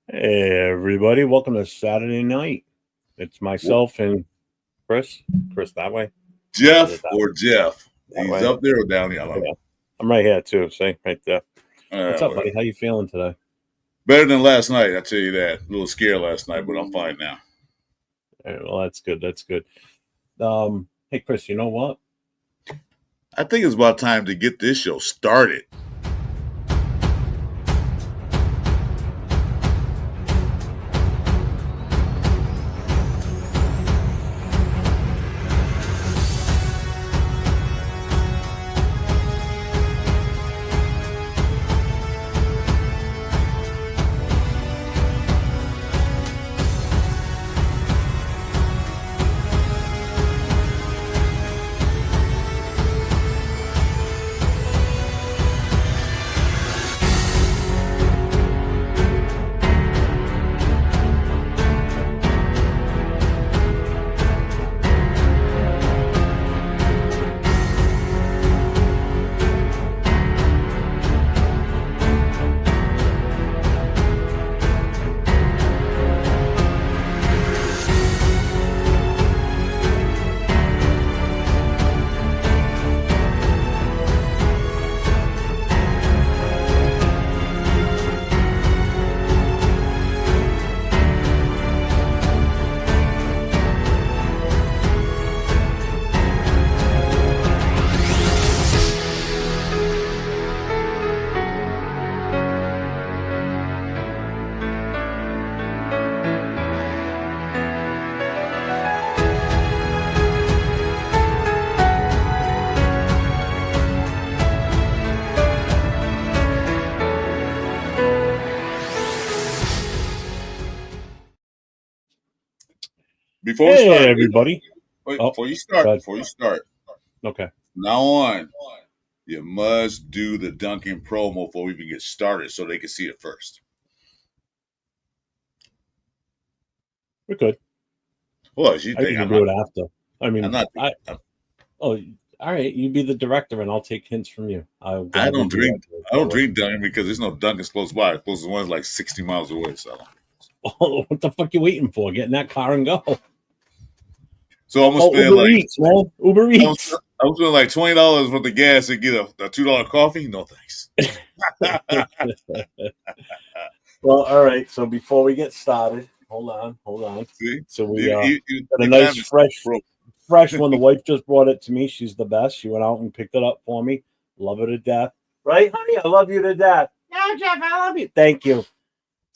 Hey everybody, welcome to Saturday night. It's myself and Chris. Chris that way. Is it Jeff that, or Jeff? that He's way? up there or down here. I don't Yeah. I'm right here too. See, right there. What's know. up, buddy? How you feeling today? Better than last night, I tell you that. A little scared last night, but I'm fine now. Well, that's good. That's good. Hey Chris, you know what? I think it's about time to get this show started. Before we Hey start, everybody. wait, Oh, good. before you start, Okay. now on, you must do the Duncan promo before we even get started so they can see it first. We're good. Well, you I think can I'm do not? it after. I I'm mean, not. I oh, all right. You be the director, and I'll take hints from you. I'll I gladly don't do that. drink. I don't drink Duncan because there's no Duncan's close by. The closest one is like 60 miles away. So What the fuck you waiting for? Get in that car and go. I'm gonna Oh, spend Uber like Eats, man. Uber Eats. I was spending like $20 for the gas to get a $2 coffee. No thanks. Well, all right. So before we get started, hold on. See, So we you got a even nice have this pro. fresh one. The wife just brought it to me. She's the best. She went out and picked it up for me. Love her to death. Right, honey? I love you to death. Yeah, Jeff, I love you. Thank you.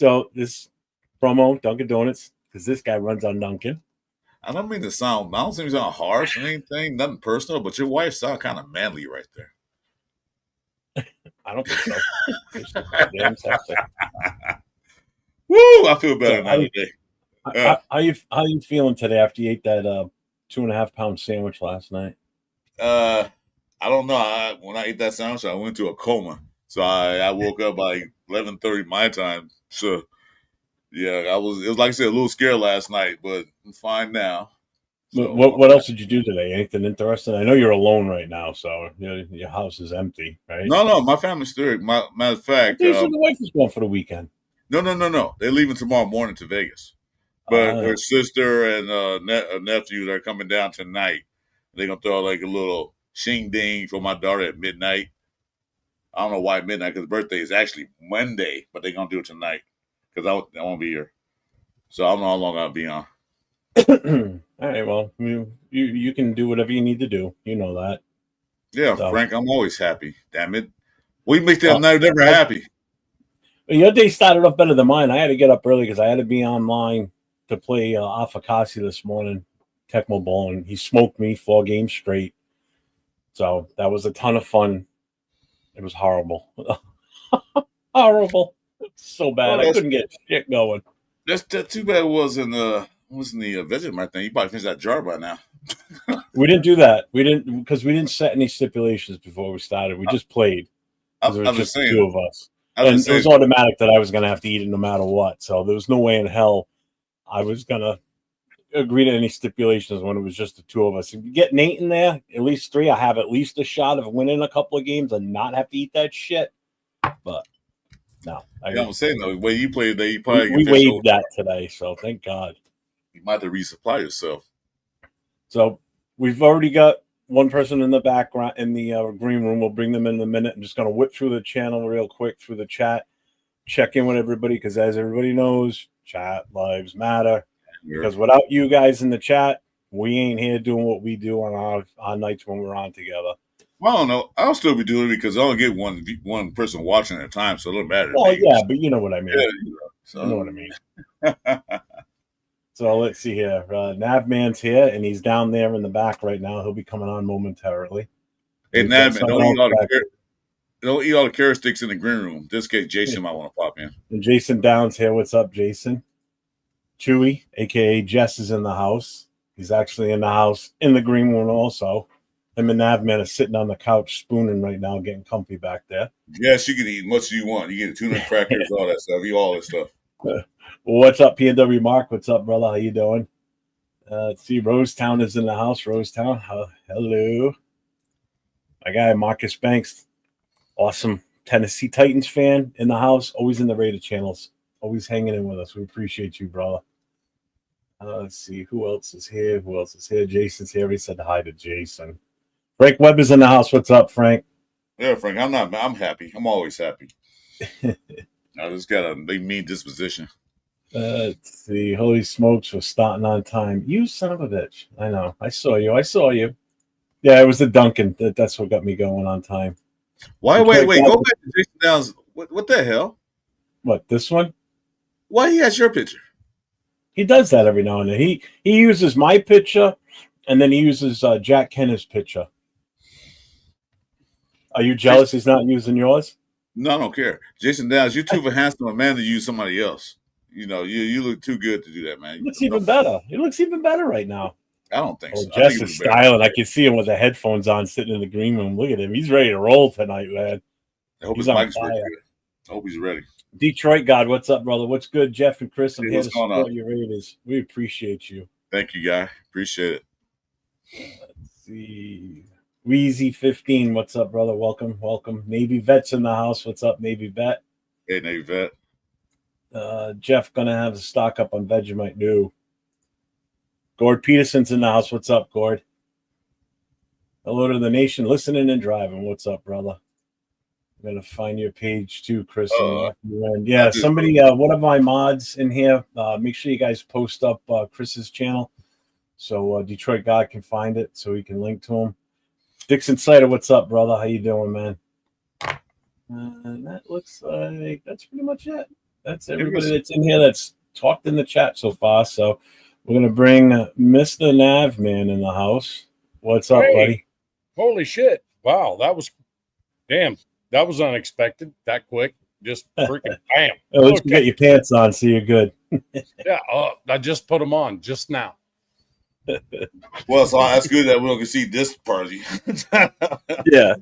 So this promo, Dunkin' Donuts, because this guy runs on Dunkin'. I don't mean to sound. I don't seem to sound harsh or anything. Nothing personal, but your wife sound kind of manly right there. I don't think so. She's damn sexy. Woo! I feel better So now today. how you feeling today after you ate that 2.5 pound sandwich last night? Uh, I don't know. When I ate that sandwich, I went to a coma. So I woke up by 11:30 my time. So yeah, I was. It was like I said, a little scared last night, but I'm fine now. So What else did you do today? Anything interesting? I know you're alone right now, so your house is empty, right? no, my family's still. Matter of I fact, think so. The wife is going for the weekend. no. They're leaving tomorrow morning to Vegas. But Uh, her sister and nephew are coming down tonight. They're gonna throw like a little shing ding for my daughter at midnight. I don't know why midnight because birthday is actually Monday, but they're gonna do it tonight because I won't be here. So I don't know how long I'll be on. all right. Well, you can do whatever you need to do. You know that. Yeah, So, Frank, I'm always happy. Damn it, we make them well, never happy. your day started off better than mine. I had to get up early because I had to be online to play Afakasi this morning, Tecmo Bowl, and he smoked me 4 games straight. So that was a ton of fun. It was horrible. Horrible. So bad. Well, I couldn't get shit going. that's too bad. It wasn't the Vegemite thing. You probably finished that jar by now. We didn't do that. We didn't set any stipulations before we started. We just played because it was I'm just just the two saying. of us, I'm and just it was saying. automatic that I was going to have to eat it no matter what. So there was no way in hell I was going to agree to any stipulations when it was just the two of us. If you get Nate in there, at least three, I have at least a shot of winning a couple of games and not have to eat that shit. But No, I'm saying though, the way you play today, you probably we can fish waived over. that today, so thank God. You might have to resupply yourself. So we've already got one person in the background in the green room. We'll bring them in a minute. I'm just going to whip through the channel real quick through the chat, check in with everybody because as everybody knows, chat lives matter. Because without you guys in the chat, we ain't here doing what we do on our nights when we're on together. Well, I don't know. I'll still be doing it because I only get one person watching at a time, so it doesn't matter. Well, yeah, but you know what I mean. Yeah, you know what I mean. So let's see here. Navman's here, and he's down there in the back right now. He'll be coming on momentarily. Hey, Navman, don't eat all the carrot sticks in the green room. This case, Jason might want to pop in. And Jason Downs here. What's up, Jason? Chewy, a.k.a. Jess, is in the house. He's actually in the house in the green room also. Him and Navman are sitting on the couch spooning right now, getting comfy back there. Yes, you can eat as much as you want. You get tuna crackers, all that stuff. Eat all that stuff. What's up, PNW Mark? What's up, brother? How you doing? Let's see. Rosetown is in the house. Rosetown, hello. My guy, Marcus Banks, awesome Tennessee Titans fan in the house. Always in the Raider channels. Always hanging in with us. We appreciate you, brother. Let's see. Who else is here? Jason's here. He said hi to Jason. Frank Webb is in the house. What's up, Frank? Yeah, Frank. I'm happy. I'm always happy. I just got a mean disposition. Let's see. Holy smokes for starting on time. You son of a bitch. I know. I saw you. Yeah, it was the Duncan. That's what got me going on time. Wait. Go back to Jason Downs. What the hell? What, this one? Why he has your picture? He does that every now and then. He uses my picture, and then he uses Jack Kenner's picture. Are you jealous he's not using yours? No, I don't care. Jason Downs, you're too handsome a man to use somebody else. You know, you look too good to do that, man. He looks even better. He looks even better right now. I don't think so. Jess is styling. I can see him with the headphones on, sitting in the green room. Look at him. He's ready to roll tonight, man. I hope his mic's good. I hope he's ready. Detroit God, what's up, brother? What's good, Jeff and Chris? I'm here to support your Raiders. We appreciate you. Thank you, guy. Appreciate it. Let's see. Wheezy 15, what's up, brother? Welcome. Navy Vet's in the house. What's up, Navy Vet? Hey, Navy Vet. Jeff gonna have a stock up on Vegemite new. Gord Peterson's in the house. What's up, Gord? Hello to the nation, listening and driving. What's up, brother? I'm gonna find your page too, Chris. Yeah, somebody, one of my mods in here. Make sure you guys post up Chris's channel so Detroit God can find it, so he can link to him. Dixon Sider, what's up, brother? How you doing, man? And that looks like that's pretty much it. That's everybody that's in here that's talked in the chat so far. So we're gonna bring Mr. Navman in the house. What's up, buddy? Holy shit! Wow, that was unexpected. That quick, just freaking bam. Let's get your pants on, so you're good. Yeah, I just put them on just now. Well, so that's good that we can see this party. Yeah.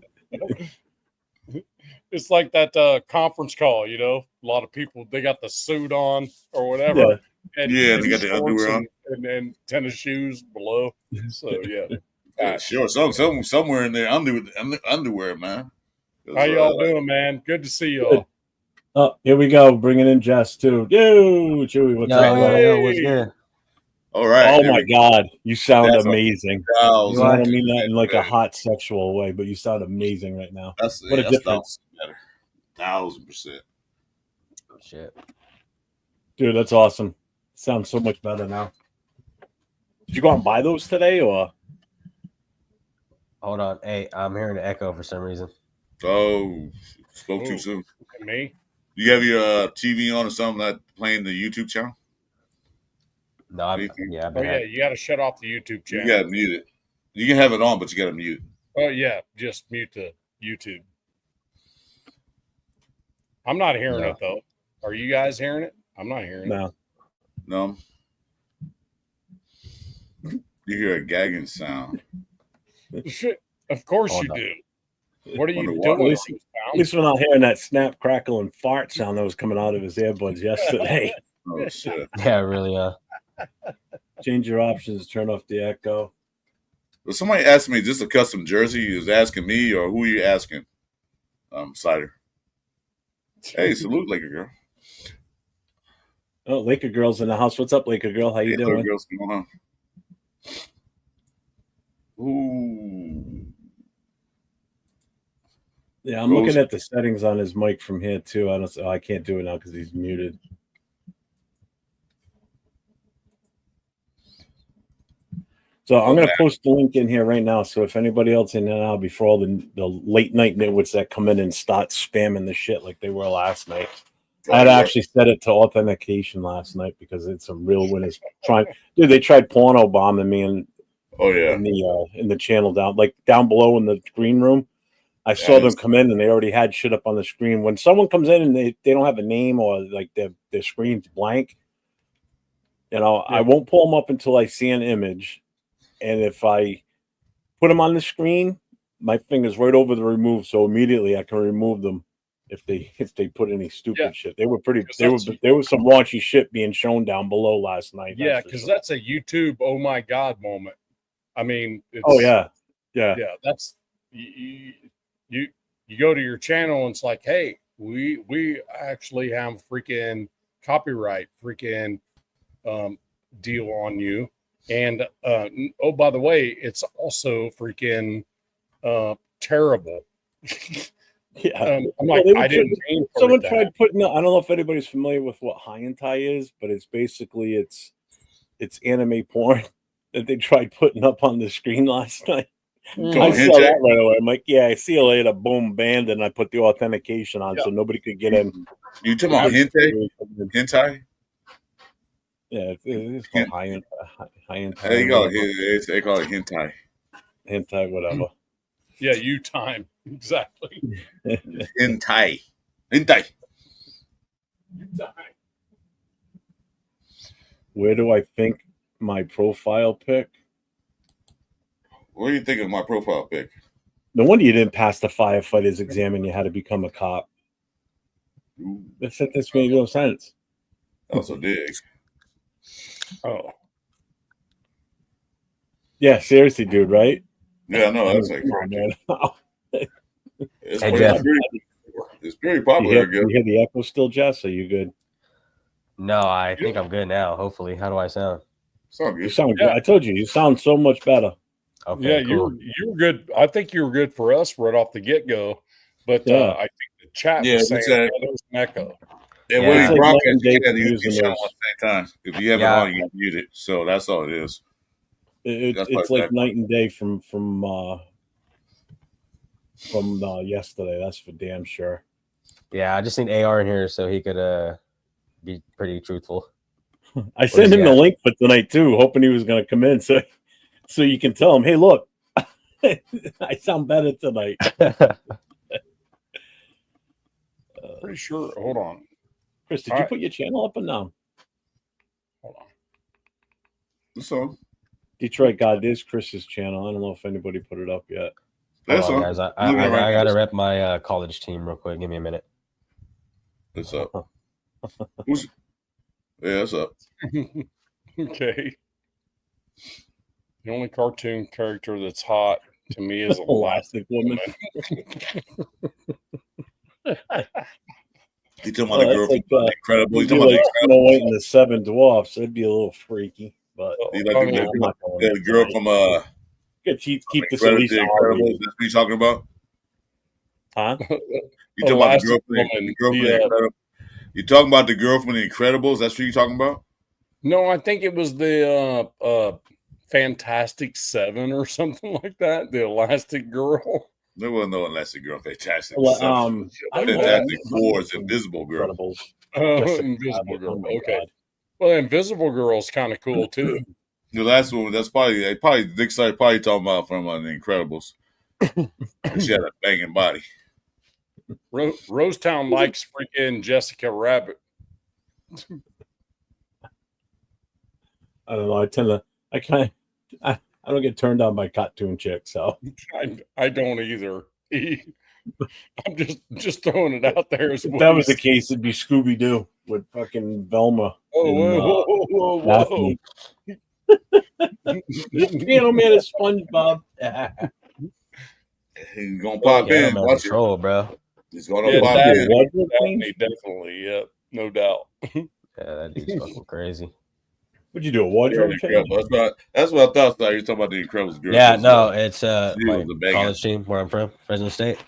It's like that conference call, you know. A lot of people, they got the suit on or whatever. Yeah, and they got the underwear on. And tennis shoes below. So, yeah. Sure. Somewhere in there, underwear, man. How y'all doing, man? Good to see y'all. Oh, here we go. Bringing in Jess, too. Yo, Chewy, what's up? Yo, what's good? All right. Oh, my God. You sound amazing. I don't mean that in like a hot sexual way, but you sound amazing right now. What a difference. 1,000%. Shit. Dude, that's awesome. Sounds so much better now. Did you go out and buy those today, or? Hold on. Hey, I'm hearing an echo for some reason. Oh, spoke too soon. Me? You have your TV on or something like playing the YouTube channel? No, you got to shut off the YouTube channel. You got to mute it. You can have it on, but you got to mute it. Oh, yeah. Just mute the YouTube. I'm not hearing it, though. Are you guys hearing it? I'm not hearing it. No. You hear a gagging sound. Shit. Of course you do. What are you doing? At least we're not hearing that snap, crackle, and fart sound that was coming out of his earbuds yesterday. Oh, shit. Yeah, really. Change your options. Turn off the echo. Well, somebody asked me, is this a custom jersey? He was asking me, or who are you asking? Cider. Hey, salute, Laker girl. Oh, Laker girl's in the house. What's up, Laker girl? How you Hey, Laker doing? girl's going on. Ooh. Yeah, I'm looking at the settings on his mic from here too. I can't do it now because he's muted. So I'm going to post the link in here right now. So if anybody else in there now, before all the late night nitwits that come in and start spamming the shit like they were last night, I had actually set it to authentication last night because it's some real winners trying. Dude, they tried porno bombing me in the channel down below in the green room. I saw them come in and they already had shit up on the screen. When someone comes in and they don't have a name or like their screen's blank, I won't pull them up until I see an image. And if I put them on the screen, my finger's right over the remove, so immediately I can remove them if they put any stupid shit. There was some raunchy shit being shown down below last night. Yeah, because that's a YouTube oh my god moment. I mean, yeah. That's you go to your channel and it's like, hey, we actually have freaking copyright freaking deal on you. And oh, by the way, it's also freaking terrible. Yeah, I'm like, I didn't. Someone tried putting. I don't know if anybody's familiar with what hindsight is, but it's basically it's anime porn that they tried putting up on the screen last night. I saw that right away. I'm like, yeah, I see you later. Boom, banned, and I put the authentication on so nobody could get in. You talking about hentai? Yeah, it's called high hentai. They call it hentai. Hentai, whatever. Yeah, you time exactly. Hentai. Where do I think my profile pic? What do you think of my profile pic? No wonder you didn't pass the firefighter's exam and you had to become a cop. This made no sense. Also dig. Oh. Yeah, seriously, dude, right? Yeah, no, that's like man. It's pretty popular. You hear the echo still, Jess? Are you good? No, I think I'm good now. Hopefully, how do I sound? You sound good. I told you, you sound so much better. Okay, yeah, cool. you were good. I think you were good for us right off the get go, but I think the chat was saying there was an echo. Yeah, when you broadcast, you can't use the channel at the same time. If you have it on, you can mute it. So that's all it is. It's like night and day from yesterday. That's for damn sure. Yeah, I just need AR in here so he could be pretty truthful. I sent him the link for tonight too, hoping he was going to come in so you can tell him, hey, look, I sound better tonight. Pretty sure. Hold on. Chris, did you put your channel up or no? Hold on. What's on? Detroit God, there's Chris's channel. I don't know if anybody put it up yet. Hold on, guys. I gotta rep my college team real quick. Give me a minute. What's up? What's up? Okay. The only cartoon character that's hot to me is Elastic Woman. You talking about the girl from Incredible? You talking about Snow White and the Seven Dwarfs? It'd be a little freaky, but you like the girl from keep this at least. That's what you talking about? Huh? You talking about the girl from the Incredible? You talking about the girl from the Incredibles? That's what you talking about? No, I think it was the Fantastic Seven or something like that. The Elastic Girl. There wasn't no Elastic Girl. Fantastic. Fantastic Four is Invisible Girl. Invisible Girl. Okay. Well, Invisible Girl is kind of cool too. The last one, Nick Side probably talking about from The Incredibles. She had a banging body. Rosetown likes freaking Jessica Rabbit. I don't know. I don't get turned on by cartoon chicks, so I don't either. I'm just throwing it out there. If that was the case, it'd be Scooby Doo with fucking Velma. Whoa. Piano Man is SpongeBob. He's gonna pop in. Watch control, bro. He's going Yeah, up 5 that- million. Wardrobe change? definitely. Yeah, no doubt. Yeah, that dude's fucking crazy. What'd you do? A wardrobe change? That's what I thought. You're talking about the Incredibles girl. Yeah, no, it's She my was a banger. college team where I'm from, Fresno State.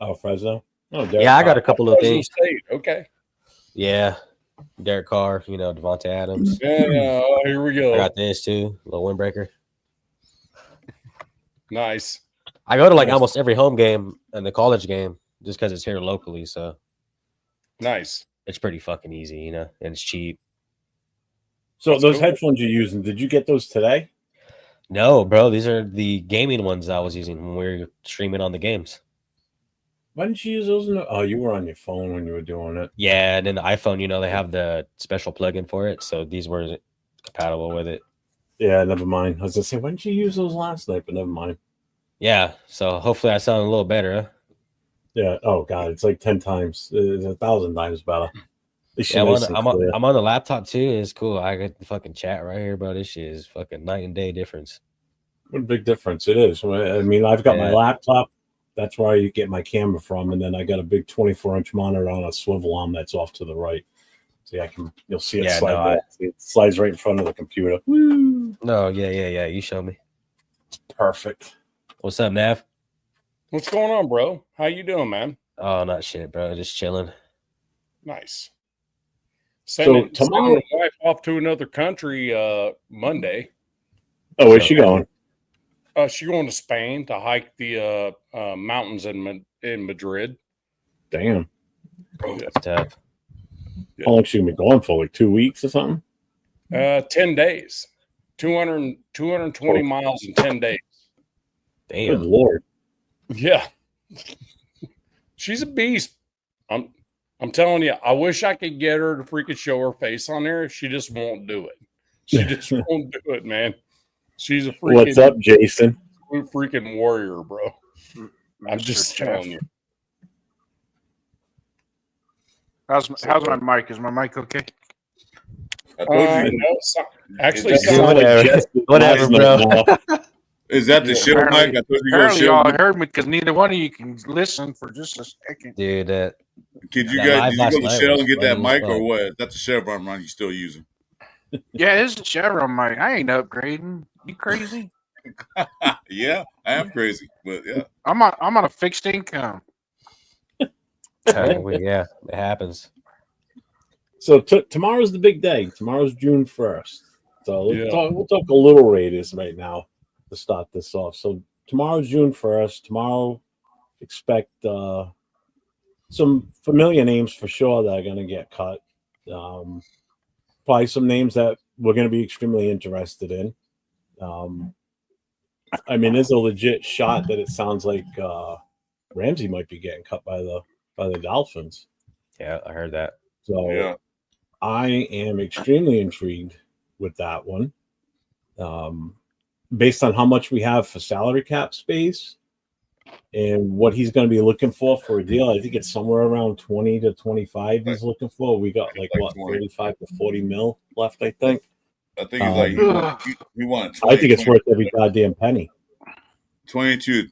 Oh, Fresno. Oh, Derek Yeah, I got Carr. a couple of Fresno things. State. Okay. Yeah, Derek Carr, Devontae Adams. Yeah, here we I go. got this too, little windbreaker. Nice. I go to like Nice. almost every home game and the college game just because it's here locally, so Nice. it's pretty fucking easy, and it's cheap. So That's those cool. headphones you're using, did you get those today? No, bro, these are the gaming ones I was using when we were streaming on the games. Why didn't you use those? Oh, you were on your phone when you were doing it. Yeah, and then the iPhone, they have the special plugin for it, so these were compatible with it. Yeah, never mind. I was gonna say, why didn't you use those last night? But never mind. Yeah, so hopefully I sound a little better. Huh? Yeah. Oh God, it's like 10 times, it's 1,000 times better. Yeah, I'm on the laptop too. It's cool. I got the fucking chat right here, bro. This shit is fucking night and day difference. What a big difference it is. I mean, I've got my Yeah. laptop. That's where I get my camera from, and then I got a big 24-inch monitor on a swivel arm that's off to the right. See, you'll see it Yeah, slide. no, right. See, it slides right in front of the computer. Woo! No, yeah. You show me. Perfect. What's up, Nav? What's going on, bro? How you doing, man? Oh, not shit, bro. Just chilling. Nice. Tomorrow, sending my wife off to another country Monday. oh, where's she going? She's going to Spain to hike the mountains in Madrid. Damn. That's tough. How long she gonna be going for? Like 2 weeks or something? 10 days. 220 miles in 10 days. Good Damn. Lord. Yeah. She's a beast. I'm telling you, I wish I could get her to freaking show her face on there. She just won't do it. She just won't do it, man. She's a freaking What's up, Jason? freaking warrior, bro. I'm Mr. just Chef. telling you. How's my mic? Is my mic okay? I told you. No, actually, It's sounds like whatever. Whatever, bro. Is that the Yeah, show mic? I apparently- told you go Apparently, show. y'all heard me because neither one of you can listen for just a second. Dude, Did you that guys live did you last go to night Shell was and get that funny as mic or fuck. what? That's the Chevron run you still using. Yeah, it's a Chevron mic. I ain't upgrading. You crazy? Yeah, I am crazy, but yeah. I'm on a fixed income. yeah, it happens. So tomorrow's the big day. Tomorrow's June 1st. So Yeah. we'll talk a little Raiders right now to start this off. So tomorrow's June 1st. Tomorrow, expect some familiar names for sure that are going to get cut. Probably some names that we're going to be extremely interested in. I mean, there's a legit shot that it sounds like Ramsey might be getting cut by the Dolphins. Yeah, I heard that. So Yeah. I am extremely intrigued with that one. Based on how much we have for salary cap space and what he's going to be looking for a deal, I think it's somewhere around 20 to 25 he's looking for. We got like what, 20. 35 to 40 mil left, I think. I think it's like he wants I think it's worth every goddamn penny. 22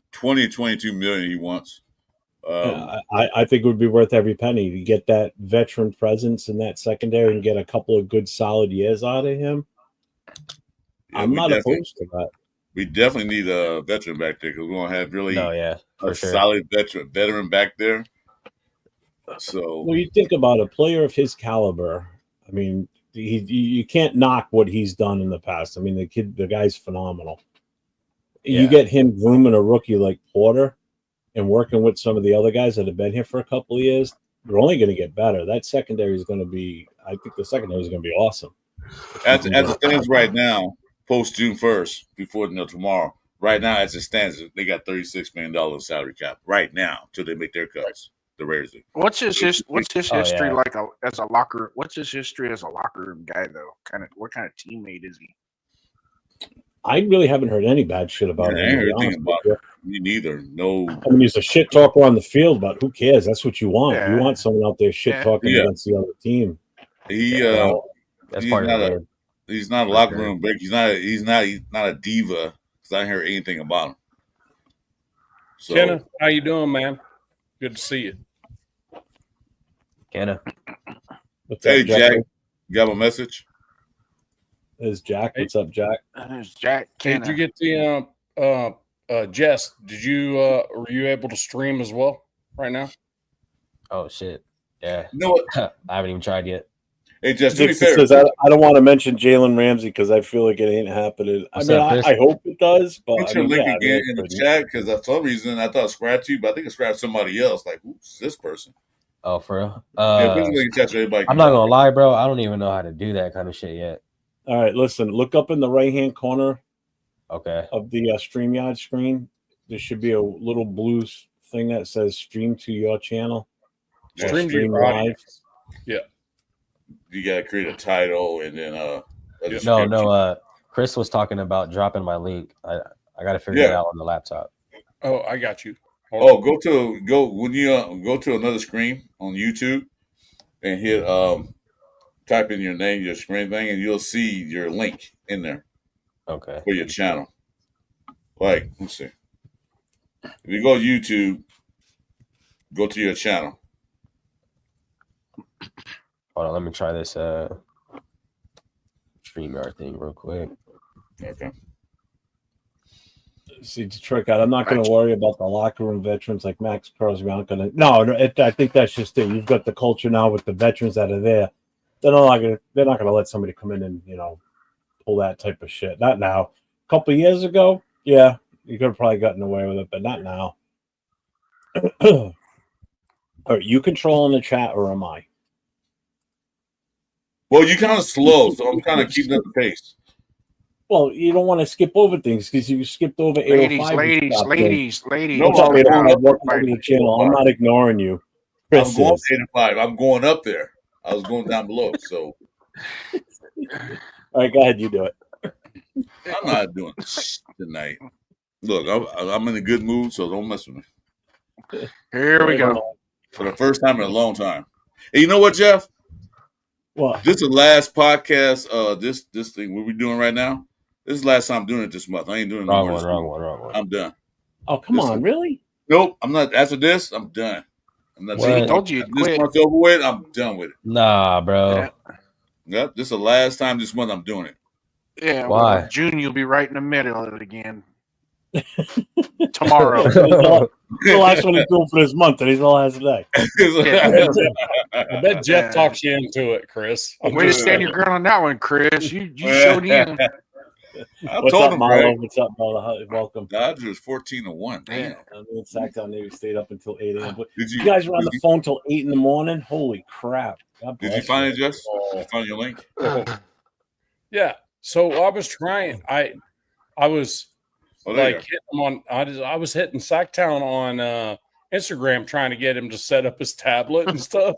million he wants. I think it would be worth every penny to get that veteran presence in that secondary and get a couple of good solid years out of him. Yeah, I'm we not definitely- opposed to that. We definitely need a veteran back there because we don't have really No, yeah, for a sure. solid veteran back there. So Well, you think about a player of his caliber. I mean, you can't knock what he's done in the past. I mean, the guy's phenomenal. Yeah. You get him grooming a rookie like Porter and working with some of the other guys that have been here for a couple of years, they're only going to get better. That secondary is going to be, I think the secondary is going to be awesome. as it stands right now, post June 1st, before tomorrow, right now as it stands, they got $36 million salary cap right now till they make their cuts. The Raiders do. What's his history yeah. like as a locker? What's his history as a locker room guy though? What kind of teammate is he? I really haven't heard any bad shit about I him. ain't to heard be anything honest about with it. Me neither. No. you. I mean, he's a shit talker on the field, but who cares? That's what you want. Yeah. You want someone out there shit talking Yeah. against the other team. He Well, That's he's part of not the a- word. he's not a For locker sure. room break. He's not a diva because I ain't heard anything about him. So Kenna, how you doing, man? Good to see you. Kenna. What's Hey, up, Jack. Jack? You have a message? Is Jack? What's up, Jack? There's Jack Hey, Kenna. did you get the Jess? Did you were you able to stream as well right now? Oh shit. Yeah. You know what? I haven't even tried yet. Hey, Jess, do me a Dixon favor. says, I don't want to mention Jalen Ramsey because I feel like it ain't happening. What's I mean, up, Chris? I hope it does, but Put I your mean, link yeah, again I in the couldn't. chat because for some reason I thought it scratched you, but I think it scratched somebody else. Like, who's this person? Oh, for real? Yeah, put your link in the chat so everybody can I'm not know. gonna lie, bro. I don't even know how to do that kind of shit yet. All right, listen. Look up in the right-hand corner Okay. of the StreamYard screen. There should be a little blue thing that says "Stream to your channel." or Stream to stream your live. audience. Yeah. You gotta create a title and then a No, description. Chris was talking about dropping my link. I got to figure it out on the laptop. Oh, I got you. Hold go to another screen on YouTube and hit type in your name, your screen thing, and you'll see your link in there. Okay. For your channel. Like, let's see. If you go to YouTube, go to your channel. Hold on, let me try this StreamYard thing real quick. Okay. See, to trick out, I'm not going to worry about the locker room veterans like Max Crosby. I'm not going to. No, I think that's just it. You've got the culture now with the veterans that are there. They're not going to let somebody come in and pull that type of shit. Not now. A couple of years ago, yeah, you could have probably gotten away with it, but not now. Are you controlling the chat or am I? Well, you're kind of slow, so I'm kind of keeping up the pace. Well, you don't want to skip over things because you skipped over 805. Ladies. No, What's up, I'm 805? Welcome to the channel. I'm not ignoring you. I'm going 805. I'm going up there. I was going down below. So, all right, go ahead. You do it. I'm not doing this tonight. Look, I'm in a good mood, so don't mess with me. Here we go. For the first time in a long time. Hey, you know what, Jeff? What? This is the last podcast. This thing what we're doing right now. This is the last time I'm doing it this month. I ain't doing it no more. Wrong one. I'm done. Oh, come on, really? Nope, I'm not. After this, I'm done. I'm not. He told you this month's over with. I'm done with it. Nah, bro. Yep, this is the last time this month I'm doing it. Yeah. Why? Well, June, you'll be right in the middle of it again. Tomorrow. The last one he's doing for this month, and he's the last day. I bet Jeff talks you into it, Chris. Way to stand your ground on that one, Chris. You showed him. What's up, Marlo? What's up, Marlo? Welcome. Dodgers 14-1. Damn. I'm in Sacktown. Navy stayed up until 8 a.m. But you guys were on the phone till 8 in the morning. Holy crap! Did you find it, Jess? Did you find your link? Yeah. So I was trying. I was hitting him on. I was hitting Sacktown on Instagram trying to get him to set up his tablet and stuff.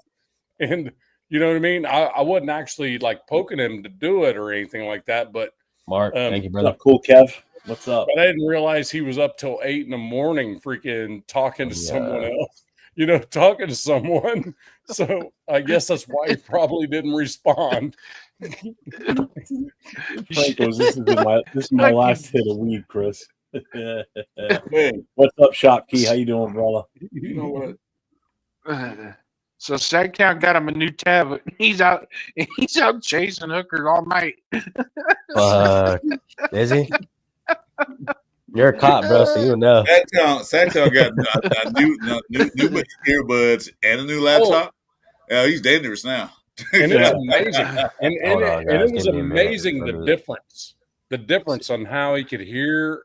And you know what I mean? I wasn't actually like poking him to do it or anything like that. But Mark, thank you, brother. What's up, cool Kev? What's up? But I didn't realize he was up till 8 in the morning, freaking talking to someone else. Talking to someone. So I guess that's why he probably didn't respond. Frank goes, this is my last hit of weed, Chris. What's up, Shop Key? How you doing, brother? You know what? So Sacktown got him a new tablet. He's out chasing hookers all night. Is he? You're a cop, bro, so you know. Sacktown got new earbuds and a new laptop. Yeah, he's dangerous now. And it's amazing. And it was amazing the difference on how he could hear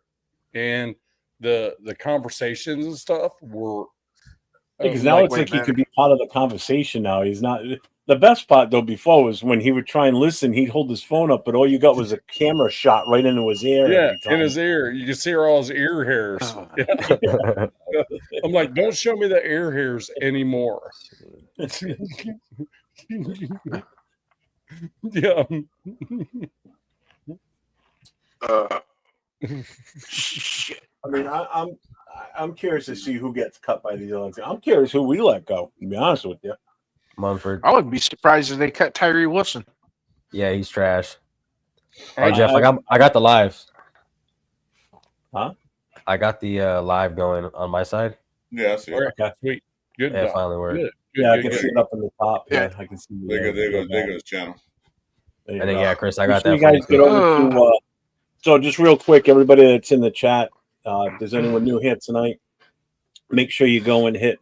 and the conversations and stuff were. Because now it's like he could be part of the conversation now. He's not. The best part, though, before was when he would try and listen, he'd hold his phone up, but all you got was a camera shot right into his ear. Yeah, in his ear. You can see all his ear hairs. Yeah. I'm like, don't show me the ear hairs anymore. Yeah. Shit. I mean, I'm curious to see who gets cut by these other. I'm curious who we let go. To be honest with you, Mumford. I wouldn't be surprised if they cut Tyree Wilson. Yeah, he's trash. Hey, Jeff, I got the live. Huh? I got the live going on my side. Yeah, I see. Okay, sweet. Good. Yeah, finally worked. Yeah, I can see it up in the top. Yeah. Yeah, I can see. There goes his channel. There you And then, go. yeah, Chris, I Make got sure that you for you. guys get over to. So just real quick, everybody that's in the chat, if there's anyone new here tonight, make sure you go and hit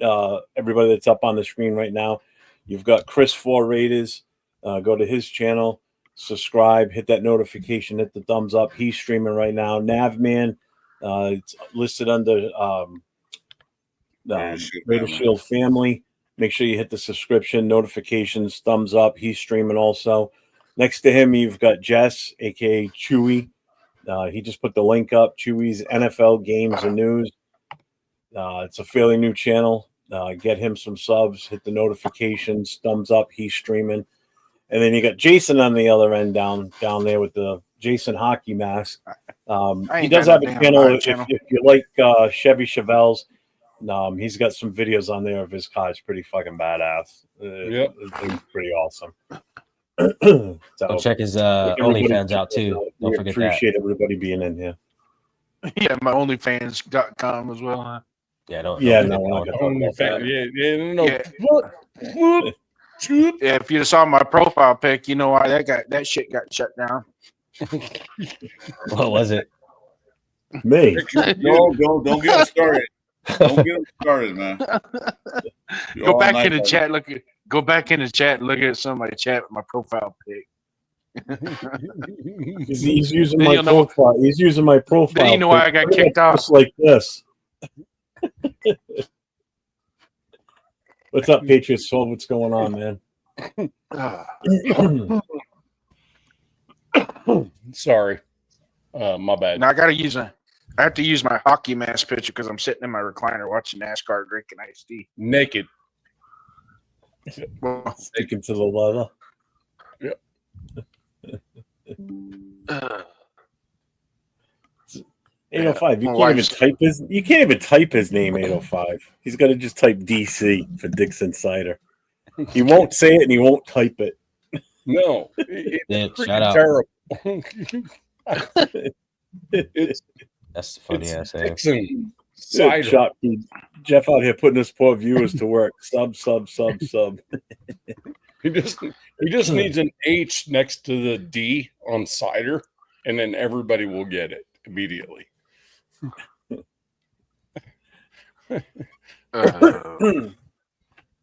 everybody that's up on the screen right now. You've got Chris 4 Raiders. Go to his channel, subscribe, hit that notification, hit the thumbs up. He's streaming right now. Navman, it's listed under Raider Shield Family. Make sure you hit the subscription, notifications, thumbs up. He's streaming also. Next to him, you've got Jess, aka Chewy. He just put the link up. Chewy's NFL Games and News. It's a fairly new channel. Get him some subs, hit the notifications, thumbs up. He's streaming. And then you got Jason on the other end down there with the Jason hockey mask. He does have a channel. If you like Chevy Chevelles, he's got some videos on there of his car. It's pretty fucking badass. It's pretty awesome. So check his OnlyFans out too. Don't forget that. Appreciate everybody being in here. Yeah, my OnlyFans.com as well. Huh? Yeah, don't. Yeah, don't no, Yeah, if you saw my profile pic, you know why that shit got shut down. What was it? Me. Don't get us started. Don't get us started, man. Go back in the chat. Go back in the chat and look at somebody chat with my profile pic. He's using my profile. He's using my profile. Then you know why I got kicked off. Just like this. What's up, Patriots? So what's going on, man? Sorry. My bad. Now I have to use my hockey mask picture because I'm sitting in my recliner watching NASCAR drinking iced tea. Naked. Well, Sticking to the leather. Yep. 805. You can't even type his name. 805. He's got to just type DC for Dick's Insider. He won't say it and he won't type it. No, it's shout terrible. That's the funny ass name. Jeff out here putting his poor viewers to work. Sub. He just needs an H next to the D on cider, and then everybody will get it immediately.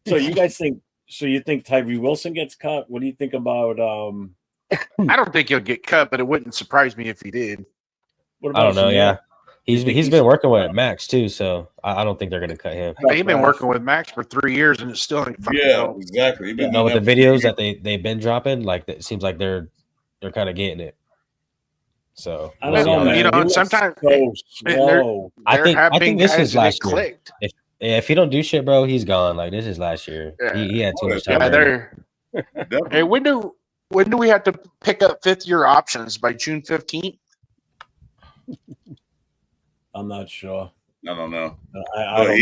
So you guys think? So you think Tyree Wilson gets cut? What do you think about? I don't think he'll get cut, but it wouldn't surprise me if he did. What about I don't know. Samir? Yeah, he's been working with Max too, so I don't think they're going to cut him. He's been working with Max for 3 years, and it's still ain't fucking help. Exactly. With the videos that they've been dropping, like it seems like they're kind of getting it. So I don't know, man. You know, sometimes so slow. I think this is last year. Clicked. If he don't do shit, bro, he's gone. Like this is last year. Yeah. He had too much time. Hey, when do we have to pick up 5th-year options by June 15th? I'm not sure. I don't know. I don't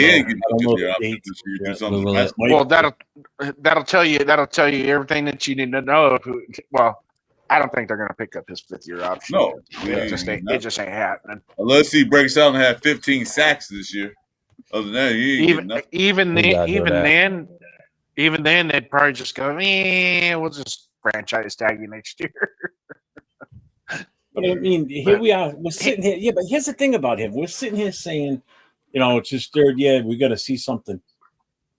know. Well, that'll tell you everything that you need to know. Well, I don't think they're going to pick up his 5th-year option. No, it just ain't happening. Unless he breaks out and have 15 sacks this year. Other than that, even then, they'd probably just go, we'll just franchise tag you next year. But I mean, here we are. We're sitting here. Yeah, but here's the thing about him. We're sitting here saying, it's his 3rd year. We got to see something.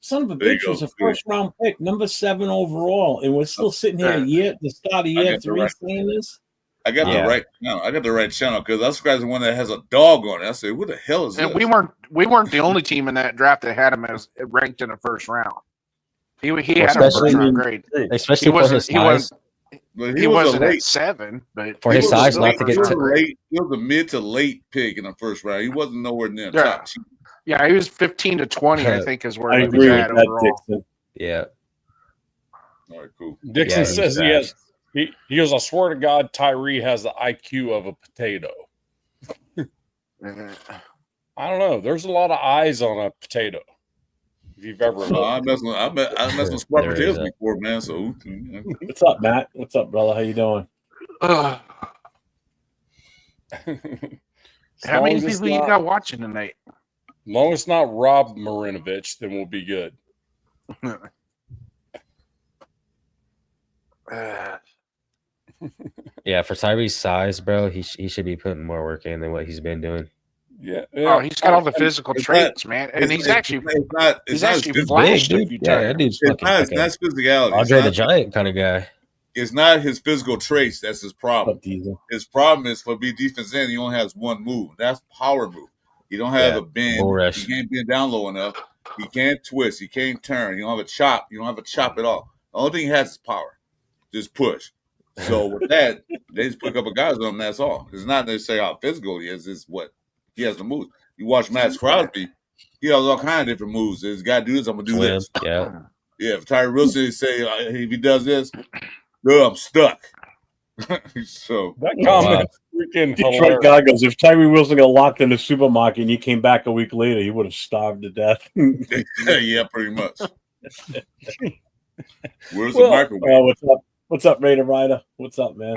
Son of a bitch was a first-round pick, number 7 overall, and we're still sitting here the start of year 3 saying this. I got the right channel. I got the right channel because I subscribed to one that has a dog on it. I said, "What the hell is this?" And we weren't the only team in that draft that had him as ranked in the 1st round. He had a first-round grade, especially for his size. He wasn't at 7, but for his size, not to get late. He was a mid to late pick in the 1st round. He wasn't nowhere near the top. Yeah, he was 15 to 20. I think is where I he agree was with at that, overall. Dixon. Yeah. All right, cool. Dixon says he has. He goes, I swear to God, Tyree has the IQ of a potato. I don't know. There's a lot of eyes on a potato. If you've ever looked. I messed with smart potatoes before, man. So what's up, Matt? What's up, brother? How you doing? How many people you got watching tonight? As long as it's not Rob Marinovich, then we'll be good. Yeah, for Tyree's size, bro, he should be putting more work in than what he's been doing. Yeah. Oh, he's got all the physical traits, man, and he's actually it's not He's flashed big, a dude. few Yeah, that times. dude's it's fucking not, like it's not a his physicality. Andre the Giant kind of guy. It's not his physical traits that's his problem. Up Diesel. His problem is for be defense end, he only has one move. That's power move. He don't have Yeah, a bend. bull rush. He can't bend down low enough. He can't twist. He can't turn. You don't have a chop. You don't have a chop at all. The only thing he has is power. Just push. So with that, they just put a couple guys on him. That's all. It's not necessarily how physical he is. It's what he has to move. You watch Max Crosby. He has all kinds of different moves. This guy do this. I'm gonna do Swim. this. Yeah. Yeah. If Tyree Wilson say if he does this, no, I'm stuck. So That comment is freaking Detroit hilarious. guy goes, if Tyree Wilson got locked in the supermarket and you came back a week later, he would have starved to death. yeah, pretty much. Where's Well, the microwave? What's up? What's up, Raider Rider? What's up, man?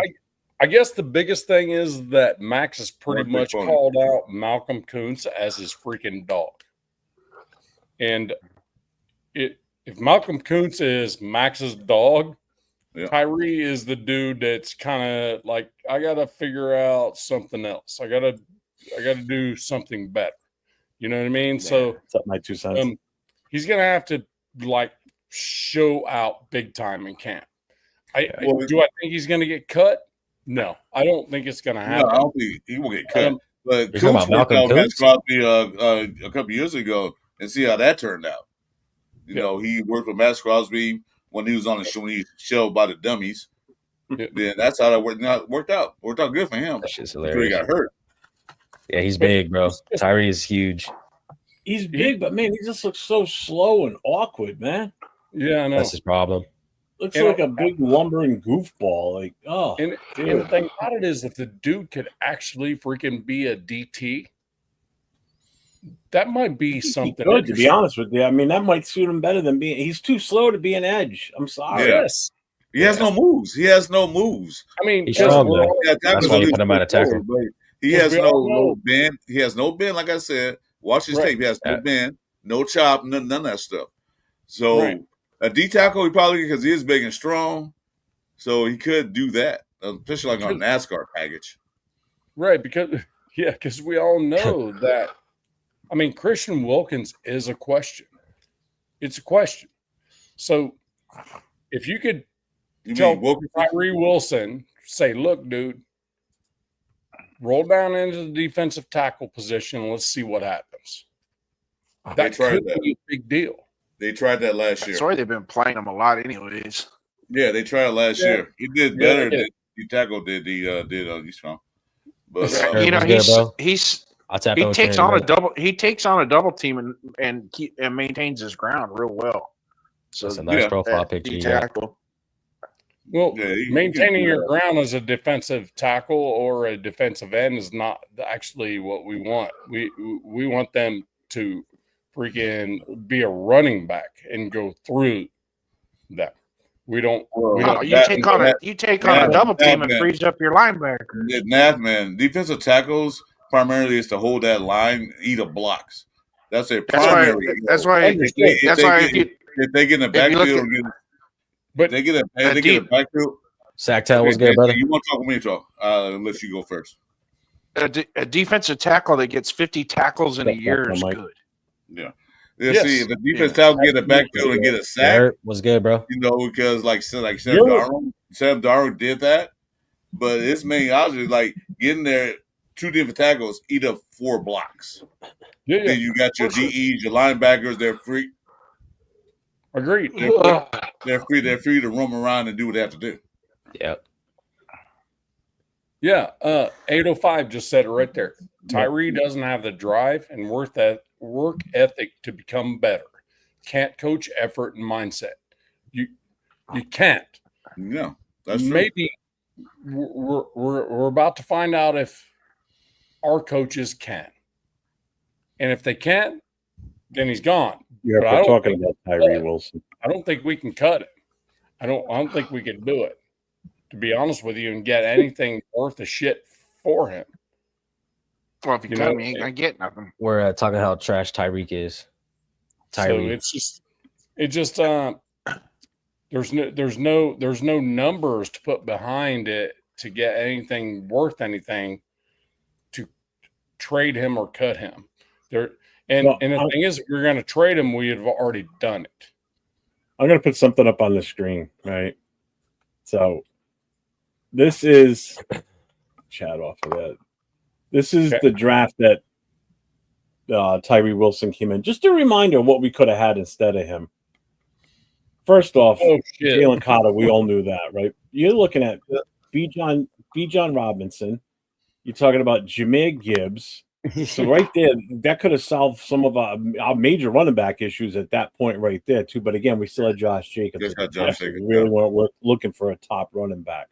I guess the biggest thing is that Max has pretty Right, much big phone. called out Malcolm Kuntz as his freaking dog. And if Malcolm Kuntz is Max's dog, Yeah. Tyree is the dude that's kind of like, I gotta figure out something else. I gotta do something better. You know what I mean? So What's up, my 2 cents? he's gonna have to like show out big time in camp. Do I think he's gonna get cut? No, I don't think it's gonna No, happen. I don't think he will get cut. But You're talking Coots about worked Malcolm out Max Kuntz? Crosby a couple years ago and see how that turned out. You Yeah. know, he worked with Max Crosby when he was on the show, when he showed by the dummies. Yeah. Then that's how that worked out. Worked out good for him. That shit's Until he hilarious. got hurt. Yeah, he's big, bro. Tyree is huge. He's big, but man, he just looks so slow and awkward, man. Yeah, I know. That's his problem. Looks You know, like a big lumbering goofball. Like, oh, And the thing about it is, if the dude could actually freaking be a DT, that might be something. good, to be interesting. honest with you. I mean, that might suit him better than being. He's too slow to be an edge. I'm sorry. Yeah. Yes, He has no moves. He has no moves. I mean, He's because strong, we're though. all- Yeah, That's why you put him out of tackle. But he Because has we all no know- bend. He has no bend, like I said. Watch his Right. tape. He has no Yeah. bend, no chop, none of that stuff. So Right. a D tackle, he probably because he is big and strong, so he could do that, especially like on a NASCAR package. right, because we all know that. I mean, Christian Wilkins is a question. It's a question. So if you could You tell mean Wilkinson? Tyree Wilson, say, look, dude, roll down into the defensive tackle position. Let's see what happens. That tried could that. be a big deal. They tried that last year. That's why they've been playing him a lot, anyways. Yeah, they tried it last Yeah. year. He did Yeah, better they than D tackle did. He's strong, but Sure. You know, What's good, bro? he I'll takes on a double. He takes on a double team and maintains his ground real well. So That's a nice yeah, profile that picture. D You got. tackle. Well, yeah, he maintaining can do your that. ground as a defensive tackle or a defensive end is not actually what we want. We want them to freaking be a running back and go through them. We don't. We Well, don't. You take on a double team and man. frees up your linebacker. Man, defensive tackles primarily is to hold that line, eat up blocks. That's their That's why. primary. That's why. If they get in the if you look backfield, But they get in the backfield. Sacktown was good, brother. You want to talk with me, talk? Let you go first. a defensive tackle that gets 50 tackles in a year is Mike. good. Yeah, Yes. see, if a defense tackle get in the backfield and get a sack, Garrett was good, bro. you know, because like Sam Yeah. Darnold did that, but it's mainly obviously like getting there. Two different tackles eat up 4 blocks. yeah, Then you got your DEs, your linebackers. They're free. agreed. They're free to roam around and do what they have to do. Yep. Yeah, 805 just said it right there. Tyree doesn't have the drive and work ethic to become better. Can't coach effort and mindset. You can't. Yeah, that's true. Maybe we're about to find out if our coaches can, and if they can't, then he's gone. Yeah, But I we're don't talking think- about Tyree Wilson. I don't think we can cut it. I don't think we can do it, to be honest with you, and get anything worth a shit for him. Well, if you You cut know, me, ain't gonna get nothing. We're talking how trash Tyreek is. So Tyree. it's just it just there's no numbers to put behind it to get anything worth anything to trade him or cut him. And the thing is, if you're going to trade him, we have already done it. I'm going to put something up on the screen, right? So this is chat off of that. This is the draft that Tyree Wilson came in. Just a reminder of what we could have had instead of him. First off, Jalen Cotter, we all knew that, right? You're looking at B. John Robinson. You're talking about Jahmyr Gibbs. So right there, that could have solved some of our major running back issues at that point right there, too. But again, we still had Josh Jacobs. We really weren't looking for a top running back.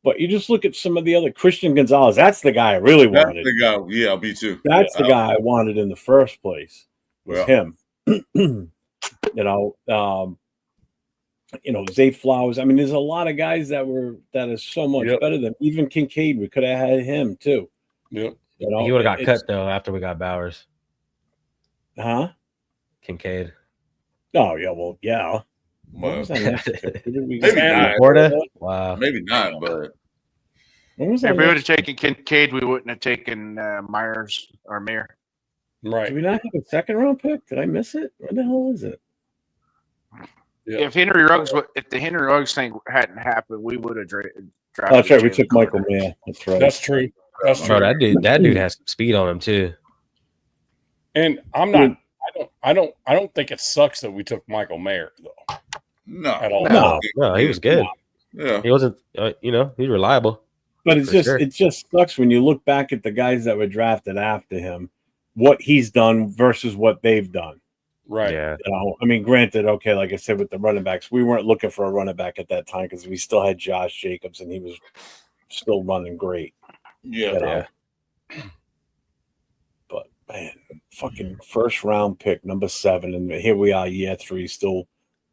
But you just look at some of the other Christian Gonzalez. That's the guy I really wanted. That's the guy. Yeah, me too. That's the guy I wanted in the first place. Was him. Zay Flowers. I mean, there's a lot of guys that are so much better than even Kincaid. We could have had him too. Yep. He would have got cut though after we got Bowers. Huh? Kincaid. Oh yeah. Well, yeah. Well, maybe not. Wow. Maybe not, but if we would have taken Kincaid, we wouldn't have taken Myers or Mayer. Right. Did we not have a second round pick? Did I miss it? What the hell is it? Yeah. If the Henry Ruggs thing hadn't happened, we would have drafted. Oh, that's right. We took Michael Mayer. That's right. That's true. That's true. Bro, that dude has some speed on him too. And I'm not. I don't think it sucks that we took Michael Mayer though. No, at all. No, he was good. Yeah, he wasn't. He's reliable. But it just sucks when you look back at the guys that were drafted after him, what he's done versus what they've done. Right. Yeah. I mean, granted, okay, like I said with the running backs, we weren't looking for a running back at that time because we still had Josh Jacobs and he was still running great. Yeah. But man, fucking first round pick, number 7, and here we are, year 3, still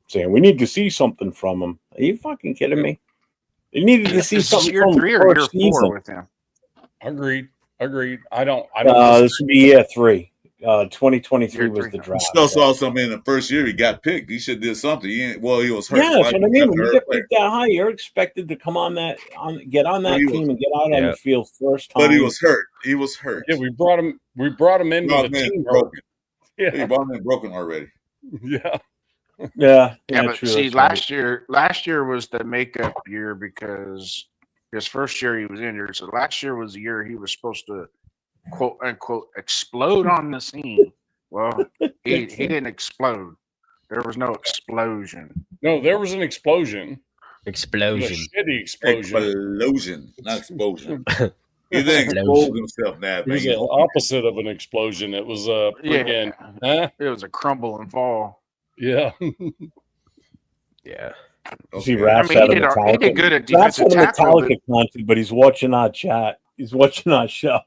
saying we need to see something from him. Are you fucking kidding me? You needed to see something year from 3 or year 4 season. with him. Agreed. I don't. This would be year 3. 2023 was the draft. Still saw something in the first year he got picked. He should have did something. He was hurt. Yeah, that's what I mean. When you get picked that high, you're expected to come on that, get on that team and get out on the field first time. But he was hurt. Yeah, we brought him into the team broken. Yeah, he brought him in broken already. Yeah. Yeah, but true, see, last year was the makeup year because his first year he was injured. So last year was the year he was supposed to quote unquote explode on the scene. Well, he didn't explode. There was no explosion. No, there was an explosion. Explosion. A shitty explosion. Not explosion. He didn't expose himself now. It was the opposite of an explosion. It was a freaking. It was a crumble and fall. Yeah. Yeah. See, Raph's he did good at defensive tackle. Content, but he's watching our chat. He's watching our show.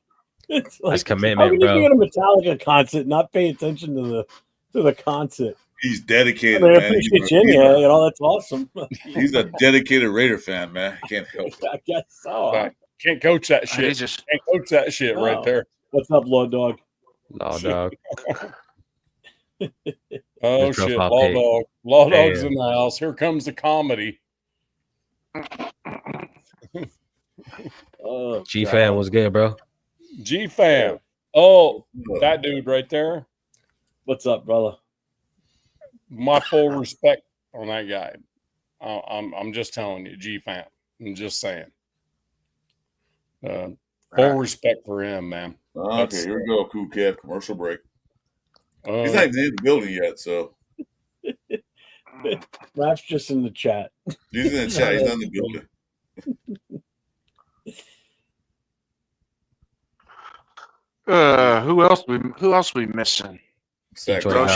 It's like, that's commitment, bro. How can you get a Metallica concert, not pay attention to the concert? He's dedicated, man. I appreciate you, that's awesome. He's a dedicated Raider fan, man. I can't help it. I guess so. Can't coach that shit. Can't coach that shit right there. What's up, Law Dog? Law Dog. Oh shit, Law Dog. Law Dog's in the house. Here comes the comedy. G-Fan was good, bro. G-Fan. Oh, that dude right there. What's up, brother? My full respect on that guy. I'm just telling you, G-Fan. I'm just saying. Full respect for him, man. Okay, here we go, Cool Cat. Commercial break. He's not even in the building yet, so. Raph's just in the chat. He's in the chat. He's not in the building. Who else we missing? Sacktown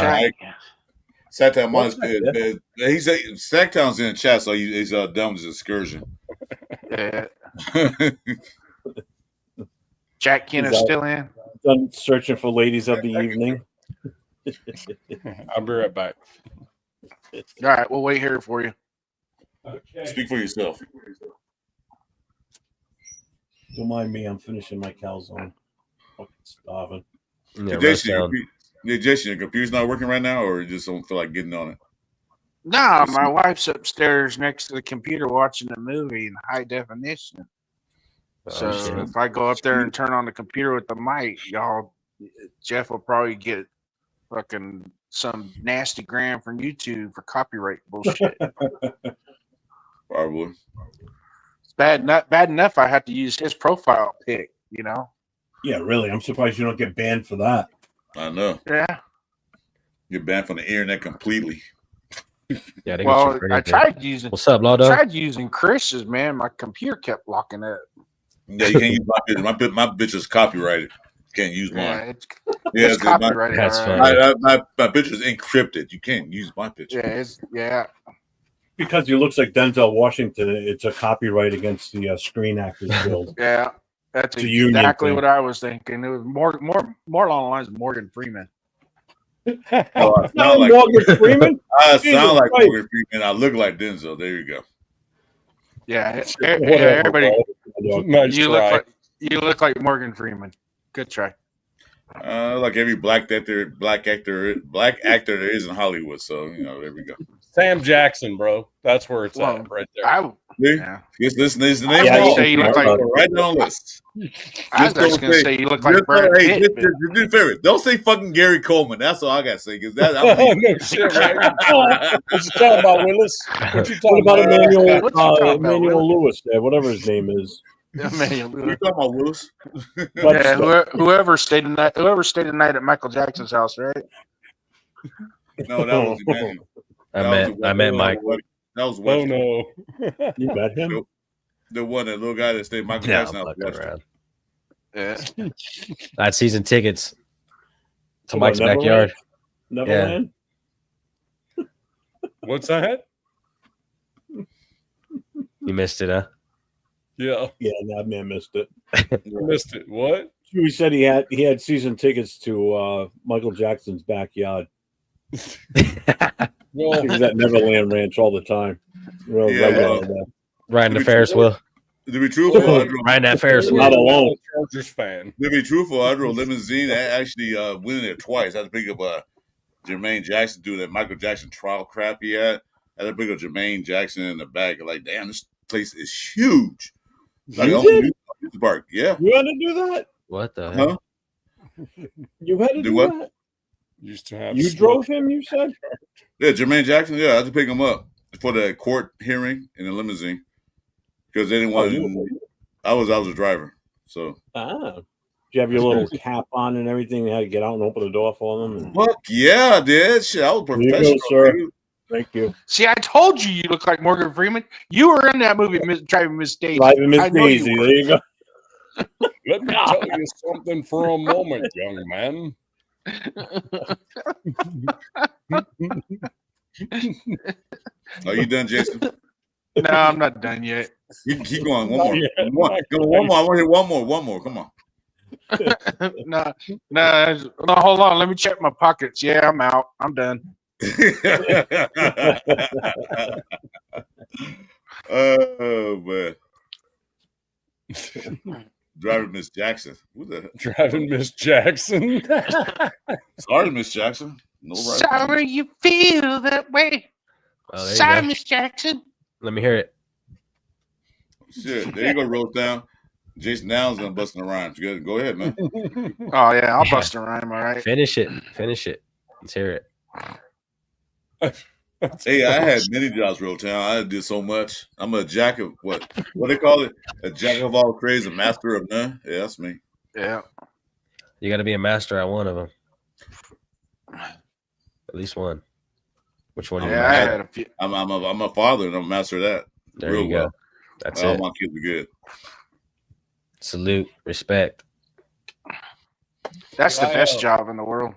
Sacktown's in the chat, so he's done with his excursion. Yeah. Jack Kenner's still in. Done searching for ladies of the evening. I'll be right back. All right, we'll wait here for you. Okay. Speak for yourself. Don't mind me. I'm finishing my calzone. Fucking starving. Yeah, Jason, your computer's not working right now, or you just don't feel like getting on it? Nah, my wife's upstairs next to the computer watching a movie in high definition. So shit. if I go up there and turn on the computer with the mic, Jeff will probably get fucking some nasty gram from YouTube for copyright bullshit. Probably. It's bad enough I have to use his profile pic, you know? Yeah, really. I'm surprised you don't get banned for that. I know. Yeah. You're banned from the internet completely. Yeah, they Well, get you for I anything. tried using What's up, Lawdo? tried using Chris's, man. My computer kept locking up. Yeah, you can't use my bitch. My bitch is copyrighted. Can't use Yeah, mine. it's Yeah, copyrighted. That's all right. funny. my bitch is encrypted. You can't use my picture. Yeah. Because he looks like Denzel Washington, it's a copyright against the Screen Actors Guild. Yeah. That's It's a union exactly thing. what I was thinking. It was more along the lines of Morgan Freeman. Oh, I Not sound like Morgan Freeman. I Jesus sound like Christ. Morgan Freeman. I look like Denzel. There you go. Yeah, Whatever, everybody. bro. Nice try. You look like Morgan Freeman. Good try. Like every black actor there is in Hollywood. So there we go. Sam Jackson, bro. That's where it's Well, at right there. See? Yeah. Just listen to the I name. was Yeah, gonna all. say you look like Right down the list. I was Just actually gonna don't say you look Just like Brad don't- hey, Pitt. just but- do me a favor. Don't say fucking Gary Coleman. That's all I gotta say. Because that Oh, no shit, right? What you talking about, Willis? What you What talking about about? What you talking about, Emmanuel Lewis there, whatever his name is? Man, What you talking about, Willis? yeah, whoever stayed the night at Michael Jackson's house, right? No, that was Emmanuel. I met Mike. That was Oh Webster. no. You met him? The one, that little guy that stayed Michael Yeah, Jackson. That was fucking Webster. around. Yeah. I had season tickets to What, Mike's Neverland? backyard. Neverland? What's that? You missed it, huh? Yeah, Yeah, that man missed it. I missed it. What? He said he had season tickets to Michael Jackson's backyard. Well, He was at Neverland Ranch all the time. Real Yeah, regular there. Riding the Ferris wheel. To be truthful, Riding that Ferris Not wheel. alone. Chargers fan. To be truthful, I drove limousine. I actually went in there twice. I had to pick up Jermaine Jackson, do that Michael Jackson trial crap he had. I had to pick up Jermaine Jackson in the back. Like, damn, this place is huge. Like, You I'm did? in the park. Yeah. You had to do that? What the hell? Huh? You had to Do do what? that? Used to have. You drove him, you said? Yeah, Jermaine Jackson. Yeah, I had to pick him up for the court hearing in the limousine because they didn't want. I was a driver, so. Did you have your little cap on and everything? You had to get out and open the door for them? And... Fuck yeah, I did. Shit, I was There you go, professional, sir. dude. Thank you. See, I told you look like Morgan Freeman. You were in that movie, Driving Miss Daisy. Driving Miss I know you Daisy. were. There you go. Let me tell you something for a moment, young man. Are you done, Jason? No, I'm not done yet. You can keep going. One Not more. yet. One more. Go, one more. I want to hear one more. One more. Come on. No, hold on. Let me check my pockets. Yeah, I'm out. I'm done. Oh man. Driving Miss Jackson. Who the Driving Miss Jackson. Sorry, Miss Jackson. No right. Sorry you feel that way. Oh, there you Sorry, go. Miss Jackson. Let me hear it. Shit. There you go, Rose Down. Jason Downs gonna busting the rhymes. Go ahead, man. Oh yeah, I'll bust a rhyme. All right. Finish it. Finish it. Let's hear it. Hey, I had many jobs, Real Town. I did so much. I'm a jack of what they call it? A jack of all trades, a master of none. Yeah, that's me. Yeah. You got to be a master at one of them. At least one. Which one? Yeah, I had a few. I'm a father and I'm a master of that. There Real you go. well. That's All it. my kids are good. Salute. Respect. That's the I, best job in the world.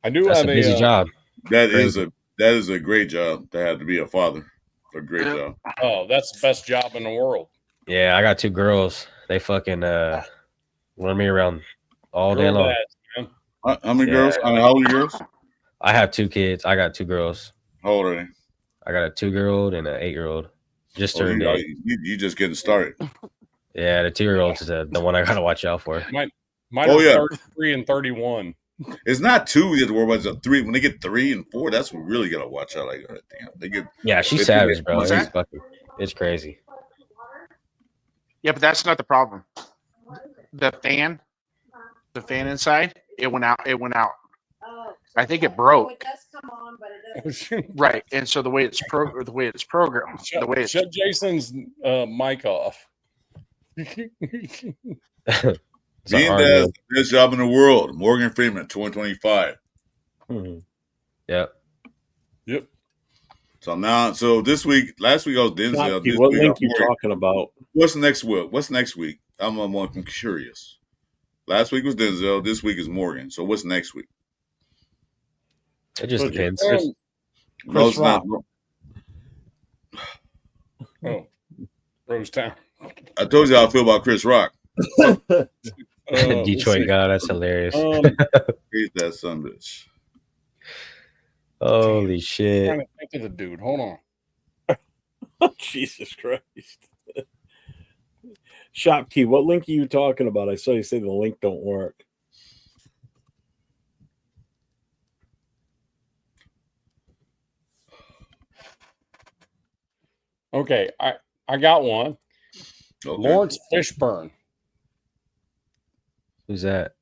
I do That's a have busy job. That Crazy. is a great job to have to be a father. A great job. Oh, that's the best job in the world. Yeah, I got two girls. They fucking run me around all day Girl long. dads, man. How many Yeah. girls? I mean, how old are your girls? I have two kids. I got two girls. How old are they? I got a 2-year-old and an 8-year-old. Just Oh, turned you, 8. you just getting started. Yeah, the 2-year-old is the one I gotta watch out for. Mine Oh, are yeah. 33 and 31. It's not 2 you have to worry about. It's a 3. When they get 3 and 4, that's what we really gotta watch out. Like, damn, they get. Yeah, she's savage, bro. What's that? It's crazy. Yeah, but that's not the problem. The fan inside, it went out. I think it broke. It does come on, but it doesn't. Right, and so the way it's programmed, Shut Jason's mic off. Being the best job in the world, Morgan Freeman, 2025. Yep. So this week, last week I was Denzel. This What week link you talking about? What's next week? I'm curious. Last week was Denzel. This week is Morgan. So what's next week? It just depends. No, it's not. Oh, Rosetown. I told you how I feel about Chris Rock. Detroit guy, that's hilarious. He's that son of a bitch. Holy I'm shit. trying to think of the dude. Hold on. Jesus Christ. Shopkey, what link are you talking about? I saw you say the link don't work. Okay, I got one. Okay. Lawrence Fishburne, Who's that?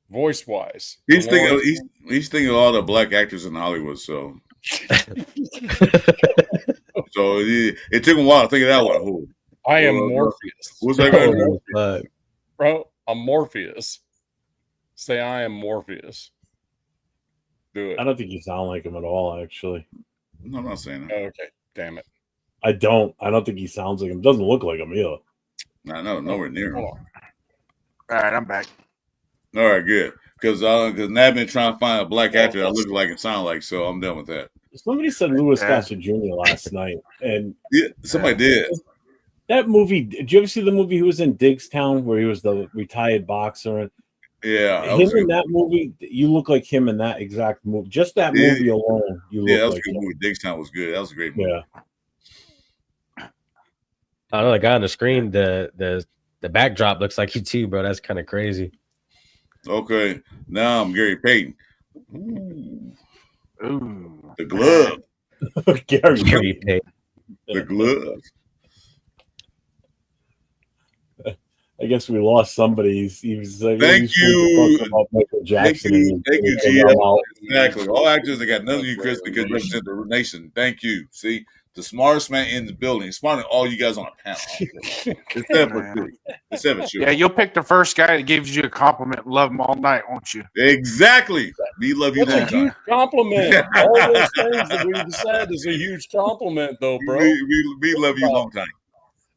voice wise. He's thinking of all the black actors in Hollywood. So it took him a while to think of that one. Who? I am Morpheus. What's that guy? Holy fuck. Bro, I'm Morpheus. Say I am Morpheus. Do it. I don't think you sound like him at all, actually. No, I'm not saying that. Okay, damn it. I don't think he sounds like him. Doesn't look like him either. No, nowhere near him. Hold on. All right, I'm back. All right, good. Because Nat been trying to find a black actor that looks like and sound like, so I'm done with that. Somebody said Louis Gossett Jr. last night, and Yeah, somebody did. that movie. Did you ever see the movie he was in, Diggstown, where he was the retired boxer? Yeah, Him in that movie, you look like him in that exact movie. Just that movie alone, you look that was like a good him. movie. Diggstown was good. That was a great movie. Yeah. I know the guy on the screen, the backdrop looks like you too, bro. That's kind of crazy. Okay, now I'm Gary Payton. Ooh, The glove. Gary Payton. The glove. I guess we lost somebody. Thank you. About Michael Jackson. Thank you, G. Exactly. All actors that got none of you, Chris, because you represent the nation. Thank you. See, the smartest man in the building, smarter than all you guys on a panel. Except for you. yeah, you'll pick the first guy that gives you a compliment. Love him all night, won't you? Exactly. We love you. That's a huge compliment. All those things that we've said is a huge compliment, though, bro. We love you long time.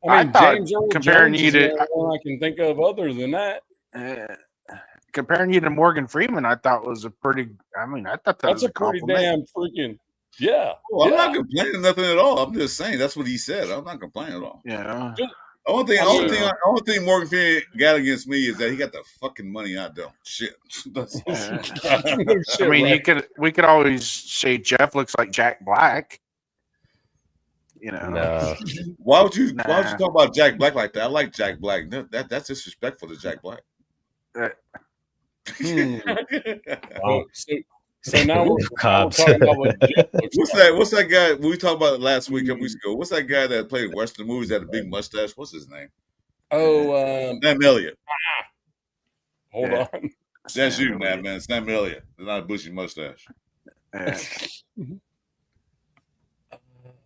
I mean, thought James Earl comparing Jones you is to- the only one I can think of other than that. Comparing you to Morgan Freeman, I thought was a pretty. I thought that was That's a pretty compliment. damn freaking yeah. Well, I'm yeah. not complaining nothing at all. I'm just saying that's what he said. I'm not complaining at all. Yeah. Only thing Morgan Freeman got against me is that he got the fucking money I don't. Shit. Shit, I mean, right. we could always say Jeff looks like Jack Black. You know. No. Why would you talk about Jack Black like that? I like Jack Black. That's disrespectful to Jack Black. Wow. So now we're Cops. talking about what Jeff looks What's that guy? We talked about it last week, a couple weeks ago. What's that guy that played in Western movies that had a big mustache? What's his name? Oh, Sam Elliott. hold on. That's you, man. Sam Elliott. It's not a bushy mustache.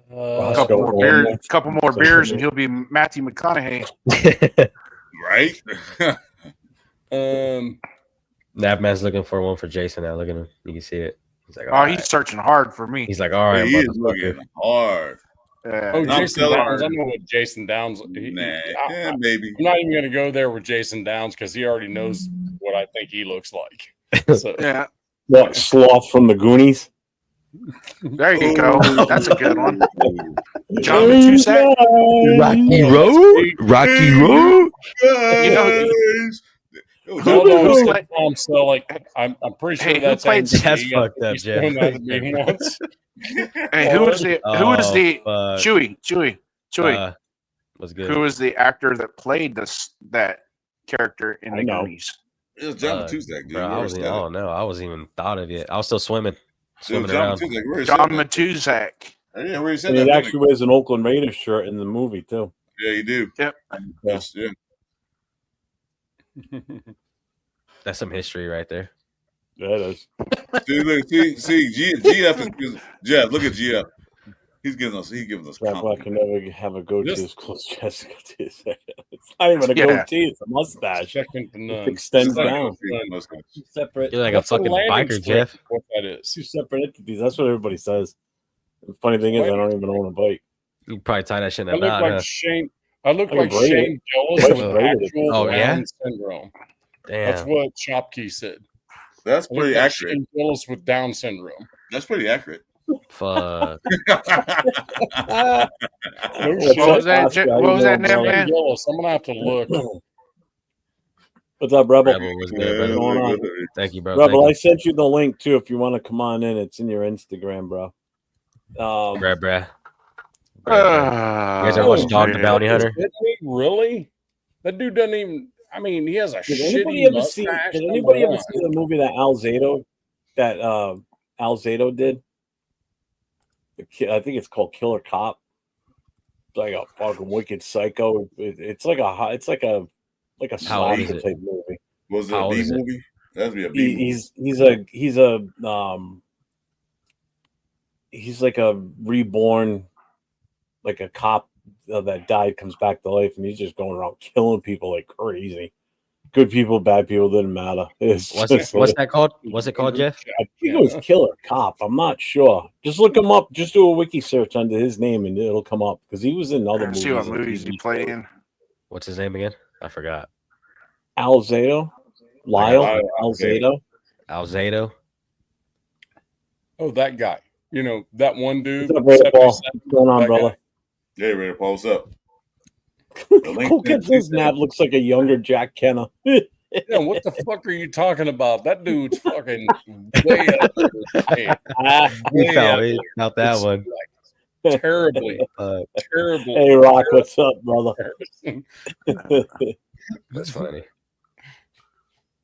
Couple more beers, and he'll be Matthew McConaughey. Right? Navman's looking for one for Jason now. Look at him. You can see it. He's like, He's searching hard for me. He's like, all right, he is looking hard. Jason Downs. I know what Jason Downs. Maybe. I'm not even going to go there with Jason Downs because he already knows what I think he looks like. So. Yeah. What, Sloth from the Goonies? There you go. That's a good one. John Matusek. Rocky Road. Rocky Road. You know, Hold on, Tom Selleck. I'm pretty sure that's That's fucked up, Jeff. Hey, who was the Chewy? Was good. Who was the actor that played that character in the Goonies? It was John Matusek, dude. Bro, I wasn't even thought of it. I was still swimming around. John Matusek. Yeah, where he said And that. he actually wears an Oakland Raiders shirt in the movie too. Yeah, you do. Yep. Yes, yeah. That's some history right there. Yeah, it is. See, GF is Jeff. Look at GF. He's giving us Black compliments. can never have a goatee as close to Jessica. It's not even a goatee; it's a mustache. Second to none. It extends down. Mustache. Separate. You're like a fucking biker, Jeff. What that is? Two separate entities. That's what everybody says. The funny thing is, I don't even own a bike. You probably tie that shit in I a look knot. like huh? Shane. I look I like can braid Shane Gillis I with can braid it. actual Oh, yeah? Down syndrome. Damn. That's what Shopkey said. That's I look pretty like accurate. Shane Gillis with Down syndrome. That's pretty accurate. Fuck. What's What was that? Oscar? What was that name, Brother? man? Gillis. I'm gonna have to look. What's up, Rebel? Rebel was good, brother. going on? Thank you, bro. Rebel, I Thank sent you the link too. If you want to come on in, it's in your Instagram, bro. you. Bruh. You Uh, guys ever watch Dog the Bounty Hunter? Really? That dude doesn't even. I mean, he has a Did anybody shitty ever see? mustache. Did anybody ever see the movie that Al Zato did? I think it's called Killer Cop. It's like a fucking wicked psycho. It's like a How old is slasher it? type movie. Was it How a old B is it? movie? That'd be a B movie. He's like a reborn, like a cop that died, comes back to life, and he's just going around killing people like crazy. Good people, bad people, didn't matter. What's that called? What's it called, Jeff? I think it was Killer Cop. I'm not sure. Just look him up. Just do a wiki search under his name, and it'll come up because he was in other Let's movies. see what and movies TV he played shows. in. What's his name again? I forgot. Al Zato, Alzado. Alzado. Oh, that guy. You know, that one dude. What's up, Ray Paul? What's going on, that brother? guy. Yeah, ready to pose up. Look at this nap. Looks like a younger Jack Kenner. Yeah, what the fuck are you talking about? That dude's fucking way up there. He felt that one. Terribly. Terribly. Hey, Rock, what's up, brother? That's funny.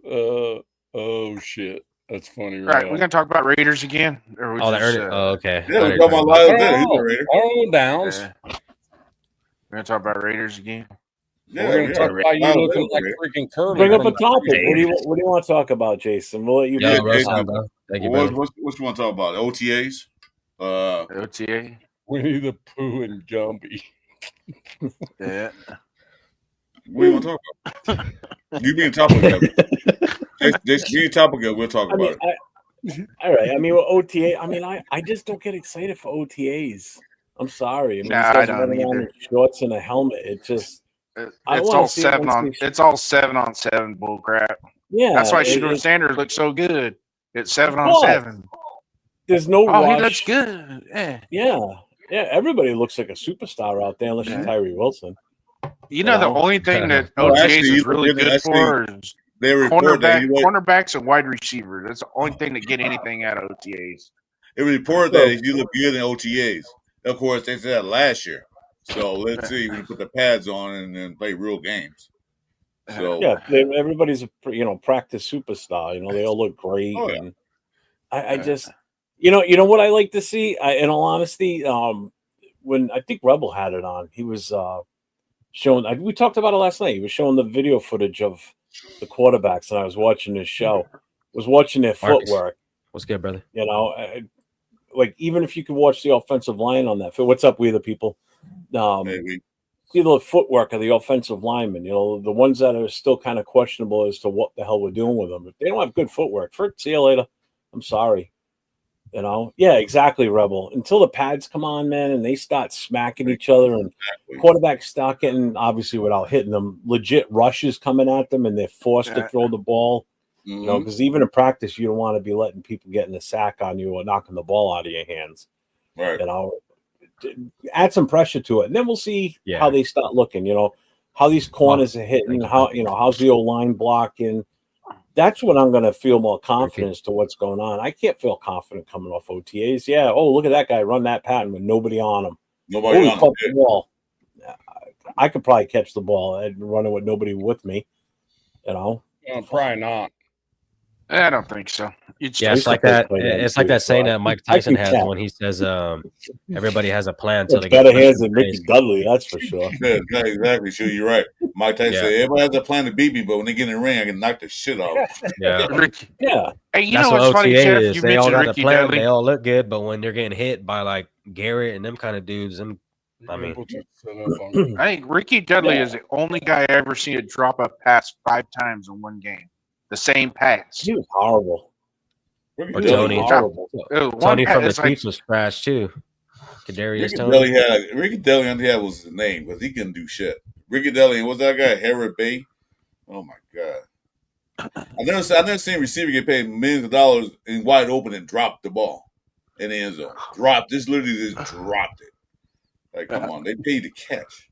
Oh shit. That's funny. All right, we're gonna talk about Raiders again. Or we Oh, just, okay. Yeah, we're talking about Lyle Did. He's a Raider. Downs. we're gonna talk about Raiders again. Yeah, We're gonna talk about you Lyle looking Did, like Raider. freaking Curly. Bring up a from topic. the What do you want to talk about, Jason? We'll let you. Yeah, Yeah, bro, Jason, bro. Thank you, What brother. you want to talk about? OTAs? OTA. Winnie the Pooh and Gumby. Yeah. What do you want to talk about? You being topical. Just be topical. We'll talk about it. All right. I mean, with OTA. I mean, I just don't get excited for OTAs. I'm sorry. I mean, Nah, these guys I are don't running around either. in shorts and a helmet. It just. I It's wanna all see it seven once on. they- It's all 7-on-7 bull crap. Yeah. That's why it- Shooter it- Sanders looks so good. It's course. 7-on-7. There's no Oh, he rush. looks good. Yeah. Yeah. Everybody looks like a superstar out there, unless you're Yeah. Tyree Wilson. You know, the Well, only thing that Well, OTAs actually, is really actually, good for is They report that cornerbacks and wide receiver. That's the only thing that get anything out of OTAs. it reported that if you look good in OTAs. Of course, they said that last year. So let's see when you put the pads on and then play real games. So Yeah, everybody's a practice superstar. They all look great. Oh, yeah. And I just, you know what I like to see. In all honesty, when I think Rebel had it on, he was showing. We talked about it last night. He was showing the video footage of the quarterbacks, and I was watching his show. Was watching their Marcus. footwork. What's good, brother? Like even if you could watch the offensive line on that. What's up, we the people? maybe. See the footwork of the offensive linemen. The ones that are still kind of questionable as to what the hell we're doing with them. If they don't have good footwork, see you later. I'm sorry. Yeah, exactly, Rebel. Until the pads come on, man, and they start smacking each other, and quarterbacks start getting, obviously without hitting them, legit rushes coming at them, and they're forced to throw the ball. Mhm. Because even in practice, you don't want to be letting people getting a sack on you or knocking the ball out of your hands. Right. Add some pressure to it, and then we'll see how they start looking. How these corners are hitting, how's the old line blocking. That's when I'm going to feel more confidence to what's going on. I can't feel confident coming off OTAs. Yeah. Oh, look at that guy run that pattern with nobody on him. Nobody on him. Caught the ball. I could probably catch the ball and running with nobody with me. Probably not. I don't think so. Yeah, it's like that. It's like that saying that Mike Tyson has when he says, "Everybody has a plan until they get better hands than Ricky Dudley, that's for sure." Yeah, exactly. Sure, you're right. Mike Tyson said, "Everybody has a plan to beat me, but when they get in the ring, I can knock the shit off." Yeah, yeah. Hey, you that's know what what's funny, OTA Jeff? is. You They all mentioned got a Ricky plan. Dudley. They all look good, but when they're getting hit by like Garrett and them kind of dudes, I mean, I think Ricky Dudley is the only guy I ever seen to drop a pass 5 times in one game. The same pass. He was horrible. Or Tony. Horrible. Tony from the Chiefs was trash too. Kadarius Tony. Ricky Dudley, that was his name because he couldn't do shit. Ricky Dudley, and what's that guy? Harrod Bay. Oh my god! I never seen a receiver get paid millions of dollars in wide open and drop the ball in the end zone. Literally just dropped it. Like, come on, they paid to catch.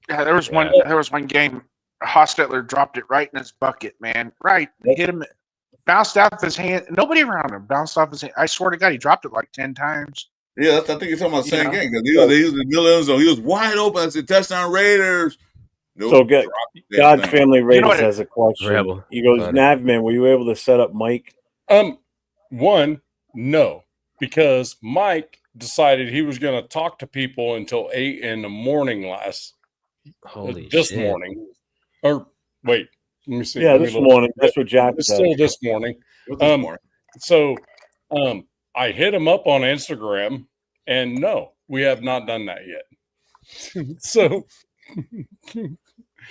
Yeah, there was one game. Hostetler dropped it right in his bucket, man. Right, hit him, bounced off his hand. Nobody around him. Bounced off his hand. I swear to God, he dropped it like 10 times. Yeah, I think you're talking about the same game because he was in the middle of the zone. He was wide open. I said, "Touchdown Raiders." Nope, so God Family Raiders has a question. Rebel. He goes, Navman, were you able to set up Mike? One, no, because Mike decided he was going to talk to people until 8 in the morning this morning. Or wait, let me see. Yeah, this morning. That's what Jack said. Still this morning. So I hit him up on Instagram, and no, we have not done that yet. So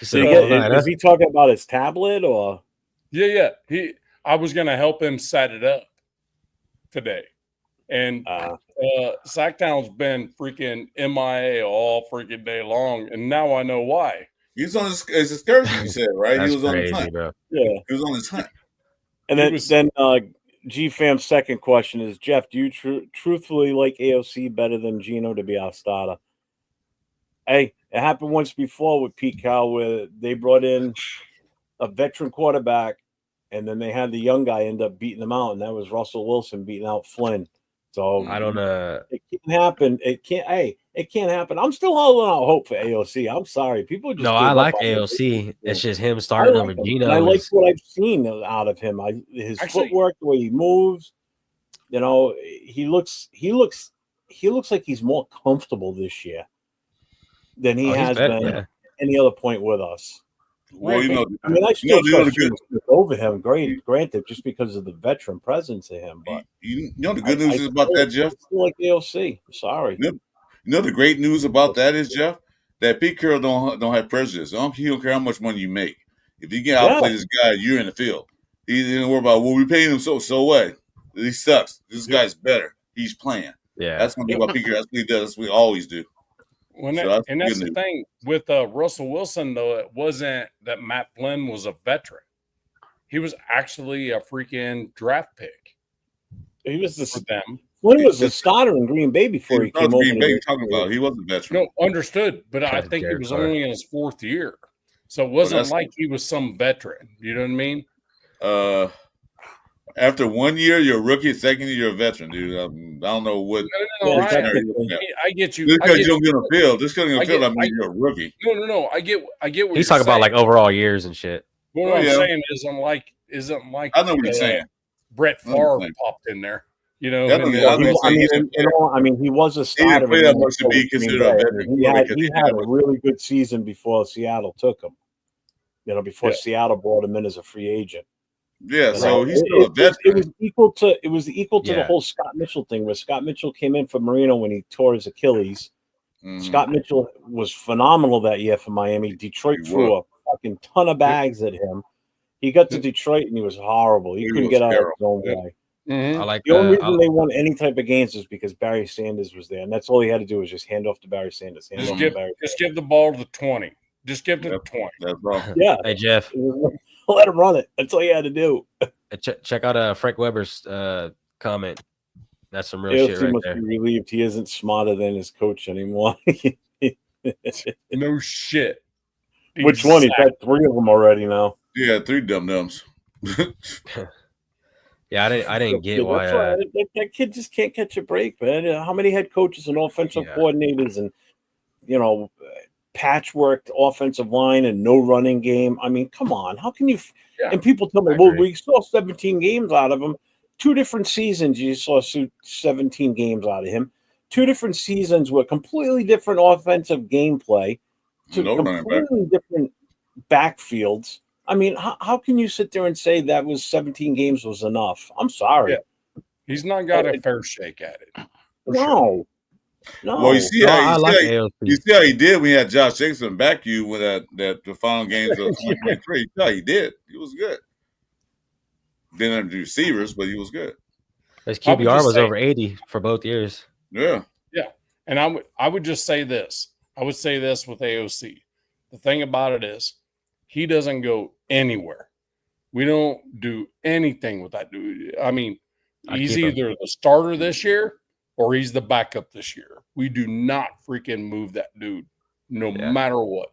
is he talking about his tablet or? Yeah. I was going to help him set it up today, and Sacktown's been freaking MIA all freaking day long, and now I know why. He's on his excursion. You said right? He was on his hunt. Bro. Yeah, he was on his hunt. And then G-Fam's second question is, Jeff, do you truthfully like AOC better than Gino to be our starter? Hey, it happened once before with Pete Carroll where they brought in a veteran quarterback and then they had the young guy end up beating him out, and that was Russell Wilson beating out Flynn. So I don't know. It can't happen. It can't happen. I'm still holding out hope for AOC. I'm sorry. People just I like AOC. It's just him starting over Gino. I like what I've seen out of him. His footwork, the way he moves. You know, he looks like he's more comfortable this year than he has been any other point with us. Well, I still trust over him. Granted, just because of the veteran presence of him. But you know the good news is about that, Jeff. I feel like AOC. Sorry. You know the great news about that is, Jeff, that Pete Carroll don't have prejudice. He don't care how much money you make. If you can outplay this guy, you're in the field. He didn't worry about we paying him so what? He sucks. This guy's better. He's playing. Yeah, that's one thing about Pete Carroll. That's what he does. That's what we always do. That's the thing with Russell Wilson, though. It wasn't that Matt Flynn was a veteran. He was actually a freaking draft pick. He was for them. Flynn was a starter in Green Bay before he came over. Green Bay, talking about he wasn't a veteron. No, understood. But I think he was only in his 4th year, so it wasn't like he was some veteran. You know what I mean? After 1 year, you're a rookie. 2nd year, you're a veteran, dude. I don't know what. No, I get you. Just because you don't get on the field, I mean you're a rookie. No. I get what he's talking about, like overall years and shit. What I'm saying isn't like. I know what you're saying. Brett Favre popped in there. You know, I mean, he was a starter. He didn't play that much to be considered a veteran. He had a really good season before Seattle took him. You know, before Seattle brought him in as a free agent. Yeah, so he's still a veteran. It was equal to the whole Scott Mitchell thing, where Scott Mitchell came in for Marino when he tore his Achilles. Scott Mitchell was phenomenal that year for Miami. Detroit threw a fucking ton of bags at him. He got to Detroit and he was horrible. He couldn't get out of his own way. I like the only reason they won any type of games was because Barry Sanders was there, and that's all he had to do was just hand off to Barry Sanders. Just give the ball to the 20. Just give it to the 20. That's all. Yeah. Hey Jeff, let him run it. That's all you had to do. Check out Frank Weber's comment. That's some real shit right there. Be relieved he isn't smarter than his coach anymore. No shit. Which one? He's had 3 of them already now. Yeah, 3 dum-dums. Yeah, I didn't get why that kid just can't catch a break, man. How many head coaches and offensive coordinators and patchworked offensive line and no running game. I mean, come on. How can you? Yeah, and people tell me, I well, agree. we saw 17 games out of him. 2 different seasons, you saw 17 games out of him. 2 different seasons with completely different offensive gameplay, to No running back. completely different backfields. I mean, how can you sit there and say that was 17 games was enough? I'm sorry. Yeah. He's not got a fair shake at it. For sure. No. No. Well, you see No, how I like you AOC. see how he did when he had Josh Jacobson back you with that the final games of 2023. You see how he did. He was good. Didn't have the receivers, but he was good. His I would QBR just was say- over 80 for both years. Yeah. And I would just say this. I would say this with AOC. The thing about it is he doesn't go anywhere. We don't do anything with that dude. I mean, I he's keep him. either the starter this year or he's the backup this year. We do not freaking move that dude no matter what.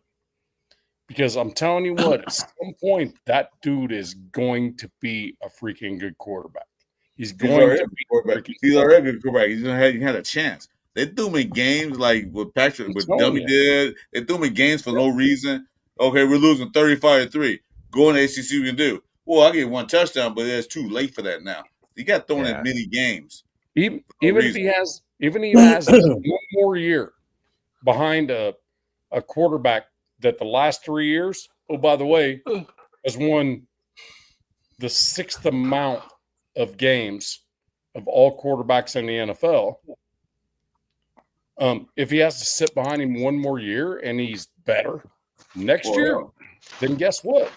Because I'm telling you what, at some point, that dude is going to be a freaking good quarterback. He's going to be quarterback. He's already a good quarterback. He had a chance. They threw him in games like what Patrick, what Dummy did. They threw him in games for no reason. Okay, we're losing 35-3. Go in the ACC, we can do. Well, I get 1 touchdown, but it's too late for that now. He got thrown in many games. Even if he has one more year behind a quarterback that the last 3 years, oh, by the way, has won the 6th amount of games of all quarterbacks in the NFL. If he has to sit behind him one more year and he's better next year, then guess what?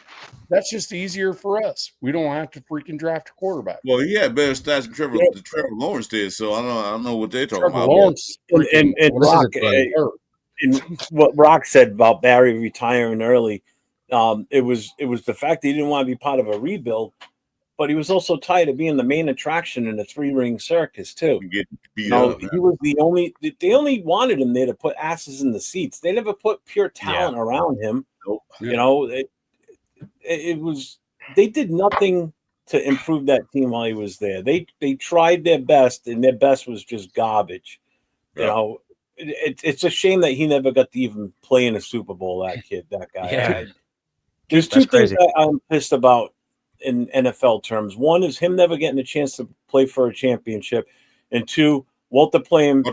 That's just easier for us. We don't have to freaking draft a quarterback. Well, he had better stats than Trevor Lawrence did, so I don't know what they're talking Trevor about. Lawrence and Rock, and what Rock said about Barry retiring early, it was the fact that he didn't want to be part of a rebuild, but he was also tired of being the main attraction in the 3-ring circus too. Get beat You know, up. he was the only. They only wanted him there to put asses in the seats. They never put pure talent around him. Nope. You know, it was. They did nothing to improve that team while he was there. They tried their best, and their best was just garbage. You know, it's a shame that he never got to even play in a Super Bowl. That kid, that guy. Yeah. There's 2 things that I'm pissed about in NFL terms. One is him never getting a chance to play for a championship, and 2, Walter Payton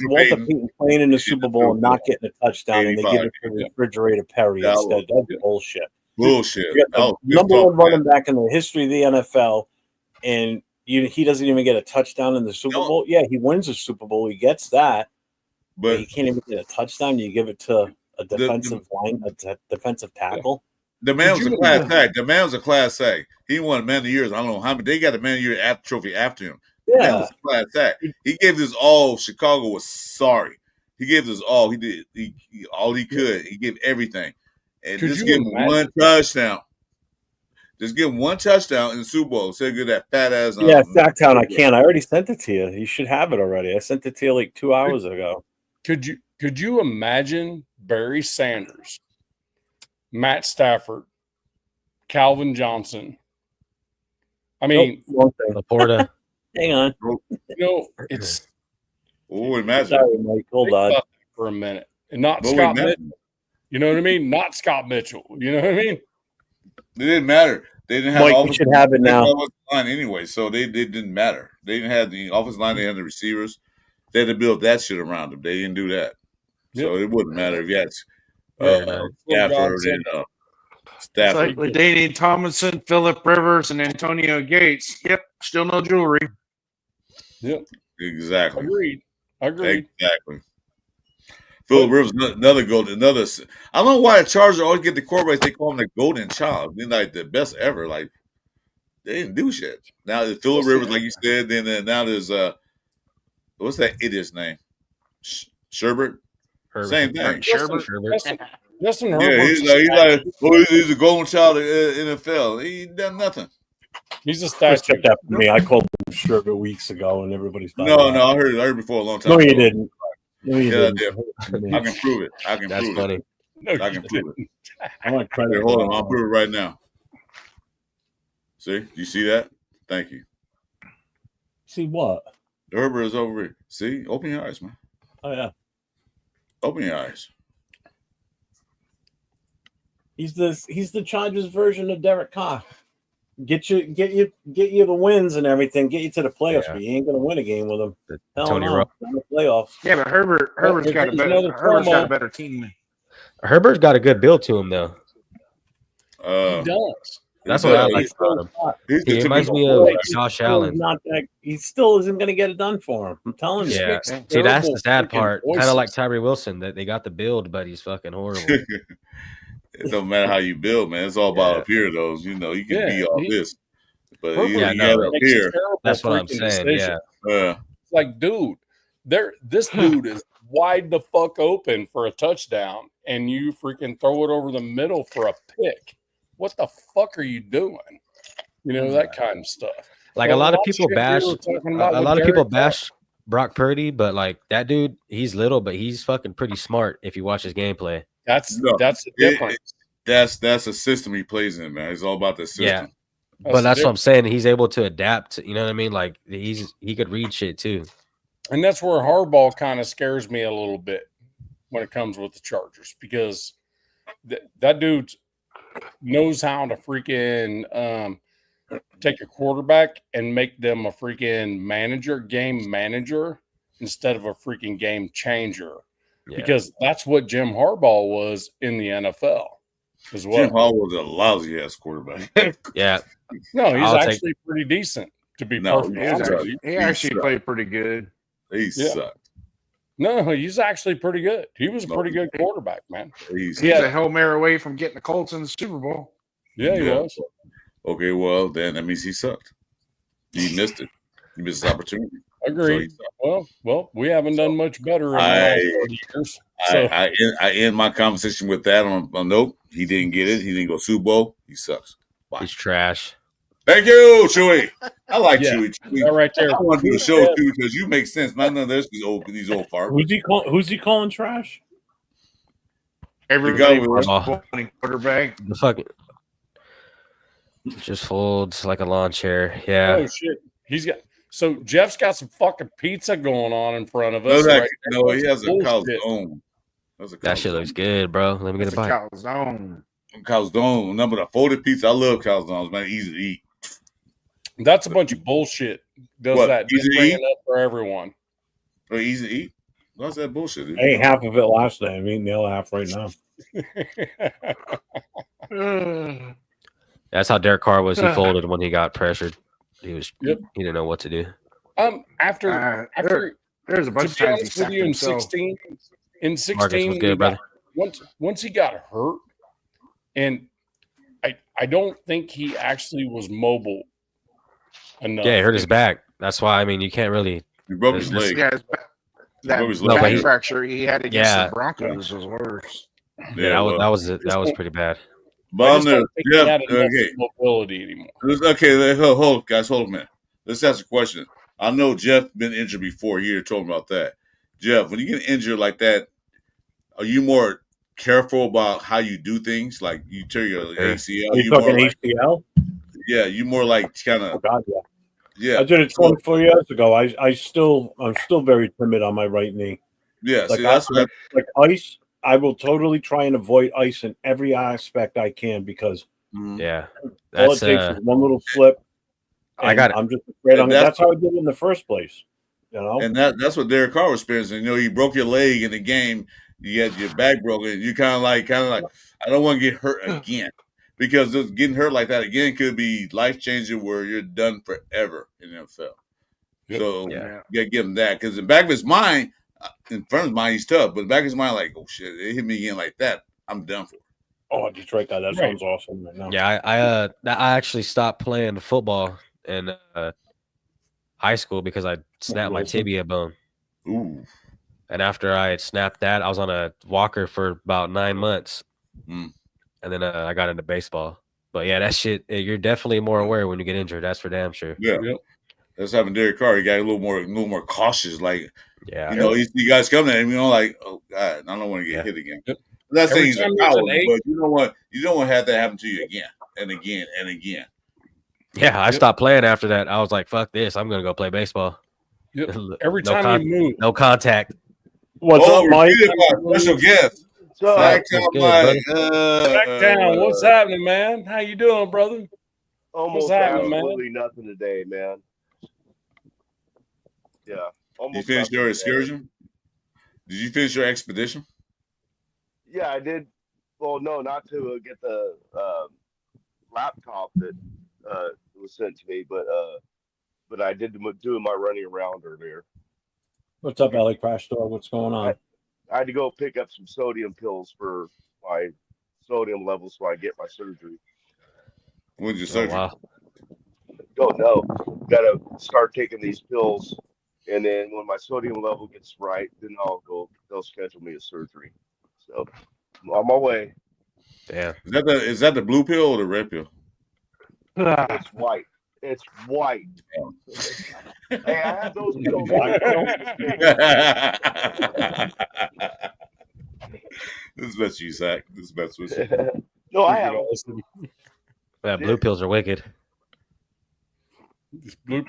playing in the Super Bowl and not getting a touchdown, and they give it to Refrigerator Perry instead. That's bullshit. Bullshit. Number 1 running back in the history of the NFL, and he doesn't even get a touchdown in the Super Bowl. Yeah, he wins the Super Bowl. He gets that, but he can't even get a touchdown. You give it to a defensive defensive tackle. The man was a class act. The man was a class act. He won Man of the Year. I don't know how many. They got a Man of the Year trophy after him. Yeah. That was a class act. He gave this all. Chicago was sorry. He gave this all. He did all he could. He gave everything. And just give him 1 touchdown. Just give him 1 touchdown in the Super Bowl. Say good that fat ass. Sacktown. I can't. I already sent it to you. You should have it already. I sent it to you like 2 hours ago. Could you imagine Barry Sanders, Matt Stafford, Calvin Johnson? I mean, Laporta. Hang on. It's. Imagine. Sorry, Mike. Hold on for a minute, and not Scott Mitchell. You know what I mean? Not Scott Mitchell. You know what I mean? It didn't matter. They didn't have. Mike, you should have it now. Line anyway, so they didn't matter. They didn't have the offensive line. They had the receivers. They had to build that shit around them. They didn't do that, so it wouldn't matter if you had Stafford and Stafford. It's like LaDainian Tomlinson, Phillip Rivers, and Antonio Gates. Yep, still no jewelry. Yep, exactly. Agreed. Exactly. Phillip Rivers, another golden, I don't know why the Chargers always get the quarterbacks. They call him the golden child. They're like the best ever. Like they didn't do shit. Now there's Phillip Rivers, like you said. Then now there's what's that idiot's name? Sherbert. Herbert. Same thing. Sherbert. Justin Yeah, Herbert. he's a golden child of NFL. He done nothing. He's a statue. Kept that for me. I called him Sherbert weeks ago, and everybody's no. I heard before a long time. No, ago. you didn't. No, you didn't. I can prove it. I can prove funny. it. No, I can prove it. I want credit. Hold on, I'll prove it right now. See, you see that? Thank you. See what? Herbert is over here. See, open your eyes, man. Oh yeah. Open your eyes. He's the Chargers version of Derek Carr. Get you the wins and everything. Get you to the playoffs, but you ain't gonna win a game with him. Tony Romo in the playoffs. Yeah, but Herbert's got a better team. Herbert's got a good build to him though. He does. That's what I like about him. He reminds me of Josh Allen. He still isn't going to get it done for him. I'm telling you. Yeah. See, that's the sad part. Kind of like Tyree Wilson, that they got the build, but he's fucking horrible. It don't matter how you build, man. It's all about up here, though. You know, you can be all this, but you got up here. That's what I'm saying. Decision. Yeah. It's like, dude, this dude is wide the fuck open for a touchdown, and you freaking throw it over the middle for a pick. What the fuck are you doing? You know, that kind of stuff. Like, a lot of people bash Brock Purdy, but like that dude, he's little, but he's fucking pretty smart if you watch his gameplay. That's the difference. That's a system he plays in, man. It's all about the system. Yeah. But that's what I'm saying. He's able to adapt. You know what I mean? Like he could read shit too. And that's where Harbaugh kind of scares me a little bit when it comes with the Chargers, because that dude knows how to freaking take a quarterback and make them a freaking game manager instead of a freaking game changer. Yeah. Because that's what Jim Harbaugh was in the NFL as well. Jim Harbaugh was a lousy ass quarterback. Yeah. No, he's actually pretty decent, to be perfectly honest. He actually played pretty good. He sucked. No, he's actually pretty good. He was a pretty good quarterback, man. He's a Hail Mary away from getting the Colts in the Super Bowl. Yeah, he was. Okay, well, then that means he sucked. He missed it. He missed his opportunity. Agreed. So well, we haven't done much better in the last 30 years. So. I end my conversation with that on note. He didn't get it. He didn't go Super Bowl. He sucks. Bye. He's trash. Thank you, Chewy. I like Chewy. All right there. I want to do the show too because you make sense. None of this these old farts. Who's he calling trash? Everybody was quarterback. The fucking just folds like a lawn chair. Yeah. Oh shit. So Jeff's got some fucking pizza going on in front of us. No, he has a calzone. That shit looks good, bro. Let me get a bite. Calzone. Number the folded pizza. I love calzones, man. Easy to eat. That's a bunch of bullshit. That just bring it up for everyone. Or easy to eat? What's that bullshit? I ate half of it last night. I'm eating the other half right now. That's how Derek Carr was. He folded when he got pressured. He didn't know what to do. After there's a bunch of times he with you in 16 was good, brother. Once he got hurt, and I don't think he actually was mobile enough. Yeah, he hurt his back. That's why, I mean, you can't really. He broke his leg. Yeah, that back fracture he had against the Broncos was worse. Yeah, that was pretty bad. But mobility anymore. Okay, hold guys, hold a minute. Let's ask a question. I know Jeff been injured before. You told me about that. Jeff, when you get injured like that, are you more careful about how you do things? Like you tear your ACL. You talking ACL? Yeah, you more like kind of. Oh God, yeah. Yeah, I did it 24 years ago. I'm still very timid on my right knee. Yeah, like, see, that's like ice. I will totally try and avoid ice in every aspect I can because all it takes is one little slip. I'm just afraid. That's how I did it in the first place. You know, and that's what Derek Carr was experiencing. You know, you broke your leg in the game. You had your back broken. You kind of like, I don't want to get hurt again. Because just getting hurt like that again could be life-changing where you're done forever in the NFL. So you got to give him that. Because in the back of his mind, in front of his mind, he's tough. But in the back of his mind, like, oh, shit, it hit me again like that. I'm done for. Oh, Detroit guy, that sounds awesome right now. Yeah, I actually stopped playing football in high school because I snapped my tibia bone. Ooh. And after I had snapped that, I was on a walker for about 9 months. And then I got into baseball. But yeah, that shit, you're definitely more aware when you get injured. That's for damn sure. Yeah. That's having Derek Carr. He got a little more cautious. Like, you know, you see guys coming at him, you know, like, oh God, I don't want to get hit again. I'm not saying he's a coward, but you don't want to have that happen to you again and again and again. Yeah, I stopped playing after that. I was like, fuck this. I'm gonna go play baseball. Every time you move. No contact. What's up, Mike? Special guest. So Sack What's Town good, Mike. Back down. What's happening, man? How you doing, brother? almost happening, man? absolutely nothing today, man. Yeah, You almost finished nothing your today. excursion? Did you finish your expedition? Yeah, I did. Well, no, not to get the laptop that was sent to me, but I did do my running around earlier. What's up, LA Crash Dog? What's going on? I had to go pick up some sodium pills for my sodium levels so I get my surgery. When's your Oh, surgery? wow. Don't know. Got to start taking these pills, and then when my sodium level gets right, then they'll schedule me a surgery. So I'm on my way. Damn. Is that the blue pill or the red pill? It's white. It's white. Hey, I had those pills. This is best you, Zach. This is best with you. No, I have. Yeah, blue pills are wicked. These blue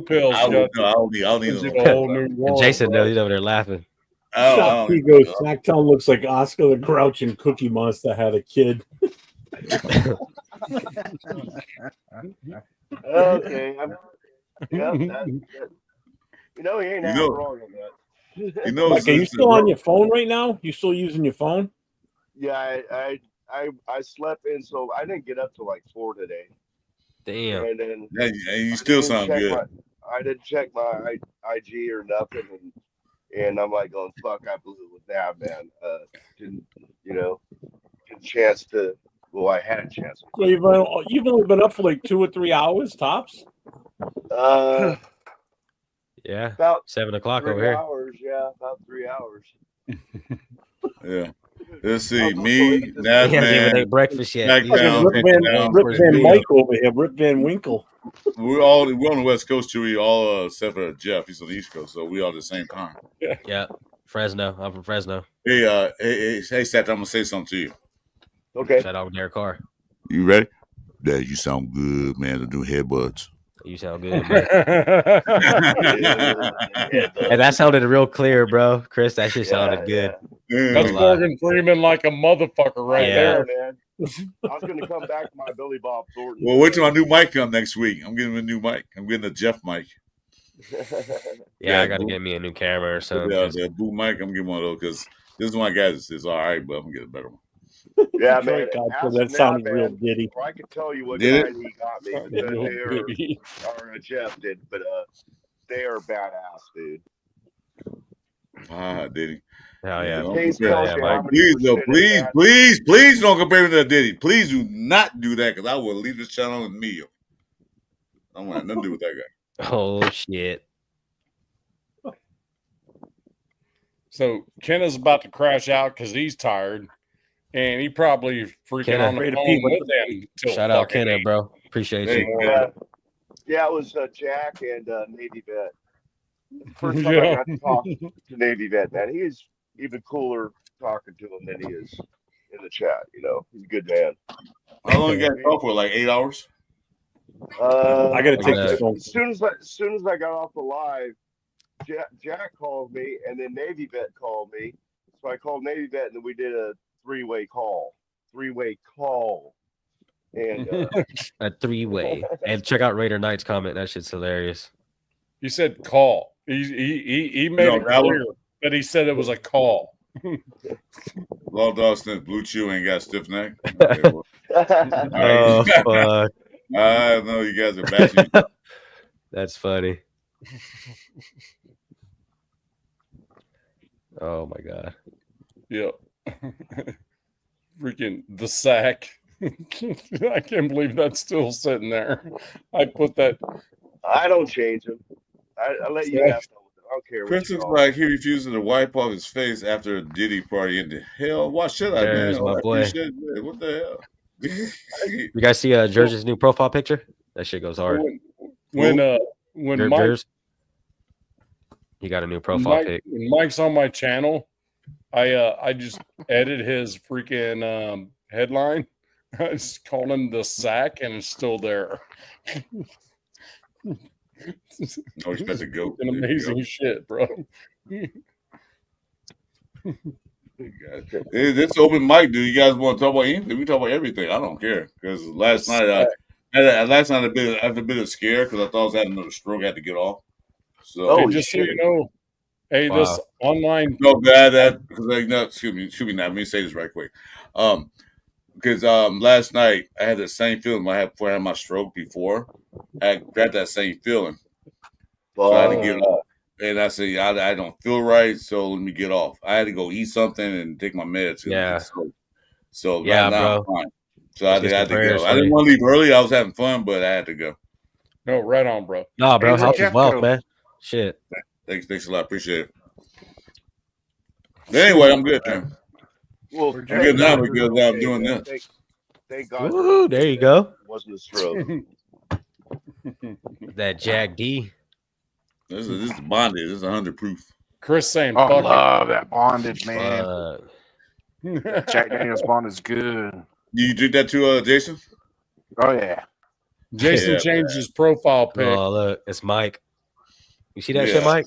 pills I got don't need sends you them. to a whole new And world. Jason bro. knows he's over there laughing. Shop P goes, Snacktown looks like Oscar the Grouch and Cookie Monster had a kid. Okay. He ain't half wrong on that. You know, Mike, are you still on your phone right now? You still using your phone? Yeah, I slept in, so I didn't get up till like 4 today. Damn. And then and you still sound good. I didn't check my IG or nothing, and I'm like going, fuck, I blew it with that, man. Didn't get a chance to. Well, I had a chance. So you've only been up for like 2 or 3 hours tops. Yeah. About 7 o'clock 3 over here. hours. Yeah, about 3 hours. Yeah. Let's see. I'll Me, just that He hasn't even man. ate breakfast yet. Back He's down, just Rip down Van, for his Van meal. Mike over here. Rip Van Winkle. We're on the West Coast too. We all except for Jeff. He's on the East Coast, so we all at the same time. Yeah. Fresno. I'm from Fresno. Hey, Seth, I'm gonna say something to you. Okay. Shout out Derek Carr. You ready? Dad, you sound good, man. To do headbutts. You sound good, man. And that sounded real clear, bro. Chris, that shit sounded good. That's No lie. Morgan Freeman like a motherfucker right Yeah. there. Man. I was going to come back to my Billy Bob Thornton. Well, wait till my new mic come next week. I'm getting a new mic. I'm getting a Jeff mic. Yeah, I got to get me a new camera or something. Yeah, the boot mic. I'm getting one of those because this one guy is all right, but I'm gonna get a better one. Yeah, man. God, that sounded real giddy. I could tell you what Did kind he got me. But Jeff did, but they are badass, dude. Did he? Hell yeah. Please don't compare me to Diddy. Please do not do that because I will leave this channel in meal. I don't want nothing to do with that guy. Oh shit. So Ken is about to crash out because he's tired, and he probably freaking Kenna. on the phone with them. Till Shout out fucking Kenna, bro. Appreciate you. Yeah, it was Jack and Navy Vet. First time I got to talk to Navy Vet, man. He is even cooler talking to him than he is in the chat. You know, he's a good man. How long you got to talk for? Like 8 hours? I got to take this phone. As soon as I got off the live, Jack called me, and then Navy Vet called me. So I called Navy Vet, and then we did a three-way call. And A 3-way. And check out Raider Knight's comment. That shit's hilarious. He said call. He made it clear that he said it was a call. Law Dawson, Blue Chew ain't got stiff neck. Oh fuck. I know you guys are bashing. That's funny. Oh my god. Yep. Freaking the sack. I can't believe that's still sitting there. I put that. I don't change him. I let you have fun with it. I don't care. Chris looks like he refuses to wipe off his face after a Diddy party. In the hell, why should I? There's my boy. What the hell? You guys see George's new profile picture? That shit goes hard. When Mike, Gers, he got a new profile pic. When Mike's on my channel, I just edit his freaking headline. I just call him the sack, and it's still there. No respect to go. An amazing shit, bro. It's open mic. Do you guys want to talk about anything? We talk about everything. I don't care because last night I had a bit of scare because I thought I was having another stroke. I had to get off. So Hey, just so you know, hey, this online. No, that because no, excuse me. Now let me say this right quick. Because last night I had the same feeling I had before I had my stroke before. I got that same feeling, so I had to get off. And I said, I don't feel right, so let me get off. I had to go eat something and take my meds. Yeah. So Yeah, now bro. I'm fine. So I had to go. I for didn't you. want to leave early. I was having fun, but I had to go. No, right on, bro. No, bro. Hey, Health is Jeff wealth, go? man. Shit. Thanks a lot. Appreciate it. But anyway, I'm good, man. Well, I'm good now because I'm doing this. Thank God. Woo, there you go. It wasn't a stroke. That Jack D. This is bonded. This is 100 proof. Chris saying, Oh, "Fuck love that bonded, man. it." Jack Daniels bond is good. You did that to Jason? Oh yeah. Jason Yeah, changed his profile pic. Oh, look, it's Mike. You see that Yeah. shit, Mike?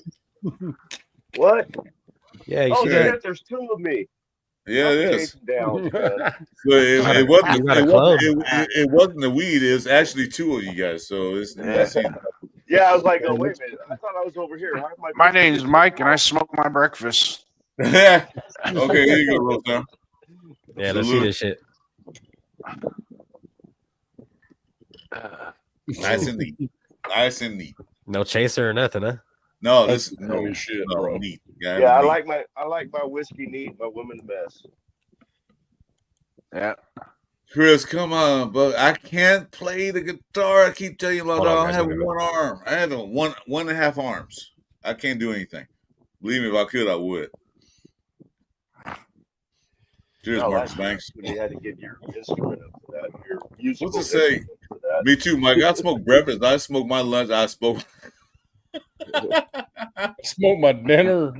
What? Yeah, you Oh see yeah. that? shit! There's two of me. Yeah, I'm it is. chasing down, man. So it wasn't. You got a It clone. wasn't. It wasn't the weed. It's actually two of you guys. So it's Yeah, I was like, oh wait a minute. I thought I was over here. How am I My name's Mike, and I smoke my breakfast. Okay, here you go, Rosa. Yeah, let's see this shit. Nice and neat. Nice and neat. No chaser or nothing, huh? No, That's this funny no shit, no bro. neat. Yeah, I like my whiskey neat, my woman the best. Yeah. Chris, come on, but I can't play the guitar. I keep telling you about Hold that. on, I guys, have let me go. one arm. I have one and a half arms. I can't do anything. Believe me, if I could, I would. Cheers, No, Marcus that's Banks. when you had to get your instrument up for that. Your musical What's it say? instrument for that. Me too, Mike. I smoke breakfast. I smoke my lunch. I smoke. Smoke my dinner.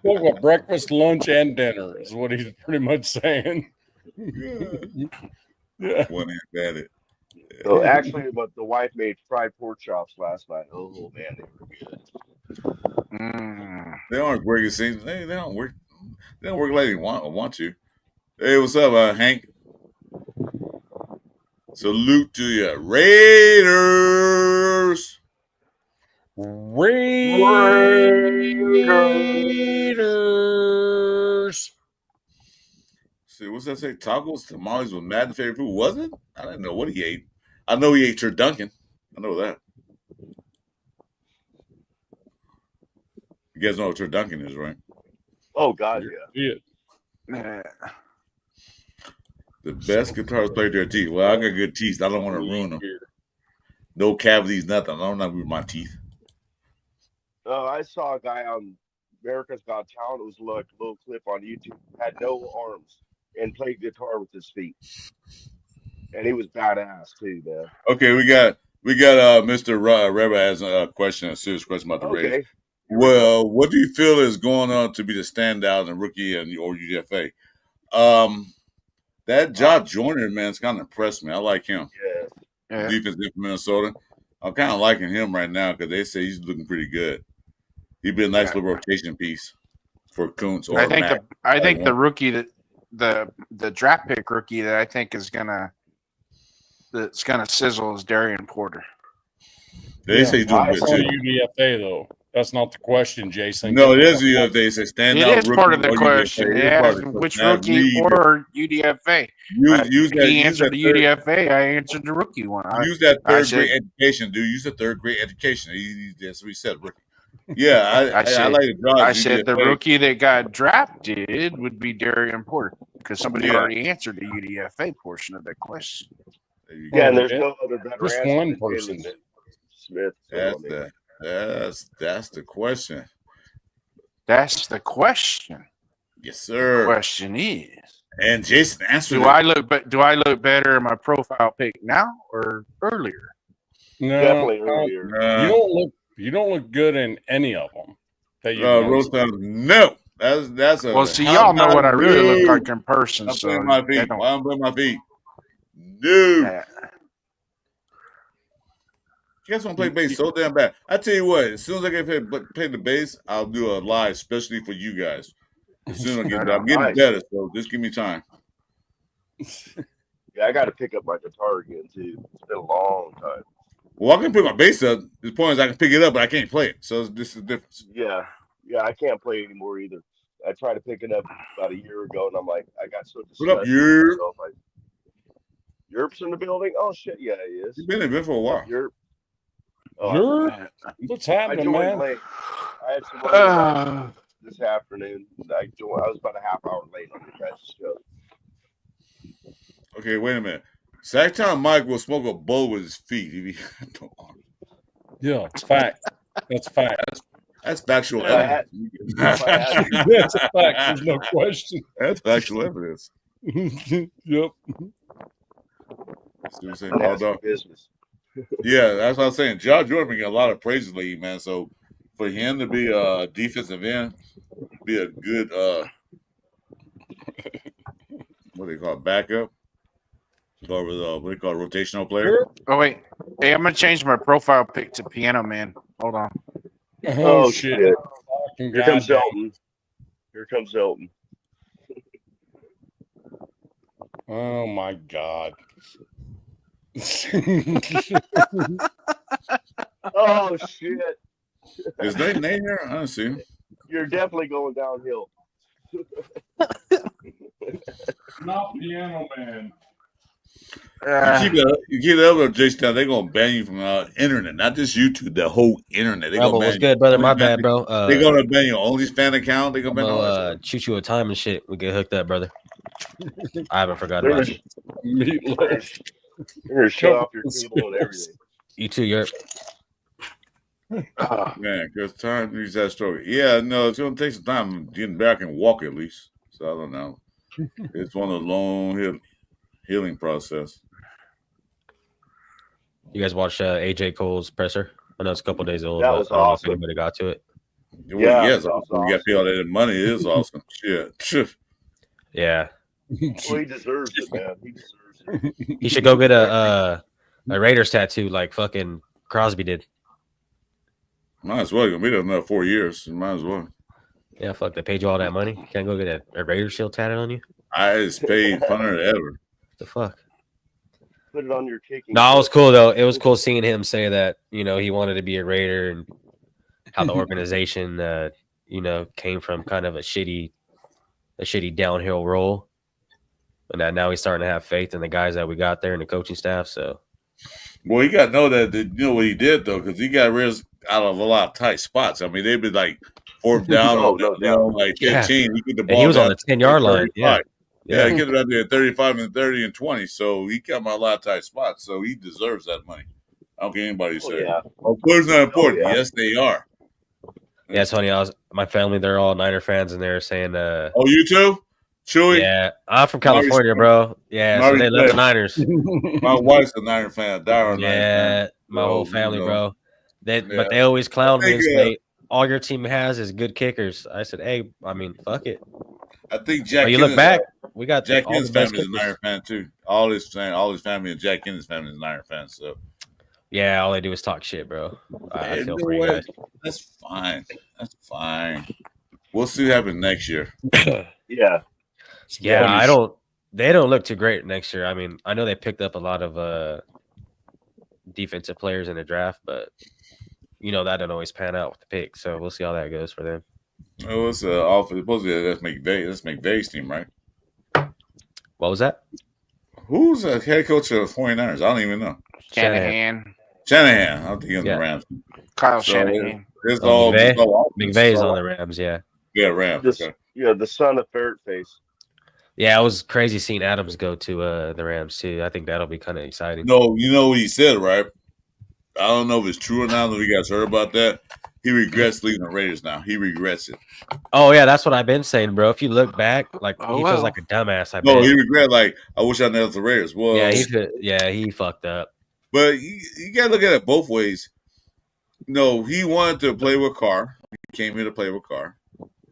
Smoke my breakfast, lunch, and dinner is what he's pretty much saying. Yeah. One hand at it. So actually, but the wife made fried pork chops last night. Oh man, they were good. They aren't great. It seems they don't work. They don't work like they want to. Hey, what's up, Hank? Salute to you, Raiders. Raiders. See, what's that say? Tacos, tamales was Madden's favorite food. Was it? I didn't know what he ate. I know he ate turducken. I know that. You guys know what turducken is, right? Oh God, yeah. The best guitarist played their teeth. Well, I got good teeth. I don't want to ruin them. No cavities, nothing. I don't want to ruin my teeth. I saw a guy on America's Got Talent. It was like a little clip on YouTube. Had no arms and played guitar with his feet, and he was badass too, man. Okay, we got Mr. Reba has a serious question about the Raiders. Well, what do you feel is going on to be the standout in rookie or UDFA? That Josh Joyner man's kind of impressed me. I like him. Yeah. Defense in Minnesota. I'm kind of liking him right now because they say he's looking pretty good. He'd be a nice little rotation piece for Kuntz or Mac. I think the rookie that the draft pick rookie that I think is gonna sizzle is Darian Porter. They say he's doing good too. UDFA though. That's not the question, Jason. No, it is UDFA. They say standout. It is part of the question. Yeah, which rookie or UDFA? He answered the UDFA. I answered the rookie one. Use that third grade education, dude. Use the third grade education. That's what he said, rookie. Yeah, I like the draw. I said the rookie that got drafted would be Darian Porter because somebody already answered the UDFA portion of that question. Yeah, and there's no other better Just answer one than person Jalen did. Smith. So, That's the question. That's the question. Yes, sir. The question is, and Jason answered. Do I look better in my profile pic now or earlier? No, definitely earlier. You don't look good in any of them. That you no. That's a. Well, see, y'all know what I really look like in person. I'm so playing my feet. I'm playing my feet. No. You guys want to play bass so damn bad. I tell you what, as soon as I get paid the bass, I'll do a live, especially for you guys. As soon as I get Right better, I'm on. getting Nice. better, so just give me time. Yeah, I got to pick up my guitar again too. It's been a long time. Well, I can pick my bass up. The point is, I can pick it up, but I can't play it. So this is the difference. Yeah, I can't play anymore either. I tried to pick it up about a year ago, and I'm like, I got so What up, disgusted with you? myself. Europe's in the building. Oh shit, yeah, he is. You've been in for a What's up, while. Europe? Oh, You're Man. what's I happening, joined man? late. I had some other this afternoon. I was about a half hour late on your guys' show. Okay, wait a minute. Sacktown Mike will smoke a bowl with his feet. If he had no arms. Yeah, fact. That's fact. That's factual If I had- evidence. if I had to- That's a fact. There's no question. That's factual evidence. Yep. See what I'm saying? Raw Nasty dog. business. Yeah, that's what I was saying. Josh Jordan been getting a lot of praises lately, man. So for him to be a defensive end, be a good what do they call it, backup, or what do they call it, rotational player. Oh wait, hey, I'm gonna change my profile pic to Piano Man. Hold on. Oh, Oh, shit. shit. Fucking Here comes goddamn. Elton. Here comes Elton. Oh my god. Oh shit. Is there name here? I don't see him. You're definitely going downhill. Not Piano Man. You keep that up, Jason. They're gonna ban you from internet, not just YouTube, the whole internet. They Bro, gonna ban what's you. good, brother? My bad, bro. They're gonna ban your OnlyFans account. They're I'm gonna ban all that gonna stuff. shoot you a time and shit. We get hooked up, brother. I haven't forgotten about you. Meatloaf. You're gonna shut off your cable and everything. You too, Europe. Man, because time needs that story. Yeah, no, it's gonna take some time getting back and walk at least. So I don't know. It's one of the long healing process. You guys watched AJ Cole's presser? I know it's a couple days old, That but was I don't know if awesome. anybody got to it. Well, Yeah, yes, that was we got to pay all that money. It is awesome. Shit. Yeah, Well, he deserves it, man. He deserves it. he should go get a Raiders tattoo like fucking Crosby did. Might as well. You're gonna be there another 4 years. Might as well. Yeah, fuck, they paid you all that money. You can't go get a Raiders shield tatted on you? I just paid punter ever. What the fuck? Put it on your kicking. No, it was cool though. It was cool seeing him say that, you know, he wanted to be a Raider and how the organization you know, came from kind of a shitty downhill role. And that now he's starting to have faith in the guys that we got there and the coaching staff. So Well, you got to know that you know what he did though, because he got rid out of a lot of tight spots. I mean, they'd be like fourth down, Oh, no doubt. like Yeah. 15. He get the and ball. he was on down the 10-yard to line. Yeah. 35. Yeah, he get it out there at 35 and 30 and 20. So he got my a lot of tight spots. So he deserves that money. I don't care anybody Oh, say. yeah. Oh, players not important. Oh, yeah. Yes, they are. Yeah, it's funny. My family, they're all Niner fans, and they're saying, Oh, you too? Chewy? yeah, I'm from California, bro. Yeah, so they love the Niners. My wife's a Niner fan. Niner fan. Yeah, my whole So, family, you know, bro. yeah. But they always clown me and think, say, all your team has is good kickers. I said, hey, I mean, fuck it. I think Jack. But you look Kenneth- back, we got Jack all the Kenneth's best family is a kickers. Niner fan too. All his family and Jack Kenneth's family is Niner fans. So Yeah, all they do is talk shit, bro. I you feel know for you what? guys. That's fine. That's fine. We'll see what happens next year. Yeah. Yeah, they don't look too great next year. I mean, I know they picked up a lot of defensive players in the draft, but you know that don't always pan out with the pick. So we'll see how that goes for them. Oh, it's supposedly that's McVay's team, right? What was that? Who's the head coach of the 49ers? I don't even know. Shanahan. Shanahan. I'm thinking Yeah. the Rams. Kyle So, Shanahan. It's Oh, all McVay? it's all- McVay's it's all- on the Rams, yeah. Yeah, Rams. This, Okay. yeah, the son of Ferret Face. Yeah, it was crazy seeing Adams go to the Rams too. I think that'll be kind of exciting. No, you know what he said, right? I don't know if it's true or not. If you guys heard about that, he regrets leaving the Raiders now. He regrets it. Oh yeah, that's what I've been saying, bro. If you look back, like Oh, he well. feels like a dumbass. I No, bet. he regret like I wish I never left the Raiders. Well, He fucked up. but you got to look at it both ways. No, he wanted to play with Carr. He came here to play with Carr.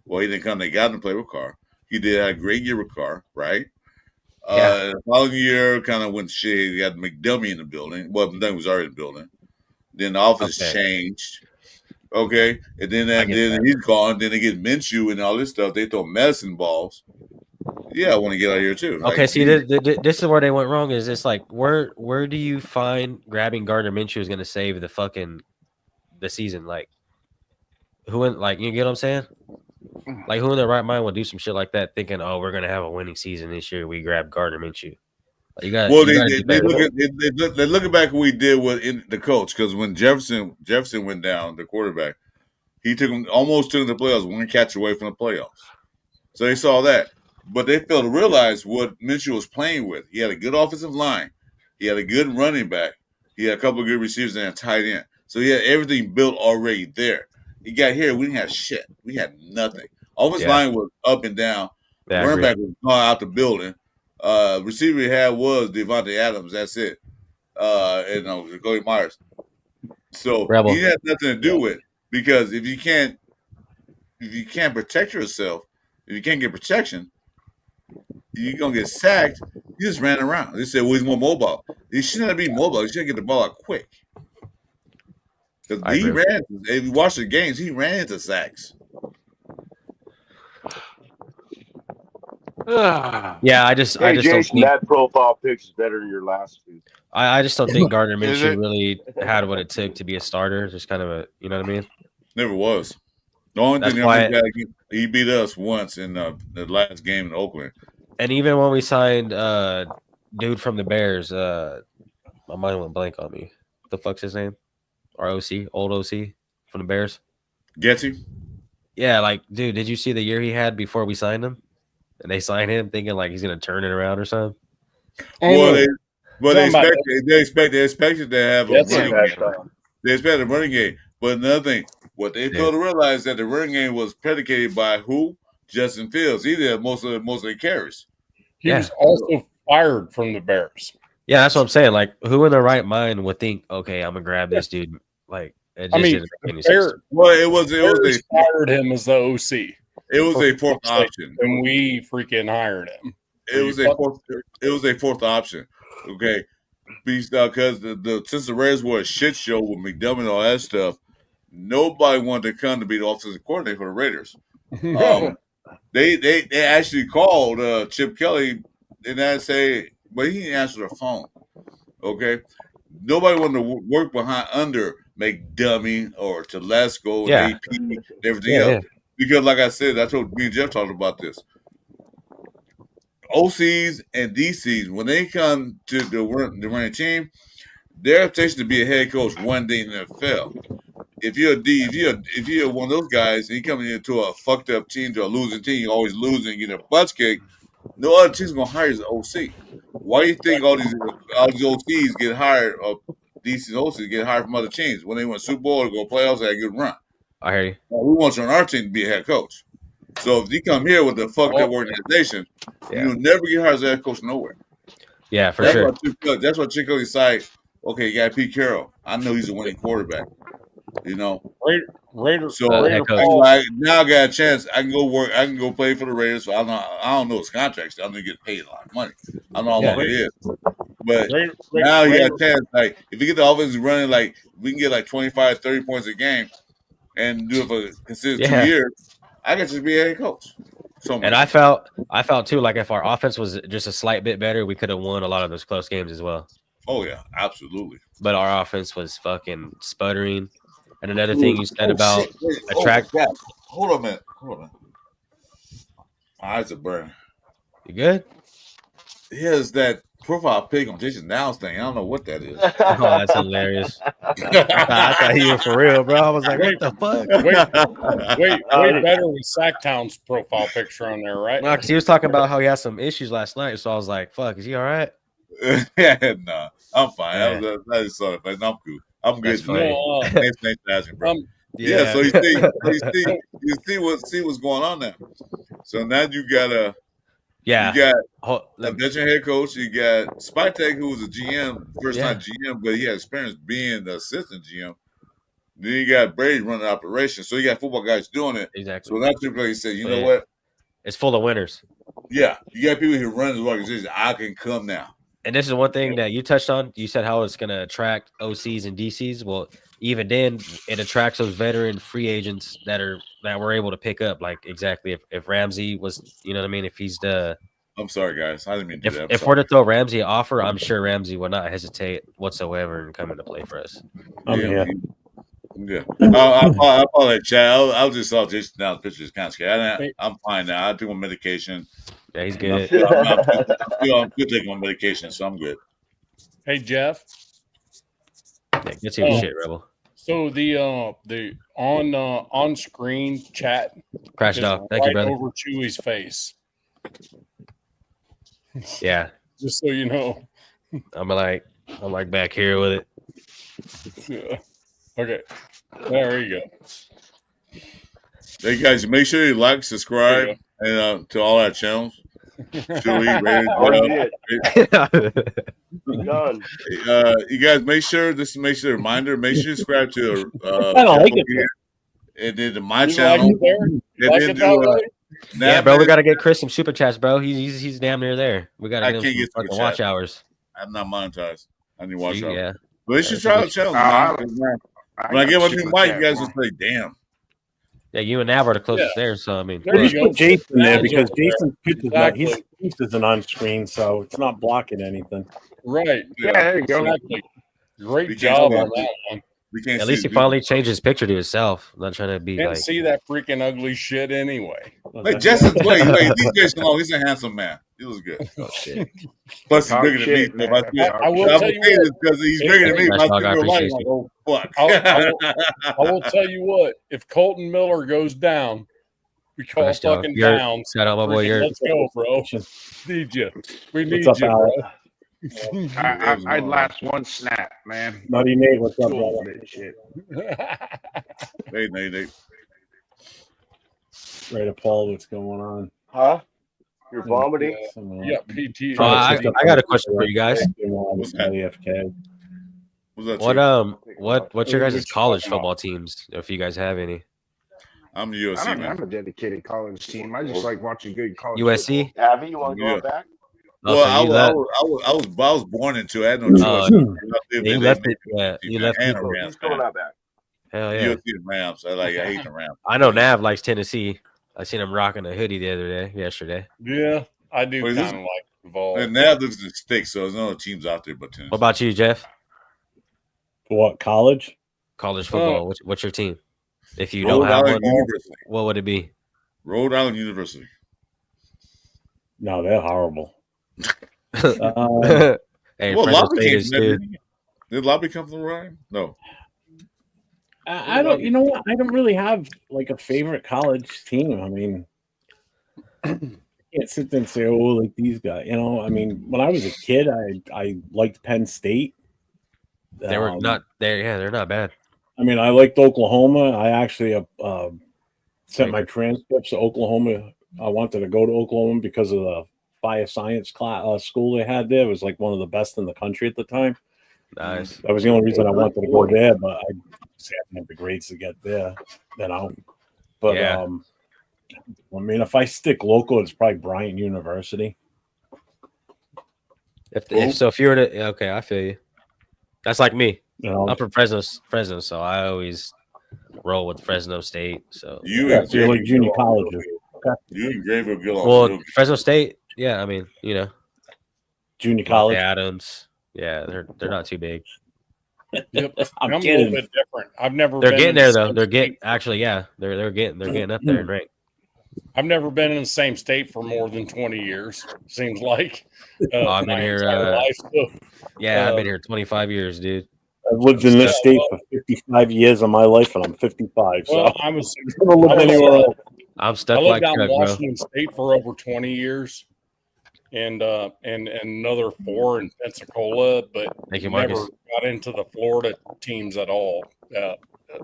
Well, he didn't come. They got him to play with Carr. He did have a great year with Carr, right? Yeah. The following year kind of went shit. He had McDummy in the building. Well, McDummy was already in the building. Then the office Okay. changed. Okay, and then he's gone. Then they get Minshew and all this stuff. They throw medicine balls. Yeah, I want to get out of here too. Okay, Like, see, this is where they went wrong. Is it's like where do you find grabbing Gardner Minshew is going to save the season? Like who in you get what I'm saying? Like who in their right mind would do some shit like that, thinking, "Oh, we're going to have a winning season this year. We grab Gardner Minshew." Like, you got. well, You they look back at what we did with the coach, because when Jefferson went down, the quarterback, he almost took them to the playoffs, one catch away from the playoffs. So they saw that. But they failed to realize what Minshew was playing with. He had a good offensive line. He had a good running back. He had a couple of good receivers and a tight end. So he had everything built already there. He got here, we didn't have shit. We had nothing. Offensive line was up and down. Yeah, Running back was gone out the building. Receiver he had was Devontae Adams. That's it. And Cody Myers. So Rebel. he had nothing to do with it, because if you can't protect yourself, if you can't get protection, you're gonna get sacked. He just ran around. They said, "Well, he's more mobile." He shouldn't be mobile. He should get the ball out quick. Because he ran. If you watch the games, he ran into sacks. Yeah, I just Hey, don't Jason, think that profile pic is better than your last two. I just don't think Gardner Is Minshew it? really had what it took to be a starter. Just kind of you know what I mean? Never was. The only That's thing why he beat us once in the last game in Oakland. And even when we signed dude from the Bears, my mind went blank on me. What the fuck's his name? Our OC, old OC from the Bears. Getty? Yeah, like, dude, did you see the year he had before we signed him? And they signed him thinking like he's gonna turn it around or something. Well, they expected to have a running That's game. They expected a running game. But another thing, what they failed to realize that the running game was predicated by who? Justin Fields. He did most of the carries. He was also fired from the Bears. Yeah, that's what I'm saying. Like, who in their right mind would think, okay, I'm gonna grab this dude? Like, it just didn't make any sense. Well, it was Bears fired him as the OC. It was a fourth option, and we freaking hired him. It was a fourth option. Okay, because since the Raiders were a shit show with McDermott and all that stuff, nobody wanted to come to be the offensive coordinator for the Raiders. They actually called Chip Kelly and I say, but he didn't answer the phone. Okay, nobody wanted to work under McDermott or Telesco and AP and everything else. Because, like I said, I told me and Jeff talked about this. OCs and DCs, when they come to the running team, their expectation to be a head coach one day in the NFL. If you're one of those guys and you come into a fucked up team, to a losing team, you're always losing, you get a butt kick, no other team's gonna hire you as an OC. Why do you think all these OCs get hired, or DCs OCs get hired from other teams when they went Super Bowl or go playoffs? They had a good run. I hear you. We want you on our team to be a head coach. So if you come here with a fucked up organization, you'll never get hired as a head coach nowhere. Yeah, for sure. That's what Chick decided. Okay, you got Pete Carroll. I know he's a winning quarterback. You know, Raiders. So now I got a chance. I can go work. I can go play for the Raiders. So I don't know his contracts. I'm gonna get paid a lot of money. I don't know how long it is. But now you got a chance. Like if you get the offense running, like we can get like 25, 30 points a game, and do it for consistent 2 years. I can just be a head coach. And I felt too like if our offense was just a slight bit better, we could have won a lot of those close games as well. Oh yeah, absolutely. But our offense was fucking sputtering. And another thing you said about attract. Hold on a minute. My eyes are burning. You good? Here's that profile pic on Jason Downs thing. I don't know what that is. Oh, that's hilarious. I thought he was for real, bro. I was like, what the fuck? Way better with Sacktown's profile picture on there, right? No, because he was talking about how he had some issues last night. So I was like, fuck, is he all right? Nah, I'm fine. Yeah. I just saw it, but I'm cool. I'm good. Thanks for asking, bro. Yeah. So you see what's going on now. So now you got a veteran head coach. You got Spytek, who was a GM, first time GM, but he had experience being the assistant GM. Then you got Brady running the operation. So you got football guys doing it. Exactly. So that's typically say, you know what? It's full of winners. Yeah, you got people who run the organization. I can come now. And this is one thing that you touched on. You said how it's going to attract OCs and DCs. Well, even then, it attracts those veteran free agents that we're able to pick up. Like exactly if Ramsey was, you know what I mean? If he's the I'm sorry, guys. I didn't mean to do that. I'm if sorry. we're to throw Ramsey an offer, I'm sure Ramsey would not hesitate whatsoever in coming to play for us. I'm here. Yeah. I apologize, Chad. I was just saw Jason now. The picture is kind of scary. I'm fine now. I took my medication. Yeah, he's good. I'm good taking my medication, so I'm good. Hey Jeff. Yeah, get to your shit, Rebel. So the on screen chat crashed off. Thank you, brother. Over Chewy's face. Yeah. Just so you know. I'm like back here with it. Yeah. Okay. There you go. Hey guys, make sure you like, subscribe, and to all our channels. Chewy, Done. You guys make sure a reminder. Make sure you subscribe to I don't like it. And then my channel. Yeah, bro, we gotta get Chris some super chats, bro. He's damn near there. We gotta get him some fucking watch hours. I'm not monetized. I need watch hours. Yeah. But you should try the channel. When I get my new mic, you guys just say, "Damn." Yeah, you and Nav are the closest there, so I mean, just put Jason there because Jason's picture's not. His face isn't on screen, so it's not blocking anything. Right. Yeah, there you go. Exactly. Great job on that one. We can't at least he finally changed his picture to himself. I'm not trying to be Can't like see that freaking ugly shit anyway. Hey, Justin, wait, leave Jason alone. He's a handsome man. He was good. Oh shit. Plus, he's bigger than me. I will tell you because he's bigger than me. I will tell you what. If Colton Miller goes down, we call fucking down. Shout out my boy. Let's go, bro. Need you. We need What's you, up, bro. I'd last one snap, man. Nutty Nate, what's up, Cool, brother? shit. Hey, Nate. Right to Paul, what's going on? Huh? You're vomiting? Yeah, PT. I got a question for you guys. What's that? AFK. What's your guys' college football teams? If you guys have any. I'm the USC man. I'm a dedicated college team. I just like watching good college. USC. Abby, you want to go back? Well, I was born into it. I had no choice. You left it. Yeah, you left it. He's still not back. Hell yeah. USC and Rams. I hate the Rams. I know Nav likes Tennessee. I seen him rocking a hoodie yesterday. Yeah, I do kind of like the Vol. And Nav lives in the sticks, so there's no other teams out there but Tennessee. What about you, Jeff? What, college? College football. What's your team? If you Rhode don't have Island one, University. what would it be? Rhode Island University. No, they're horrible. Hey, well, Fresno State is good. Did Lobby come from Ryan? No. I don't. You know what? I don't really have like a favorite college team. I mean, I can't sit there and say, "Oh, like these guys." You know, I mean, when I was a kid, I liked Penn State. They were not there. Yeah, they're not bad. I mean, I liked Oklahoma. I actually sent my transcripts to Oklahoma. I wanted to go to Oklahoma because of the fire science class school they had there. It was like one of the best in the country at the time. Nice. That was the only reason I wanted to go there, but I just hadn't had the grades to get there. But yeah. I mean, if I stick local, it's probably Bryant University. If you were to, okay, I feel you. That's like me. You know, I'm from Fresno, so I always roll with Fresno State. So you're like junior college. Okay. You and Grave will get on. Well, Fresno State, yeah. I mean, junior college. Adams, yeah, they're not too big. Yep. I'm a little bit different. I've never. They're been getting in there the though. same They're getting state. actually, yeah. They're getting up there in rank. I've never been in the same state for more than 20 years. Seems like. I've been here. Life, so, I've been here 25 years, dude. I've lived in this state for 55 years of my life, and I'm 55. Well, so I've never lived anywhere else. I'm stuck I lived like down Chuck, in Washington State for over 20 years, and another 4 in Pensacola, but Thank you, never Marcus. got into the Florida teams at all.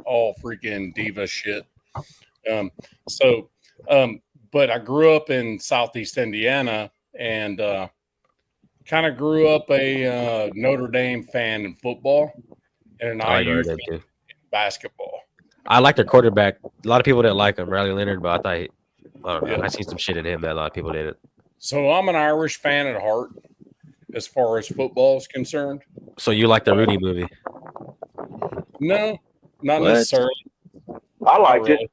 All freaking diva shit. But I grew up in Southeast Indiana and kind of grew up a Notre Dame fan in football and an IU fan in basketball. I like their quarterback. A lot of people didn't like him, Riley Leonard, but I don't know. I seen some shit in him that a lot of people didn't. So I'm an Irish fan at heart as far as football is concerned. So you like the Rudy movie? No, Not What? necessarily. I liked really. it.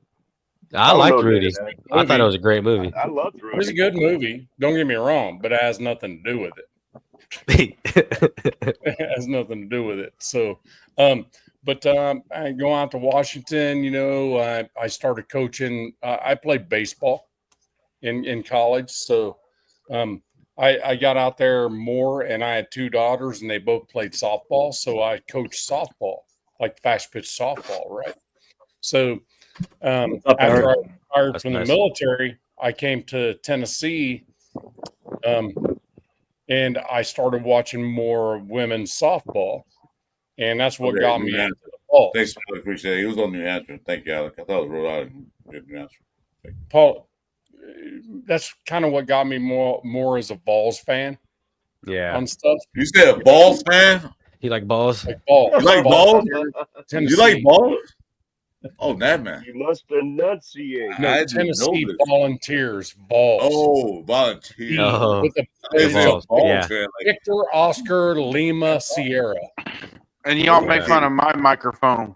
I don't liked know, Rudy. Dad. I thought it was a great movie. I loved It was a Rudy. good movie. Don't get me wrong, but it has nothing to do with it. It has nothing to do with it. So, I go out to Washington. I started coaching. I played baseball in college, so I got out there more. And I had two daughters, and they both played softball. So I coached softball, like fast pitch softball, right? So What's up, after Eric? I retired That's from nice. the military, I came to Tennessee. And I started watching more women's softball, and that's what Okay, got New me Hampshire. into the Bulls. Thanks, I appreciate it. He was on New Hampshire. Thank you, Alec. I thought it was Rhode Island. New Hampshire. Paul, that's kind of what got me more as a Balls fan Yeah. on stuff You said a balls fan? He like balls. like balls. You like balls? Tennessee. You like balls? Oh, that man. You must enunciate. No, I didn't Tennessee know this. Volunteers balls. Oh, volunteer. Oh. With the It's a balls. balls Yeah. fan. Like, Victor Oscar Lima Sierra. And y'all make fun of my microphone.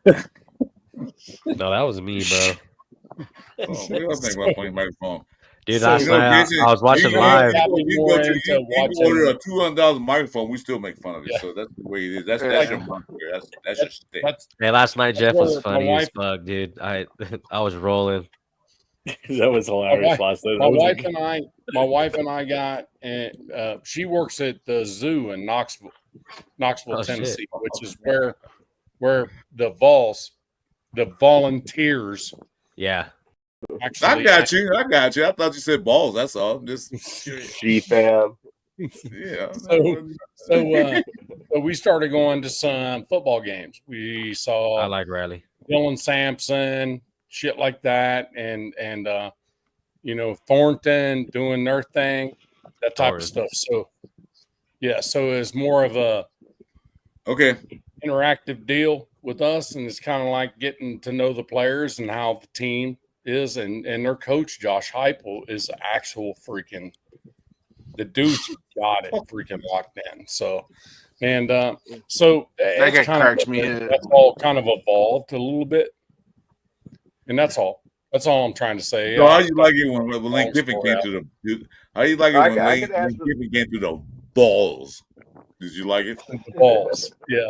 No, that was me, bro. oh, we don't think about playing microphone. Dude, So- last You know, night Jason, I was watching you live. You go to Into you watching- order a $200 microphone, we still make fun of it. Yeah. So that's the way it is. That's Yeah. your market. That's your stick. That's Hey, last night Jeff was where my funny as wife- fuck, dude. I was rolling. That was hilarious last night. my That was wife and I got, and she works at the zoo in Knoxville, Oh, shit. Tennessee, which is where the volunteers Yeah. actually. I got you. I thought you said balls. That's all. Just She fam. yeah. So we started going to some football games. We I saw like Riley. Dylan Sampson, shit like that, and Thornton doing their thing, that type of stuff. So yeah, so it's more of a Okay. interactive deal with us, and it's kind of like getting to know the players and how the team is, and their coach Josh Heupel is actual freaking the dude's got it freaking locked in. So so That it's guy kind cracks of, me up. that's all kind of evolved a little bit, and that's all I'm trying to say. So how you like it when Lane Kiffin came out. to the? How you like it I when could Lane ask him- Kiffin came to the balls? Did you like it? The balls, yeah,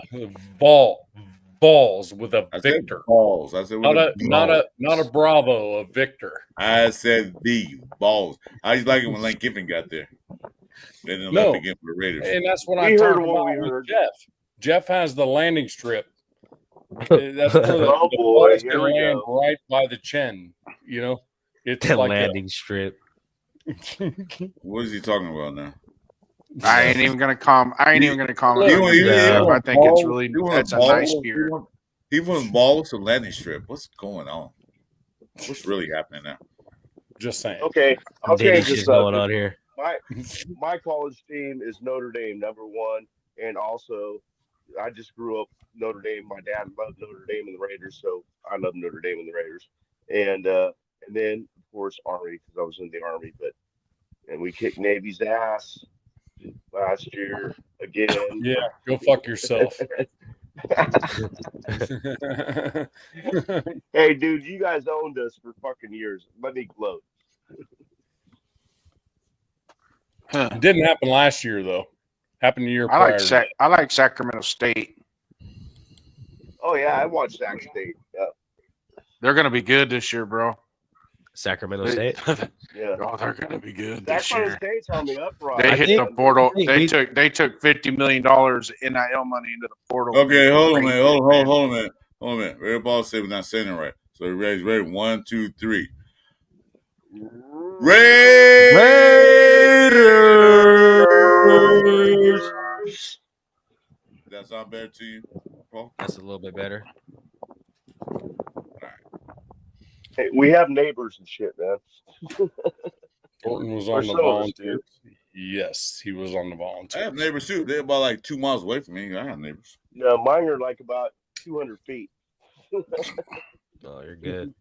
balls with a I said Victor, balls. I said not a balls. not a Bravo, a Victor. I said the balls. How you like it when Lane Kiffin got there? They didn't No. left again for the Raiders. And that's what We I heard talked what about we with heard. Jeff. Jeff has the landing strip. That's where the, Oh, the boy, balls here can we land go. right by the chin. It's The like landing strip. What is he talking about now? I ain't even gonna comment. I ain't even gonna comment. He on want- it. he No. I think it's really he want that's a balls? nice beer. He wants balls to landing strip. What's going on? What's really happening now? just saying. Okay, I'll Dating change the shit's going subject. on here. My college team is Notre Dame #1, and also I just grew up Notre Dame. My dad loved Notre Dame and the Raiders, so I love Notre Dame and the Raiders. And then of course Army, because I was in the Army. And we kicked Navy's ass last year again. Yeah, go fuck yourself. Hey, dude, you guys owned us for fucking years. Let me gloat. It didn't happen last year though. Happened the year prior. I like Sacramento State. Oh yeah, I watched Sac State. Yeah. They're gonna be good this year, bro. Sacramento State. Yeah. Oh, they're gonna be good this Sacramento year. State's on the upright. They I hit think- the portal. I think They took $50 million NIL money into the portal. Okay, hold on a minute. Hold on a minute. Red Ball said we're not saying it right. So ready? 1, 2, 3. Raiders. Does that sound better to you, Paul? That's a little bit better. Hey, we have neighbors and shit, man. Thornton was Or on the some of us volunteers. Yes, he was on the I volunteers. have neighbors too. They're about like 2 miles away from me. I have neighbors. No, mine are like about 200 feet. Oh, you're good.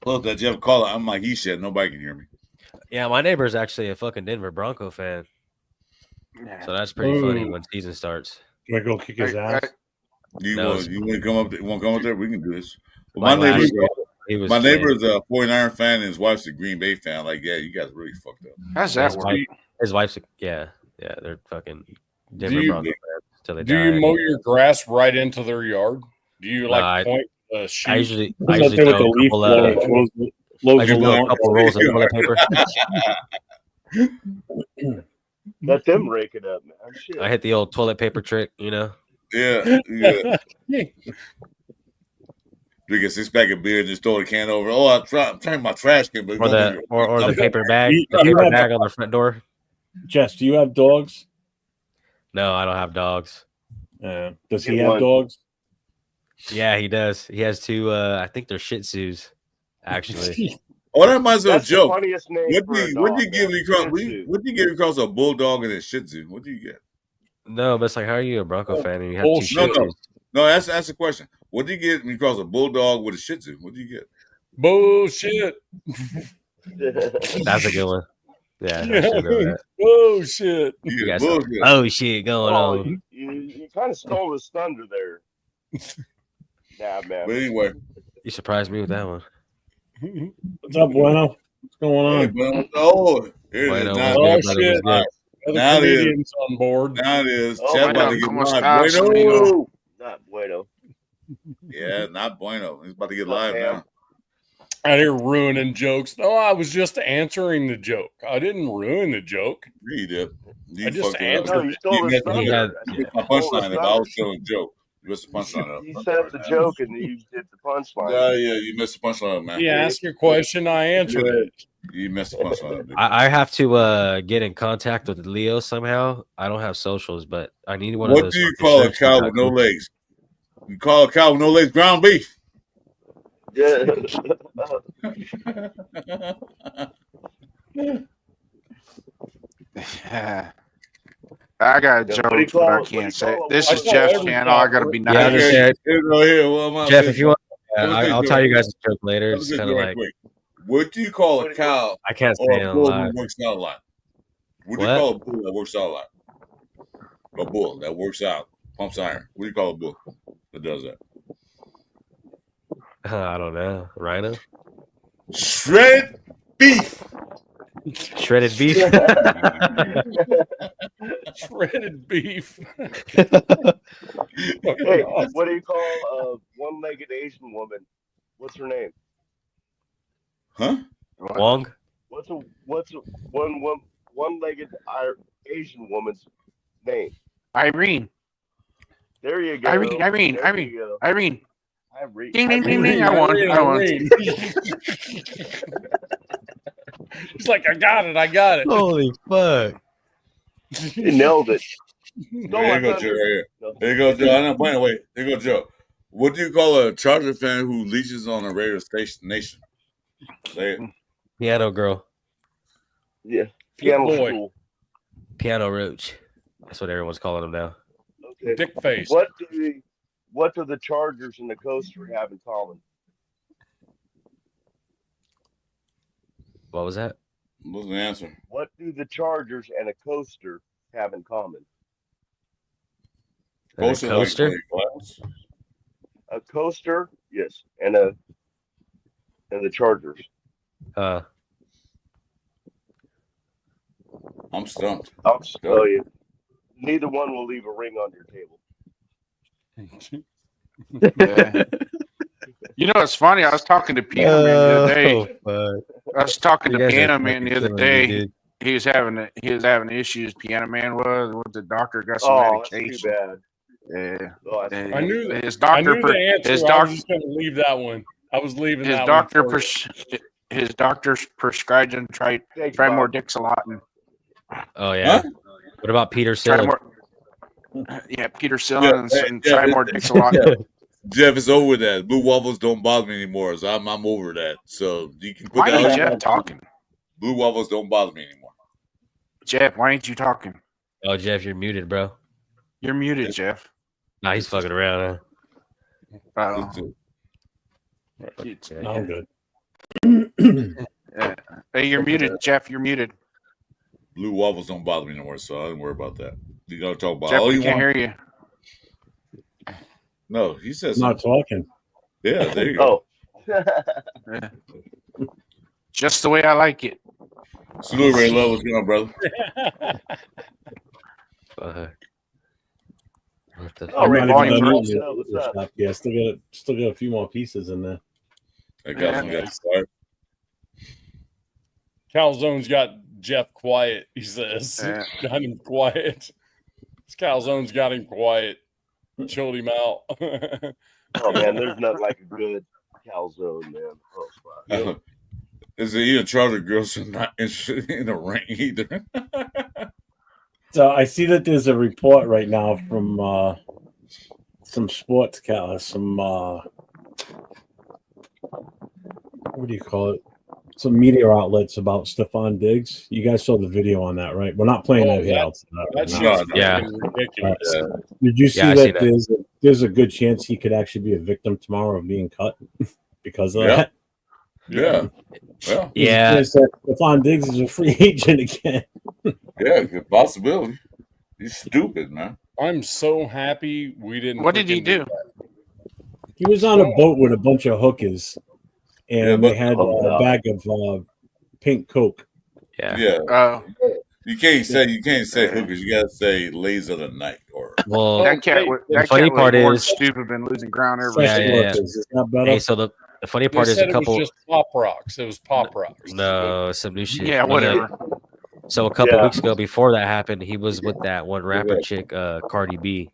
Plus that Jeff Caller, I'm like he said, nobody can hear me. Yeah, my neighbor's actually a fucking Denver Bronco fan. Yeah. So that's pretty funny Ooh. when season starts. You want to go kick his ass? You No, want to come up? Want to come up there? We can do this. Well, like my neighbor, last year, he was my neighbor playing. is a 49er fan, and his wife's a Green Bay fan. Like, yeah, you guys really fucked up. How's Yeah, that work? his wife's they're fucking Denver you- Broncos fans till they Do die. you mow your grass right into their yard? Do you No, like I- point a I sheet? usually What's that thing with throw the a leaf couple, blower? I just throw a couple rolls of toilet paper. Let them rake it up, man. Shit. I hit the old toilet paper trick, you know. Yeah. Drink a 6-pack of beer and just throw the can over. Oh, I'm trying my trash can, but Or the paper bag, You- the you paper have- bag on the front door. Jess, do you have dogs? No, I don't have dogs. Does he Get have one. dogs? Yeah, he does. He has two. I think they're Shih Tzus, actually. Oh, that reminds me of a That's the joke. funniest name What for do a you dog, give man. me across? Shih Tzu. What do you get across a bulldog and a Shih Tzu? What do you get? No, but it's like, how are you a Bronco fan and you have bullshit. two Shih No, Tzus? No, that's the question. What do you get when you cross a bulldog with a Shih Tzu? What do you get? Bullshit. That's a good one. Yeah, I should know that. Bullshit. You You get guys bullshit. oh shit going Oh, on. you kind of stole his thunder there. Nah, man. But anyway, You surprised me with that one. What's up, Bueno? What's going hey, on? but, oh, here it Bueno, is. what's Now, Oh, good, brother? shit. What's good? Other Now it is. comedians on board. now it is. Oh, Chad my about God. to get Como live. estás, Bueno. amigo? Not bueno. Yeah, not bueno. He's about to get What's up, live Ham? now. Out here ruining jokes. No, I was just answering the joke. I didn't ruin the joke. Yeah, you did. You I just fucked it up. answered No, you stole his missed- thunder. he had- You missed my punchline. If I was telling a joke, you missed the punchline up. You set up the joke and you did the punchline. Yeah, you missed the punchline up, man. You asked your question, I answered it. You missed the punchline up. dude. I have to get in contact with Leo somehow. I don't have socials, but I need one of What those. do you fucking call a shirts cow you with got. no legs? You call a cow with no legs ground beef. Yeah. I got a Yeah, joke, what do you but call I it? What do you can't say. call it? This I is call Jeff's every channel. I cow gotta be Yeah, I nice. just said, Here, go here. Well, my Jeff, if you want, Let me I'll say tell you something. guys a joke later. Let me It's say kind of right like quick. What do you call a cow I can't or say it a on bull live. who works out a lot? What do you What? call a bull that works out a lot? A bull that works out, pumps iron. What do you call a bull that does that? I don't know. Rhino, Shred beef. shredded beef. Shredded beef. Hey, what do you call a one-legged Asian woman? What's her name? Huh? Wong. What's a one-legged Asian woman's name? Irene. There you go. Irene. There you go. Irene. Irene. Ding, ding, ding, Irene. ding. I won. He's like, I got it. Holy fuck! You nailed it. No, Here I you go, thought- Joe. Right here. No. Here you go, Joe. I know. By the way, here you go, Joe. What do you call a Charger fan who leaches on a radio station nation? Say it. Piano girl, Yeah. Piano boy. school. piano roach. That's what everyone's calling him now. Okay. Dick face. What do the Chargers and the Coaster have in common? What was that? What's the answer? What do the Chargers and a coaster have in common? And a Coaster, coaster? like glass? A coaster, yes, and the Chargers. I'm stumped. I'll tell you, neither one will leave a ring on your table. Yeah. You know, it's funny. I was talking to Piano Man the other day. fuck. I was talking You to guys are Piano Man the fucking other killing me, day. dude. He was having issues. Piano Man was with the doctor. Got some Oh, that's too medication. bad. Yeah. Oh, that's And I knew that. his I doctor. knew the answer. His I was doctor. just going to leave that one. I was leaving His that doctor. one. first. His doctor's prescribed him try Thanks, more Bob. Dixalotin. Oh yeah. Huh? What about Peter Try Sillin? more. Yeah, Peter Sillin and yeah, try more Dixalotin. Jeff, it's over with that. Blue waffles don't bother me anymore, so I'm over that. So you can put Why that ain't on. Jeff talking? Blue waffles don't bother me anymore. Jeff, why ain't you talking? Oh Jeff, you're muted, bro. You're muted, Jeff. Nah, he's fucking around. Oh. No, I'm good. Hey, you're muted, Jeff. You're muted. Blue waffles don't bother me anymore, so I don't worry about that. You gotta talk about Jeff, all we you can't want. hear you. No, he said I'm not something. talking. Yeah, there you go. Yeah. Just the way I like it. Salute, Ray Love. What's going on, brother? What the Oh, I'm Ray not Volume even bro. done eating What's it. up? Yeah, still got a few more pieces in there. I got some got started. Calzone's got Jeff quiet. He says, Yeah. got him quiet. Calzone's got him quiet. Chilled him out. Oh man, there's nothing like a good calzone, man. Oh fuck. Is it even Charter girls are not interested in the ring either? So I see that there's a report right now from some sports what do you call it? Some media outlets about Stephon Diggs. You guys saw the video on that, right? We're not playing that here. That shit's No, fucking no. ridiculous. Did you see Yeah, I see that there's a good chance he could actually be a victim tomorrow of being cut because of that? Yeah. Yeah. There's that Stephon Diggs is a free agent again. Yeah, good possibility. He's stupid, man. I'm so happy we didn't. What did he freaking do? He was on a boat with a bunch of hookers, and Yeah, but- they had a bag of pink Coke. Yeah. Yeah. You can't say hookers. You gotta say lays of the night or Well, That cat, the funny part more is- stupid been losing ground ever Sex since. yeah. workers. Is that better? hey, so the funny They part is said a it couple. was just Pop Rocks. It was Pop Rocks. No, some new shit. Yeah, Look whatever. at- So a couple Yeah. weeks ago, before that happened, he was with that one rapper chick, Cardi B,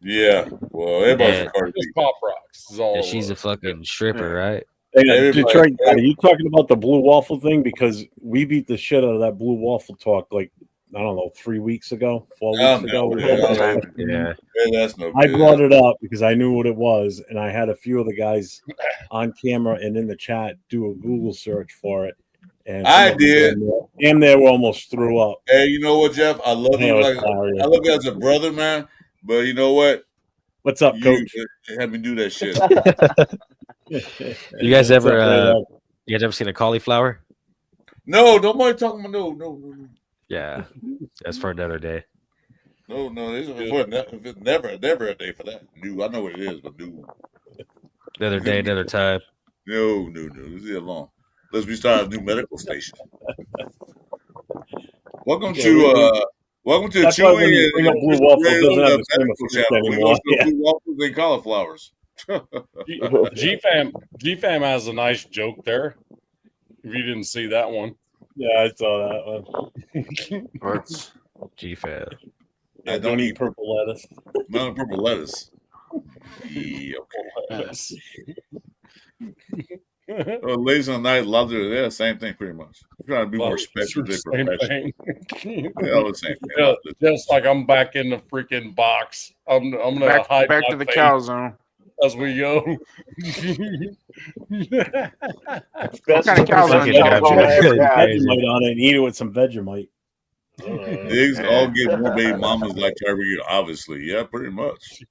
yeah. Well, everybody's Yeah. a Cardi B. Just Pop Rocks is all. and it she's a was. fucking stripper, right? Hey, Everybody- Detroit, are you talking about the blue waffle thing? Because we beat the shit out of that blue waffle talk like, I don't know, 4 weeks ago. Yeah, Yeah. that's no I good. brought it up because I knew what it was, and I had a few of the guys on camera and in the chat do a Google search for it. And some I of them did. and they almost threw up. Hey, you know what, Jeff? I love Yeah, you. it's Like hilarious. I love you as a brother, man. But you know what? What's up, Coach? You had me do that shit. You guys What's ever up, you guys ever seen a cauliflower? No, nobody talking about no. Yeah, that's for another day. No, it's never a day for that. New, I know what it is, but new. Another day, another time. No. Let's leave it alone. Let's restart a new medical station. Welcome to That's why when you bring up blue waffle, it doesn't have the same medical effect channel. We anymore. go to blue waffles and cauliflowers. G-Fam has a nice joke there. If you didn't see that one. Yeah, I saw that one. What's G-Fan. I don't eat purple lettuce. Not purple lettuce. Yeah, okay. Ladies on the night, love it. Yeah, same thing pretty much. I'm trying to be more respectful. Same thing. Yeah, the same thing. Yeah, just like I'm back in the freaking box. I'm gonna hide back my to the face calzone? as we go. Best kind of calzone calzone you got, I Jeff? ever had. Vegemite on it and eat it with some Vegemite. Niggas all get more baby mamas like Tyreek, obviously. Yeah, pretty much.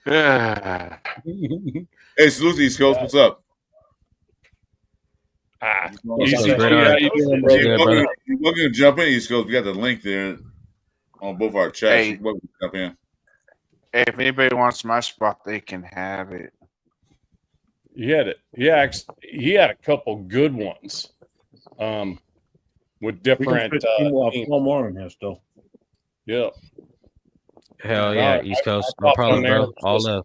Yeah. Hey, salute to East Coast. What's up? Easy. Great How on. you doing, What's bro? good, brother? You're welcome to jump in, East Coast. We got the link there on both our chats. Hey. You're welcome to jump in. Hey, if anybody wants my spot, they can have it. He had it. He had a couple good ones. With We can different fit teams. one more in here still. Yeah. Hell yeah, No, East Coast. I No popped problem, on there. bro. All love.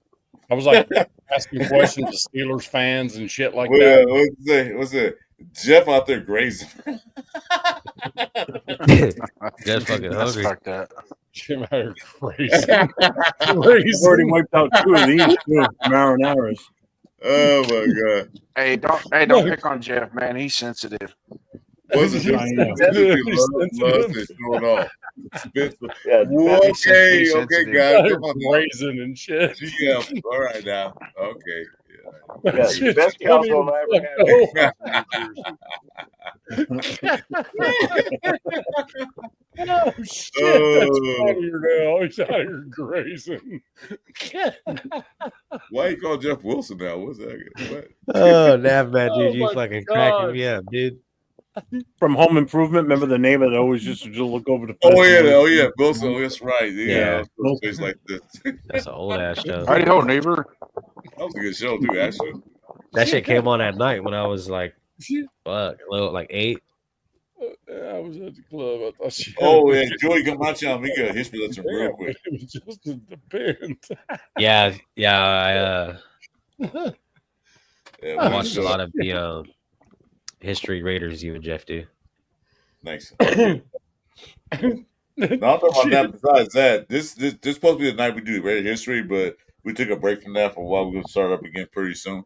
I was like asking questions to Steelers fans and shit like Well, that. what's it? Jeff out there grazing. Just fucking That's hungry. fucked up. Jim out here crazy. I've already wiped out 2 of these too, marinaras. Oh my god. Hey, don't pick on Jeff, man. He's sensitive. What's it? I know. Love to show it off. Yeah, Okay, guys. Come on now. Grazing and shit. Yeah, all right now. Okay. yeah, the best calzone I ever had. Oh shit, that's funnier now. He's out here grazing. Why you call Jeff Wilson now? What's that? What? Oh, damn, man, dude. Oh You my fucking God. cracking me up, dude. From Home Improvement. Remember the name of it? Always just to look over the. Oh yeah, Bill. So that's right. Yeah, Yeah. face like this. That's an old ass show. Howdy ho, neighbor. That was a good show too, actually. That shit came on at night when I was like, fuck, like 8. I was at the club. I thought she Oh yeah, Joey Camacho, we got a history lesson real quick. It was just in the band. Yeah. Yeah, I watched a lot of the history Raiders. You and Jeff do. Nice. No, I'm talking about that. Besides that, this supposed to be the night we do Raider history, but we took a break from that for a while. We're gonna start up again pretty soon.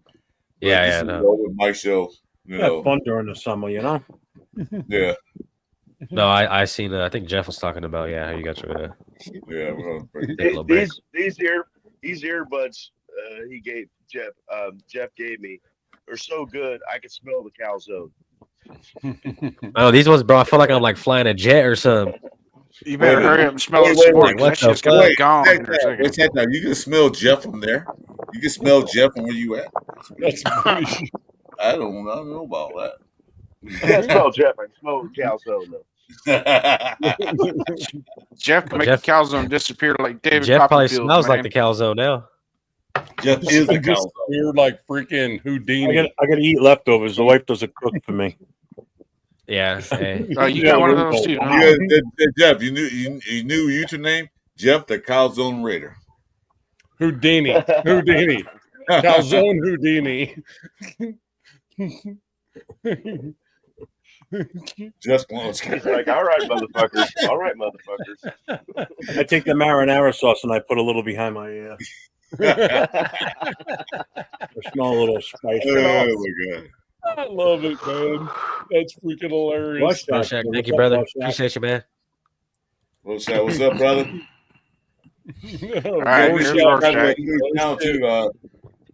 But this is with my show. You know, fun during the summer, you know. Yeah. No, I seen. I think Jeff was talking about how you got your. Yeah, we're gonna break. Take a little break. These earbuds he gave Jeff gave me are so good I can smell the calzone. Oh, these ones, bro. I feel like I'm like flying a jet or something. You better hurry up and smell the wait, sport. what That shit's gonna Wait, be gone in a wait, second. check that. You can smell Jeff from there. You can smell Jeff from where you at. That's pretty. I don't know about that. I can't smell Jeff. I can smell the calzone though. Jeff can make Jeff- the calzone disappear like David Jeff probably Copperfield, smells like man. the calzone now. Jeff is the Just cow. weird, like freaking Houdini. I gotta eat leftovers. The wife doesn't cook for me. Yeah. Hey. Oh, you got one of those too. Huh? Jeff, you knew username? Jeff the Calzone Raider. Houdini. Calzone Houdini. Just close. He's like, all right, motherfuckers. All right, motherfuckers. I take the marinara sauce and I put a little behind my ear. I smell a little spice. Oh my god. I love it, man. That's freaking hilarious. Watch that. Shaq, thank What's you, up, brother. Watch that? Appreciate you, man. What's up, brother? All right, Don't here's forget, our I gotta Shaq. make sure now too.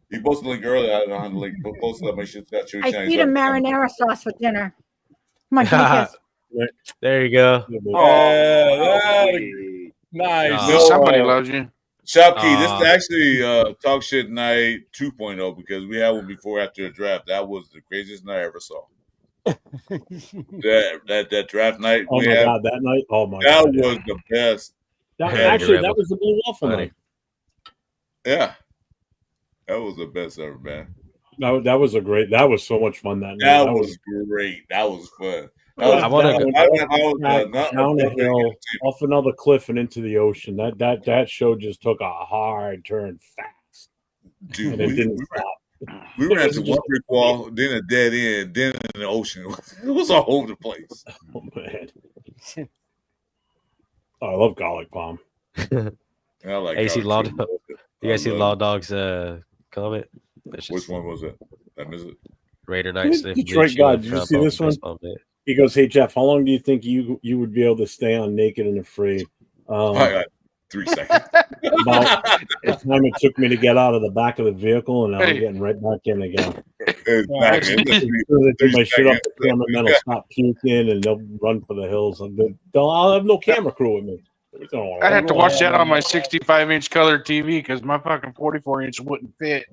You posted the link earlier. I don't know how to link. Post it up. Make sure it's got your I channel. eat a marinara sauce for dinner. Come on, give me a kiss. There you go. Nice. No, Somebody loves you. Shopkey, this is actually Talk Shit Night 2.0 because we had one before after the draft. That was the craziest night I ever saw. that draft night. Oh my god, that night! Oh my that god, was the best. Actually, that was the Blue Waffle night. Yeah, that was the best ever, man. No, that was That was so much fun that night. That was great. That was fun. I want to go down a hill, off another cliff, and into the ocean. That show just took a hard turn fast. Dude, and it didn't stop. We ran to one brick wall, then a dead end, then in the ocean. It was all over the place. Oh man! Oh, I love garlic palm. I like. Hey, see Law. You guys see Law Dog's comment? Which one was it? I missed it. Raider Knights. Detroit God. Did you see this one? He goes, "Hey Jeff, how long do you think you would be able to stay on naked and afraid?" I got 3 seconds. About the time it took me to get out of the back of the vehicle, and I'm getting right back in again. Exactly. They do my shit up, the cameramen will stop puking, and they'll run for the hills. I'll have no camera crew with me. I'd have to watch that on my 65-inch color TV because my fucking 44-inch wouldn't fit.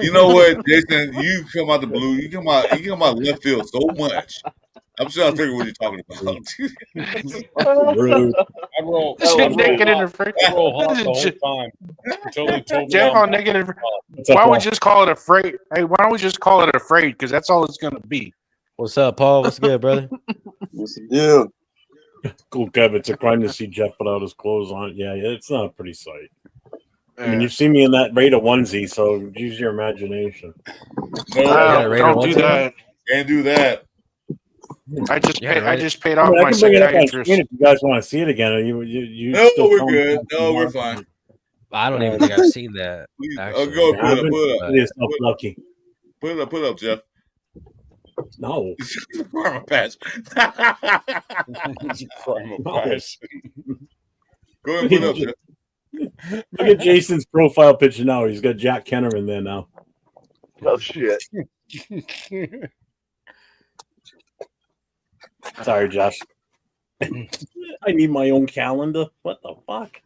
You know what, Jason? You come out the blue. You come out left field so much. I'm trying to figure what you're talking about. Rude. I roll naked in the fridge. I roll hot the whole time until they told me Jeff on naked. Why don't we just call it afraid? Hey, why don't we just call it afraid? Because that's all it's gonna be. What's up, Paul? What's good, brother? What's the deal? Cool, Kev. It's a crime to see Jeff without his clothes on. Yeah, it's not a pretty sight. I mean, you've seen me in that Raider onesie, so use your imagination. Don't do that. Can't do that. I just paid off I my can bring it up on psychiatrist. screen if you guys want to see it again. No, we're good. No, we're fine. I don't even think I've seen that. Actually. Go put it lucky. Put it up, Jeff. No. Karma patch. patch. Go ahead and put it up, Jeff. Look at Jason's profile picture now. He's got Jack Kenner in there now. Oh shit. Sorry, Josh. I need my own calendar. What the fuck?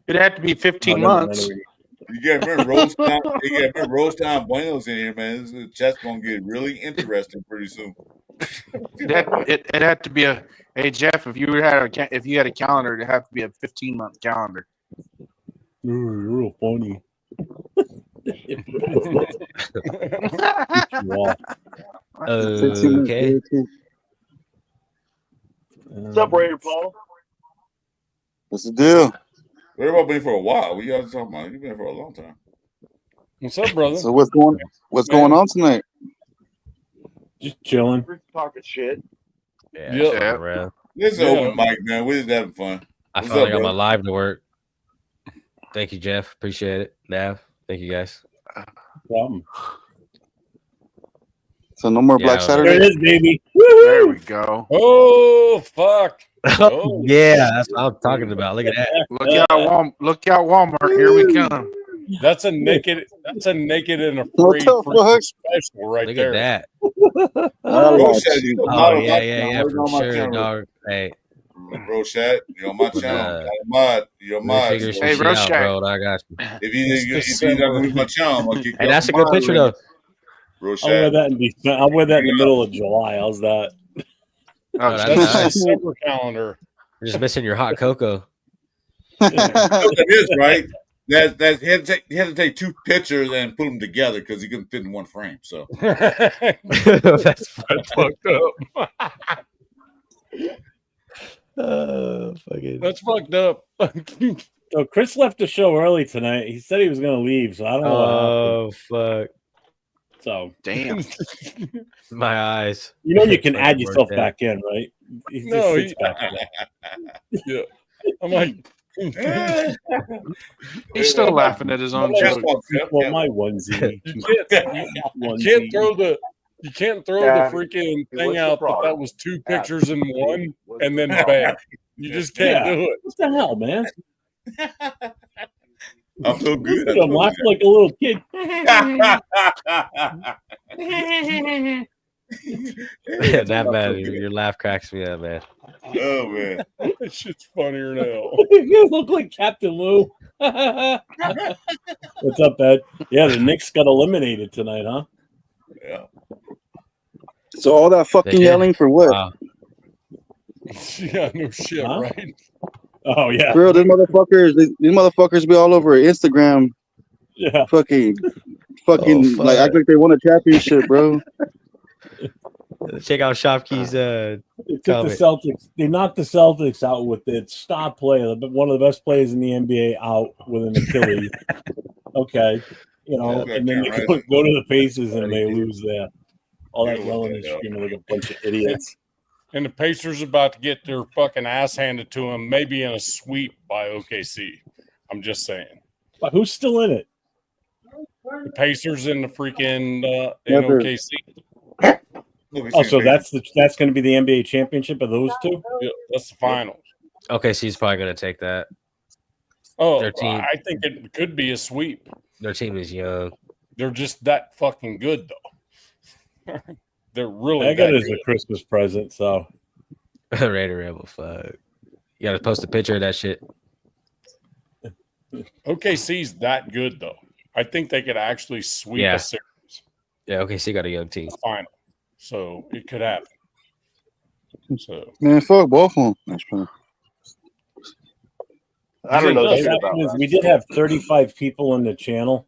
It'd have to be 15 months. You get Rose Town. You get Rose Town Buenos in here, man. This chat's gonna get really interesting pretty soon. It had to be a. Hey Jeff, if you had a calendar, it'd have to be a 15-month calendar. You're real funny. Wow. Okay. What's up, Raider Paul? What's the deal? What about been for a while? What you guys talking about? You've been for a long time. What's up, brother? So what's going on tonight? Just chilling. We're talking shit. Yeah. Yeah. fucking around. This is Yeah. open mic, man. We're just having fun. I What's finally up, got my bro? live to work. Thank you, Jeff. Appreciate it. Nav. Thank you guys. Problem. So no more Yeah, Black There it Saturday. is, baby. There we go. Oh fuck! Oh, Yeah, that's what I'm talking about. Look at that. Look out, Walmart! Here we come. that's a naked and What afraid the fuck? special right Look there. at that. Rochette, you the Oh model yeah, of yeah, my yeah, channel. for Where's my sure, camera? dog. Hey, Rochette, you're on my channel. You're let me mud. figure some Hey, shit out, Roshack. bro. I got you. If you're not with my channel, I'm gonna kick Hey, you that's a off good my picture ring. I'll wear Rochette. that in December. I'll wear that in the middle of July. How's that? Oh, that's That's nice. a December calendar. You're just missing your hot cocoa. That is right. He had to take two pictures and put them together because he couldn't fit in one frame. So That's fucked up. fucking. That's fucked up. So Chris left the show early tonight. He said he was going to leave, so I don't know what happened. Oh fuck! So damn. My eyes. you know you can Fucking add yourself worked back in, right? He just No, sits he- back in. Yeah. I'm like, He's still laughing at his own joke. Well, my onesie. you can't throw Yeah. the freaking Hey, thing what's the out that problem? was two pictures in one, What's and the then problem? bam. You just can't Yeah. do it. What the hell, man? I'm so good. I'm laughing like a little kid. That man, your laugh cracks me up, man. Oh man. That shit's funnier now. You look like Captain Lou. What's up, Ed? Yeah, the Knicks got eliminated tonight, huh? Yeah. So all that fucking They did. yelling for what? Wow. Yeah, no shit, Huh? right? Oh yeah, Bro, these motherfuckers be all over Instagram, yeah. fucking fuck. like act like they won a championship, bro. Check out Shopkey's They took comment. the Celtics. They knocked the Celtics out with its star player, one of the best players in the NBA, out with an Achilles. Okay, you know, Yeah, and then they right. go to the Pacers and they lose there. All that Yeah, yelling and yeah. screaming like a bunch of idiots. And the Pacers about to get their fucking ass handed to them, maybe in a sweep by OKC. I'm just saying. But who's still in it? The Pacers and the freaking in Never. OKC. Oh, so that's going to be the NBA championship of those two? Yeah, that's the finals. Okay, so he's probably gonna take that. Oh, Their team. I think it could be a sweep. Their team is young. They're just that fucking good, though. They're really I got that it as good. a Christmas present, so Raider Rebel, fuck. You gotta post a picture of that shit. OKC's that good, though. I think they could actually sweep Yeah. a series Yeah, okay, so you got a young team. final. So it could happen. So Man, fuck both of them. That's fine. I don't know What shit about happened is that. we did have 35 people in the channel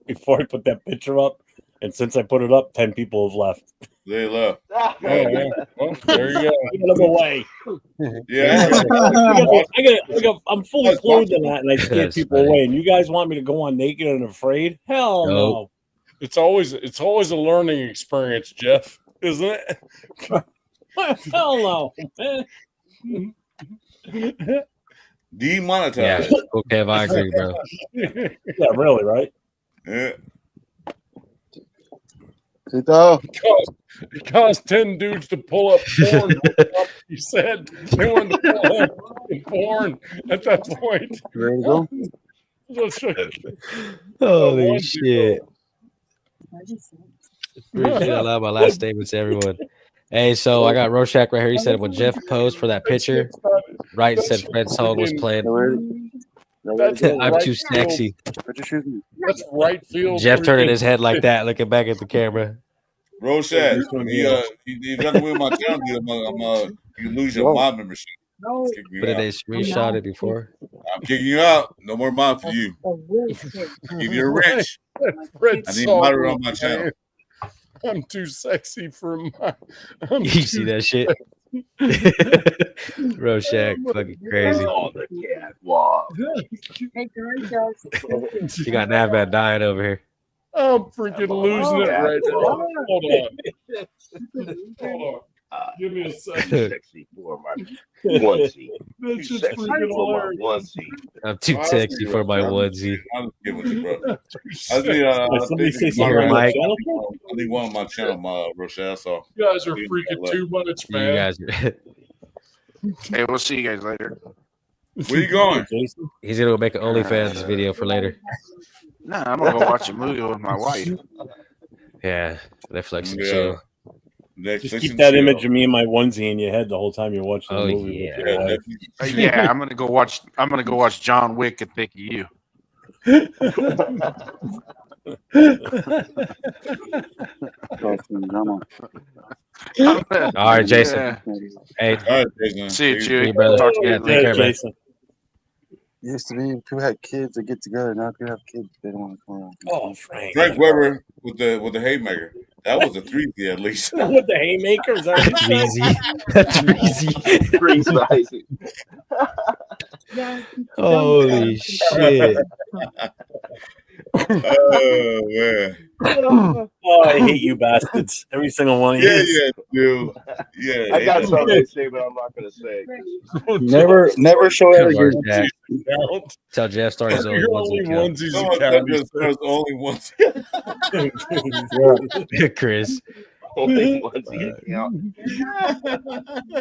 before I put that picture up. And since I put it up, 10 people have left. They left. oh, yeah. Well, there you go. Get them away. Yeah. I'm fully clothed in that, and I scared That's people funny. away. And you guys want me to go on naked and afraid? Hell Nope. It's always a learning experience, Jeff, isn't it? no. Hell no. Man. Demonetized. Yeah, okay, I agree, bro. Yeah, really, right? Yeah. Tito, It cost 10 dudes to pull up porn. He said they wanted to pull up porn at that point. ready to go? Holy One shit. Appreciate a lot of my last statements to everyone. Hey, so I got Rorschach right here. He said when Jeff posed for that picture, right, said Fred song was playing. That's Go. I'm right too field. sexy. Put your shoes in. That's right field. Jeff turning freaking- his head like that, looking back at the camera. Roshat, This one if here. you run away with my channel, you lose your Go. mod membership. No, Kick you But did out. they screenshot it before? I'm kicking you out. No more mod for you. a real shit. If you're rich, Red I need Sox, moderate on my channel. I'm too sexy for my. I'm You too see that shit? Rorschach, fucking crazy. Oh, the cat walk. Hey, girls, You got Navman dying over here. I'm freaking losing it Yeah. right now. Hold on. Hold on. Give me a second. Sexy for my onesie. That's Too just sexy freaking for my hilarious. onesie. I'm too sexy for my onesie. I'm just kidding with you, bro. I Somebody say think something Here, on Mike. the channel? I need one on my channel, Rochelle. So You guys are freaking too much, You man. guys, are- Hey, we'll see you guys later. where you going? Jason? he's gonna go make an OnlyFans video for later. No, I'm gonna go watch a movie with my wife. Yeah, Netflix and Yeah. chill. Netflix Just keep and that chill. image of me and my onesie in your head the whole time you're watching the Oh, movie. yeah. with Yeah, your wife. Netflix. Yeah, I'm gonna go watch John Wick and think of you. Drama. All right, Jason. Yeah. Hey, All right, Jason. See you, Take it Chewy. Hey, brother. Talk to you Yeah, guys take Yeah, care, man. Jason. Used to be people had kids that get together. Now people have kids they don't want to come around. Oh, Frank. Frank Weber with the haymaker. That was a 3D at least. With the haymaker? Is that what you said? Breezy. Freeze rising. yeah. Holy shit. Oh man. Oh, I hate you bastards. Every single one of Yeah, you. yeah, dude. Yeah. I got something to say, but I'm not going to say it. Never show that again. Jack. Tell Jeff start his own Your only onesie onesies Someone account. said there's only one. account. Chris. Only onesie account.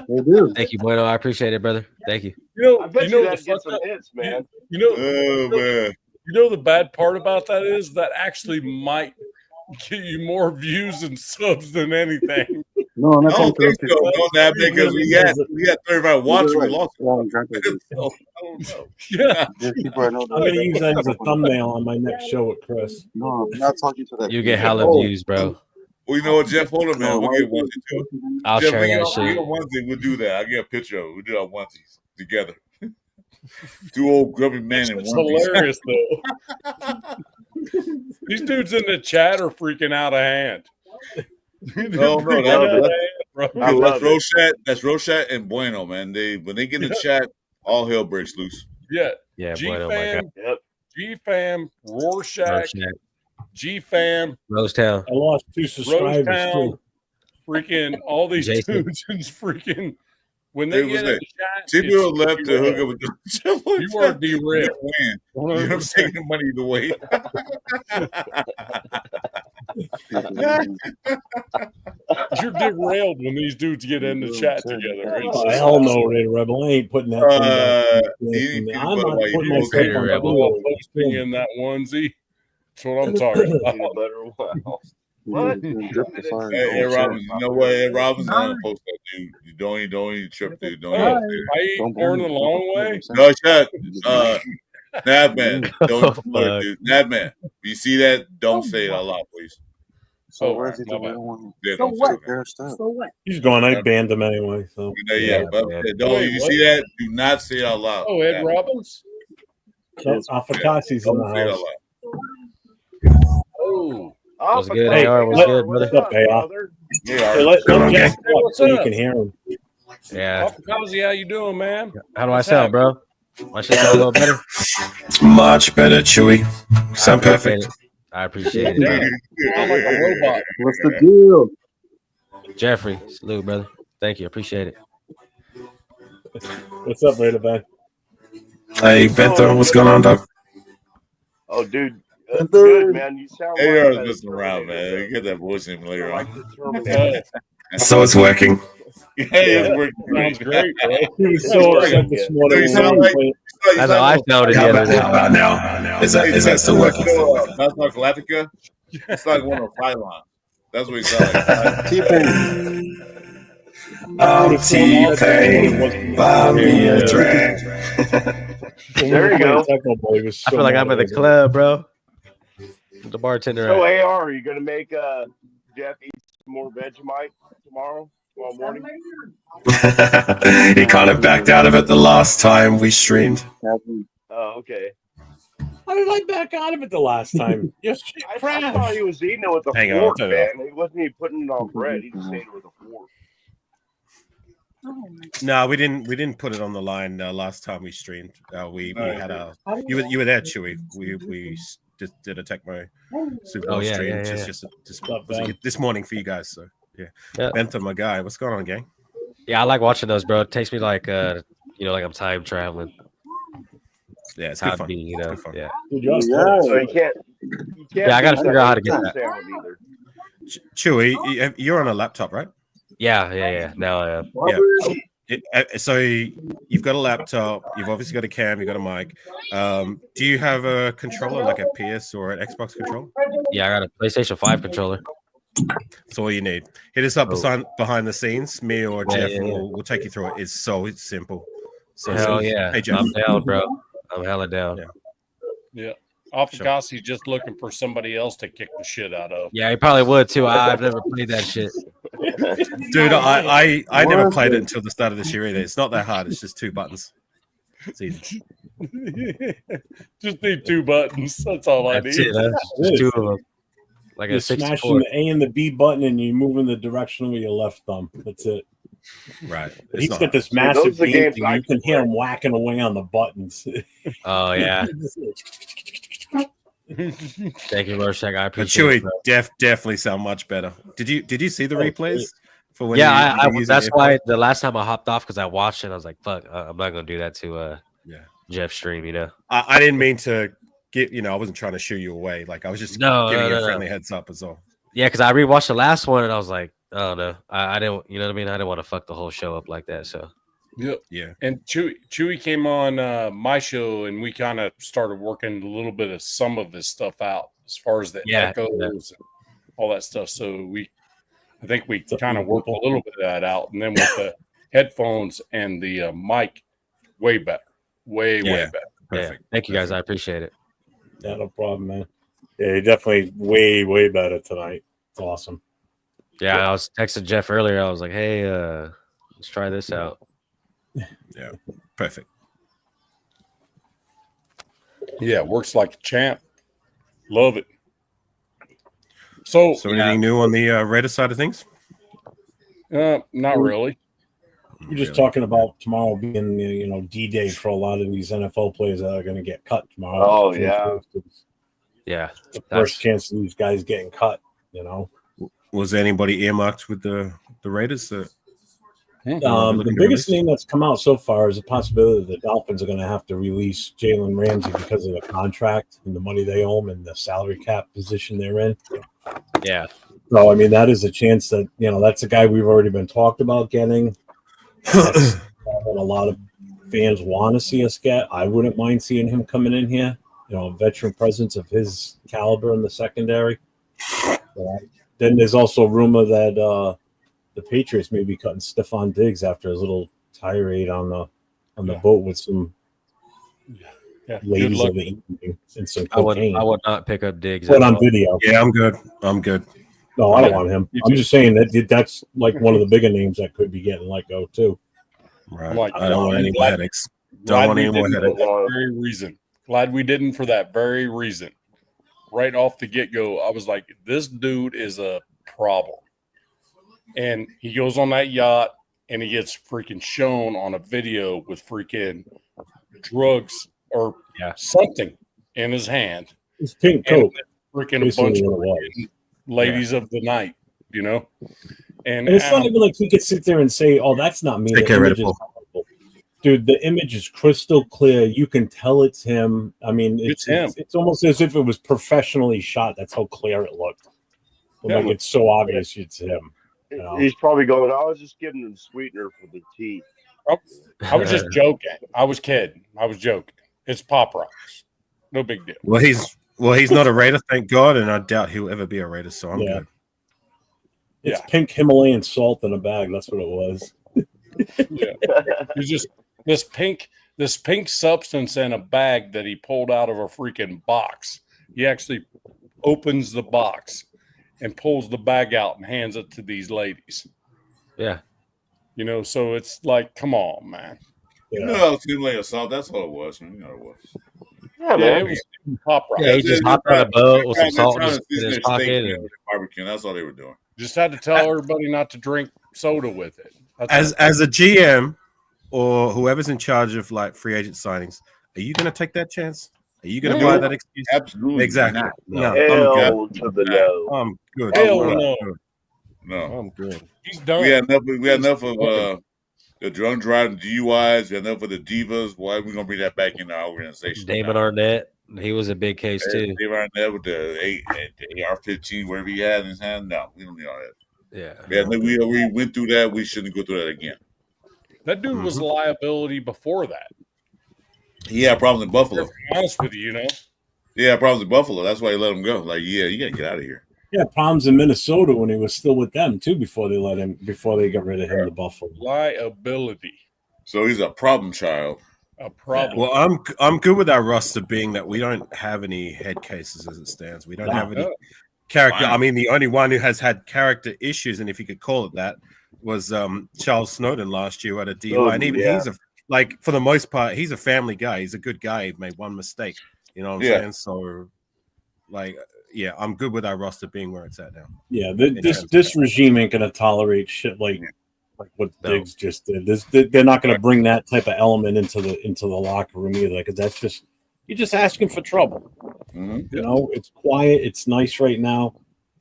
They do. Thank you, Bueno. I appreciate it, brother. Thank you. I bet you the that get fucked some up- hits, man. Oh man. You know the bad part about that is that actually might get you more views and subs than anything. No, I'm I not don't talking think so. No, that because we had 35 watching. We lost. Well, exactly. So, I don't know. Yeah. There's people I know I'm going to use that as a thumbnail on my next show with Chris. No, I'm not talking to that. You get people. hella views, bro. Well, you know what, Jeff? Hold on, man. No, We'll why get would onesie too. I'll Jeff, share we that get shit. onesie. We'll do that. I'll get a picture of it. We'll do our onesies together. Two old grubby men in It's onesies. hilarious though. These dudes in the chat are freaking out of hand. No, Freaking that's- out of hand, bro. I love it. That's Roshat and Bueno, man. When they get in the chat, all hell breaks loose. Yeah. Yeah, G Bueno, my God. fam, Yep. G fam, Rorschach, Rorschach. G fam, Rose Town. I lost 2 subscribers, Rosetown, too. freaking all these Jason. dudes and freaking when Hey, they what's get in that? the chat, See, people it's left to hook up with Jeff. you are derailed. Win. You're 100%. taking the money either way. You're derailed when these dudes get in the chat together. It's Oh, hell no, Red Rebel. I ain't putting that thing He back. ain't I'm not peanut butter putting white. myself Red on Rebel. all the posting in that onesie. That's what I'm talking about. Peanut butter. Wow. What? Hey, Ed Robbins, you know what? Ed Robbins, I'm gonna post that, dude. You don't even trip, dude. Don't Oh, even say that. I eat corn the long way. No shut. Navman, don't Oh, flirt, dude. Navman, if you see that, don't say it out loud, please. So Oh, where's it? my I bad. don't want Yeah, So don't what? say that. their stuff. So what? He's gone. I banned him anyway. So Yeah, but man. don't. Wait, You what? see that? Do not say it out loud. Oh, Ed Navman. Robbins. no, Afakassi's in Don't the say it house. out loud. Oh, What's good, Hey, AR? What's let- good, brother? What's up, AR? Yeah, Hey, let Jeff talk what's so you up? can hear him. Yeah. Afakazi, how you doing, man? How do I What's sound, bro? My shit sound a little better? Much better, Chewy. Sound I appreciate perfect. it. I appreciate it. Damn, I'm like a robot. What's the deal? Jeffrey, salute, brother. Thank you. Appreciate it. What's up, Raider Man? Hey, Banter, what's going on, dog? Oh, dude. That's good, man. You sound like AR is that messing around, man. You get that voice in later Like on. the Terminator. So it's working. Yeah, it's working. Sounds great, bro. He was so upset this morning. You sound like- That's how I sounded the How other about, day. how about now? Is that still working? That's not Galactica. It's like one of Phylon. That's what he sounds like. T-Pain. I'm T-Pain. Buy me a drink. There you go. I feel like I'm at the club, bro. The bartender. So AR, are you gonna make Jeff eat some more Vegemite tomorrow morning? He kind of backed out of it the last time we streamed. Oh, okay. How did I back out of it the last time? Yes, I thought he was eating it with a Hang on, fork, turn it man. He wasn't even putting it on bread. He just ate it with a fork. No, we didn't put it on the line last time we streamed. We had a you were there, Chewy. We just did a Tecmo Super Bowl stream just this morning for you guys. So yeah. Banter, my guy. What's going on, gang? Yeah, I like watching those, bro. It takes me like like I'm time traveling. Yeah, it's good fun. You know, yeah. So you can't I gotta figure out how to get that. either. Chewy, you're on a laptop, right? Yeah. Now I am. Yeah. So you've got a laptop. You've obviously got a cam. You've got a mic. Do you have a controller, like a PS or an Xbox controller? Yeah, I got a PlayStation 5 controller. That's all you need. Hit us up behind the scenes. Me or Jeff will take you through it. It's so simple. So hell yeah. Hey, Jeff. I'm down, bro. I'm hella down. Yeah. Afakassi's just looking for somebody else to kick the shit out of. Yeah, he probably would too. I've never played that shit. Dude, I never played it until the start of this year either. It's not that hard. It's just 2 buttons. It's easy. Just need 2 buttons. That's all I need. Just 2 of them. Like you're smashing the A and the B button, and you're moving the direction with your left thumb. That's it. Right. But he's got this massive game thing. You can hear him whacking away on the buttons. Oh yeah. Thank you, Rorschach. I Chewy appreciate it. definitely sound much better. Did you see the replays for when? Yeah, that's why the last time I hopped off because I watched it. I was like, "Fuck, I'm not gonna do that to Jeff's stream." You know, I didn't mean to get. I wasn't trying to shoo you away. Like I was just giving you a friendly heads up as well. Yeah, because I rewatched the last one and I was like, I don't know, I didn't. You know what I mean? I didn't want to fuck the whole show up like that. So. Yep. Yeah. And Chewy came on my show and we kind of started working a little bit of some of his stuff out as far as the echoes and all that stuff. So I think we kind of worked a little bit of that out. And then with the headphones and the mic, way better. Way better. Perfect. Yeah. Thank you guys. I appreciate it. Yeah, no problem, man. Yeah, you're definitely way better tonight. It's awesome. Yeah, I was texting Jeff earlier. I was like, hey, let's try this out. Yeah, perfect. Yeah, works like a champ. Love it. So anything new on the Raider side of things? Not really. We're just talking about tomorrow being D-Day for a lot of these NFL players that are going to get cut tomorrow. Oh yeah, yeah. The first chance of these guys getting cut. Was anybody earmarked with the Raiders? The biggest name that's come out so far is a possibility that the Dolphins are going to have to release Jalen Ramsey because of the contract and the money they owe him and the salary cap position they're in. Yeah. So, I mean, that is a chance that, that's a guy we've already been talked about getting. That's what a lot of fans want to see us get. I wouldn't mind seeing him coming in here, a veteran presence of his caliber in the secondary. Then there's also rumor that the Patriots may be cutting Stephon Diggs after his little tirade on the boat with some ladies of the evening and some cocaine. I would not pick up Diggs. Put on video. Yeah, I'm good. No, I don't want him. I'm just saying that's like one of the bigger names that could be getting let go too. Right. I don't want any more headaches. Don't want any more headaches. Very reason. Glad we didn't for that very reason. Right off the get-go, I was like, this dude is a problem. And he goes on that yacht and he gets freaking shown on a video with freaking drugs or something in his hand. It's pink coke. Freaking a bunch of ladies of the night, And it's not even like he could sit there and say, "Oh, that's not me." Dude, the image is crystal clear. You can tell it's him. I mean, it's him. It's almost as if it was professionally shot. That's how clear it looked. Like it's so obvious it's him. He's probably going, I was just giving him sweetener for the tea. I was just joking. I was kidding. I was joking. It's Pop Rocks. No big deal. Well, he's not a Raider, thank God, and I doubt he'll ever be a Raider, so I'm good. It's pink Himalayan salt in a bag. That's what it was. It's just this pink this pink substance in a bag that he pulled out of a freaking box. He actually opens the box and pulls the bag out and hands it to these ladies. Yeah. You know, so it's like, come on, man. You know, it seemed like assault. That's all it was. You know, it was. Yeah, Yeah, man. it was pop rock. Yeah, he just hopped on a boat with some salt They're in trying his to pocket. season And, their barbecue. That's all they were doing. Just had to tell everybody not to drink soda with it. As a GM or whoever's in charge of like free agent signings, are you going to take that chance? Are you going to buy that excuse? Absolutely Exactly. not. No, Hell to the no. I'm good. Hell I'm no. good. No. I'm good. He's done. We had enough of the drunk driving DUIs. We had enough of the divas. Why are we gonna bring that back in our organization? Damon Arnett, he was a big case too. David Arnett with the AR-15, whatever he had in his hand. No, we don't need all that. Yeah. We went through that. We shouldn't go through that again. That dude was a liability before that. He had problems in Buffalo. To be honest with you, you know. He had problems in Buffalo. That's why he let him go. Like, yeah, you gotta get out of here. He had problems in Minnesota when he was still with them too. Before they got rid of him to Buffalo. Liability. So he's a problem child. A problem. Well, I'm good with our roster being that we don't have any head cases as it stands. We don't have any character. I mean, the only one who has had character issues, and if you could call it that, was Charles Snowden last year at a DUI. And even he's for the most part, he's a family guy. He's a good guy. He made one mistake. You know what I'm saying? So, I'm good with our roster being where it's at now. Yeah, this regime ain't gonna tolerate shit like what Diggs just did. They're not gonna bring that type of element into the locker room either, because that's just you're just asking for trouble. Mm-hmm. You know, it's quiet, it's nice right now.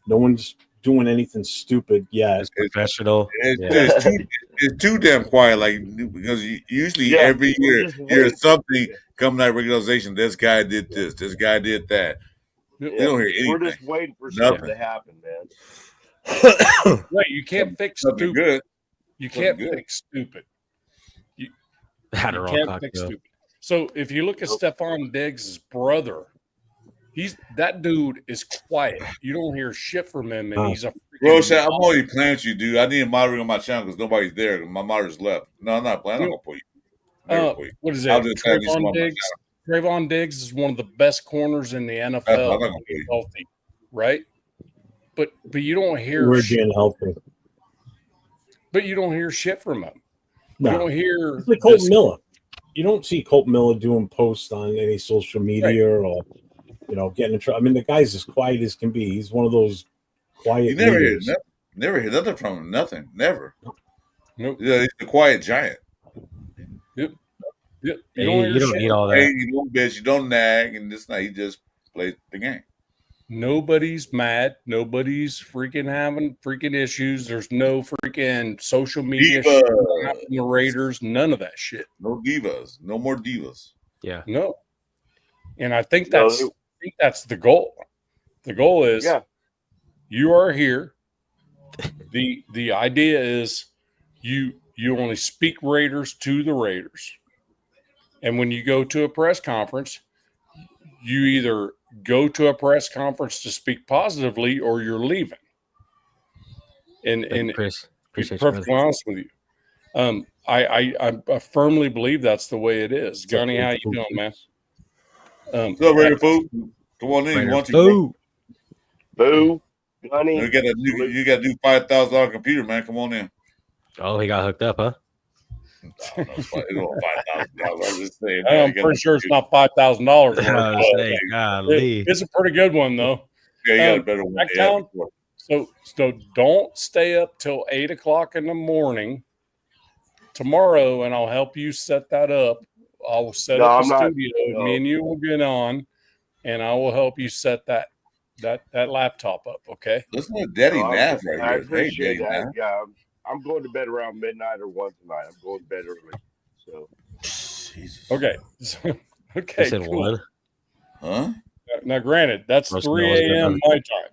No one's doing anything stupid yet. It's professional. It's too damn quiet. Like because usually every year there's something coming out of organization. This guy did this. This guy did that. Yeah, we don't hear anything. We're just waiting for something to happen, man. Right, you can't fix stupid. Good. You can't fix stupid. You can't fix stupid. So if you look at Stephon Diggs' brother, that dude is quiet. You don't hear shit from him, and he's a Roshan, I'm only playing with you, dude. I need a moderator on my channel because nobody's there. My moderator's left. No, I'm not playing. I'm not gonna put you. What is that? Trayvon Diggs is one of the best corners in the NFL. Healthy, right? But you don't hear healthy. But you don't hear shit from him. No. You don't hear it's like Colt Miller. You don't see Colt Miller doing posts on any social media or getting in trouble. I mean, the guy's as quiet as can be. He's one of those quiet. You never hear nothing from him. Nothing. Never. Nope. Yeah, he's a quiet giant. Yep. You don't need all that. You don't bitch. You don't nag, and this night he just plays the game. Nobody's mad. Nobody's freaking having freaking issues. There's no freaking social media shit from the Raiders. None of that shit. No divas. No more divas. Yeah. No. And I think that's the goal. The goal is you are here. The idea is you only speak Raiders to the Raiders. And when you go to a press conference, you either go to a press conference to speak positively or you're leaving. And Chris, appreciate to be perfectly honest with you. I firmly believe that's the way it is. Gunny, how you doing, man? What's up, Raider Food? Come on in. Boo. Gunny. You got a new $5,000 computer, man. Come on in. Oh, he got hooked up, huh? I don't know, $5,000. I'm just saying. I'm pretty sure it's not $5,000. It's a pretty good one, though. Yeah, you got a better one. So don't stay up till 8 o'clock in the morning tomorrow, and I'll help you set that up. I will set up the studio. Me and you will get on, and I will help you set that laptop up. Okay. Listen to Daddy Nath right here. I appreciate that. Yeah, I'm going to bed around midnight or 1 tonight. I'm going to bed early. So. Jesus. Okay. Okay. Cool. Huh? Now, granted, that's 3 a.m. my time.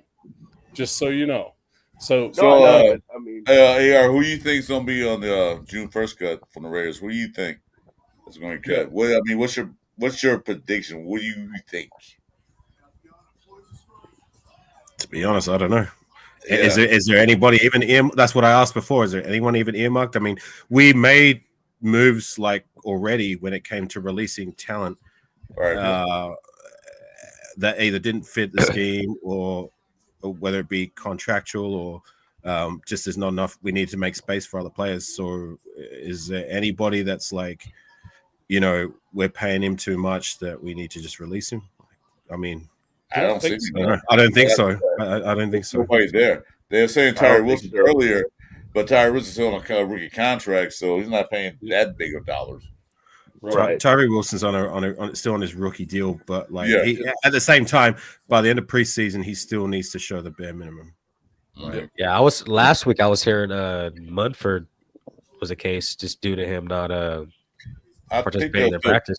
Just so you know. So AR, who do you think is going to be on the June 1st cut from the Raiders? Who do you think is going to cut? What's your prediction? What do you think? To be honest, I don't know. Yeah. Is there anybody even that's what I asked before. Is there anyone even earmarked? I mean, we made moves like already when it came to releasing talent Right. that either didn't fit the scheme or whether it be contractual or just there's not enough. We need to make space for other players. So is there anybody that's like, we're paying him too much that we need to just release him? I mean, I don't think so. I don't think so. I don't think so. Nobody there. They're saying Tyree Wilson earlier, but Tyree Wilson's still on a rookie contract, so he's not paying that big of dollars. Right. Tyree Wilson's still on his rookie deal, but at the same time, by the end of preseason, he still needs to show the bare minimum. Right? Yeah, last week I was hearing Munford was a case just due to him not participating in practice.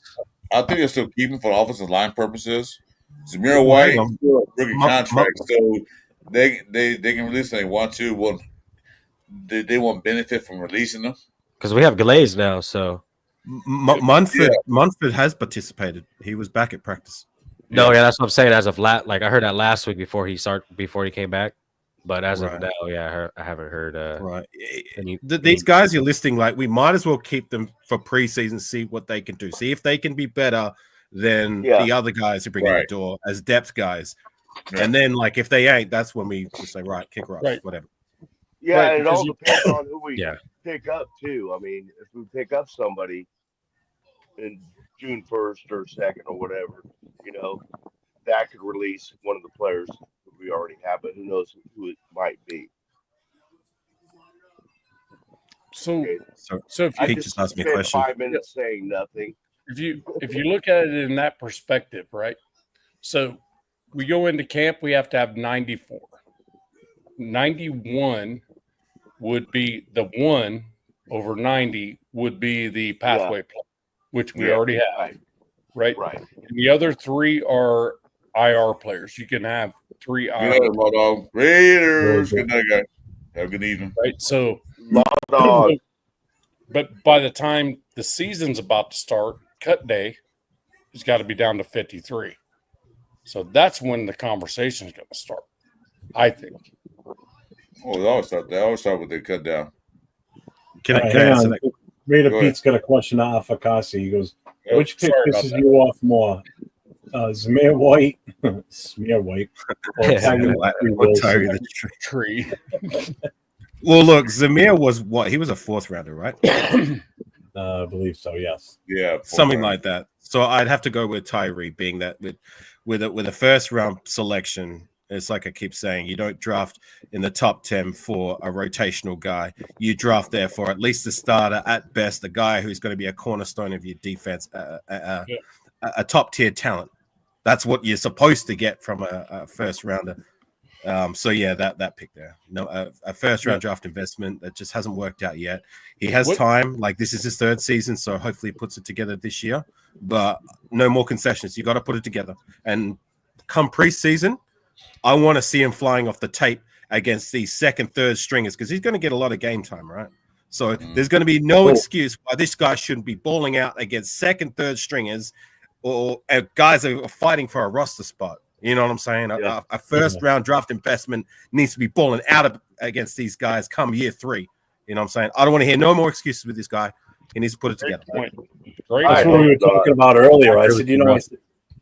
I think they're still keeping for offensive line purposes. Zamir White still a rookie contract, so they can release when they want to. Well, they won't benefit from releasing them because we have Glaze now. So Munford has participated. He was back at practice. No, that's what I'm saying. As of I heard that last week before he came back. But as of now, I haven't heard. Right. These guys you're listing, we might as well keep them for preseason, see what they can do. See if they can be better than the other guys who bring in the door as depth guys. Yeah. And then, if they ain't, that's when we just say, right, kick rocks, whatever. Yeah, and it all depends on who we pick up, too. I mean, if we pick up somebody in June 1st or 2nd or whatever, that could release one of the players we already have, but who knows who it might be. So if he you just asked me a question. 5 minutes saying nothing. If you look at it in that perspective, right? So we go into camp, we have to have 94. 91 would be the 1 over 90 would be the pathway play, which we already have, right? Right. And the other 3 are IR players. You can have 3 IR. Raiders. Good night, guys. Have a good evening. Right. So, but by the time the season's about to start, cut day has got to be down to 53. So that's when the conversation is going to start, I think. Oh, they always start with the cut down. Can I answer that? Raider Pete's got a question to Afakasi. He goes, which pick pisses you off more? Zamir White, Smear White, or Tyree the tree. Well, look, Zamir was what? He was a 4th rounder, right? I believe so. Yes. Yeah, something like that. So I'd have to go with Tyree, being that with a first round selection. It's like I keep saying, you don't draft in the top 10 for a rotational guy. You draft there for at least a starter, at best, a guy who's going to be a cornerstone of your defense, a top tier talent. That's what you're supposed to get from a first rounder. That pick there. No, a first round draft investment that just hasn't worked out yet. He has time. This is his 3rd season, so hopefully he puts it together this year. But no more concessions. You got to put it together. And come preseason, I want to see him flying off the tape against these 2nd, 3rd stringers because he's going to get a lot of game time, right? So there's going to be no excuse why this guy shouldn't be balling out against 2nd, 3rd stringers or guys that are fighting for a roster spot. You know what I'm saying? A first round draft investment needs to be balling out against these guys come year 3. You know what I'm saying? I don't want to hear no more excuses with this guy. He needs to put it together. That's what we were talking about earlier. I said,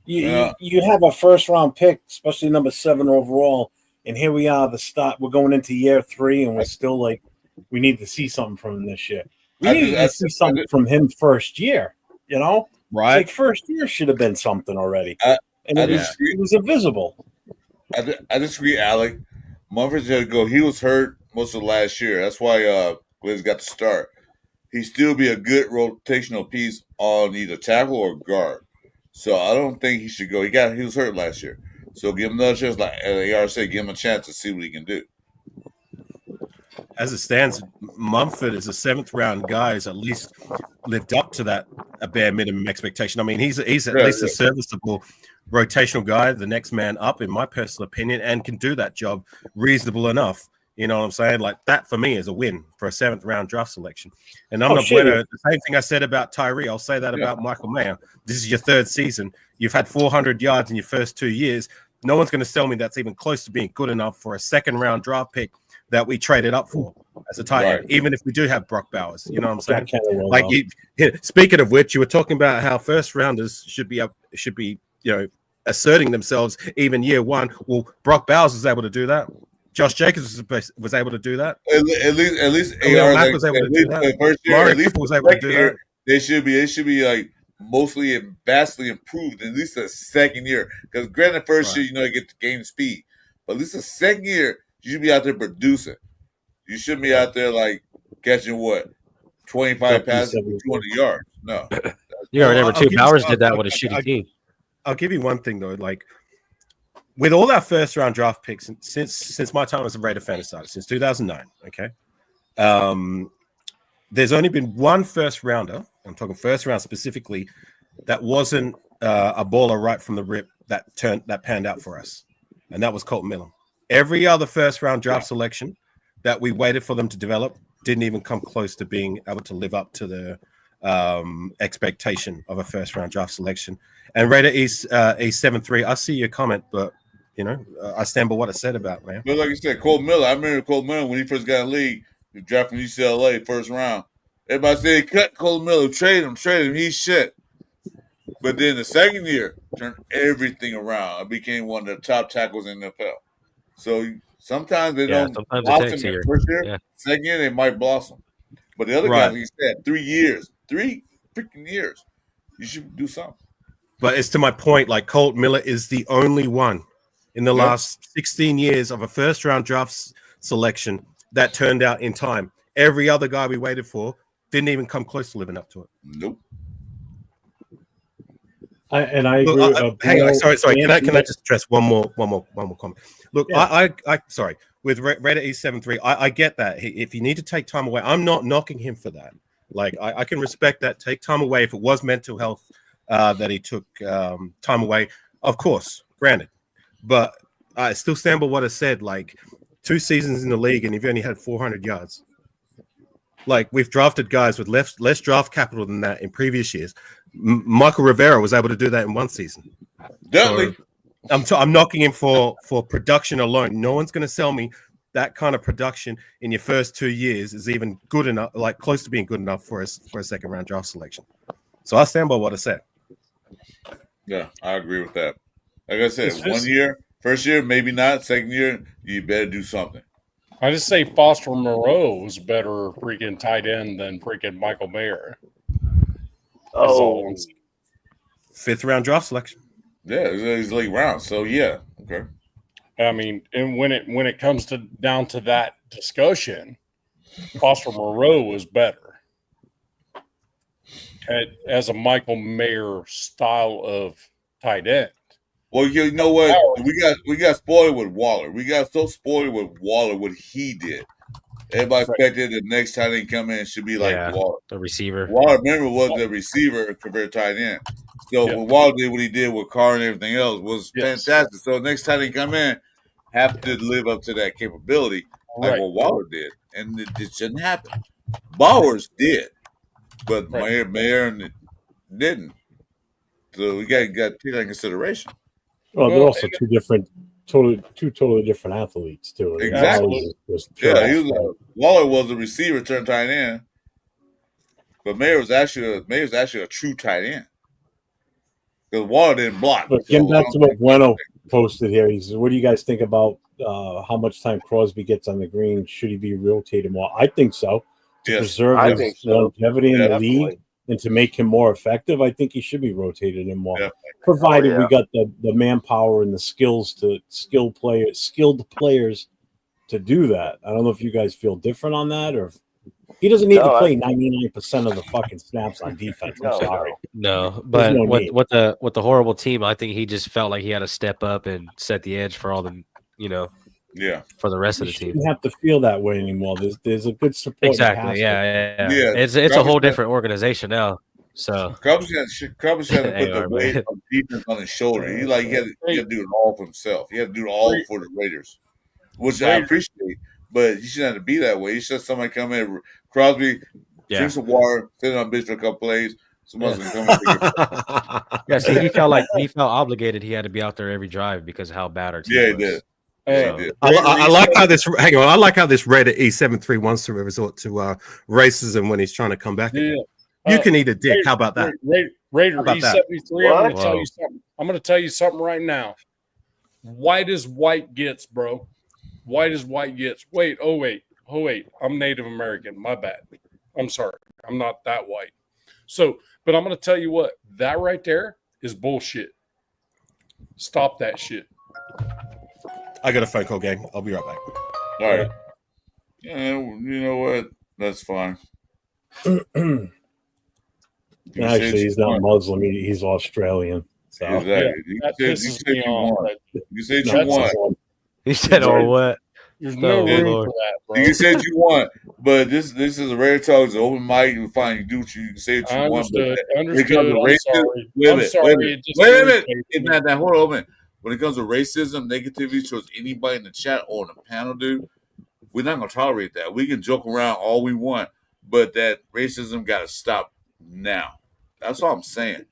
you have a first round pick, especially number 7 overall, and here we are. We're going into year 3, and we're still we need to see something from him this year. We need to see something from him first year. Right? First year should have been something already. It was invisible. I disagree, Alec. Mumford said go. He was hurt most of last year. That's why Gliz got the start. He'd still be a good rotational piece on either tackle or guard. So I don't think he should go. He was hurt last year. So give him another chance. Like AR said, give him a chance to see what he can do. As it stands, Mumford is a 7th round guy. Has at least lived up to that a bare minimum expectation. I mean, he's at least a serviceable rotational guy, the next man up, in my personal opinion, and can do that job reasonable enough. You know what I'm saying? That for me is a win for a 7th round draft selection. And I'm not bueno. The same thing I said about Tyree, I'll say that about Michael Mayer. This is your 3rd season. You've had 400 yards in your first 2 years. No one's going to tell me that's even close to being good enough for a 2nd round draft pick that we traded up for as a tight end, Right. even if we do have Brock Bowers. You know what I'm saying? That kinda will Like, help. speaking of which, you were talking about how first rounders should be asserting themselves even year one. Well, Brock Bowers was able to do that. Josh Jacobs was able to do that. At least Khalil AR Mack was able to do that. first year, Mari at least Cooper was able to do that. They should be like mostly and vastly improved at least the second year. Because granted, first year you get the game speed, but at least the second year you should be out there producing. You shouldn't be out there like catching 25 passes for 200 yards. No, you already remember too. Bowers did that with a shitty team. I'll give you one thing though, like with all our first round draft picks since my time as a Raider fan started, since 2009. Okay, there's only been one first rounder. I'm talking first round specifically that wasn't a baller right from the rip that panned out for us, and that was Colton Miller. Every other first round draft selection that we waited for them to develop didn't even come close to being able to live up to the expectation of a first round draft selection. And Raider East 7-3. I see your comment, but I stand by what I said about, man. But like you said, Cole Miller. I remember Cole Miller when he first got in the league. He drafted from UCLA first round. Everybody said, cut Cole Miller, trade him. He's shit. But then the second year, turned everything around. It became one of the top tackles in the NFL. So sometimes they don't blossom in the first year. Yeah. Second year, they might blossom. But the other guys, like you said, 3 years. 3 freaking years. You should do something. But it's to my point, like Colt Miller is the only one in the last 16 years of a first-round draft selection that turned out in time. Every other guy we waited for didn't even come close to living up to it. Nope. I agree. Hang on, sorry. Can I just address one more comment? Look, yeah. I sorry. With Raider E73, I get that. If you need to take time away, I'm not knocking him for that. Like I can respect that. Take time away if it was mental health that he took time away. Of course, granted. But I still stand by what I said. Like 2 seasons in the league, and you've only had 400 yards. Like we've drafted guys with less draft capital than that in previous years. Michael Rivera was able to do that in 1 season. Definitely. So I'm knocking him for production alone. No one's going to sell me that kind of production in your first 2 years is even good enough, like close to being good enough for a second round draft selection. So I stand by what I said. Yeah, I agree with that. Like I said, 1 year, first year, maybe not. Second year, you better do something. I just say Foster Moreau was better freaking tight end than freaking Michael Mayer. Oh, 5th round draft selection. Yeah, he's late round. So yeah, okay. I mean, and when it comes down to that discussion, Foster Moreau was better as a Michael Mayer style of tight end. Well, you know what? We got spoiled with Waller. We got so spoiled with Waller, what he did. Everybody expected the next tight end come in should be like Waller. The receiver. Waller, remember, was the receiver compared to tight end. So when Waller did what he did with Carr and everything else was fantastic. So next tight end come in, have to live up to that capability like what Waller did. And it shouldn't happen. Bowers did, but Mayer didn't. So we got to take that in consideration. Well, they're also two totally different athletes too. Exactly. Waller was a receiver turned tight end, but Mayer was actually a true tight end because Waller didn't block. But getting back to what Bueno posted here, he says, "What do you guys think about how much time Crosby gets on the green? Should he be rotated more? I think so. To preserve his longevity in the league." And to make him more effective, I think he should be rotated in more, provided we got the manpower and the skills to skilled players to do that. I don't know if you guys feel different on that, or if he doesn't need to play 99% of the fucking snaps on defense. I'm sorry. No, but with the horrible team, I think he just felt like he had to step up and set the edge for all the for the rest of the team. You don't have to feel that way anymore. There's a good support. Exactly. Yeah. It's a whole different organization now. So Cubs had to put the weight of defense on his shoulder. He had to do it all for himself. He had to do it all for the Raiders, which I appreciate. But he shouldn't have to be that way. He should have somebody come in. Crosby, drink some water, sit on bench for a couple plays. Someone's gonna come in. See, he felt obligated. He had to be out there every drive because of how bad our team was. He did. Yeah, he did. I like how this. Hang on, I like how this Raider E73 wants to resort to racism when he's trying to come back. Yeah. You can eat a dick. How about that? Raider How about that? E73. I'm going to What? tell you something. I'm going to tell you something right now. White as white gets, bro. White as white gets. Wait. I'm Native American. My bad. I'm sorry. I'm not that white. So, but I'm going to tell you what. That right there is bullshit. Stop that shit. I got a phone call, gang. I'll be right back. All right. Yeah, you know what? That's fine. Actually, he's not Muslim. He's Australian. So. Exactly. That you pisses said me you off. won. You said He's you not won. Muslim. He said, "Oh, what?" There's no Oh, room Lord. for that, bro. You said you won, but this is a rare talk. It's an open mic. You fine. You do what you say what you want. Understood. But when it comes Understood. to I'm racism, sorry. wait a I'm minute, sorry. wait It just a minute. irritates It's me. not that. Hold on. When it comes to racism, negativity towards anybody in the chat or on the panel, dude, we're not gonna tolerate that. We can joke around all we want, but that racism got to stop now. That's all I'm saying.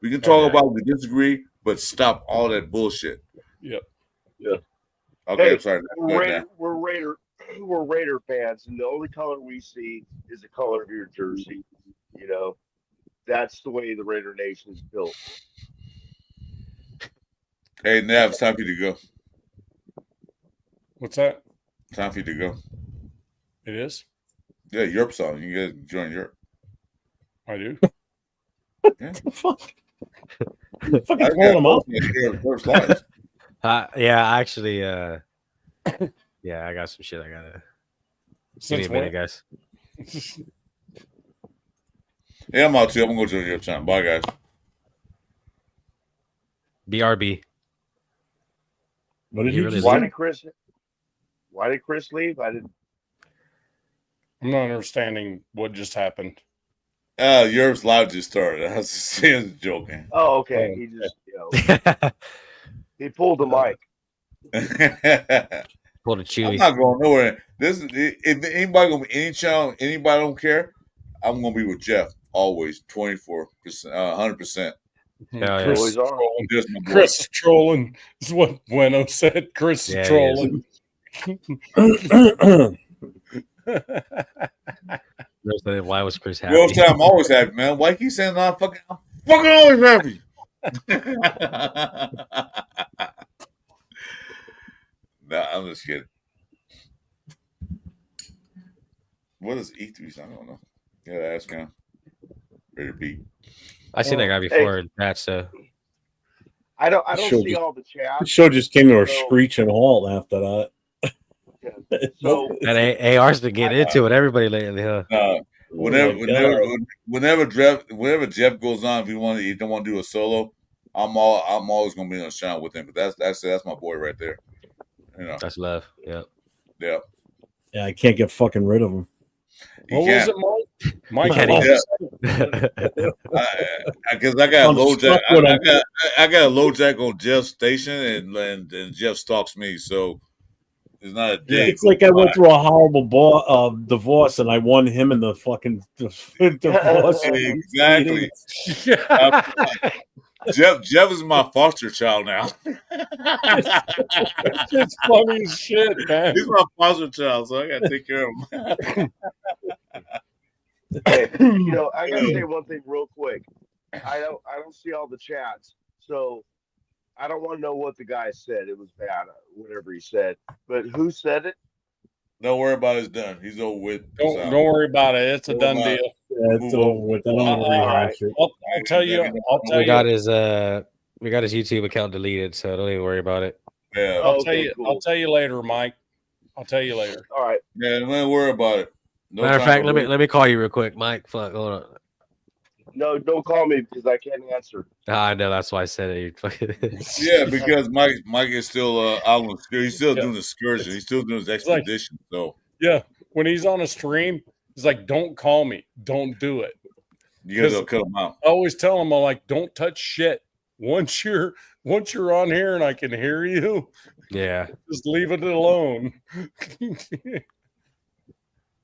We can talk about we disagree, but stop all that bullshit. Yep. Yeah. Okay, Hey, I'm sorry. we're Raider fans, and the only color we see is the color of your jersey. You know, that's the way the Raider Nation is built. Hey, Nav, it's time for you to go. What's that? Time for you to go. It is? Yeah, Europe's on. You guys join Europe. I do. Yeah. Fuck. Fucking calling him out. Yeah, actually, yeah, I got some shit I gotta. Give me a minute, guys. Yeah, I'm out too. I'm gonna go join Europe time. Bye, guys. BRB. What did You you really just Why say? did Chris leave? I didn't. I'm not understanding what just happened. Europe's live just started. I was just joking. Oh, okay. He just, he pulled the mic. Pulled a Chewy. I'm not going nowhere. This is if anybody gonna be any channel, anybody don't care. I'm gonna be with Jeff always, 24%, 100%. Chris is trolling. Chris is trolling. Is what Bueno said. Chris is trolling. Why was Chris happy? Girls time, I'm always happy, man. Why keep saying I'm fucking always happy? Nah, I'm just kidding. What is E3? I don't know. Yeah, ask him. Ready to beat. I seen that guy before in chat, so I don't see all the chat. The show just came to a screeching halt after that. So that AR's been getting into it. Everybody lately, huh? Whenever Jeff goes on, if he don't want to do a solo, I'm always gonna be on the channel with him. But that's my boy right there. You know, that's love. Yeah. Yeah. Yeah, I can't get fucking rid of him. What was it, Mike? Because I got a low jack. I got a low jack on Jeff's station, and Jeff stalks me, so it's not a day. It's like I went through a horrible divorce, and I won him in the fucking divorce. Exactly. Jeff is my foster child now. It's funny as shit, man. He's my foster child, so I gotta take care of him. Hey, I gotta say one thing real quick. I don't see all the chats, so I don't want to know what the guy said. It was bad, whatever he said. But who said it? Don't worry about it. It's done. He's over with. Don't worry about it. It's a done deal. Yeah, it's over with. I don't want to rehash it. I'll tell you. We got his YouTube account deleted, so don't even worry about it. Yeah. I'll tell you later, Mike. I'll tell you later. All right. Yeah, don't worry about it. Matter of fact, let me call you real quick, Mike. Fuck, hold on. No, don't call me because I can't answer. I know, that's why I said it. Yeah, because Mike is still out on the excursion. He's still doing the excursion. He's still doing his expedition. So yeah, when he's on a stream, he's like, "Don't call me. Don't do it." You gotta go cut him out. I always tell him, I'm like, "Don't touch shit. Once you're on here and I can hear you, yeah, just leave it alone."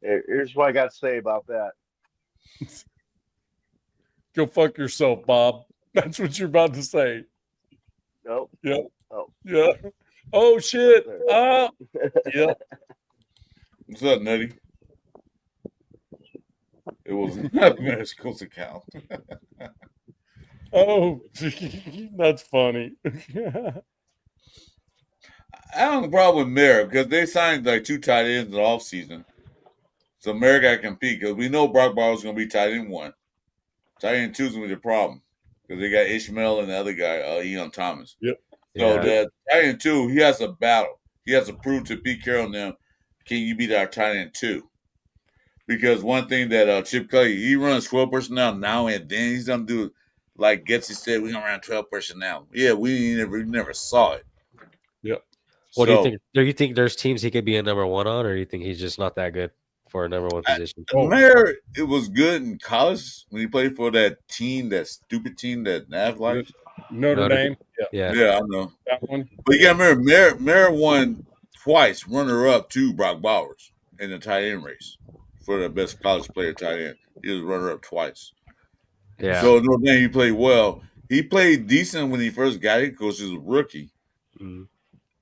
Here's what I got to say about that. Go fuck yourself, Bob. That's what you're about to say. Nope. Yeah. Oh. Yeah. Oh shit! Yep. What's up, Nutty? It was not Mexico's account. Oh, that's funny. I don't have a problem with Merrick because they signed like 2 tight ends in the offseason. So Merrick got to compete because we know Brock Bowers going to be tight end 1. Tight end 2 is going to be the problem because they got Ishmael and the other guy, Ian Thomas. Yep. So the tight end 2, he has a battle. He has to prove to Pete Carroll and them, can you beat our tight end 2? Because one thing that Chip Kelly, he runs 12 personnel now and then. He's going to do, like Getsy said, we're going to run 12 personnel. Yeah, we never saw it. Yep. What do you think? Do you think there's teams he could be a number 1 on, or do you think he's just not that good for a number 1 position? Mayor, it was good in college when he played for that team, that stupid team that Nav likes. Notre Dame. Yeah, I know. That one. But you got to remember, Mayor won twice, runner-up to Brock Bowers in the tight end race for the best college player tight end. He was runner-up twice. Yeah. So Notre Dame, he played well. He played decent when he first got it because he was a rookie. Mm-hmm.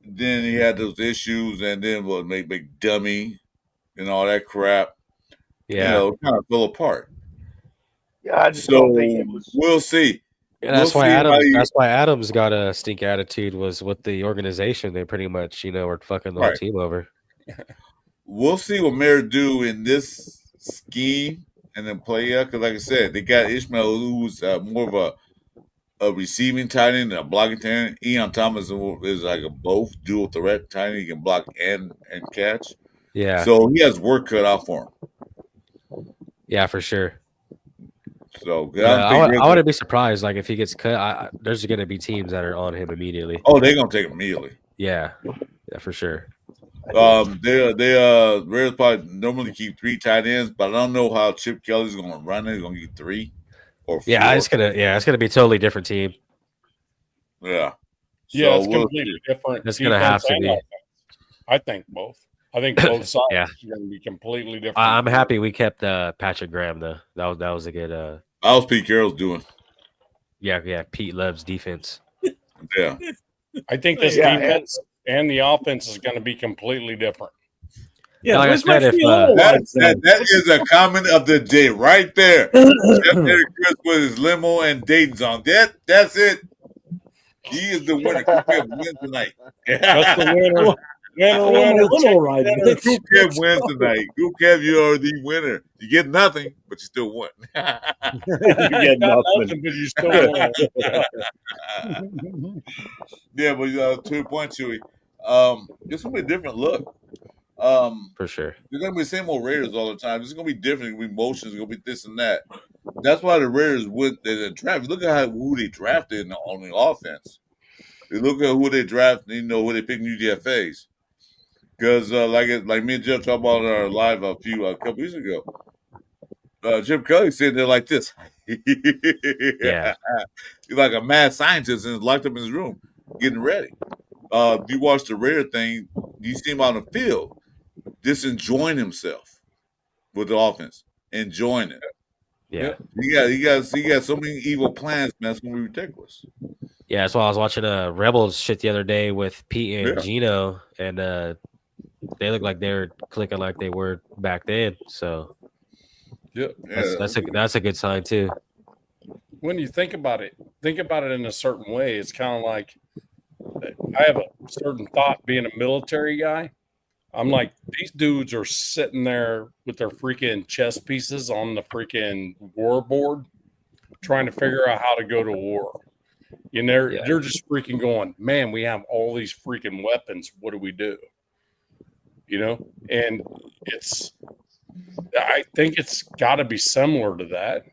Then he had those issues, and then make big dummy and all that crap. Yeah, kind of fell apart. Yeah, I just don't think it was. We'll see. And that's why Adams got a stink attitude was with the organization. They pretty much, were fucking the whole team over. We'll see what Mayor do in this scheme and then play out. Because like I said, they got Ishmael, who's more of a receiving tight end and a blocking tight end. Ian Thomas is like a both dual threat tight end. He can block and catch. Yeah. So he has work cut out for him. Yeah, for sure. So I wouldn't be surprised. Like if he gets cut, there's going to be teams that are on him immediately. Oh, they're gonna take him immediately. Yeah, for sure. They Raiders probably normally keep 3 tight ends, but I don't know how Chip Kelly's gonna run it. He's gonna get 3 or 4. Yeah, it's gonna be a totally different team. Yeah. Yeah, it's completely different. It's gonna have to be. Offense. I think both. I think both sides are going to be completely different. I'm happy we kept Patrick Graham though. That was a good. That was Pete Carroll's doing. Yeah. Pete loves defense. Yeah. I think this defense and the offense is going to be completely different. Yeah, like I said, that is a comment of the day right there. Chris with his limo and Dayton's on. That's it. He is the winner. Who wins tonight? That's the winner. Who wins tonight? Who you are the winner. You get nothing, but you still won. You get nothing, but you still won. Yeah, but to your point, Chewy, it's gonna be a different look. For sure. There's gonna be the same old Raiders all the time. It's gonna be different. It's gonna be emotions. It's gonna be this and that. That's why the Raiders went in the draft. Look at who they drafted on the offense. You look at who they drafted. Who they picked UDFAs. Because like me and Jeff talked about in our live a couple weeks ago, Jim Kelly sitting there like this. Yeah. He's like a mad scientist and is locked up in his room getting ready. You watch the Raider thing, you see him on the field, just enjoying himself with the offense, enjoying it. Yeah. He got so many evil plans, man. It's gonna be ridiculous. Yeah, that's why I was watching Rebels shit the other day with Pete and Gino, and they look like they were clicking like they were back then. So that's a good sign too. When you think about it in a certain way. It's kind of like I have a certain thought being a military guy. I'm like, these dudes are sitting there with their freaking chess pieces on the freaking war board trying to figure out how to go to war. And they're just freaking going, man, we have all these freaking weapons. What do we do? And I think it's got to be similar to that.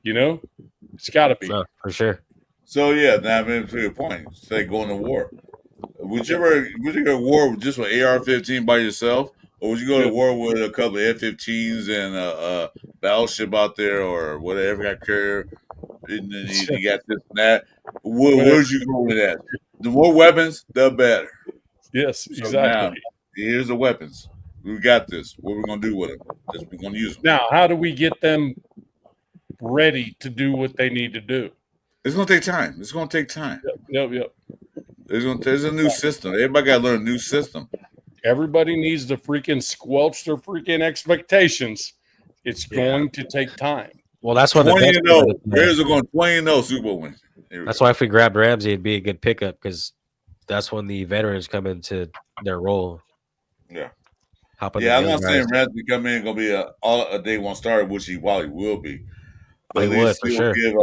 It's got to be. For sure. So, yeah, now to your point, say going to war. Would you go to war just with AR-15 by yourself? Or would you go to war with a couple of F-15s and a battleship out there or whatever got carrier? And then you got this and that. Where'd you go with that? The more weapons, the better. Yes, so exactly. Now, here's the weapons. We got this. What we're going to do with them? We're going to use them. Now, how do we get them ready to do what they need to do? It's going to take time. It's going to take time. Yep. There's a new system. Everybody got to learn a new system. Everybody needs to freaking squelch their freaking expectations. It's going to take time. Well, that's why 20-0. Raiders are going 20-0 Super Bowl win. That's why if we grabbed Ramsey, it'd be a good pickup because that's when the veterans come into their role. Yeah. I'm not saying Ramsey come in going to be a day one starter, which he probably will be. But he would for sure. Give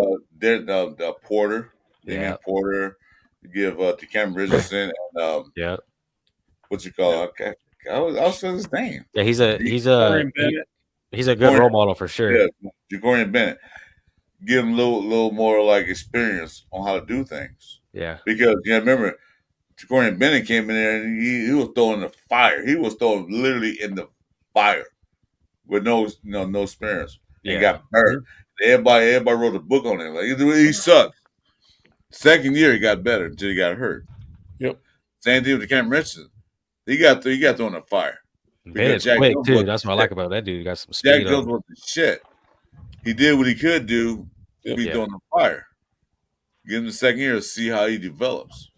the Porter, Damian Porter, give to Cam Richardson, and what you call it? Okay, I'll say his name. Yeah, he's a good role model for sure. Yeah, Jacorian Bennett. Give him a little more like experience on how to do things. Yeah, because remember, Jacorian Bennett came in there and he was throwing the fire. He was throwing literally in the fire with no experience and got hurt. Everybody wrote a book on him. Like he sucked. Second year he got better until he got hurt. Yep. Same thing with Cam Richardson. He got thrown in the fire. Bennett's quick too. That's what I like about that dude. He got some speed. Jack Jones was the shit. He did what he could do. Be thrown in the fire. Give him the second year to see how he develops.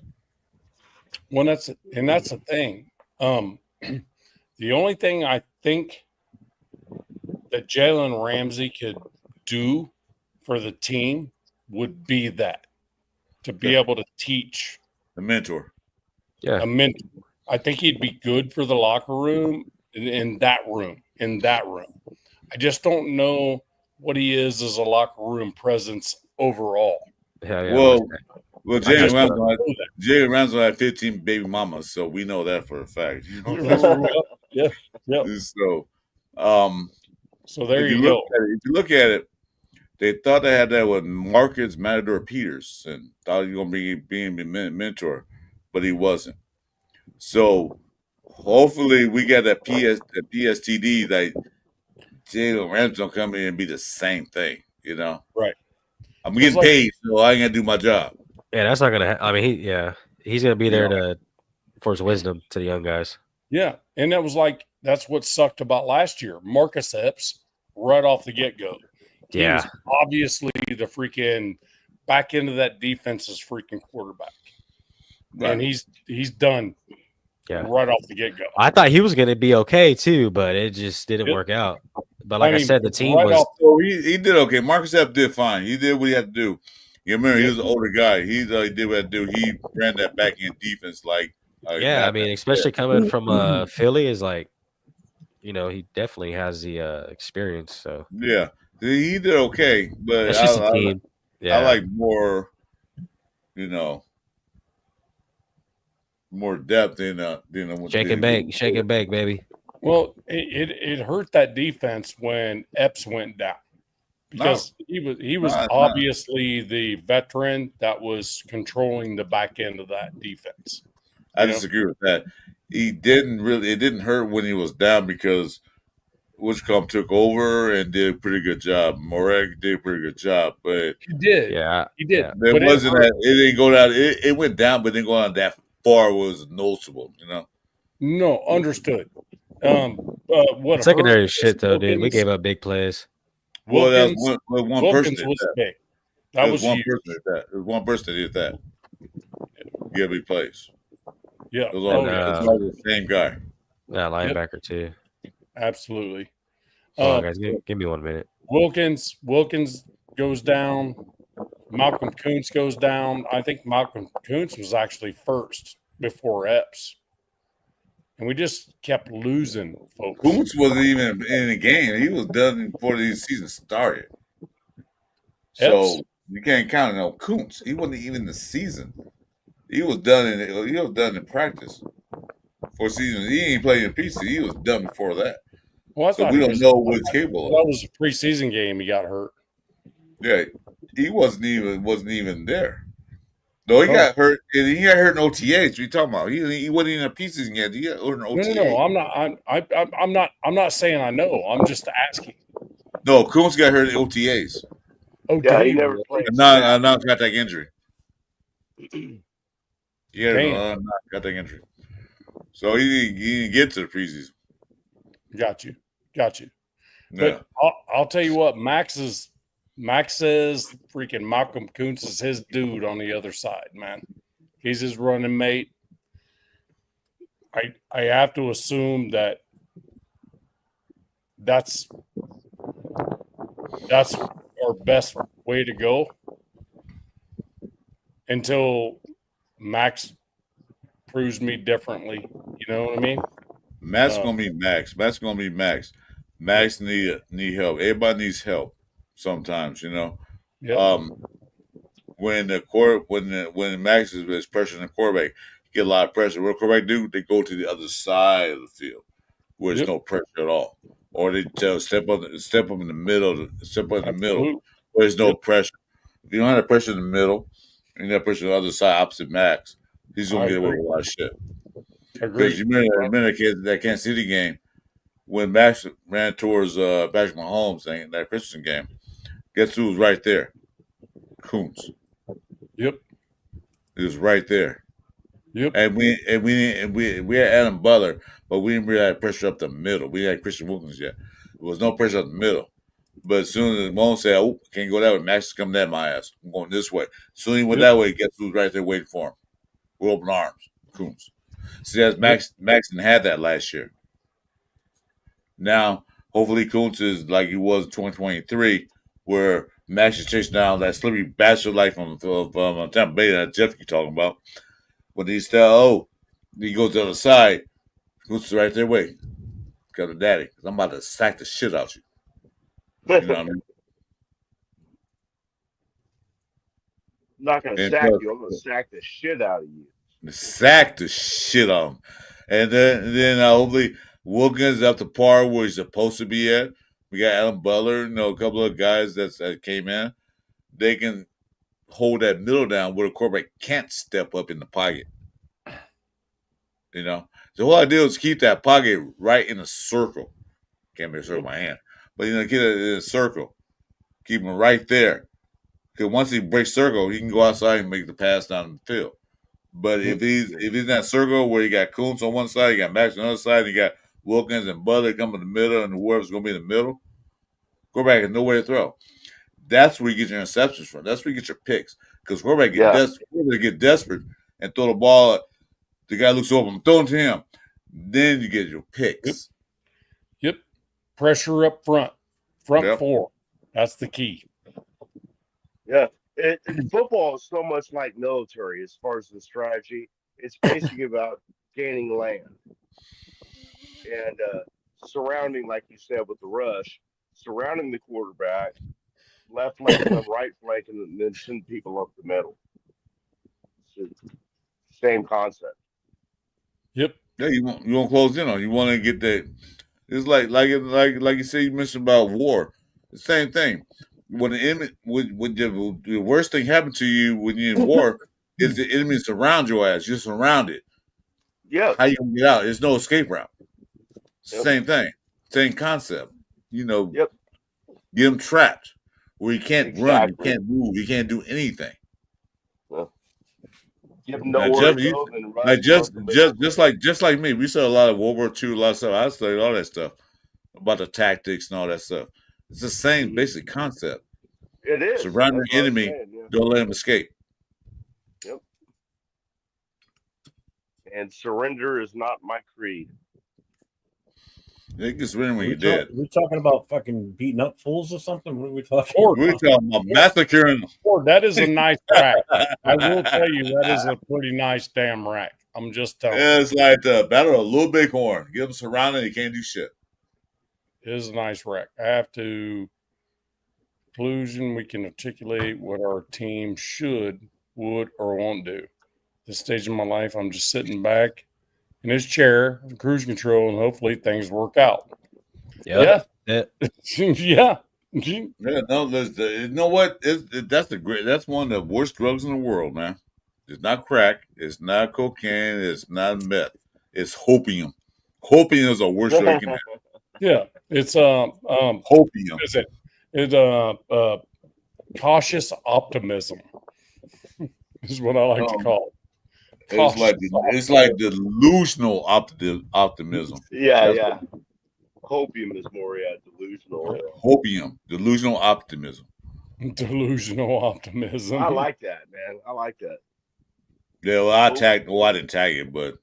Well, that's the thing. The only thing I think that Jalen Ramsey could do for the team would be that to be able to teach a mentor. Yeah, a mentor. I think he'd be good for the locker room in that room. I just don't know what he is as a locker room presence overall. Well, Jalen Ramsey had 15 baby mamas, so we know that for a fact. Yeah. So there you go. If you look at it, they thought they had that with Marcus Matador Peters and thought he was going to be being a mentor, but he wasn't. So hopefully we got that PSTD that Jalen Ramsey don't come in and be the same thing, Right. I'm getting paid, so I ain't gonna do my job. Yeah, that's not gonna. I mean, he's gonna be there for his wisdom to the young guys. Yeah, and that's what sucked about last year. Marcus Epps right off the get go. He was obviously the freaking back into that defense's freaking quarterback, and he's done. Yeah, right off the get go. I thought he was gonna be okay too, but it just didn't work out. But like I said, the team was. He did okay. Marcus Epps did fine. He did what he had to do. You remember, he was an older guy. He did what he had to do. He ran that back end defense I mean, especially coming from Philly is like, he definitely has the experience. So yeah, he did okay, but that's just a team. I like more, more depth in shake and bake, baby. Well, it hurt that defense when Epps went down because he was obviously the veteran that was controlling the back end of that defense. I disagree with that. It didn't hurt when he was down because Witchcomb took over and did a pretty good job. Morag did a pretty good job, but he did. Yeah, he did. It wasn't that it didn't go down. It went down, but didn't go down that far. Was noticeable, No, understood. What secondary shit though, dude. We gave up big plays. Well, that was one person did was that. big. That was one person did that. It was one person that did that. Yeah, big plays. Yeah, it was all the same guy. Yeah, linebacker too. Absolutely. Hold on, guys, give me 1 minute. Wilkins goes down. Malcolm Kuntz goes down. I think Malcolm Kuntz was actually first before Epps. And we just kept losing folks. Kuntz wasn't even in the game. He was done before the season started. So you can't count on Kuntz. He wasn't even in the season. He was done in practice. For season, he ain't played in preseason. He was done before that. Well, so we don't know what he's capable of. That was a preseason game. He got hurt. Yeah, he wasn't even there. No, he got hurt. And he got hurt in OTAs. What are you talking about? He wasn't in a preseason game. He got hurt in OTAs. No, I'm not saying I know. I'm just asking. No, Kuntz got hurt in OTAs. Oh, yeah, he never played. Not got that injury. Yeah, got that injury. So he didn't get to the preseason. Got you. Yeah. But I'll tell you what, Max says freaking Malcolm Kuntz is his dude on the other side, man. he's his running mate. I have to assume that's our best way to go until Max proves me differently. You know what I mean? Matt's gonna be Max. Matt's gonna be Max. Max need help. Everybody needs help sometimes, you know. Yep. When Max is pressuring the quarterback, you get a lot of pressure. What the quarterback do? They go to the other side of the field where there's no pressure at all, or they tell step up in the middle, where there's no pressure. If you don't have pressure in the middle, and you have pressure on the other side opposite Max, he's gonna get away with a lot of shit. Because you remember that Kansas City game when Max ran towards Patrick Mahomes in that Christian game. Guess who was right there? Kuntz. Yep. He was right there. Yep. And we had Adam Butler, but we didn't really have pressure up the middle. We had Christian Wilkins yet. There was no pressure up the middle. But as soon as Mahomes said, "Oh, can't go that way," Max is coming at my ass. I'm going this way. As soon as he went that way, guess who's right there waiting for him? With open arms. Kuntz. See, that's Max didn't have that last year. Now, hopefully Kuntz is like he was in 2023, where Max is chasing down that slippery bastard like from Tampa Bay that Jeff keep talking about. When he goes to the other side, Kuntz is right there waiting. Got a daddy, because I'm about to sack the shit out you. You know what I mean? I'm not going to sack you. I'm going to sack the shit out of you. Sack the shit out of him. And then hopefully Wilkins is up to par where he's supposed to be at. We got Adam Butler, a couple of guys that came in. They can hold that middle down where the quarterback can't step up in the pocket. You know? The whole idea is keep that pocket right in a circle. Can't make a circle with my hand. But, keep it in a circle. Keep him right there. Because once he breaks circle, he can go outside and make the pass down the field. But if he's in that circle where you got Kuntz on one side, you got Max on the other side, you got Wilkins and Butler coming in the middle, and whoever's going to be in the middle, quarterback has nowhere to throw. That's where you get your interceptions from. That's where you get your picks. Because quarterback get desperate and throw the ball. The guy looks over, I'm throwing to him. Then you get your picks. Yep. Pressure up front. Front four. That's the key. Yeah. Football is so much like military as far as the strategy. It's basically about gaining land and surrounding, like you said, with the rush, surrounding the quarterback, left flank and right flank, and then send people up the middle. It's the same concept. Yep. Yeah, you want to close in on. You want to get that. It's like you said. You mentioned about war. The same thing. When the enemy, the worst thing happened to you when you're in war is the enemy surround your ass. You're surrounded. Yeah. How you gonna get out? There's no escape route. Same thing. Same concept. Get them trapped where you can't run, you can't move, you can't do anything. Give them nowhere to go, then run. Just like me, we saw a lot of World War II, a lot of stuff. I studied all that stuff about the tactics and all that stuff. It's the same basic concept. It is. Surround the enemy, don't let him escape. Yep. And surrender is not my creed. You can surrender when you're dead. We're talking about fucking beating up fools or something? What are we talking about? We're talking about massacring them. That is a nice rack. I will tell you, that is a pretty nice damn rack. I'm just telling you. It's like the Battle of Little Bighorn. Get them surrounded, you can't do shit. It is a nice rack. I have to conclusion we can articulate what our team should, would, or won't do. At this stage in my life, I'm just sitting back in his chair, cruise control, and hopefully things work out. Yeah. Yeah. Yeah. No, you know what? That's one of the worst drugs in the world, man. It's not crack. It's not cocaine. It's not meth. It's hopium. Hopium is the worst drug you can have. Yeah, it's hopium. Is it? It's cautious optimism. Is what I like to call it. It's like delusional optimism. Yeah. Hopium is more delusional. Hopium, delusional optimism. Delusional optimism. I like that, man. I like that. Yeah, well, I tagged. Well, I didn't tag it, but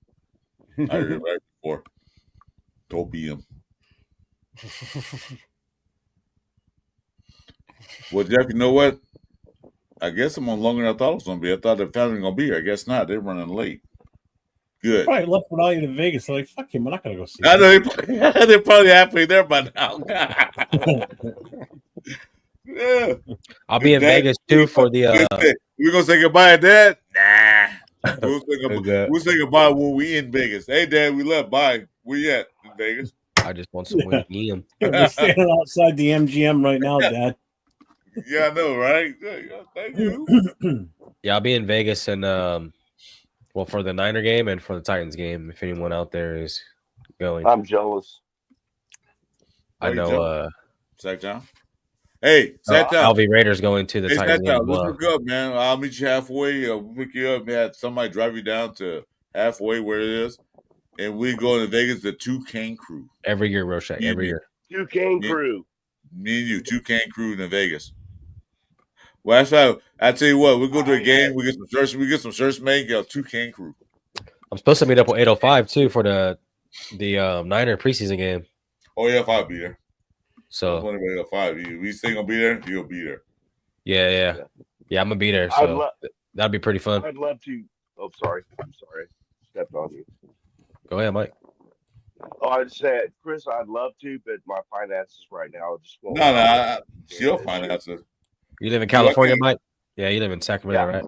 I heard it right before. Topium. Well, Jeff, you know what? I guess I'm on longer than I thought it was going to be. I thought the family was going to be here. I guess not. They're running late. Good. Probably left without you to Vegas. They're like, fuck him. We're not going to go see I him. know they're probably halfway there by now. Yeah. I'll be in Vegas too for the. We're going to say goodbye, Dad? Nah. We'll say goodbye when we in Vegas. Hey, Dad, we left. Bye. Where you at in Vegas? I just want some wing. We're standing outside the MGM right now, Dad. Yeah, I know, right? Thank you. Yeah, I'll be in Vegas and well, for the Niner game and for the Titans game. If anyone out there is going, I'm jealous. I know. Sack Town. Hey, Sack Town. I'll be Raiders going to the Titans game. Let's hook up, man. I'll meet you halfway. I'll pick you up. Have somebody drive you down to halfway where it is, and we go to Vegas. The Toucan Crew every year, Rochet. Every year. Toucan Crew. Me and you, Toucan Crew in Vegas. Well, that's right. I tell you what, we go to a game. We get some shirts. We get some shirts made. Get a Toucan Crew. I'm supposed to meet up with 805 too for the Niner preseason game. Oh yeah, if I'll be there. So 805. We say gonna be there. You'll be there. Yeah. I'm gonna be there. So that'd be pretty fun. I'd love to. Oh, sorry. I'm sorry. Stepped on you. Go ahead, Mike. Oh, I just said, Chris, I'd love to, but my finances right now just won't. No, your finances. You live in California, Mike? Yeah, you live in Sacramento, right?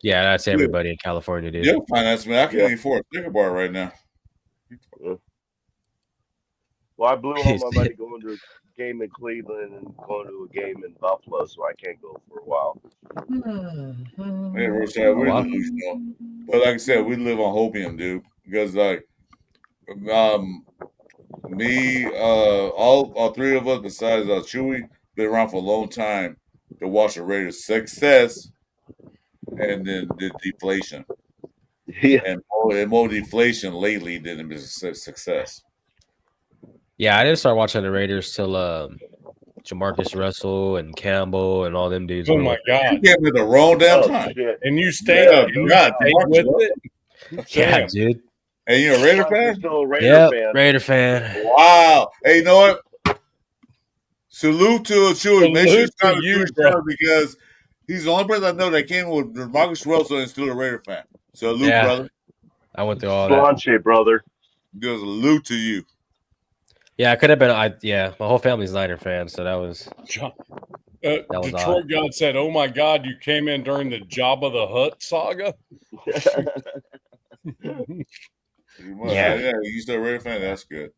Yeah, that's everybody in California, dude. Your finances, man. I can't afford a sticker bar right now. Well, I blew all my money going to a game in Cleveland and going to a game in Buffalo, so I can't go for a while. Yeah, but like I said, we live on hopium, dude. Because like, me, all three of us, besides Chewy, been around for a long time to watch the Raiders' success and then the deflation. Yeah, and more deflation lately than it was a success. Yeah, I didn't start watching the Raiders till Jamarcus Russell and Campbell and all them dudes. Oh my God! You gave me the wrong damn time, and you stayed with it. Yeah, dude. And you're a Raider fan? Yeah, Raider fan. Wow. Hey, you know what? Salute to Chewy. Make sure you start you, because he's the only person I know that came with Marcus Russell and still a Raider fan. Salute, brother. I went through all that. Brother. Just salute to you. Yeah, it could have been. My whole family's Niner fans, so that was. That was Detroit odd. God said, "Oh my God, you came in during the Jabba the Hutt saga." Yeah, you still a Raider fan. That's good.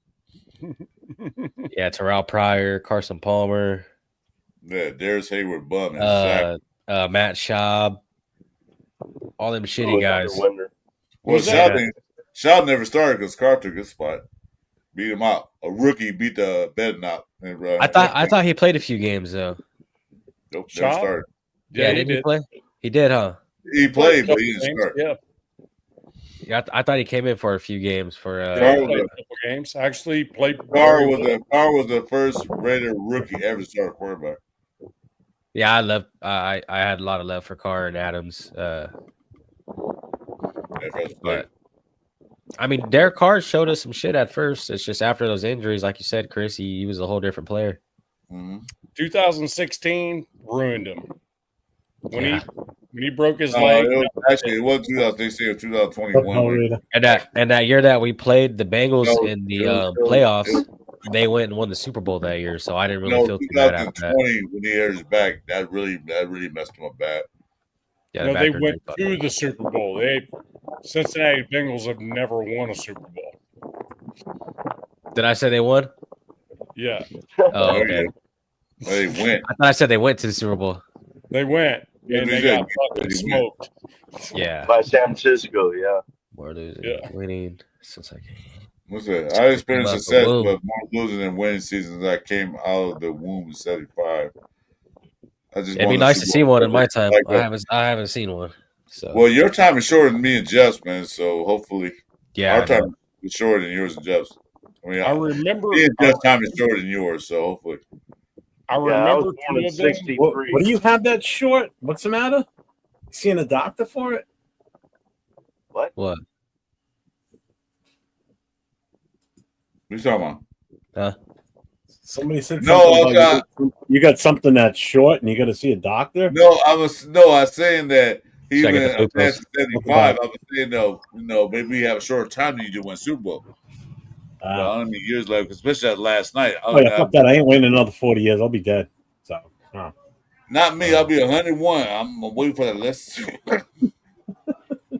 Yeah, Terrell Pryor, Carson Palmer. Yeah, Darius Hayward, bum, Matt Schaub, all them shitty guys. Well, Schaub never started because Carr took his spot. Beat him out. A rookie beat the bed out. I thought he played a few games though. Nope, never started. Yeah, didn't he play? He did, huh? He played, but he didn't start. Yeah, I thought he came in for a few games for a couple games. Actually, played. Carr was the first Raider rookie ever to start a quarterback. Yeah, I had a lot of love for Carr and Adams. But I mean, Derek Carr showed us some shit at first. It's just after those injuries, like you said, Chris, he was a whole different player. Mm-hmm. 2016 ruined him. When he broke his leg. It was 2016 or 2021. And that year that we played the Bengals in the playoffs, they went and won the Super Bowl that year. So I didn't really feel too bad after that. When he hurt his back, that really messed him up bad. Yeah, they went to the Super Bowl. Cincinnati Bengals have never won a Super Bowl. Did I say they won? Yeah. Oh, okay. They went. I thought I said they went to the Super Bowl. They went, and they got fucking smoked. Yeah. By San Francisco, yeah. More losing, winning since I came. What's that? I experienced success, but more losing than winning seasons. I came out of the womb in '75. It'd be nice to see one in my time. I haven't seen one. So. Well, your time is shorter than me and Jeff's, man. So hopefully, our time is shorter than yours and Jeff's. I remember. Me and Jeff's time is shorter than yours, so hopefully. I remember 63. What do you have that short? What's the matter? You seeing a doctor for it? What? What? What you talking about? Huh? Somebody said No, something about you got something that's short and you got to see a doctor. No, I was saying that he Check it went the past Super 75. I was saying maybe we have a shorter time than you do win Super Bowl. But I don't know years left, especially last night. Oh yeah, fuck that! I ain't waiting another 40 years. I'll be dead. So, not me. I'll be 101. I'm waiting for that list.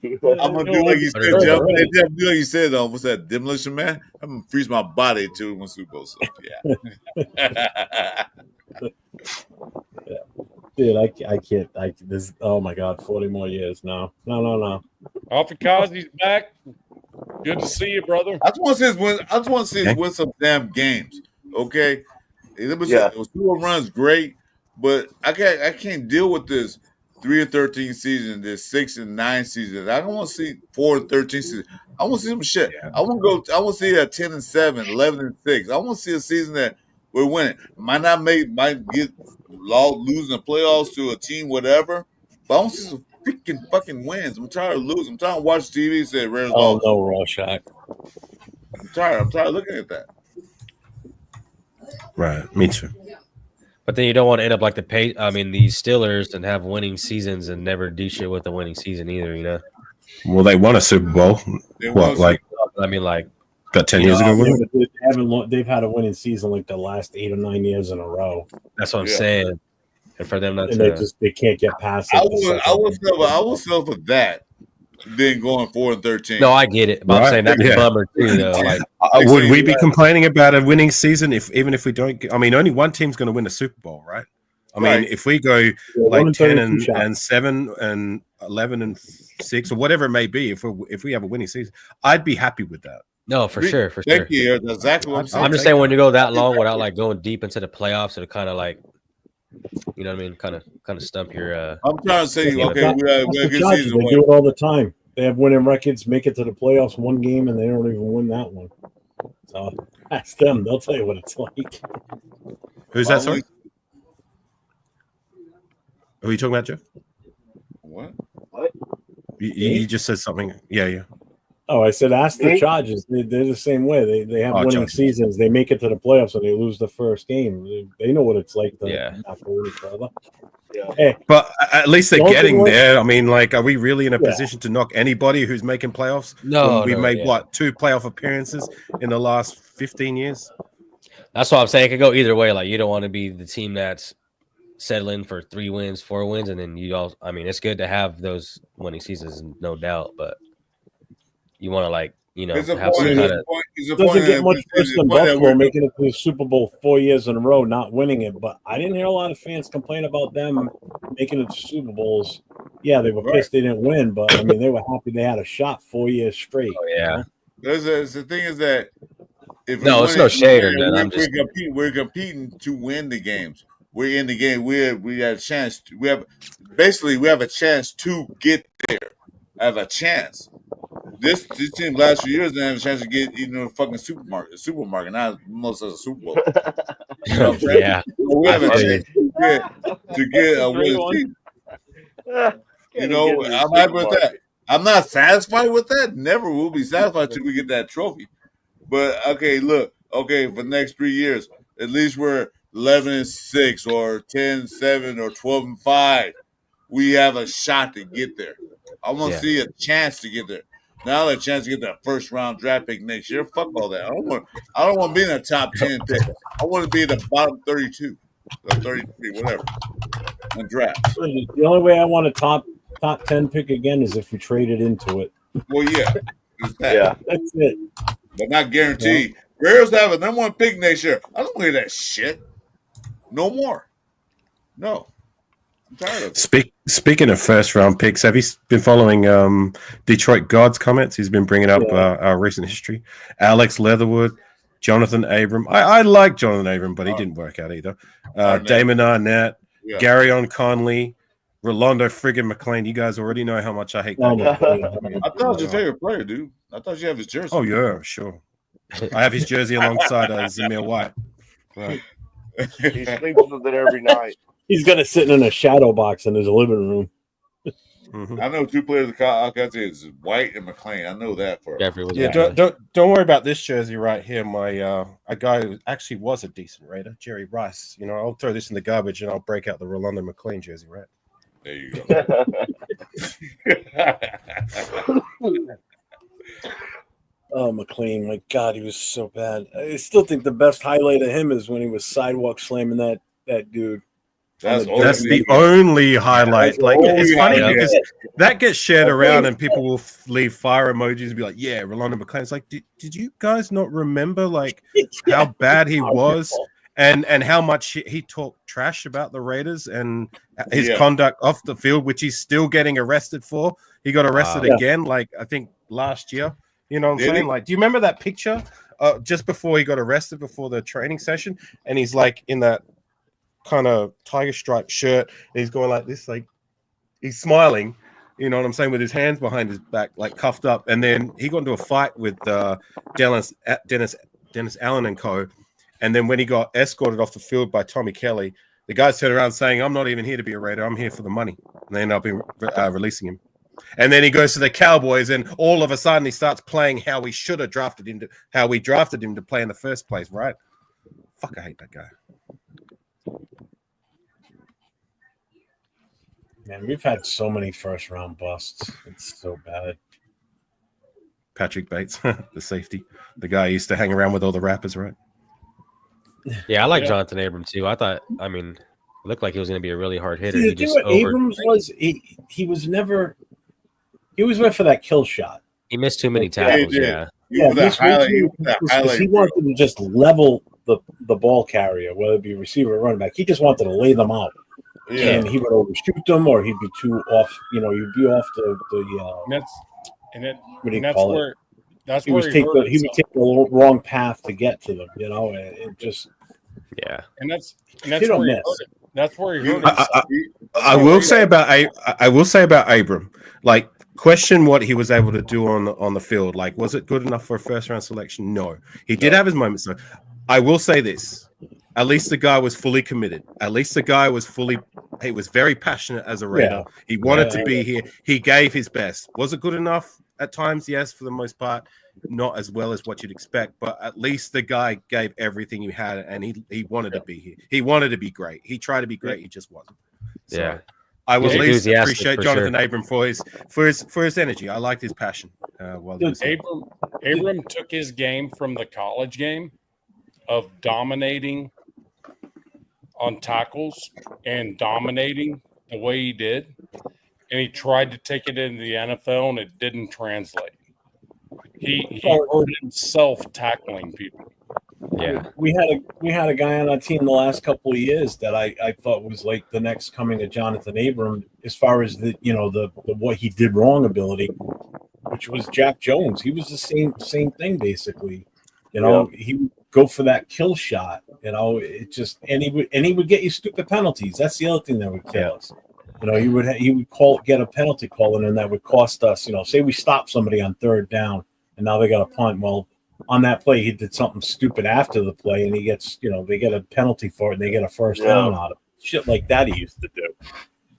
I'm gonna do like you said, Jeff. Jeff, do like you said. What's that? Demolition Man. I'm gonna freeze my body till we win Super Bowl. So yeah. Dude, I can't. This. Oh my god, 40 more years. No. Afikazi's back. Good to see you, brother. I just want to see us win some damn games. Okay, Super runs great, but I can't deal with this 3-13 season, this 6-9 season. I don't want to see 4-13 season. I want to see some shit. Yeah. I want to see a 10-7, 11-6. I want to see a season that we're winning. Might get losing the playoffs to a team, whatever. But I want to see some freaking fucking wins. I'm tired of losing. I'm tired of watching TV and say Raiders lost. No, Rorschach. I'm tired of looking at that. Right, me too. But then you don't want to end up like the Steelers and have winning seasons and never do shit with the winning season either, you know? Well, they won a Super Bowl. About 10 years ago? They've had a winning season like the last 8 or 9 years in a row. That's what I'm saying. And for them not they can't get past it. I would sell for that. Then going 4-13. No, I get it. But I'm saying that's a bummer too, though. Like, would we be complaining about a winning season even if we don't? Only one team's going to win a Super Bowl, right? I mean, if we go like 10-7 and 11-6 or whatever it may be, if we have a winning season, I'd be happy with that. No, for sure. Thank you. That's exactly what I'm saying. I'm just saying when you go that long without like going deep into the playoffs, it'll kind of like, you know what I mean? Kind of stump your. I'm trying to say, okay, we had a good season. They do it all the time. They have winning records, make it to the playoffs one game, and they don't even win that one. So ask them; they'll tell you what it's like. Who's that? Sorry, are you talking about, Jeff? What? You just said something. Yeah. Oh, I said ask the Chargers. They're the same way. They have winning seasons. They make it to the playoffs and they lose the first game. They know what it's like to not go any further. Yeah. Hey, but at least they're getting there. I mean, like, are we really in a position to knock anybody who's making playoffs? No, we made 2 playoff appearances in the last 15 years. That's what I'm saying. It could go either way. Like, you don't want to be the team that's settling for 3 wins, 4 wins, and then I mean, it's good to have those winning seasons, no doubt, but you want to, like, you know, have some kind of. It doesn't get much worse than Buffalo making it to the Super Bowl 4 years in a row, not winning it. But I didn't hear a lot of fans complain about them making it to Super Bowls. Yeah, they were pissed they didn't win, but I mean, they were happy they had a shot 4 years straight. Oh, yeah. The thing is that if it's no shade or nothing. We're competing to win the games. We're in the game. We have a chance. We have a chance to get there. I have a chance. This team last few years didn't have a chance to get even a fucking supermarket, not most of the Super Bowl. You know what I'm saying? Yeah. We have a chance to get a winning team. You know, I'm happy with that. I'm not satisfied with that. Never will be satisfied till we get that trophy. But for the next 3 years, at least we're 11-6 or 10-7 or 12-5. We have a shot to get there. I want to see a chance to get there. Now a chance to get that first round draft pick next year. Fuck all that. I don't want to be in the top 10 pick. I want to be in the bottom 32 or 33, whatever. And draft. The only way I want a top 10 pick again is if we traded into it. Well, yeah. Yeah. That's it. But not guaranteed. Raiders have a number 1 pick next year. I don't hear that shit. No more. No. I'm tired of it. Speaking of first round picks, have you been following Detroit God's comments? He's been bringing up our recent history. Alex Leatherwood, Jonathan Abram. I like Jonathan Abram, but he didn't work out either. Damon Arnett, Garyon Conley, Rolando friggin' McLean. You guys already know how much I hate that guy. I thought it was your favorite player, dude. I thought you have his jersey. Oh, yeah, sure. I have his jersey alongside Zamir White. Right. He sleeps with it every night. He's gonna sit in a shadow box in his living room. Mhm. I know 2 players of Alcatraz is White and McLean. I know that for Jeffrey was Yeah, don't worry about this jersey right here. My a guy who actually was a decent Raider, Jerry Rice. You know, I'll throw this in the garbage and I'll break out the Rolando McLean jersey, right? There you go. Oh, McLean, my God, he was so bad. I still think the best highlight of him is when he was sidewalk slamming that dude. That's the only highlight. Like, it's funny because that gets shared around and people will leave fire emojis and be like, yeah, Rolando McLean. It's like, did you guys not remember like how bad he was and how much he talked trash about the Raiders and his conduct off the field, which he's still getting arrested for? He got arrested again, like I think last year. You know what I'm saying? Like, do you remember that picture just before he got arrested before the training session? And he's like in that kind of tiger stripe shirt and he's going like this, like he's smiling, you know what I'm saying, with his hands behind his back, like cuffed up. And then he got into a fight with Dennis Allen and co. And then when he got escorted off the field by Tommy Kelly, the guys turned around saying, I'm not even here to be a Raider, I'm here for the money. And they end up releasing him. And then he goes to the Cowboys and all of a sudden he starts playing how we should have drafted him to play in the first place, right? Fuck, I hate that guy. Man, we've had so many first-round busts. It's so bad. Patrick Bates, the safety, the guy who used to hang around with all the rappers, right? Yeah, I like Jonathan Abram too. I thought, I mean, it looked like he was going to be a really hard hitter. Dude, Abrams was he was never. He was went for that kill shot. He missed too many tackles. He wanted to just level the ball carrier, whether it be receiver or running back. He just wanted to lay them out. Yeah. And he would overshoot them, or he'd be too off. You know, he'd be off the. That's he where would take the wrong path to get to them. You know, it just. Yeah. And that's where he hurt it. That's where he hurt it. I will say about Abram, like, question what he was able to do on the field. Like, was it good enough for a first round selection? No, he did have his moments. So I will say this. At least the guy was fully committed. At least the guy was he was very passionate as a Raider. Yeah. He wanted to be here. He gave his best. Was it good enough at times? Yes, for the most part. Not as well as what you'd expect, but at least the guy gave everything he had, and he wanted to be here. He wanted to be great. He tried to be great. He just wasn't. So yeah. I will at least appreciate Jonathan Abram for his energy. I liked his passion. Abram took his game from the college game of dominating on tackles and dominating the way he did, and he tried to take it into the NFL, and it didn't translate. He hurt himself tackling people. Yeah, we had a guy on our team the last couple of years that I thought was like the next coming of Jonathan Abram as far as the what he did wrong ability, which was Jack Jones. He was the same thing basically. You know, he would go for that kill shot. You know, it just and he would get you stupid penalties. That's the other thing that would kill us. You know, he would get a penalty call and that would cost us. You know, say we stop somebody on third down and now they got a punt. Well, on that play, he did something stupid after the play, and he gets, they get a penalty for it, and they get a first down out of it. Shit like that he used to do.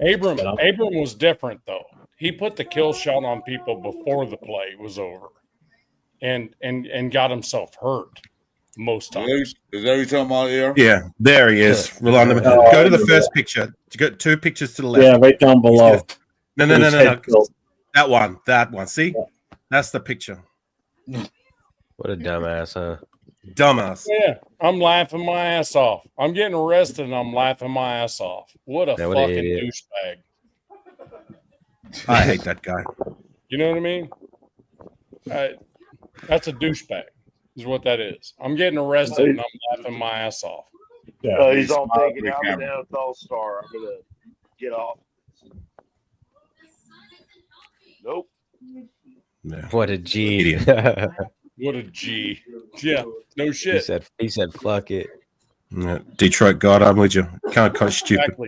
Abram was different though. He put the kill shot on people before the play was over, and got himself hurt most times. Is that what you're talking about here? Yeah, there he is. Rolando. Go to the first picture. You got 2 pictures to the left. Yeah, right down below. No. That one. See, that's the picture. What a dumbass, huh? Dumbass. Yeah, I'm laughing my ass off. I'm getting arrested and I'm laughing my ass off. What a fucking douchebag. I hate that guy. You know what I mean? That's a douchebag is what that is. I'm getting arrested and I'm laughing my ass off. Yeah, he's all thinking, I'm an NFL star. I'm going to get off. Nope. Yeah. What a G. What a G. Yeah, no shit. He said fuck it. Yeah. Detroit God, I'm with you. Can't coach stupid. Exactly.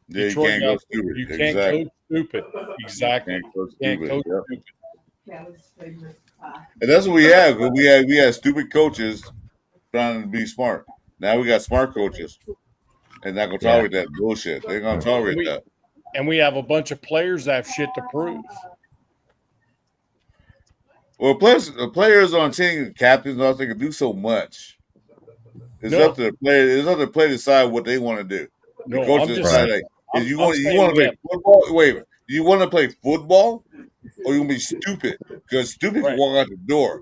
Yeah, you can't go stupid. You can't coach stupid. Exactly. Can't coach stupid. And that's what we have. We had stupid coaches trying to be smart. Now we got smart coaches. And not gonna tolerate that bullshit. They're gonna tolerate that. and we have a bunch of players that have shit to prove. Well, players on team captains also can do so much. It's up to the player. It's up to the player to decide what they want to do. The No, coach I'm just decide saying. like, you want to play football? Wait, you want to play football, or you want to be stupid? Because stupid can walk out the door.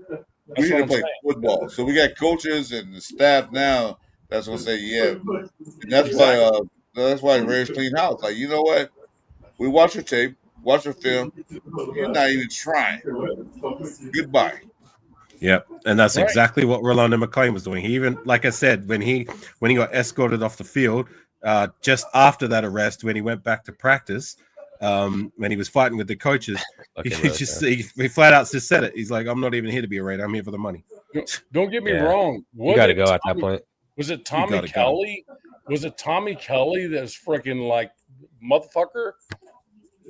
We need to play football. So we got coaches and the staff now that's gonna say, yeah, and that's why Raiders clean house. Like, you know what? We watch your tape, watch your film. You're not even trying. Goodbye. Yep, and that's exactly what Rolando McClain was doing. He even, like I said, when he got escorted off the field, just after that arrest, when he went back to practice, when he was fighting with the coaches, he flat out just said it. He's like, "I'm not even here to be a Raider. I'm here for the money." Don't get me wrong. You got to go at that point. Was it Tommy Kelly? Was it Tommy Kelly that's freaking like, motherfucker?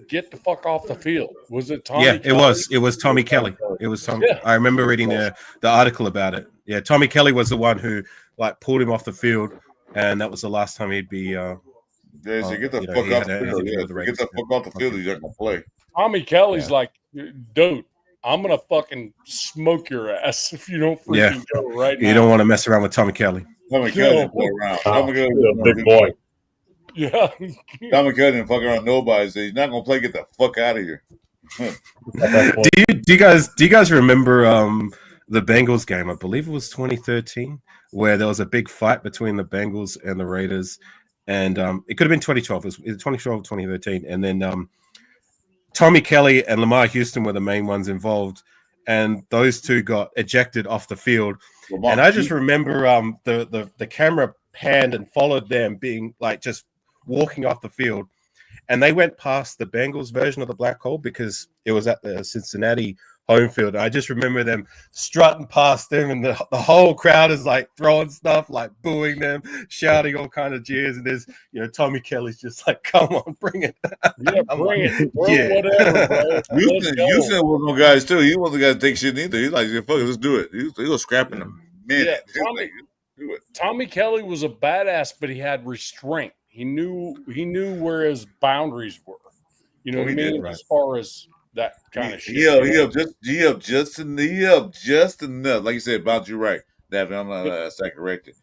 Get the fuck off the field. Was it Tommy? Yeah, Kelly? It was Tommy Kelly. It was Tommy. Yeah. I remember reading the article about it. Yeah, Tommy Kelly was the one who like pulled him off the field, and that was the last time he'd be. Get the fuck off the field. Get the fuck off the field. He's not gonna play. Tommy Kelly's like, dude, I'm gonna fucking smoke your ass if you don't freaking go right now. You don't want to mess around with Tommy Kelly. Tommy Kelly go around. Tommy Kelly, big boy. Yeah. Tommy Kelly didn't fuck around nobody. So he's not gonna play. Get the fuck out of here. Do you guys remember the Bengals game? I believe it was 2013, where there was a big fight between the Bengals and the Raiders, and it could have been 2012. It was either 2012 or 2013, and then Tommy Kelly and Lamar Houston were the main ones involved, and those two got ejected off the field. And I just remember the camera panned and followed them being like just walking off the field, and they went past the Bengals version of the black hole because it was at the Cincinnati home field. I just remember them strutting past them, and the whole crowd is like throwing stuff, like booing them, shouting all kind of jeers. And there's, Tommy Kelly's just like, "Come on, bring it." Yeah, bring it. Whatever, bro. Houston was one guys too. He wasn't the guy to take shit either. He's like, "Yeah, fuck it, let's do it." He was scrapping a minute. Yeah, Tommy Kelly was a badass, but he had restraint. He knew where his boundaries were. You know what I mean? As far as that kind of shit. He up just enough. Like you said, about you right. That I'm not corrected.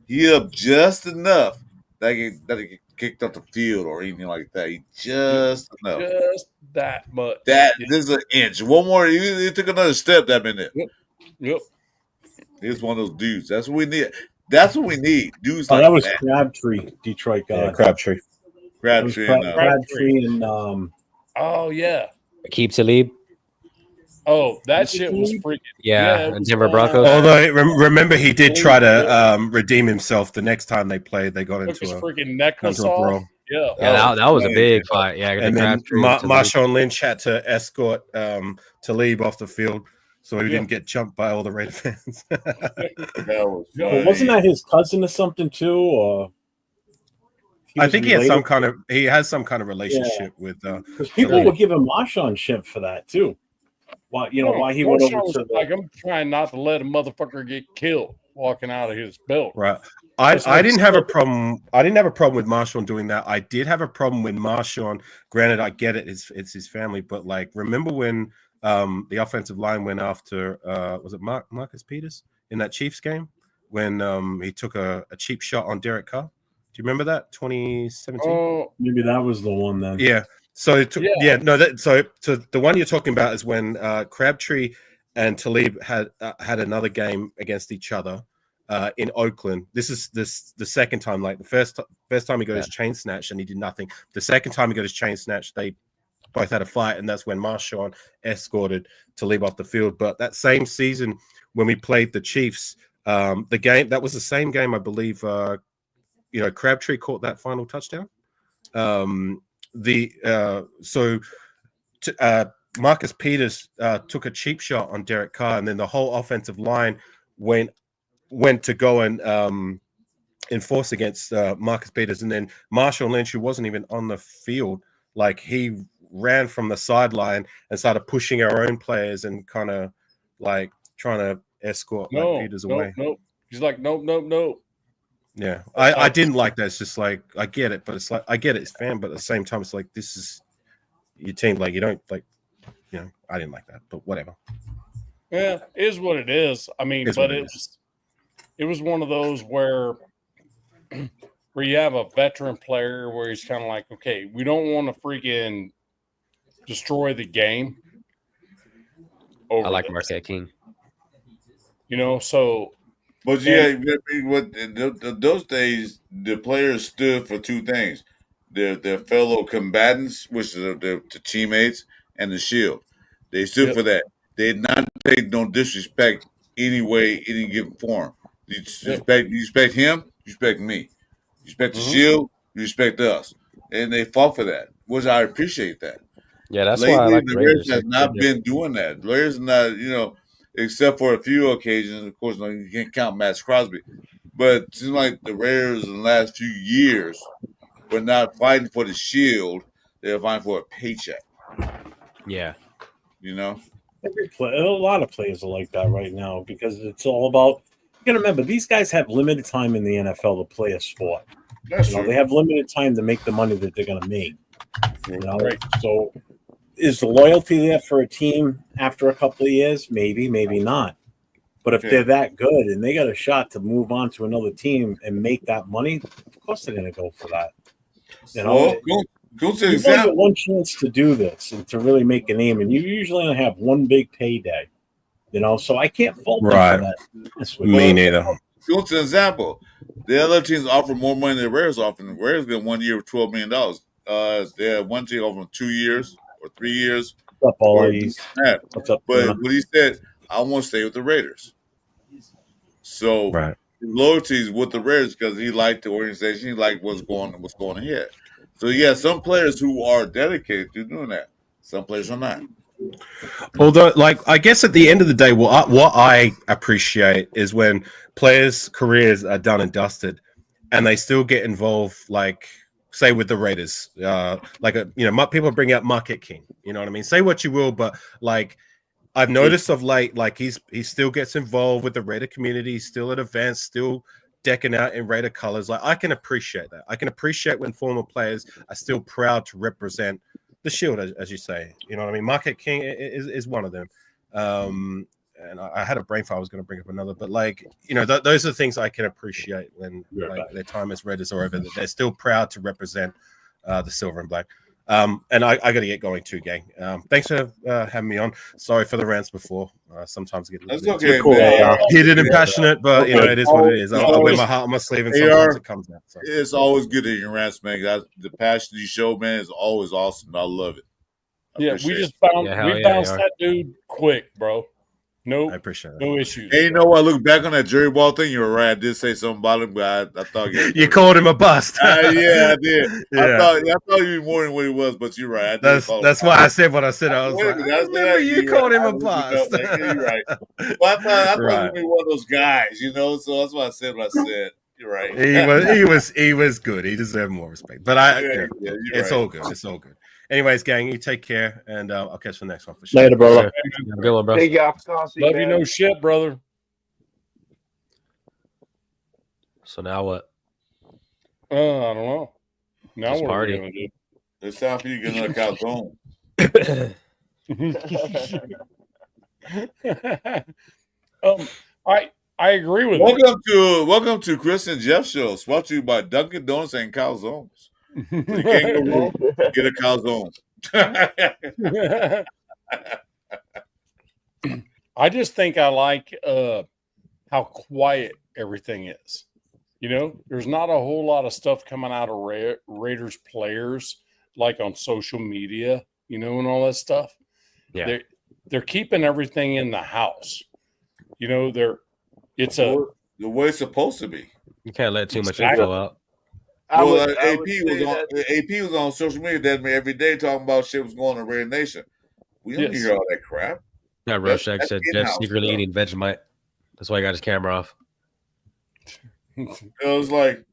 He up just enough that he get kicked off the field or anything like that. He just enough. Just that much. This is an inch. One more. He took another step. That minute. Yep. He's one of those dudes. That's what we need. That's what we need. Dudes like that was Crabtree, Detroit guy. Yeah, Crabtree. Crabtree and oh yeah. Akeem Talib. Oh, that shit was freaking. Yeah, Denver Broncos. Although remember, he did try to redeem himself the next time they played. They got into a freaking necklace off. Yeah, that was a big fight. Yeah, and then Marshawn Lynch had to escort Talib off the field so he didn't get jumped by all the Raider fans. Wasn't that his cousin or something too? Or I think he has some kind of relationship with. Because people were giving Marshawn shit for that too. Why he went over to like, I'm trying not to let a motherfucker get killed walking out of his belt. Right. I didn't have a problem. I didn't have a problem with Marshawn doing that. I did have a problem with Marshawn. Granted, I get it. It's his family, but like, remember when the offensive line went after was it Marcus Peters in that Chiefs game when he took a cheap shot on Derek Carr? Do you remember that 2017? Oh, maybe that was the one then. Yeah. So the one you're talking about is when Crabtree and Talib had another game against each other in Oakland. This is the second time. Like the first time he got his chain snatched and he did nothing. The second time he got his chain snatched, they both had a fight, and that's when Marshawn escorted Talib off the field. But that same season when we played the Chiefs, the game that was the same game, I believe. Crabtree caught that final touchdown. Marcus Peters took a cheap shot on Derek Carr, and then the whole offensive line went to go and enforce against Marcus Peters, and then Marshawn Lynch, who wasn't even on the field, like he ran from the sideline and started pushing our own players and kind of like trying to escort Peters away. Nope. He's like, nope. Yeah, I didn't like that. It's just like I get it, but it's like I get it, it's fan, but at the same time, it's like this is your team. Like you don't like, I didn't like that, but whatever. Yeah, it is what it is. I mean, It's but what it it was one of those where you have a veteran player where he's kind of like, okay, we don't want to freaking destroy the game. I like Marquette King. So. But yeah, those days, the players stood for two things: their fellow combatants, which are the teammates, and the shield. They stood for that. They did not take no disrespect any way, any given form. You respect him, you respect me. You respect the shield, you respect us. And they fought for that, which I appreciate that. Yeah, that's Lately, why I like the Raiders. Raiders has not been doing that. The Raiders not, except for a few occasions. Of course, you can't count Max Crosby. But it seems like the Raiders in the last few years were not fighting for the shield. They were fighting for a paycheck. Yeah. A lot of players are like that right now because it's all about. You got to remember, these guys have limited time in the NFL to play a sport. That's true. They have limited time to make the money that they're going to make. Right. So, is the loyalty there for a team after a couple of years? Maybe, maybe not. But if they're that good and they got a shot to move on to another team and make that money, of course they're going to go for that. Well, go to you only get one chance to do this and to really make a name, and you usually only have one big payday. So I can't fault them for that. Me neither. Go to an example. The other teams offer more money than the Raiders offer. The Raiders get 1 year with $12 million. They had one team offering 2 years or 3 years. What's up, all these? What's up? But what he said, I want to stay with the Raiders. So loyalty is with the Raiders because he liked the organization. He liked what's going ahead. So yeah, some players who are dedicated to doing that. Some players are not. Although, I guess at the end of the day, what I appreciate is when players' careers are done and dusted, and they still get involved, say with the Raiders, people bring out Marquette King. You know what I mean? Say what you will, but I've noticed of late, he still gets involved with the Raider community, still at events, still decking out in Raider colors. I can appreciate that. I can appreciate when former players are still proud to represent the shield, as you say. You know what I mean? Marquette King is one of them. And I had a brain fart. I was going to bring up another, but those are the things I can appreciate when their time as Raiders or over. That they're still proud to represent the silver and black. And I got to get going too, gang. Thanks for having me on. Sorry for the rants before. Sometimes I get a little bit heated and passionate, but it is what it is. I wear my heart on my sleeve, and sometimes it comes out. So. It's always good to hear your rants, man. The passion you show, man, is always awesome. I love it. We bounced that dude quick, bro. No, I appreciate that. No issues. And you know what? Look back on that Jerry Ball thing. You were right. I did say something about him, but I thought you called him a bust. Yeah, I did. Yeah. I thought you were more than what he was, but you're right. That's why I said what I said. I was remember you called him a bust. You're right. Well, I thought he was one of those guys, So that's why I said what I said. You're right. He was good. He deserved more respect. But it's all good. It's all good. Anyways, gang, you take care, and I'll catch the next one for sure. Later, brother. Good one, bro. Love you, no shit, brother. So now what? I don't know. Now Just what party. are we gonna do? It's time for you to get another calzone. I agree with Welcome to Chris and Jeff show, brought to you by Dunkin' Donuts and Calzones. So you can't go wrong. Get a calzone. I just think I like how quiet everything is. There's not a whole lot of stuff coming out of Raiders players like on social media, and all that stuff. Yeah, they're keeping everything in the house. It's the way it's supposed to be. You can't let too much info out. AP was on social media every day talking about shit was going on in Raider Nation. We don't hear all that crap. Yeah, Rorschach said Jeff's secretly eating Vegemite. That's why he got his camera off. It was like,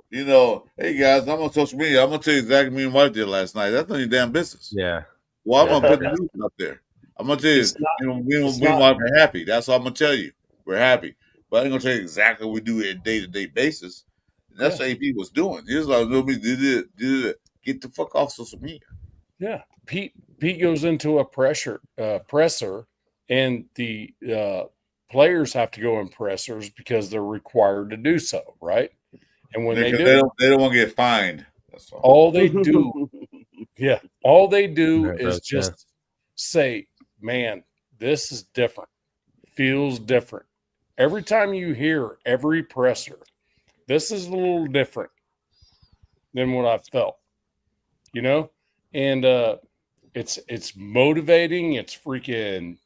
hey guys, I'm on social media. I'm gonna tell you exactly me and wife did last night. That's none of your damn business. Yeah. Well, I'm gonna put the news up there. I'm gonna tell you, me and wife are happy. That's all I'm gonna tell you. We're happy, but I ain't gonna tell you exactly what we do on a day-to-day basis. That's what AP was doing. He was like, nobody did it. Get the fuck off social media. Yeah. Pete goes into a presser, and the players have to go in pressers because they're required to do so, right? And when they don't want to get fined. That's all they do, all they do Right, is bro, just say, "Man, this is different. Feels different." Every time you hear every presser, this is a little different than what I felt, you know? And it's motivating, it's freaking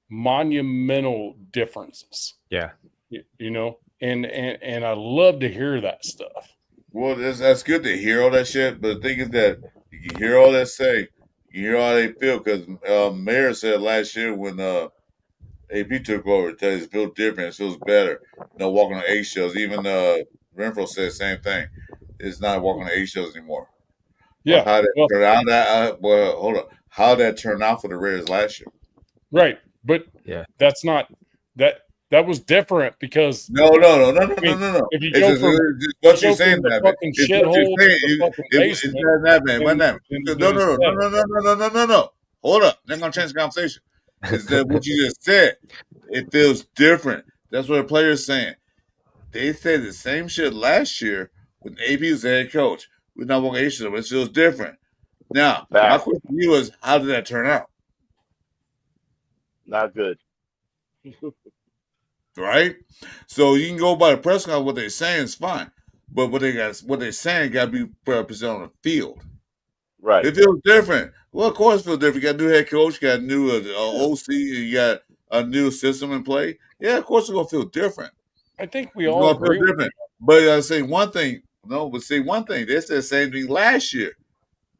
monumental differences. Yeah. You know, and I love to hear that stuff. Well, that's good to hear all that shit, but the thing is that you can hear all that say, you hear how they feel, because Mayor said last year when AP took over, it feels different, it feels better. Walking on eggshells. Even Renfro said the same thing. It's not walking on eggshells anymore. Yeah. How that turned out? Hold on. How that turned out for the Raiders last year? Right, but that's not that was different because no. If you go from what you're saying, the that fucking shithole to the fucking basement, no. Hold up, they're gonna change the conversation. Is that what you just said? It feels different. That's what the players saying. They said the same shit last year when AP was the head coach. We're not walking Asia, but it feels different. Now, my question to you is, how did that turn out? Not good. Right? So you can go by the press conference, what they're saying is fine. But what they're saying got to be presented on the field. Right. It feels different. Well, of course it feels different. You got a new head coach, you got a new OC, you got a new system in play. Yeah, of course it's going to feel different. I think we all agree feel different. But I say one thing. No, but say one thing. They said the same thing last year.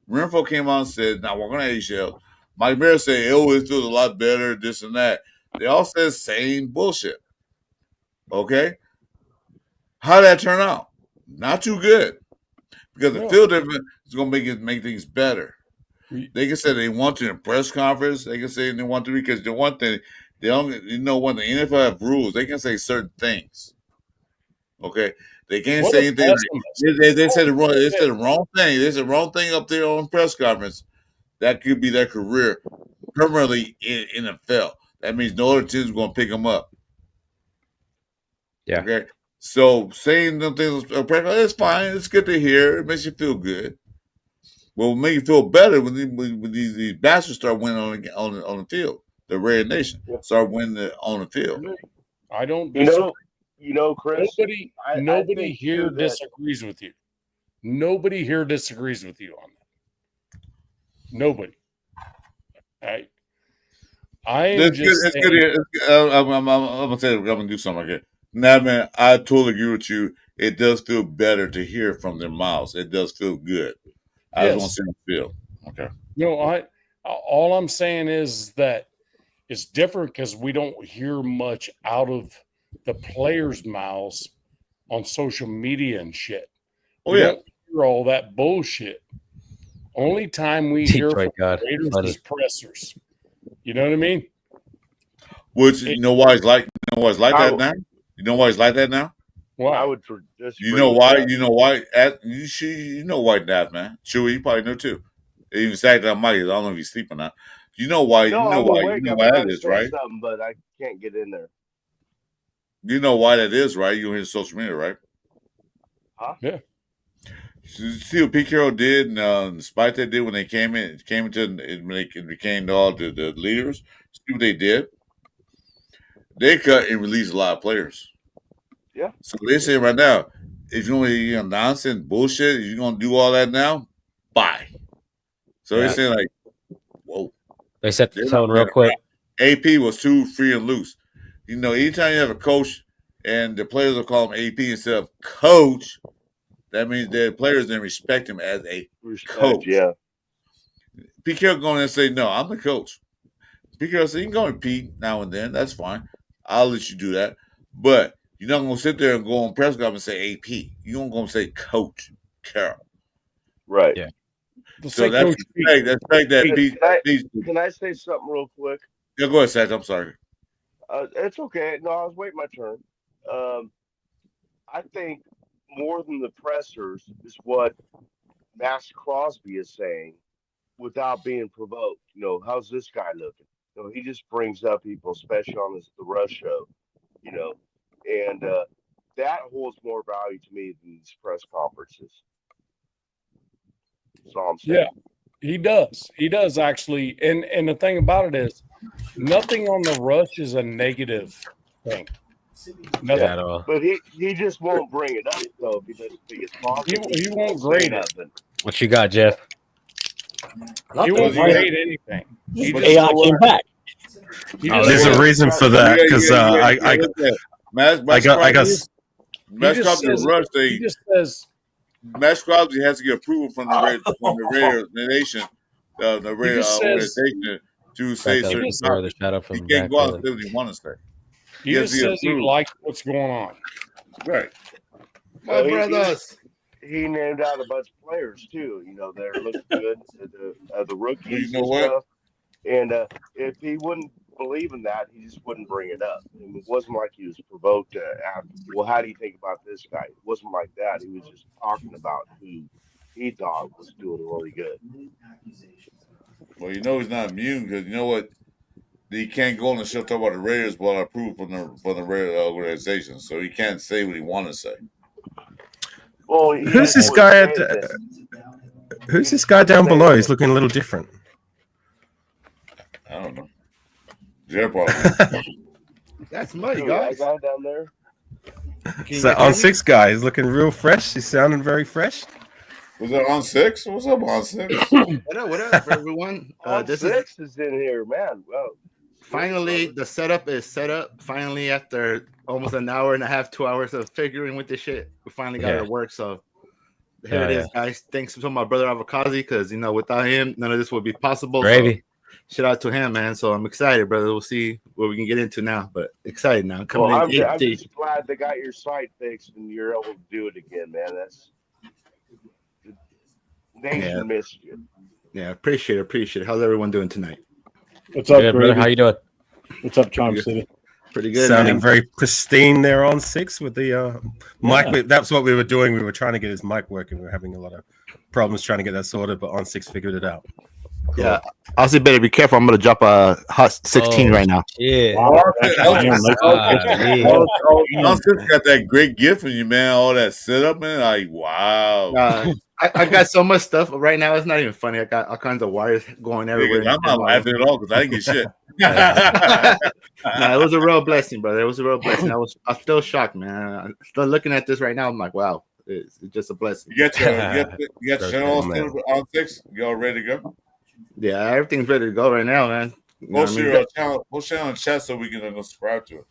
Renfro came out and said, "Now we're going to ACL." Mike Bear said, "It always feels a lot better, this and that." They all said the same bullshit. Okay? How did that turn out? Not too good. Because the field different is going to make things better. They can say they want to in a press conference. They can say they want to because the one thing, they don't, when the NFL have rules, they can say certain things. Okay? They can't say anything. They said the wrong thing. They said the wrong thing up there on press conference. That could be their career permanently in the NFL. That means no other team is going to pick them up. Yeah. Okay. So saying them things, it's fine. It's good to hear. It makes you feel good. Well, it makes you feel better when these bastards start winning on the field. The Red Nation start winning on the field. I don't. Chris. Nobody here disagrees with you. Nobody here disagrees with you on that. Nobody. I am just saying. I'm gonna say I'm gonna do something like that. Now, man, I totally agree with you. It does feel better to hear from their mouths. It does feel good. I just want to see them feel. Okay. No, all I'm saying is that it's different because we don't hear much out of the players' mouths on social media and shit. We don't hear all that bullshit. Only time we hear from Raiders is pressers. You know what I mean? Which you know why it's like that now? You know why it's like that now? Why? I would You know why? You know why? You know why that, man. Chewy, you probably know too. Even said that Mike. I don't know if he's sleeping or not. You know why? No, you know I'm why? awake. You know I'm why trying that to is, say right? something, but I can't get in there. You know why that is, right? You hear social media, right? Huh? Yeah. See what Pete Carroll did, and despite that did when they came into when they became all the leaders. See what they did? They cut and released a lot of players. Yeah. So they say right now, if you want to nonsense bullshit, if you're gonna do all that now, bye. So they say like, whoa. They set the tone real quick. AP was too free and loose. Anytime you have a coach and the players will call him AP instead of coach, that means the players didn't respect him as a coach. Yeah. Pete Carroll going and say, no, I'm the coach. Pete Carroll said, you can go and Pete now and then. That's fine. I'll let you do that. But you're not going to sit there and go on press conference and say AP. You're going to say Coach Carroll. Right. Yeah. So that's respect that Pete. Can I say something real quick? Yeah, go ahead, Seth. I'm sorry. It's okay. No, I was waiting my turn. I think more than the pressers is what Max Crosby is saying without being provoked. How's this guy looking? He just brings up people, especially on the Rush show. You know, and that holds more value to me than these press conferences. That's all I'm saying. Yeah, he does. He does actually. And the thing about it is, nothing on the Rush is a negative thing. Nothing at all. But he just won't bring it up though if he doesn't think it's positive. He won't grade it. What you got, Jeff? He won't grade anything. He just, AI came back. There's a reason for that because I got Max Crosby Rush. He just says Max Crosby has to get approval from the Raider Nation, the Raider organization to say certain stuff. He can't go out and say what he wants to say. He just says he likes what's going on. Right. My brothers. He named out a bunch of players too. They're looking good, the rookies and stuff. And if he wouldn't believe in that, he just wouldn't bring it up. And it wasn't like he was provoked to ask, well, how do you think about this guy? It wasn't like that. He was just talking about who he thought was doing really good. Well, he's not immune because you know what? He can't go on the show talk about the Raiders without approval from the Raider organization. So he can't say what he wants to say. Well, who's this guy? Who's this guy down below? He's looking a little different. I don't know. Jeff, that's money, guys. That guy down there. So on 6 guy, he's looking real fresh. He's sounding very fresh. Was that on 6? What's up on 6? What up, everyone? This is in here, man. Well, finally, the setup is set up. Finally, after almost an hour and a half, 2 hours of figuring with this shit, we finally got it to work. So here it is, guys. Thanks to my brother Avakazi, because without him, none of this would be possible. Gravy. So, shout out to him, man. So I'm excited, brother. We'll see what we can get into now, but excited now. I'm just glad they got your site fixed and you're able to do it again, man. That's nation missed you. Yeah, appreciate it. How's everyone doing tonight? What's up, brother? How you doing? What's up, Charm City? Pretty good. Sounding very pristine there on 6 with the mic. That's what we were doing. We were trying to get his mic working. We were having a lot of problems trying to get that sorted, but on 6 figured it out. Cool. Yeah, I also better be careful. I'm gonna drop a hot 16 right now. Yeah. Elvis got that great gift from you, man. All that setup, man. Like, wow. I got so much stuff right now. It's not even funny. I got all kinds of wires going everywhere. I'm not laughing at all because I didn't get shit. It was a real blessing, brother. It was a real blessing. I'm still shocked, man. I'm still looking at this right now. I'm like, wow, it's just a blessing. You got your channel on 6? You all ready to go? Yeah, everything's ready to go right now, man. Post your channel in chat so we can subscribe to it.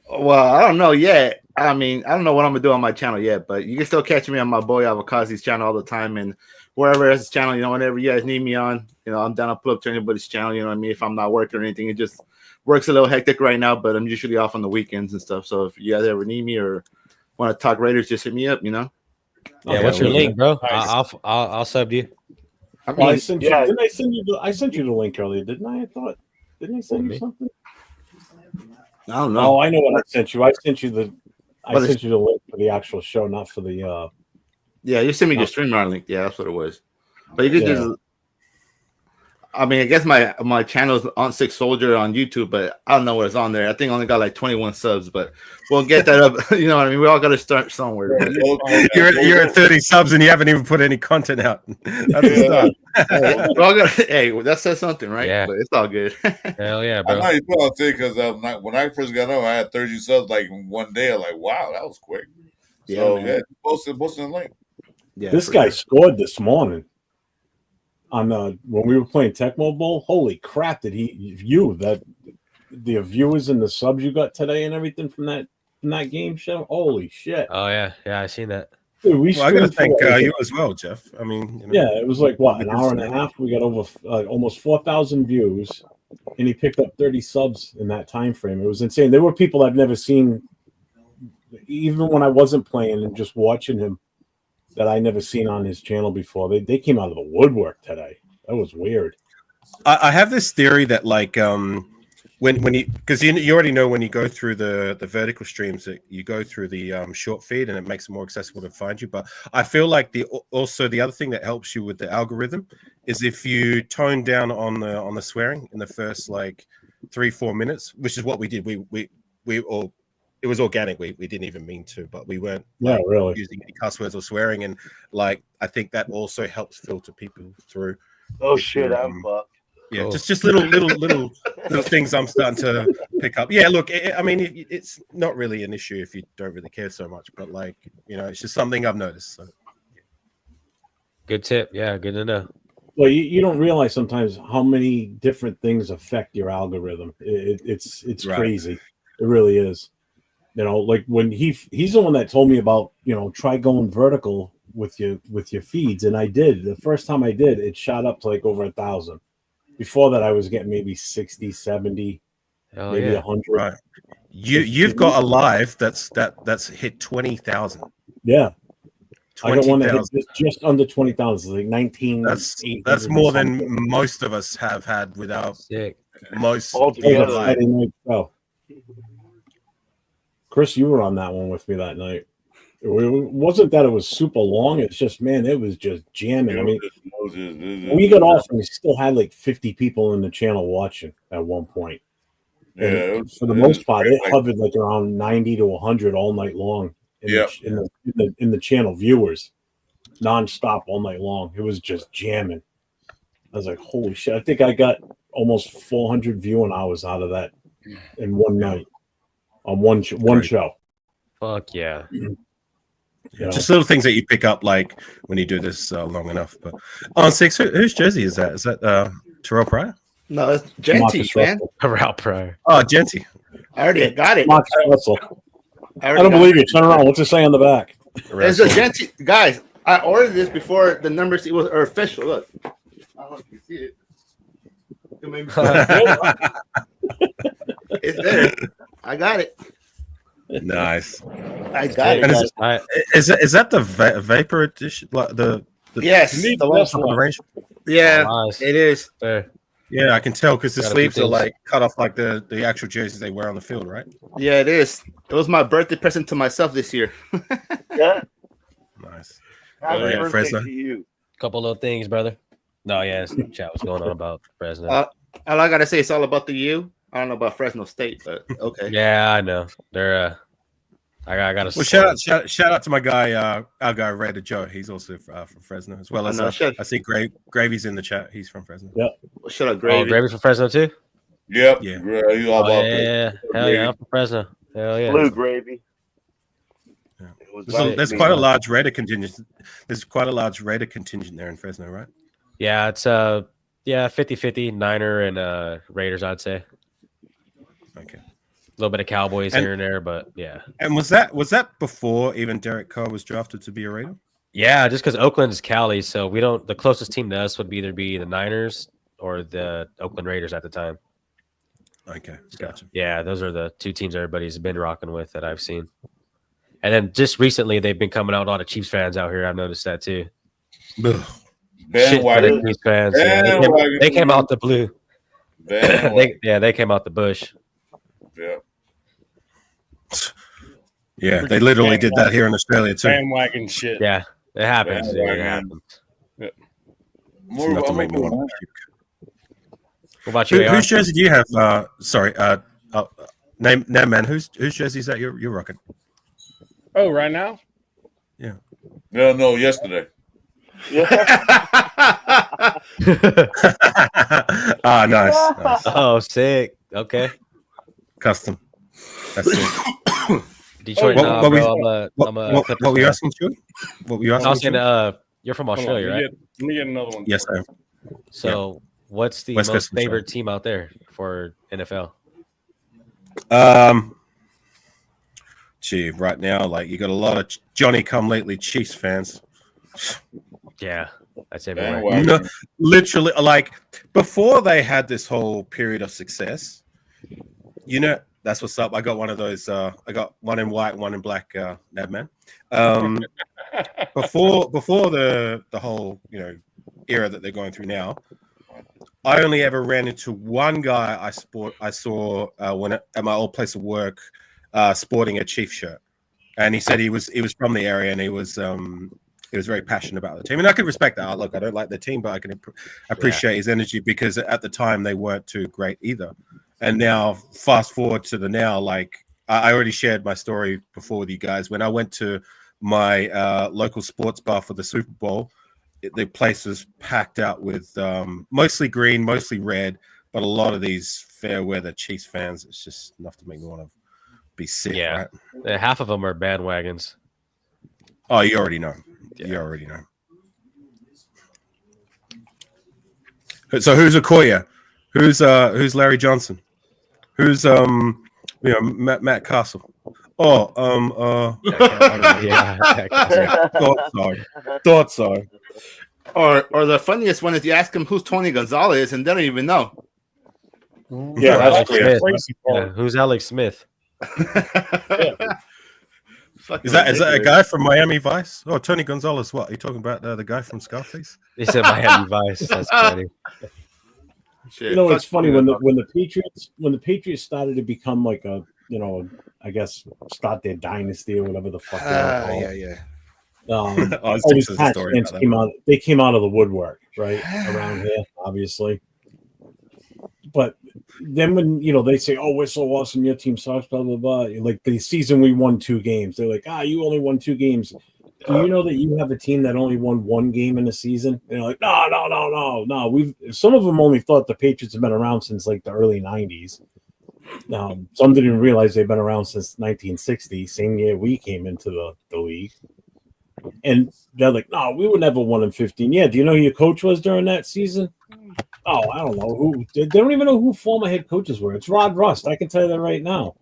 Well, I don't know yet. I don't know what I'm gonna do on my channel yet, but you can still catch me on my boy Avakazi's channel all the time, and wherever his channel, whenever you guys need me on, I'm down to pull up to anybody's channel. You know what I mean? If I'm not working or anything, it just works a little hectic right now, but I'm usually off on the weekends and stuff. So if you guys ever need me or want to talk Raiders, just hit me up. Yeah, what's your link, bro? I'll sub you. I sent you. Didn't I send you I sent you the link earlier, didn't I? Didn't I send you something? I don't know. Oh, I know what I sent you. I sent you the link for the actual show, not for the. Yeah, you sent me your streamer link. Yeah, that's what it was. But you could just. I guess my channel is on 6 Soldier on YouTube, but I don't know what it's on there. I think I only got like 21 subs, but we'll get that up. You know what I mean? We all got to start somewhere. You're at 30 subs and you haven't even put any content out. That's a start. Hey, that says something, right? Yeah. But it's all good. Hell yeah, bro. I know you put on because when I first got on, I had 30 subs like in one day. I'm like, wow, that was quick. So posted the link. Yeah, this guy scored this morning. On when we were playing Tecmo Bowl, holy crap! Did he view that the viewers and the subs you got today and everything from that game show? Holy shit! Oh yeah, I seen that. Dude, I gotta thank you as well, Jeff. Yeah, it was like what, an hour and a half. We got over almost 4,000 views, and he picked up 30 subs in that time frame. It was insane. There were people I've never seen, even when I wasn't playing and just watching him, that I never seen on his channel before. They came out of the woodwork today. That was weird. I have this theory that when when you, because you already know when you go through the vertical streams that you go through the short feed and it makes it more accessible to find you. But I feel like the other thing that helps you with the algorithm is if you tone down on the swearing in the first like 3-4 minutes, which is what we did. We all, it was organic. We didn't even mean to, but we weren't really using any cuss words or swearing, and like I think that also helps filter people through. Oh shit, I'm fucked. Yeah, Cool. just little things I'm starting to pick up. Yeah, look, I mean, it's not really an issue if you don't really care so much, but like, you know, it's just something I've noticed. So. Good tip. Yeah, good to know. Well, you don't realize sometimes how many different things affect your algorithm. It's Right. crazy. It really is. You know, like when he's the one that told me about, you know, try going vertical with your feeds, and I did. The first time I did, it shot up to like over 1,000. Before that, I was getting maybe 60, 70, maybe 100. Right. You've got a live that's hit 20,000. Yeah. I got one that 20,000. hit just under 20,000, like 19. That's more than most of us have had without most altogether. Friday night show. Chris, you were on that one with me that night. It wasn't that it was super long. It's just, man, it was just jamming. I mean, we got off and we still had like 50 people in the channel watching at one point. Yeah, for the most part, it hovered like around 90 to 100 all night long in the channel viewers, nonstop all night long. It was just jamming. I was like, holy shit. I think I got almost 400 viewing hours out of that in one night on one show. Fuck yeah. You know? Just little things that you pick up, like when you do this long enough. But on 6, whose jersey is that? Is that Terrell Pryor? No, it's Genty, man. Terrell Pryor. Oh, Genty. I already got it. Marcus Russell. I don't believe you. Turn around. What's it say on the back? It's a Genty. Guys, I ordered this before the numbers were official. Look. I don't know if you see it. It's there. I got it. Nice. I got And it. is that the Vapor edition? Like the yes, the the one from the range? Yeah, Nice. it is. There. Yeah, I can tell because the Got a sleeves few are things. like cut off like the actual jerseys they wear on the field, right? Yeah, it is. It was my birthday present to myself this year. Yeah. Nice. Happy yeah, birthday Fresno. to you. Couple little things, brother. No, yeah, chat was going on about Fresno. All I gotta say, it's all about the U. I don't know about Fresno State, but okay. Yeah, I know. They're I got to. Well, shout out to my guy, our guy Raider Joe. He's also from Fresno as well. As I see Gravy's in the chat. He's from Fresno. Yep. Well, shut up, Gravy. Oh, Gravy's from Fresno too. Yep. Yeah. You all about yeah. Hell yeah, I'm from Fresno. Hell yeah. Blue gravy. Yeah. There's quite a large Raider contingent. There's quite a large Raider contingent there in Fresno, right? Yeah, it's 50-50 Niner and Raiders, I'd say. Okay. A little bit of Cowboys here and there, but yeah. And was that before even Derek Carr was drafted to be a Raider? Yeah, just because Oakland is Cali, so we don't. The closest team to us would either be the Niners or the Oakland Raiders at the time. Okay, gotcha. Yeah, those are the two teams everybody's been rocking with that I've seen. And then just recently, they've been coming out a lot of Chiefs fans out here. I've noticed that too. Bandwagon. Chiefs fans. Yeah, they came out the blue. they came out the bush. Yeah. Yeah, they literally did that here in Australia too. Bandwagon shit. Yeah, it happens. Dude, it Bandwagon. happens. Yeah. Enough to make me want to puke. What about you, AR? Whose jersey do you have? Name man. Whose jersey is that you're rocking? Oh, right now? Yeah. No, yesterday. Nice. Oh, sick. Okay. Custom. That's it. Detroit. What were you Clippers asking, Chewy? What were you fan. I was asking? saying, you're from Hold on, Australia, right? Let me get another one. Yes, I am. So, what's the West most Coast favorite team out there for NFL? Gee, right now, like you got a lot of Johnny Come Lately Chiefs fans. Yeah, I'd say Bandwagon. No, literally, like before they had this whole period of success, you know, that's what's up. I got one of those. I got one in white, one in black. Madman. Before the whole era that they're going through now, I only ever ran into one guy I saw at my old place of work, sporting a Chief shirt, and he said he was from the area and he was very passionate about the team, and I can respect that. Look, I don't like the team, but I can appreciate his energy because at the time they weren't too great either. And now, fast forward to the now, like I already shared my story before with you guys when I went to my local sports bar for the Super Bowl. The place was packed out with mostly green, mostly red, but a lot of these fair weather Chiefs fans. It's just enough to make me want to be sick. Yeah, right? Half of them are bandwagons. Oh, you already know. Yeah. You already know. So who's Okoye? Who's Larry Johnson? Who's Matt Castle? Oh, thought so. Or the funniest one is you ask him who's Tony Gonzalez and they don't even know. Yeah, that's Smith. crazy. Who's Alex Smith? Is that a guy from Miami Vice? Oh, Tony Gonzalez. What are you talking about? The guy from Scarface? He said Miami Vice. That's funny. Shit. You know, it's funny when the Patriots started to become like a, I guess start their dynasty or whatever the fuck. Yeah. All these Pats fans came out of the woodwork, right, around here, obviously. But then when they say, "Oh, we're so awesome, your team sucks," blah blah blah. Like the season we won 2 games, they're like, you only won 2 games. Do you know that you have a team that only won 1 game in a season? And they're like, no. Some of them only thought the Patriots have been around since like the early '90s. Some didn't realize they've been around since 1960, same year we came into the league. And they're like, no, we were never 1-15. Yeah, do you know who your coach was during that season? Oh, I don't know who. They don't even know who former head coaches were. It's Rod Rust. I can tell you that right now.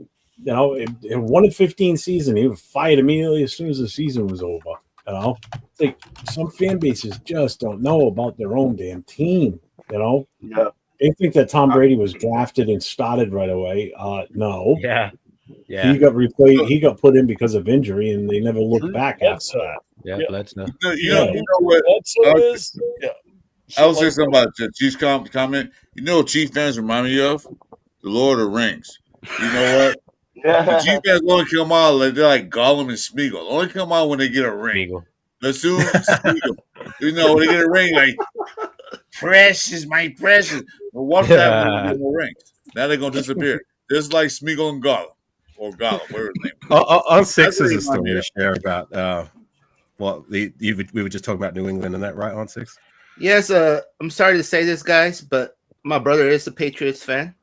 In 1-15 season, he was fired immediately as soon as the season was over. It's like some fan bases just don't know about their own damn team. Yeah. They think that Tom Brady was drafted and started right away. No. Yeah. He got replaced. He got put in because of injury, and they never looked back after that. Yeah, let's know. You know what? I was saying something about the Chiefs comment. You know what Chief fans remind me of? The Lord of the Rings. You know what? The Chief fans only come out they're like Gollum and Smeagol. Only come out when they get a ring. Assume Smeagol. When they get a ring, like precious, my precious. But what time when they get no rings? Now they're gonna disappear. Just like Smeagol and Gollum. Or Gollum, whatever his name. On 6 is a story to share about we were just talking about New England and that, right? On 6. Yes, I'm sorry to say this, guys, but my brother is a Patriots fan.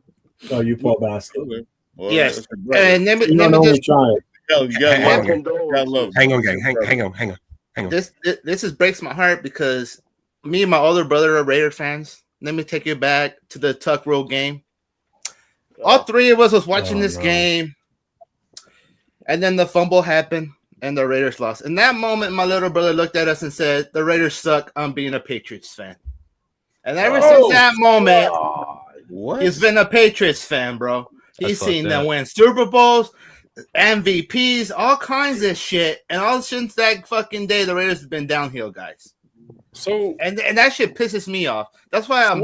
Oh, you poor bastard. Well, yes, and let me just hang on, gang. Hang on. This just breaks my heart because me and my older brother are Raider fans. Let me take you back to the Tuck Rule game. All 3 of us was watching this game, and then the fumble happened. And the Raiders lost. In that moment, my little brother looked at us and said, "The Raiders suck. I'm being a Patriots fan." And ever since that moment, he's been a Patriots fan, bro. He's seen them win Super Bowls, MVPs, all kinds of shit. And all since that fucking day, the Raiders have been downhill, guys. So and that shit pisses me off. That's why I'm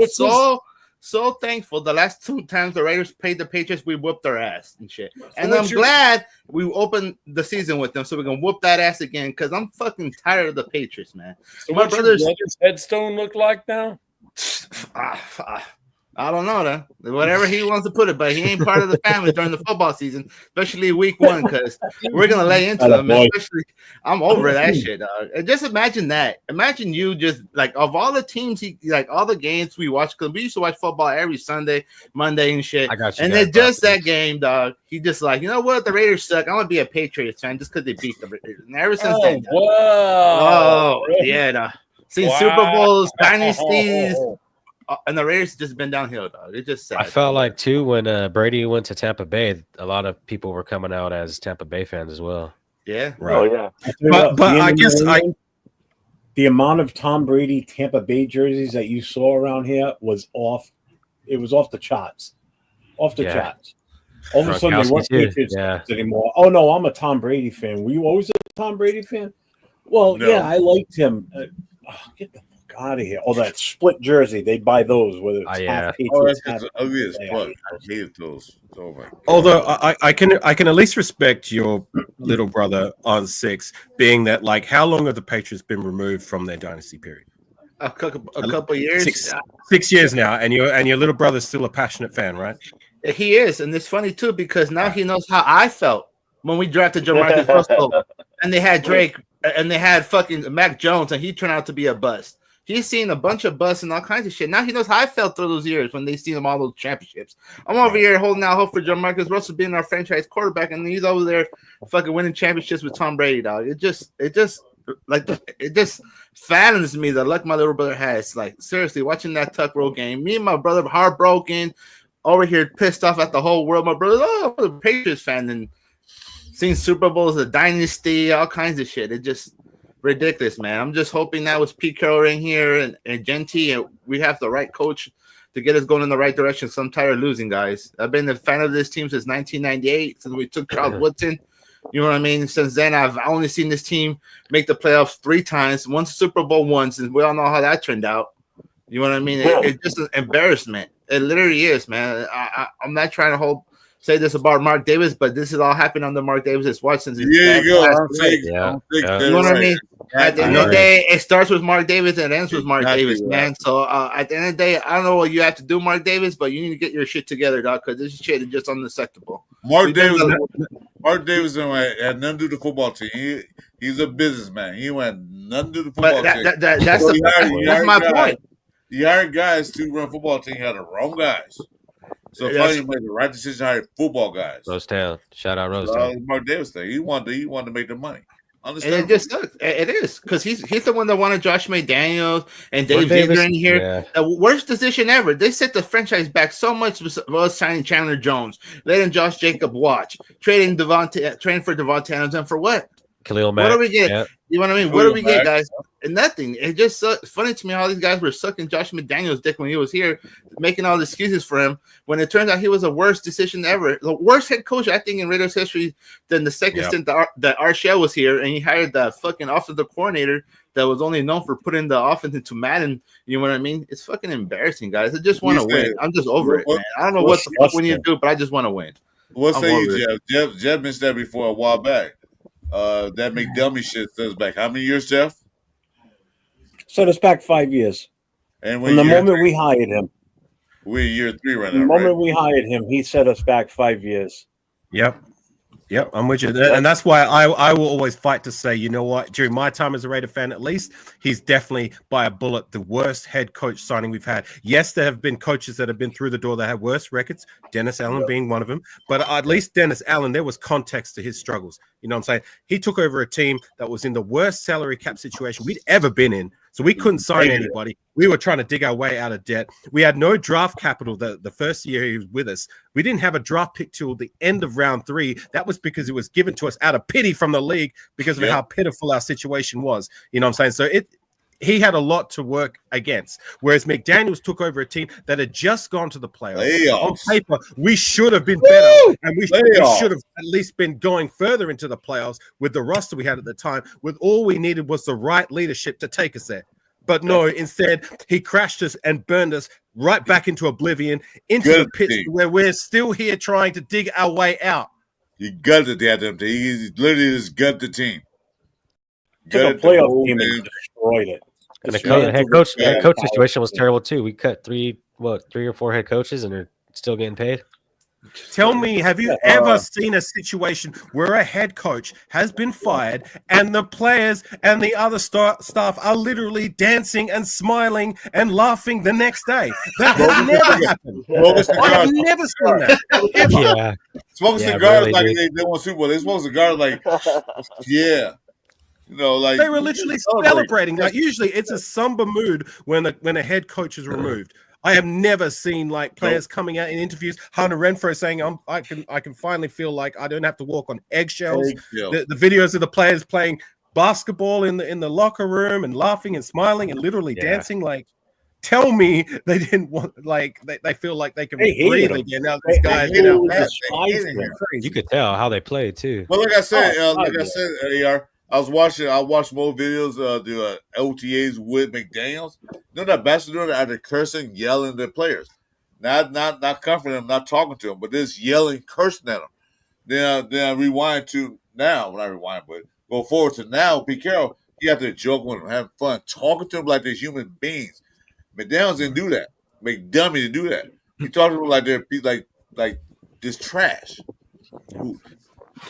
so thankful. The last 2 times the Raiders played the Patriots, we whooped their ass and shit. And I'm glad we opened the season with them so we can whoop that ass again because I'm fucking tired of the Patriots, man. So my brother's headstone look like now? I don't know, though. Whatever he wants to put it, but he ain't part of the family during the football season, especially week 1, because we're gonna lay into them. Especially, I'm over that shit, dog. And just imagine that. Imagine you just like of all the teams, all the games we watch, because we used to watch football every Sunday, Monday, and shit. I got you. And then just that game, dog. He just like, you know what? The Raiders suck. I'm gonna be a Patriots fan just because they beat the Raiders. And ever since then, seen Super Bowls, dynasties. And the Raiders just been downhill, dog. It's just sad. I felt like too when Brady went to Tampa Bay, a lot of people were coming out as Tampa Bay fans as well. Yeah, right. Oh yeah. But I guess the amount of Tom Brady Tampa Bay jerseys that you saw around here was off. It was off the charts. Off the charts. All of a sudden, they weren't Patriots anymore. Oh no, I'm a Tom Brady fan. Were you always a Tom Brady fan? Well, yeah, I liked him. Get the fuck out of here. Oh, that split jersey. They buy those whether it's yeah. half Oh, Patriots, that's half just ugly as Yeah, fuck. I hated those. Oh my God. Although I can at least respect your little brother on 6, being that like how long have the Patriots been removed from their dynasty period? A couple years. 6 years now, and your little brother's still a passionate fan, right? He is, and it's funny too because now he knows how I felt when we drafted Jamarcus Russell, and they had Drake, and they had fucking Mac Jones, and he turned out to be a bust. He's seen a bunch of busts and all kinds of shit. Now he knows how I felt through those years when they seen him all those championships. I'm over here holding out hope for Jamarcus Russell being our franchise quarterback, and he's over there fucking winning championships with Tom Brady, dog. It just fathens me the luck my little brother has. Like seriously, watching that Tuck Roll game, me and my brother heartbroken, over here pissed off at the whole world. My brother, I'm a Patriots fan, and seeing Super Bowls, the dynasty, all kinds of shit. It just ridiculous, man. I'm just hoping that with Pete Carroll in here and Genty, and we have the right coach to get us going in the right direction. So I'm tired of losing, guys. I've been a fan of this team since 1998, since we took Charles Woodson. You know what I mean? Since then, I've only seen this team make the playoffs 3 times, one Super Bowl once, and we all know how that turned out. You know what I mean? It's just an embarrassment. It literally is, man. I'm not trying to say this about Mark Davis, but this has all happened under Mark Davis' watch since you go. You know what I mean? At the end of the day, it starts with Mark Davis and ends with Mark Davis, man. So at the end of the day, I don't know what you have to do, Mark Davis, but you need to get your shit together, dog, because this shit is just unacceptable. Mark Davis had nothing to do with the football team. He's a businessman. He went nothing to do with the football team. That's my point. You hired guys to run football team. You had the wrong guys. So finally, you made the right decision to hire football guys. Rosetown. Shout out Rosetown. Mark Davis thing. He wanted to make the money. And it just sucks. It is because he's the one that wanted Josh McDaniels and Dave Ziegler in here. Yeah. The worst decision ever. They set the franchise back so much with signing Chandler Jones, letting Josh Jacob watch, trading for Devontae Adams, and for what? Khalil Mack. What do we get? Yeah. You know what I mean? What do we get, guys? And nothing. It just it's funny to me how these guys were sucking Josh McDaniels' dick when he was here, making all the excuses for him. When it turns out he was the worst decision ever, the worst head coach I think in Raiders history than the second stint that Arshell was here, and he hired the fucking offensive coordinator that was only known for putting the offense into Madden. You know what I mean? It's fucking embarrassing, guys. I just want to win. I'm just over it, man. I don't know what the fuck we need to do, but I just want to win. What say you, Jeff? Jeff mentioned that before a while back. That McDummy shit says back. How many years, Jeff? Set us back 5 years. And from the moment we hired him. We're year 3 right now. The moment we hired him, he set us back 5 years. Yep, I'm with you. And that's why I will always fight to say, you know what, during my time as a Raider fan, at least, he's definitely by a bullet the worst head coach signing we've had. Yes, there have been coaches that have been through the door that have worse records, Dennis Allen being one of them. But at least Dennis Allen, there was context to his struggles. You know what I'm saying? He took over a team that was in the worst salary cap situation we'd ever been in. So we couldn't sign anybody. We were trying to dig our way out of debt. We had no draft capital the first year he was with us. We didn't have a draft pick till the end of round 3. That was because it was given to us out of pity from the league because of how pitiful our situation was. You know what I'm saying? So he had a lot to work against. Whereas McDaniels took over a team that had just gone to the playoffs. On paper, we should have been better. And we should have at least been going further into the playoffs with the roster we had at the time. With all we needed was the right leadership to take us there. But no, instead, he crashed us and burned us right back into oblivion, into the pits where we're still here trying to dig our way out. He gutted the team. He literally just gutted the team. Took a playoff team and destroyed it. And the head coach situation was terrible too. We cut 3 or 4 head coaches, and they're still getting paid. Tell me, have you ever seen a situation where a head coach has been fired and the players and the other staff are literally dancing and smiling and laughing the next day? That has never happened. I've never seen that. Ever. Smoking cigars like they won Super Bowl. They smoke cigars like, You know, like they were literally celebrating. Like usually, it's a somber mood when a head coach is removed. I have never seen like players coming out in interviews. Hunter Renfrow saying, "I can finally feel like I don't have to walk on eggshells." The videos of the players playing basketball in the locker room and laughing and smiling and literally dancing. Like, tell me they didn't want they feel like they can breathe again. Now these guys, you could tell how they played too. Well, like I said, AR, I watched more videos of the OTAs with McDaniels. You know that bastard out there cursing, yelling at their players, not comforting them, not talking to them, but just yelling, cursing at them. Then rewind to now, not rewind, but go forward to now. Pete Carroll, he out there joking with them, having fun, talking to them like they're human beings. McDaniels didn't do that. McDummy didn't do that. He talked to them like they're like this trash.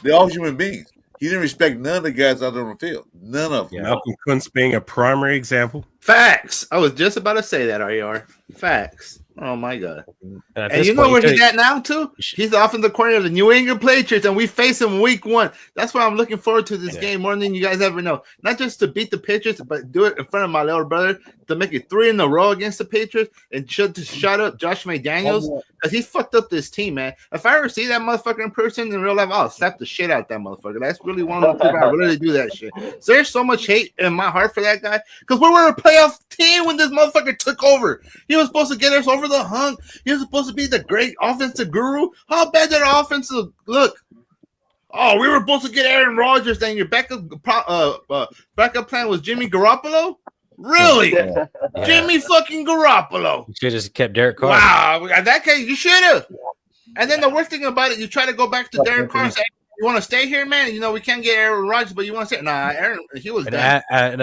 They're all human beings. He didn't respect none of the guys out there on the field. None of them. Malcolm Kuntz being a primary example. Facts. I was just about to say that, RER. Facts. Oh my god. And you know point, where he's at now too? He's off in the corner of the New England Patriots, and we face him week 1. That's why I'm looking forward to this game more than you guys ever know. Not just to beat the Patriots, but do it in front of my little brother to make it 3 in a row against the Patriots and shut up Josh McDaniels because he fucked up this team, man. If I ever see that motherfucker in person in real life, I'll slap the shit out that motherfucker. That's really one of the people I really do that shit. So there's so much hate in my heart for that guy because we were a playoff team when this motherfucker took over. He was supposed to get us over the hump. He was supposed to be the great offensive guru. How bad did our offensive look? Oh, we were supposed to get Aaron Rodgers. Then your backup plan was Jimmy Garoppolo. Really, Jimmy fucking Garoppolo. You should have just kept Derek Carr. Wow, in that case, you should have. And then the worst thing about it, you try to go back to Derek Carr and say, "You want to stay here, man? You know we can't get Aaron Rodgers, but you want to stay." Nah, Aaron, he was done. And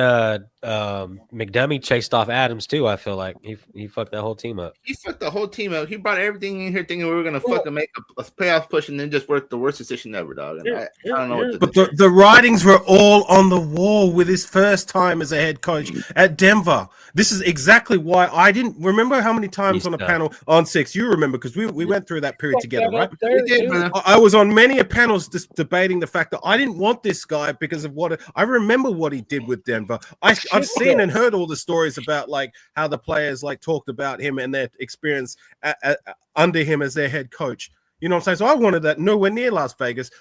McDummy chased off Adams too. I feel like he fucked that whole team up. He fucked the whole team up. He brought everything in here thinking we were gonna fucking make a playoff push, and then just worked the worst decision ever, dog. And I don't know what to do. But the writings were all on the wall with his first time as a head coach at Denver. This is exactly why I didn't remember how many times on a panel on 6. You remember because we went through that period together, right? I was on many panels debating the fact that I didn't want this guy because of what I remember what he did with Denver. I've seen and heard all the stories about like how the players like talked about him and their experience under him as their head coach. You know what I'm saying? So I wanted that nowhere near Las Vegas.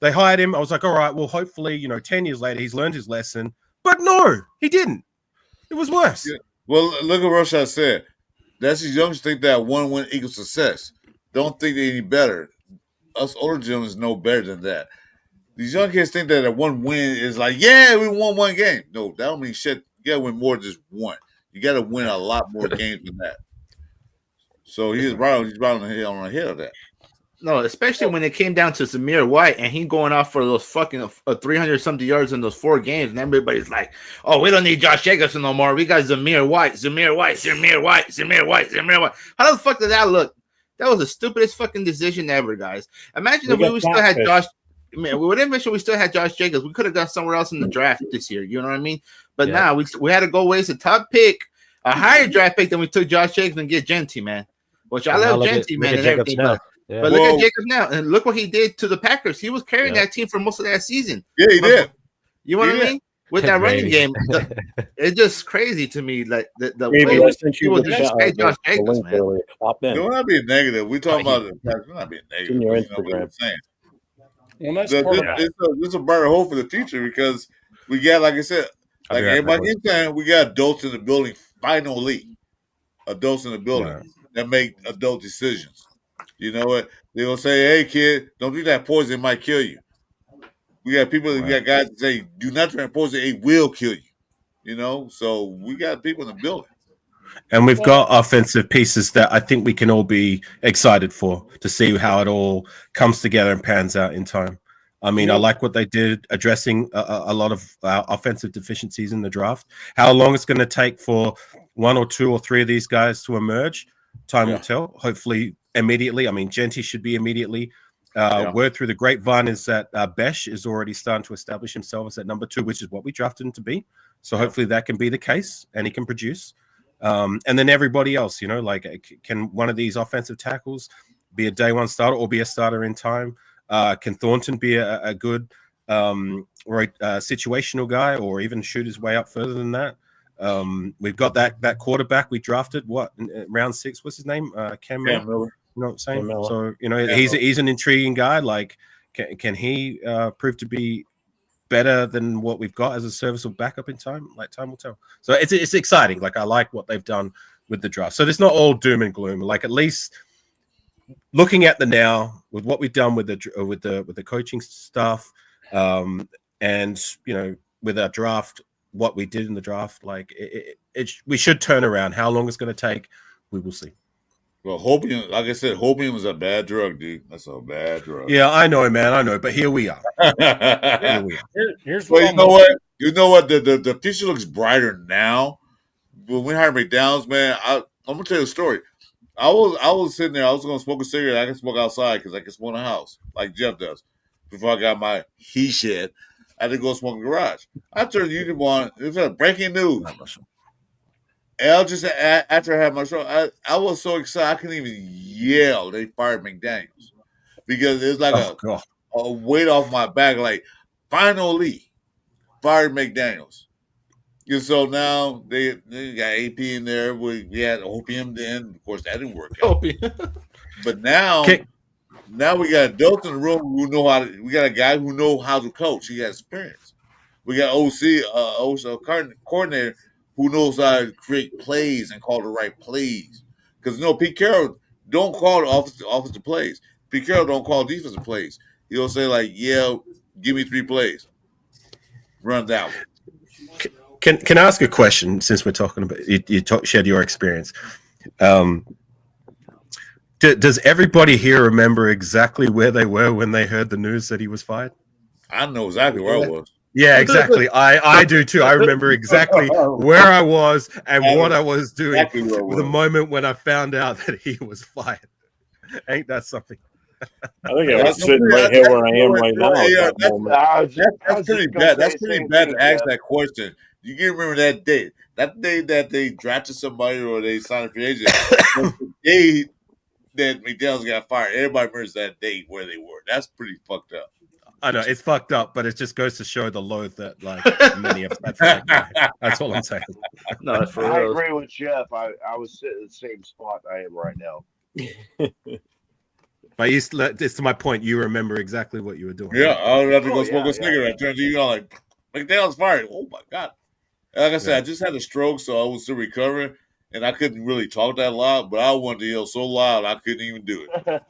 They hired him. I was like, all right, well, hopefully, 10 years later, he's learned his lesson. But no, he didn't. It was worse. Yeah. Well, look at what Rashad said. That's these youngsters think that one win equals success. Don't think they're any better. Us older gentlemen know better than that. These young kids think that a one win is like, yeah, we won one game. No, that don't mean shit. You got to win more than just one. You got to win a lot more games than that. So he's right on the head of that. No, especially when it came down to Zamir White and he going off for those fucking 300-something yards in those 4 games, and everybody's like, "Oh, we don't need Josh Jacobson no more. We got Zamir White. How the fuck did that look? That was the stupidest fucking decision ever, guys. Imagine if we still had Josh. Man, we wouldn't mention we still had Josh Jacobs. We could have gone somewhere else in the draft this year. You know what I mean? But now we had to go waste a top pick, a higher draft pick than we took Josh Jacobs and get Genty, man. Which I love Genty, man, and everything. But look at Jacobs now, and look what he did to the Packers. He was carrying that team for most of that season. Yeah, he did. You know what I mean? With that running game, it's just crazy to me. Like the way people disrespect Josh Jacobs, man. We're not being negative. We're talking about the Packers. We're not being negative. You know what I'm saying? Well, that's it's a brighter hope for the future because we got, like I said, like everybody keeps saying, we got adults in the building, finally. Adults in the building that make adult decisions. You know what? They're going to say, hey, kid, don't do that poison. It might kill you. We got people, we got guys that say, do not drink poison. It will kill you. You know? So we got people in the building. And we've got offensive pieces that I think we can all be excited for to see how it all comes together and pans out in time. I mean, I like what they did addressing a lot of offensive deficiencies in the draft. How long it's going to take for 1 or 2 or 3 of these guys to emerge, time will tell. Hopefully immediately. I mean, Genty should be immediately. Word through the grapevine is that Besh is already starting to establish himself as at number 2, which is what we drafted him to be. So hopefully that can be the case and he can produce. And then everybody else, like can one of these offensive tackles be a day 1 starter or be a starter in time? Can Thornton be a good situational guy or even shoot his way up further than that? We've got that quarterback we drafted, in round 6? What's his name? Cam Miller. You know what I'm saying? So, he's an intriguing guy. Like, can he prove to be better than what we've got as a serviceable backup in time? Like, time will tell. So it's exciting. Like, I like what they've done with the draft. So it's not all doom and gloom. Like, at least looking at the now with what we've done with the coaching stuff, and with our draft, what we did in the draft, like we should turn around. How long it's going to take, we will see. Well, hopium, like I said, hopium is a bad drug, dude. That's a bad drug. Yeah, I know, man. I know, but here we are. Here's well, what you know what? You know what? The future looks brighter now. When we hired McDonald's, man, I'm gonna tell you a story. I was sitting there. I was gonna smoke a cigarette. I can smoke outside because I can smoke in the house, like Jeff does. Before I got my he shed, I had to go smoke in the garage. I turned YouTube on. It was a breaking news. Al just after I had my show, I was so excited I couldn't even yell. They fired McDaniels because it was like a weight off my back. Like finally fired McDaniels. And so now they got AP in there. We had opium then. Of course, that didn't work out. But now we got adults in the room who know how to. We got a guy who knows how to coach. He has experience. We got coordinator who knows how to create plays and call the right plays. Because Pete Carroll don't call the offensive plays. Pete Carroll don't call defensive plays. He'll say like, "Yeah, give me 3 plays, run that one." Can I ask a question? Since we're talking about you shared your experience. Does everybody here remember exactly where they were when they heard the news that he was fired? I know exactly where I was. Yeah, exactly. I do too. I remember exactly where I was and what I was doing the moment when I found out that he was fired. Ain't that something? I think I was sitting right here where I am right now. That's pretty bad. That's pretty bad to ask that question. You can remember that day. That day that they drafted somebody or they signed a free agent. The day that McDaniels got fired. Everybody remembers that day where they were. That's pretty fucked up. I know it's fucked up, but it just goes to show the load that like many of us. That's all I'm saying. No, I agree with Jeff. I was sitting in the same spot I am right now. But it's to my point. You remember exactly what you were doing. Yeah, I would have to go smoke a cigarette. Turns you like McDaniels fired. Oh my god! Like I said, I just had a stroke, so I was still recovering, and I couldn't really talk that loud. But I wanted to yell so loud I couldn't even do it.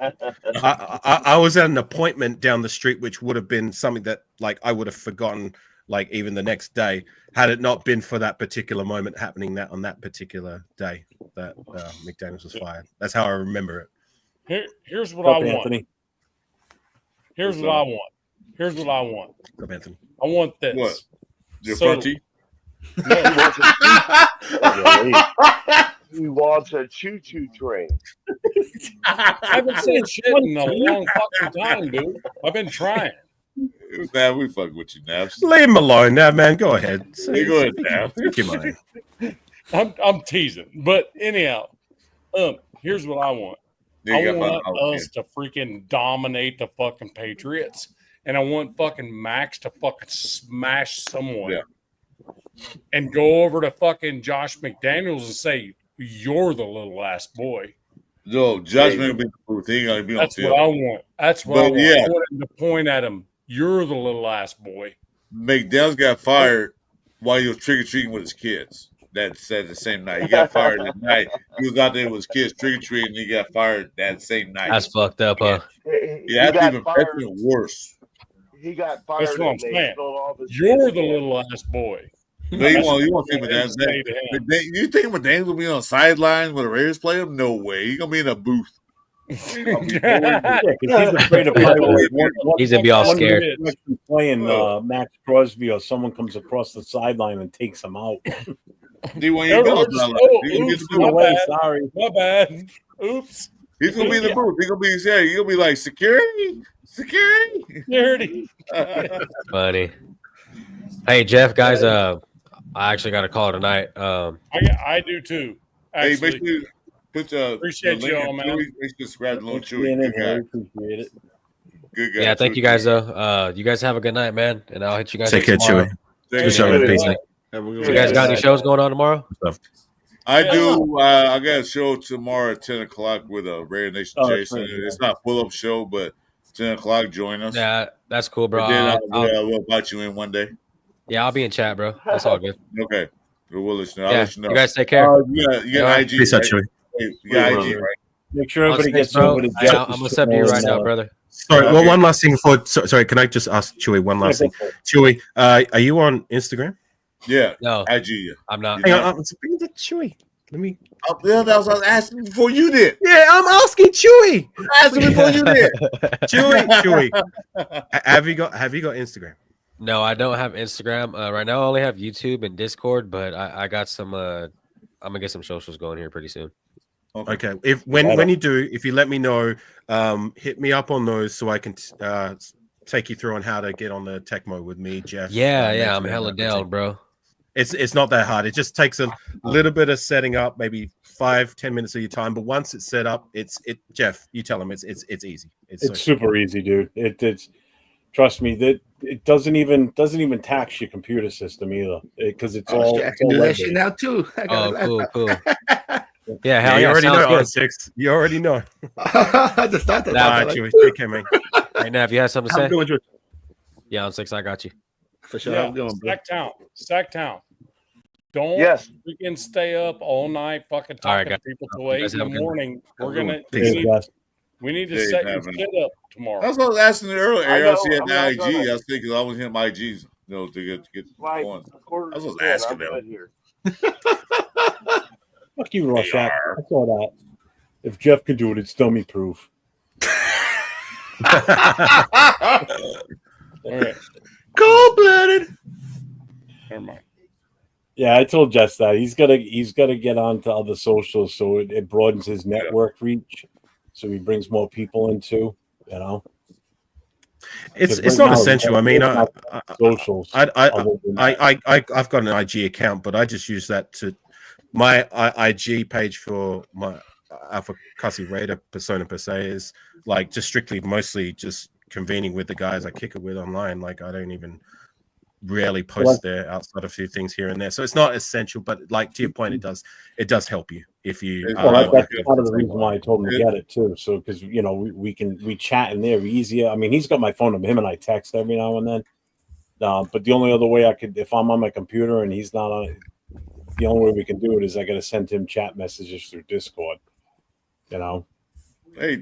I was at an appointment down the street, which would have been something that like I would have forgotten, like even the next day, had it not been for that particular moment happening on that particular day that McDaniels was fired. That's how I remember it. Here's what I want. Anthony. Here's what I want. Here's what I want. Go, Anthony. I want this. What? Your front teeth? He wants a choo-choo train. I haven't said shit in a long fucking time, dude. I've been trying. Man, we fuck with you, Naps. Leave him alone now, man. Go ahead. Go ahead, Naps. I'm teasing, but anyhow, here's what I want. I want us to freaking dominate the fucking Patriots, and I want fucking Max to fucking smash someone, and go over to fucking Josh McDaniels and say, "You're the little ass boy." No, Josh McDaniels be the booth. He ain't gonna be on That's what I want. That's what I want. I want him to point at him. You're the little ass boy. McDaniels got fired while he was trick or treating with his kids. That said the same night. He got fired that night. He was out there with his kids trick or treating, and he got fired that same night. That's fucked up, huh? Yeah, that's even worse. He got fired. That's what I'm saying. You're the little ass boy. No, you won't think McDaniels. You think McDaniels will be on the sidelines when the Raiders play him? No way. He's gonna be in a booth. He's afraid of he's gonna be all scared. Playing Max Crosby, or someone comes across the sideline and takes him out. Sorry, my bad. Oops. He's gonna be in the booth. He's gonna be like security. Funny. Hey Jeff, guys. I actually got a call tonight. I do too. Actually. Hey, make sure you put appreciate you all, man. Make sure you subscribe to Little Chewy. Good guy. Appreciate it. Good guy. Yeah, thank you guys though. You guys have a good night, man, and I'll hit you guys. Take care, Chewy. You guys got any shows going on tomorrow? I do. I got a show tomorrow at 10 o'clock with a Raider Nation Jason. It's not a full-up show, but 10 o'clock, join us. Yeah, that's cool, bro. Then we'll invite you in one day. Yeah, I'll be in chat, bro. That's all good. Okay. We'll let you know. I'll let you know. You guys take care. You got IG. Peace out, Chewy. You got IG, right? Make sure everybody gets over to Jeff. I'm going to sub you right now, brother. Sorry, Okay. well, one last thing for sorry, can I just ask Chewy one last thing? Chewy, are you on Instagram? Yeah. No, IG. I'm not. Hang on, bring the Chewy. Let me. Yeah, that's what I was asking before you did. Yeah, I'm asking Chewy. Asking before you did. Chewy. Have you got Instagram? No, I don't have Instagram. Right now I only have YouTube and Discord, but I got some I'm gonna get some socials going here pretty soon. Okay. If when you do, if you let me know, hit me up on those so I can take you through on how to get on the Tecmo with me, Jeff. Yeah, I'm hella down, bro. It's not that hard. It just takes a little bit of setting up, maybe 5-10 minutes of your time. But once it's set up, Jeff, you tell him it's easy. It's super easy, dude. It's trust me that it doesn't even tax your computer system either because it's all. I can do that shit now too. Oh, cool. Yeah, hell you already know. On 6, you already know. I just thought that. Nah, Chewy, take care, man. Right now, if you have something to say, doing, yeah, on 6, I got you. For sure, Yeah, I'm going. Sacktown. Don't freaking stay up all night fucking talking to people till 8 in the morning. We need to set your shit up tomorrow. That's what I was asking you earlier. I see at the IG. I was thinking I was hitting my IGs, to get going. That's what I was asking them. Fuck you, Rorschach. I saw that. If Jeff could do it, it's dummy proof. All right. Cold-blooded. Never mind. Yeah, I told Jess that he's gotta get onto other socials so it broadens his network reach, so he brings more people into. It's not essential. I mean, socials. I've got an IG account, but I just use that to my IG page for my Alpha Cussi Raider persona per se is like just strictly mostly just convening with the guys I kick it with online. Like I don't even rarely post there outside of a few things here and there. So it's not essential, but like to your point, it does help you if you. Well, that's part of the reason why I told him to get it too. So because we chat in there easier. I mean, he's got my phone number. Him and I text every now and then. But the only other way I could, if I'm on my computer and he's not on it, the only way we can do it is I got to send him chat messages through Discord. Hey,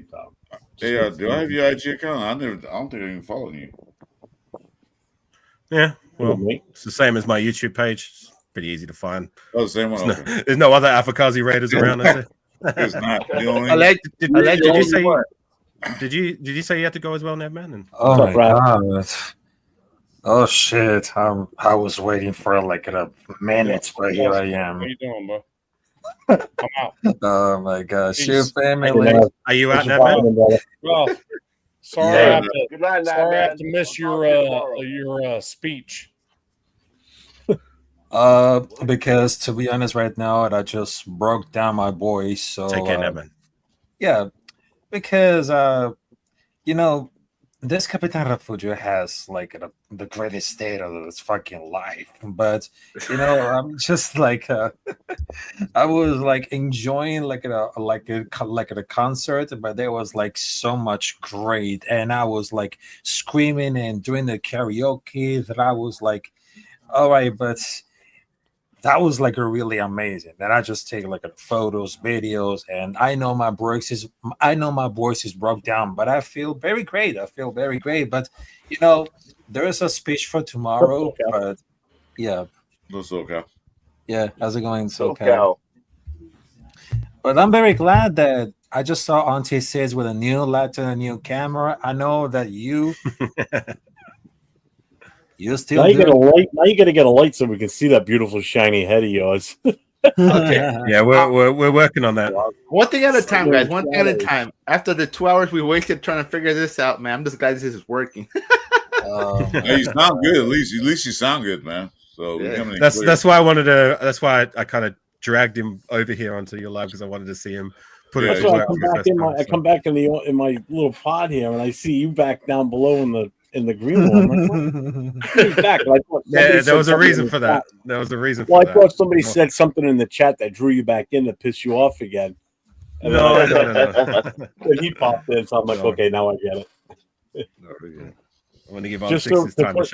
do I have your IG account? I don't think I even followed you. Yeah, well, it's the same as my YouTube page. It's pretty easy to find. Oh, the same one. There's no other Alpha Cussi Raiders around. It's not. Did you say you had to go as well, Nedman? Oh my god! Oh shit! I was waiting for like a minute, but here I am. What are you doing, bro? I'm out. Oh my gosh! Peace. Your family. Are you out, Nedman? Well, sorry, I have to miss your speech. Because to be honest, right now I just broke down my voice. So take care, Nedman. Yeah, because this Capitan Refugio has like the greatest state of its fucking life, but I'm just like I was like enjoying like at a concert, but there was like so much great, and I was like screaming and doing the karaoke that I was like, all right, but that was like a really amazing. And I just take like photos, videos, and I know my voice is broke down, but I feel very great. But there is a speech for tomorrow. But yeah, yeah, how's it going? SoCal. But I'm very glad that I just saw Auntie Sis with a new laptop and a new camera. I know that you. You still now you got to get a light so we can see that beautiful shiny head of yours. Okay. Yeah, we're working on that. One thing at a time, guys. One thing at a time. After the 2 hours we wasted trying to figure this out, man, I'm just glad this is working. Hey, you sound good. At least you sound good, man. So that's why I wanted to. That's why I kind of dragged him over here onto your live because I wanted to see him put it. I come back in my little pod here and I see you back down below in the green room. Back. There was a reason for that. There was a reason for that. Well, I thought somebody said something in the chat that drew you back in to piss you off again. And no. And he popped in, so I'm like, okay, now I get it. I want to give just to put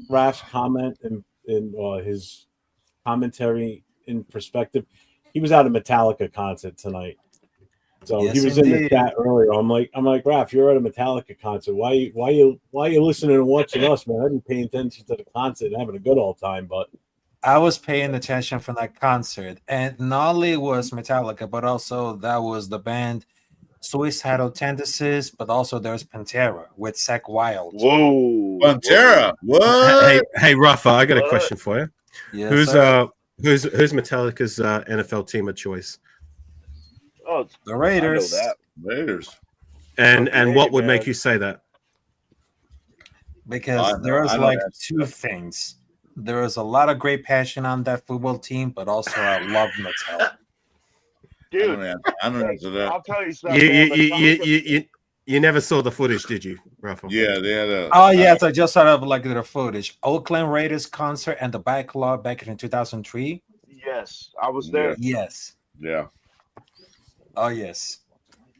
Raph's comment and his commentary in perspective. He was at a Metallica concert tonight. So Yes, he was in the indeed. chat earlier. I'm like, Raph, you're at a Metallica concert. Why you listening and watching us, man? I've been paying attention to the concert and having a good old time, but I was paying attention for that concert, and not only was Metallica, but also that was the band Suicidal Tendencies, but also there's Pantera with Zach Wild. Whoa, Pantera. What? Hey, Rafa, I got a question for you. Yes, sir. Who's Metallica's NFL team of choice? Oh, The Raiders. I know that. Raiders. And Okay, what would man. make you say that? Because there's like two things. There is a lot of great passion on that football team, but also I love Metallica. Dude, I don't answer that. I'll tell you something. man, You never saw the footage, did you, Rafa? Yeah, they had a. Oh yes, I just saw of like the footage. Oakland Raiders concert and the backlog back in 2003. Yes, I was there. Yes. Yeah. Oh yes.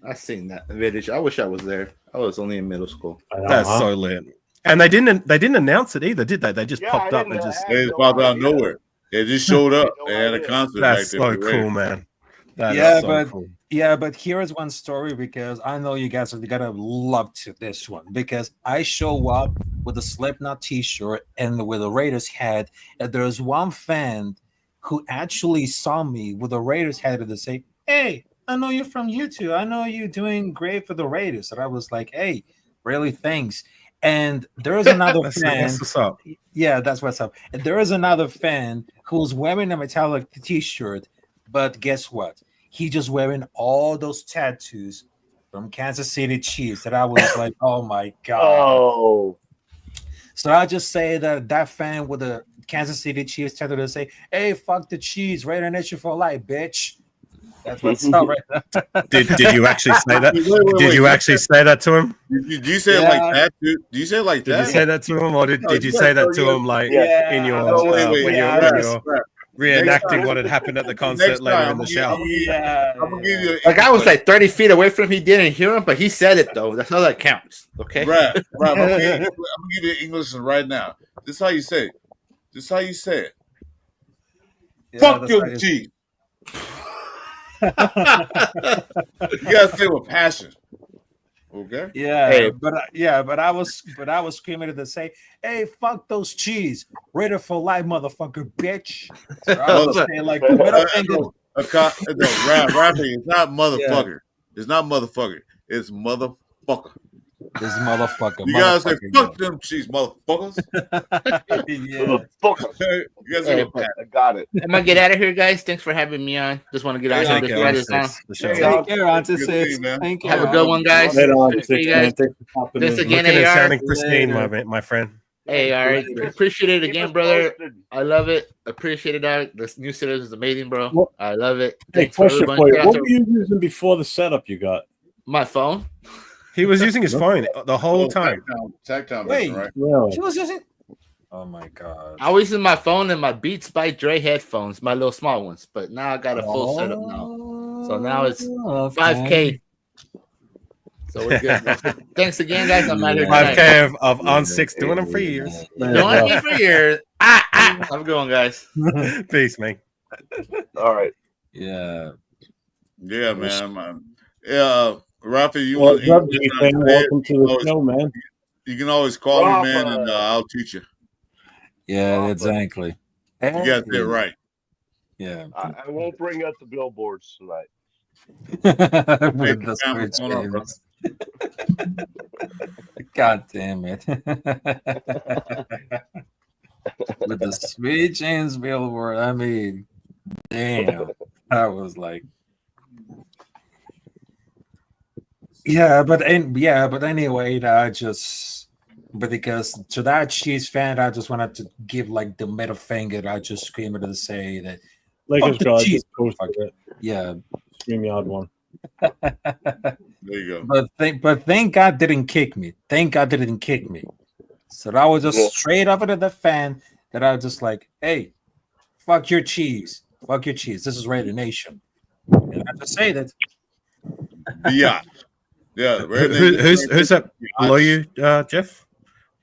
I seen that video. I wish I was there. I was only in middle school. That's so lit. And they didn't announce it either, did they? They just popped up and just They just popped out of nowhere. They just showed up. They had a concert. That's back so there for cool, Raiders. man. That yeah, is so but cool. yeah, but here is one story because I know you guys are gonna love to this one because I show up with a Slipknot T-shirt and with a Raiders hat, and there's one fan who actually saw me with a Raiders hat and they say, "Hey, I know you're from YouTube. I know you're doing great for the Raiders." And I was like, "Hey, really? Thanks." And there is another fan. That's what's up. Yeah, that's what's up. And there is another fan who's wearing a Metallica T-shirt, but guess what? He just wearing all those tattoos from Kansas City Chiefs that I was like, oh my god. Oh. So I'll just say that fan with the Kansas City Chiefs tattoo to say, "Hey, fuck the Chiefs, Raider Nation for life, bitch." That's what's up right now. Did you actually say that? Did you actually say that to him? Did you say it like that, dude? Did you say it like that? Did you say that to him, or did you say that to him like in your when you're reenacting what had happened at the concert later in the show? Yeah. I'm gonna give you Like I was like 30 feet away from him. He didn't hear him, but he said it though. That's all that counts. Okay. Right. I'm gonna give you English right now. This is how you say it. This is how you say it. Yeah, Fuck your Chiefs. You gotta say it with passion. Okay. Yeah, Hey. but I was screaming to say, "Hey, fuck those cheese, Raider for life, motherfucker, bitch." So I was saying like, middle finger. Rapping is not motherfucker. It's not motherfucker. It's motherfucker. This motherfucker. You gotta say fuck them cheese, motherfuckers. Yeah. Motherfuckers. You gotta say it with passion. I got it. I'm gonna get out of here, guys. Thanks for having me on. Just want to get out Take of care, here. on Take care, Auntie Good Six. thing, man. Thank you. Have a good one, guys. Later on, Thank six, you, man. guys. Thanks for popping This in. again, Looking and AR. sounding pristine, my friend. Hey, all right. Later. Appreciate it Keep again, us brother. posted. I love it. Appreciate it, dog. This new series is amazing, bro. Well, I love it. Hey, Thanks for question everybody. for you. What were you using before the setup you got? My phone. He was using his phone the whole time. Tactown, Wait. right? Really? She was using. Oh my god. I was using my phone and my Beats by Dre headphones, my little small ones. But now I got a full setup now. So now it's 5K. So we're good. Thanks again, guys. I'm out here. 5K of on 6 doing them for years. Doing it for years. Have a good one, guys. Peace, man. All right. Yeah. Yeah, man. Yeah, Rafa, you Well, want Welcome to the show, man. You can always call me, man, and I'll teach you. Yeah, exactly. You got that right. Yeah. I won't bring up the billboards tonight. With the switch games. God damn it. With the Sweet James billboard, I mean, damn. I was like, but anyway, but because to that Chiefs fan, I just wanted to give like the middle finger. I just screamed to say that Lakers the God Chiefs. just posted it. Yeah. StreamYard one. There you go. But thank God didn't kick me. Thank God didn't kick me. So that was just straight up to the fan that I was just like, hey, fuck your cheese. Fuck your cheese. This is Raider Nation. And I have to say that. Yeah. Yeah. Who's that below you, Jeff?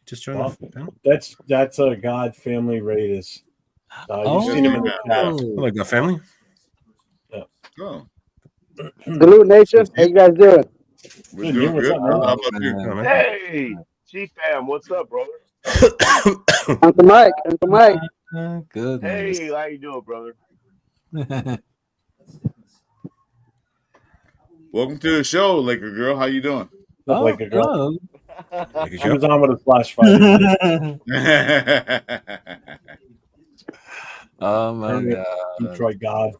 Just joined Well, the panel. That's a God Family Raiders. You've seen him in the chat. Hello, God family. Oh. Salute Nation. How you guys doing? We're Good, doing what's good. up, man? How about you? Oh, man. Hey, G-Fam, what's up, brother? Uncle Mike. Uncle Mike. Goodness. Hey, how you doing, brother? Welcome to the show, Laker girl. How you doing? Look like a girl. Like a She was joke. on with us last Friday. Oh my Her, god. Detroit God.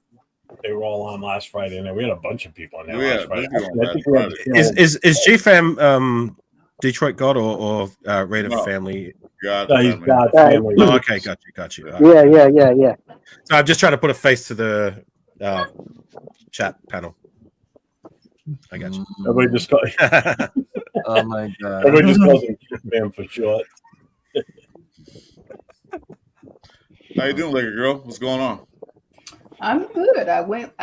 They were all on last Friday, and we had a bunch of people on there Yeah, last Friday. big on I think last we had Friday. Is JFam Detroit God or Raider No. family? God No, he's family. God family. Oh, okay, got you. Yeah. So I'm just trying to put a face to the chat panel. I got you. Everybody just call, Oh my god. everybody just calls him Fam for short. How you doing, Laker girl? What's going on? I'm good. I went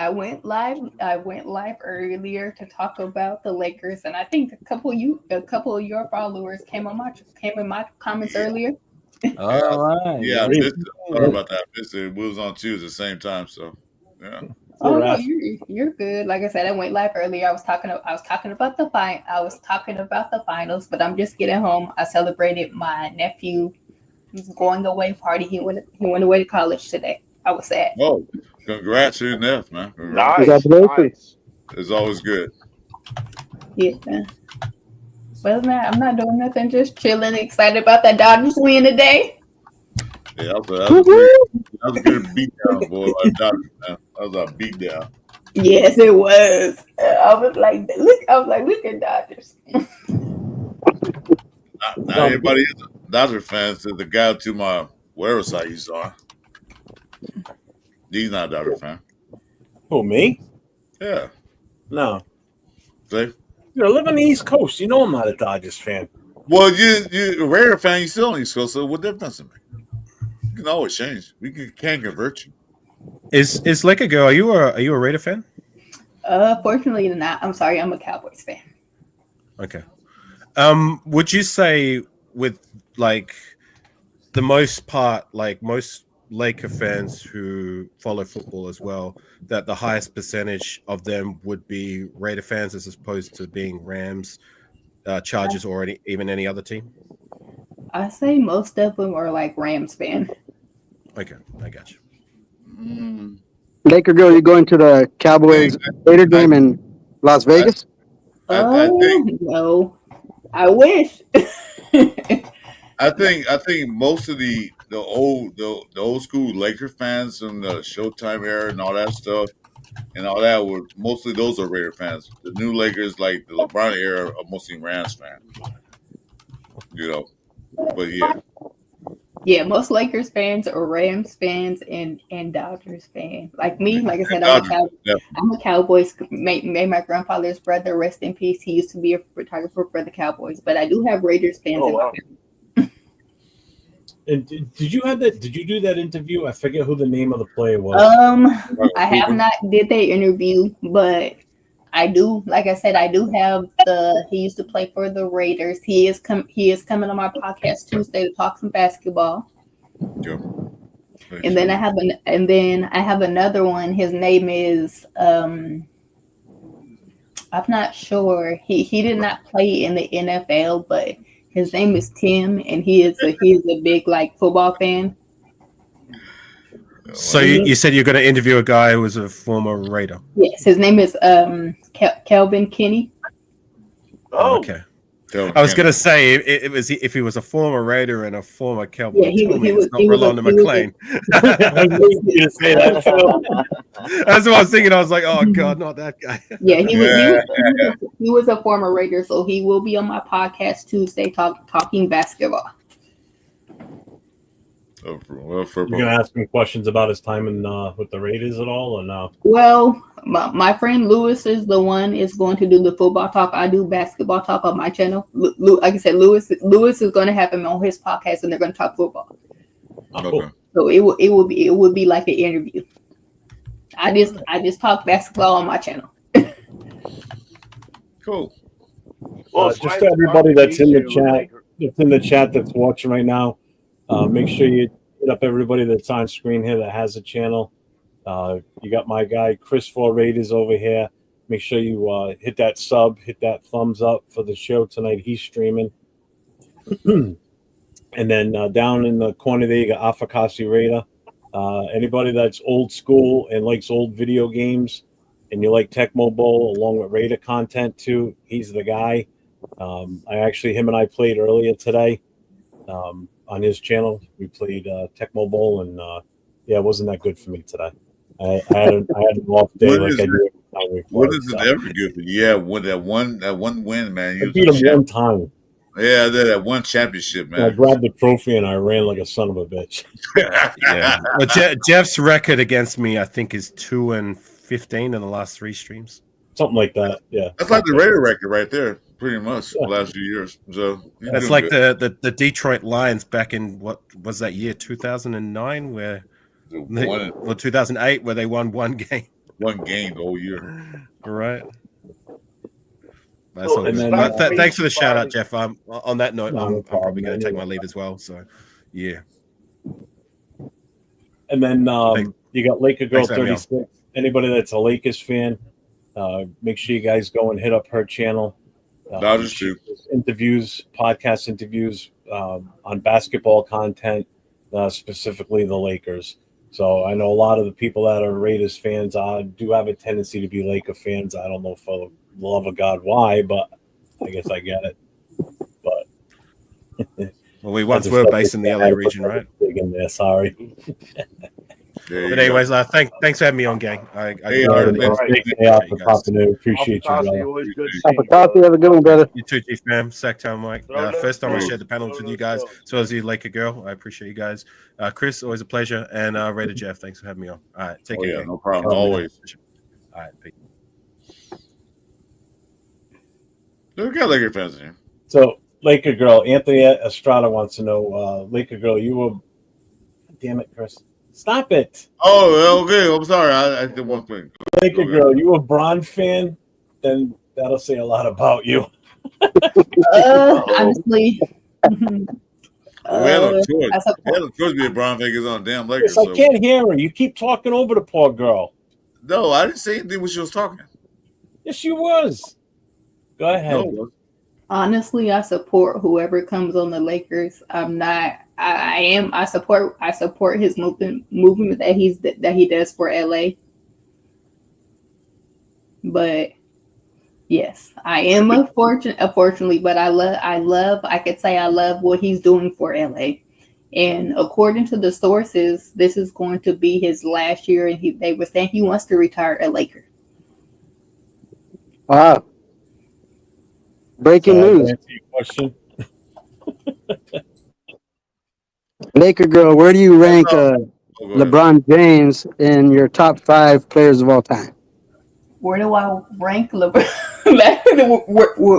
live. I went live earlier to talk about the Lakers, and I think a couple of your followers came in my comments earlier. All right. Yeah, I missed it. Sorry about that. I missed it. We was on Tuesday at the same time, so yeah. Oh no, you're good. Like I said, I went live earlier. I was talking about the finals, but I'm just getting home. I celebrated my nephew. He's going away party. He went away to college today. I was sad. Oh, congrats to Neff, man. Congrats. Nice. It's always good. Yeah. Well, man, I'm not doing nothing. Just chilling, excited about that Dodgers win today. Yeah, that was a good beatdown, boy. By the Dodgers, man. That was a beatdown. Yes, it was. I was like, look at Dodgers. Not everybody is a Dodger fan. So the guy to my wherever side you saw, he's not a Dodger fan. Who, me? Yeah. No. See? You live on the East Coast. You know I'm not a Dodgers fan. Well, you a Raider fan. You still on the East Coast. So what difference does it make? You can always change. We can convert you. Is Laker girl? Are you a Raider fan? Fortunately not. I'm sorry. I'm a Cowboys fan. Okay. Would you say with like the most part, like most Laker fans who follow football as well, that the highest percentage of them would be Raider fans as opposed to being Rams, Chargers, or even any other team? I say most of them are like Rams fan. Okay, I got you. Laker girl, you going to the Cowboys Raider game in Las Vegas? I think no. I wish. I think most of the old school Laker fans from the Showtime era and all that stuff and all that were mostly those are Raider fans. The new Lakers, like the LeBron era, are mostly Rams fans. You know, but yeah. Yeah, most Lakers fans are Rams fans and Dodgers fans. Like me, like I said, I'm a Cowboys. My grandfather's brother, rest in peace. He used to be a photographer for the Cowboys, but I do have Raiders fans in my family. And did you do that interview? I forget who the name of the player was. I have not did that interview, but I do. Like I said, I do have he used to play for the Raiders. He is coming on my podcast Tuesday to talk some basketball. Yep. And then I have another one. His name is I'm not sure. He did not play in the NFL, but his name is Tim, and he is a big like football fan. So you said you're going to interview a guy who was a former Raider. Yes, his name is Kelvin Kinney. Oh, okay. I was going to say it was if he was a former Raider and a former Cowboy. Yeah, he was not Rolando McClain. That's what I was thinking. I was like, oh god, not that guy. Yeah, he was a former Raider, so he will be on my podcast Tuesday talking basketball. You're gonna ask him questions about his time with the Raiders at all, or no? Well, my friend Lewis is the one is going to do the football talk. I do basketball talk on my channel. Like I said, Lewis is going to have him on his podcast, and they're going to talk football. Okay. So it would be like an interview. I just talk basketball on my channel. Cool. Well, just for everybody that's in the chat that's watching right now, make sure you hit up everybody that's on screen here that has a channel. You got my guy Chris for Raiders over here. make sure you hit that sub, hit that thumbs up for the show tonight. He's streaming. And then down in the corner there, you got Afakasi Raider. Anybody that's old school and likes old video games, and you like Tecmo Bowl along with Raider content too, he's the guy. Him and I played earlier today on his channel. We played Tecmo Bowl, and it wasn't that good for me today. I had an off day like I do every time we play. What is it ever good for you? Yeah, with that one win, man. I beat him one time. Yeah, that one championship, man. I grabbed the trophy and I ran like a son of a bitch. Yeah. Well, Jeff's record against me, I think, is 2-15 in the last 3 streams. Something like that. Yeah. That's like the Raider record right there, pretty much the last few years. So that's like the Detroit Lions back in what was that year, 2009, where 2008, where they won one game. One game the whole year. Right. Thanks for the shout out, Jeff. On that note, I'm probably going to take my leave as well. So, yeah. And then you got Laker Girl 36. Anybody that's a Lakers fan, make sure you guys go and hit up her channel. Dodgers too. Podcast interviews on basketball content, specifically the Lakers. So I know a lot of the people that are Raiders fans do have a tendency to be Laker fans. I don't know for the love of God why, but I guess I get it. But well, we once were based in the LA region, right? In there, sorry. But anyways, thanks for having me on, gang. Appreciate you. Coffee, have a good one, brother. You too, Chief Fam. Sack time, Mike. First time I shared the panel with you guys, as well as you, Laker Girl. I appreciate you guys. Chris, always a pleasure. And Raider Jeff, thanks for having me on. All right, take care. No problem. Always. All right, peace. We got Laker fans in here. So, Laker Girl, Anthony Estrada wants to know, Laker Girl, you were, damn it, Chris. Stop it. Oh, okay. I'm sorry. I did one thing. Laker Girl, you a Bron fan? Then that'll say a lot about you. Honestly. We had no choice. We had no choice to be a Bron fan because on damn Lakers. Yes, I can't hear her. You keep talking over the poor girl. No, I didn't say anything when she was talking. Yes, she was. Go ahead. No. Honestly, I support whoever comes on the Lakers. I support his movement that he does for LA. But yes, I am unfortunately, but I love what he's doing for LA. And according to the sources, this is going to be his last year, and they were saying he wants to retire a Laker. Wow. Breaking news. Answer your question. Laker Girl, where do you rank LeBron James in your top 5 players of all time? Where do I rank LeBron?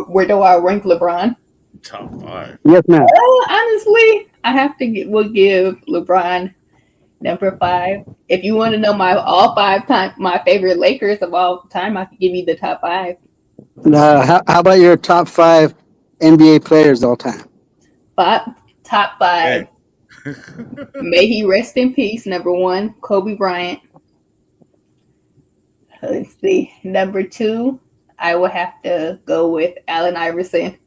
Where do I rank LeBron? Top 5. Yes, ma'am. Honestly, I have to give LeBron number 5. If you want to know my favorite Lakers of all time, I can give you the top 5. How about your top 5 NBA players of all time? Top 5. May he rest in peace. Number 1, Kobe Bryant. Let's see. Number 2, I will have to go with Allen Iverson.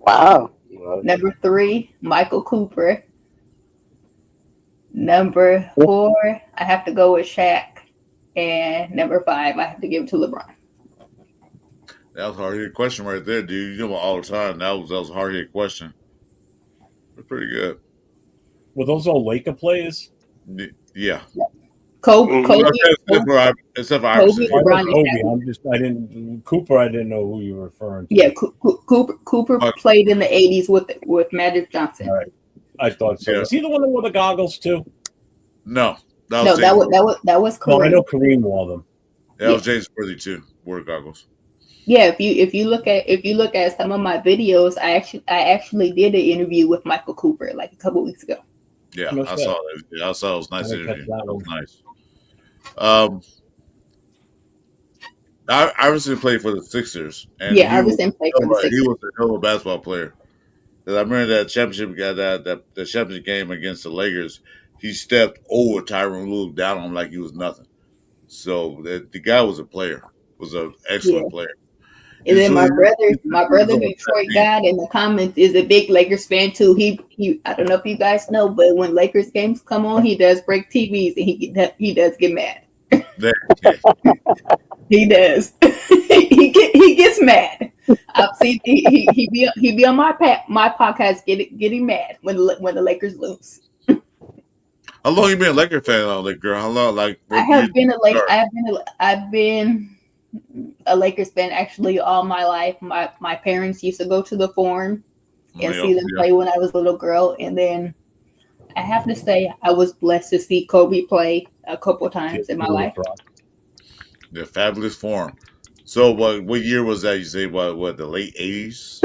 Wow. Number 3, Michael Cooper. Number 4, I have to go with Shaq. And number 5, I have to give it to LeBron. That was a hard-hitting question right there, dude. You know all the time. That was a hard-hitting question. It's pretty good. Were those all Laker players? Yeah. Kobe. Except for Iverson. Cooper, I didn't know who you were referring to. Yeah, Cooper played in the 80s with Magic Johnson. All right. I thought so. Yeah. Is he the one that wore the goggles too? No. That was Kareem. No, I know Kareem wore them. Yeah, that was James Worthy too. Wore goggles. Yeah, if you look at some of my videos, I actually did an interview with Michael Cooper like a couple weeks ago. Yeah, I saw that. Yeah, I saw it was a nice interview. That was nice. Iverson played for the Sixers, and Iverson played for the Sixers. He was a hell of a basketball player. Because I remember that championship the championship game against the Lakers. He stepped over Tyronn Lue down on him like he was nothing. So the guy was a player. was an Yeah. excellent player. And then So my he brother, was on Detroit that team. guy in the comments is a big Lakers fan too. He I don't know if you guys know, but when Lakers games come on, he does break TVs and he does get mad. He does. he gets mad. I've seen he be on my podcast getting mad when the Lakers lose. How long you been a Laker fan, like girl? How long? Like I've been a Lakers fan actually all my life. My parents used to go to the Forum and see them play when I was a little girl, and then I have to say I was blessed to see Kobe play a couple times in my life. The fabulous form. So what year was that? You say what the late 80s?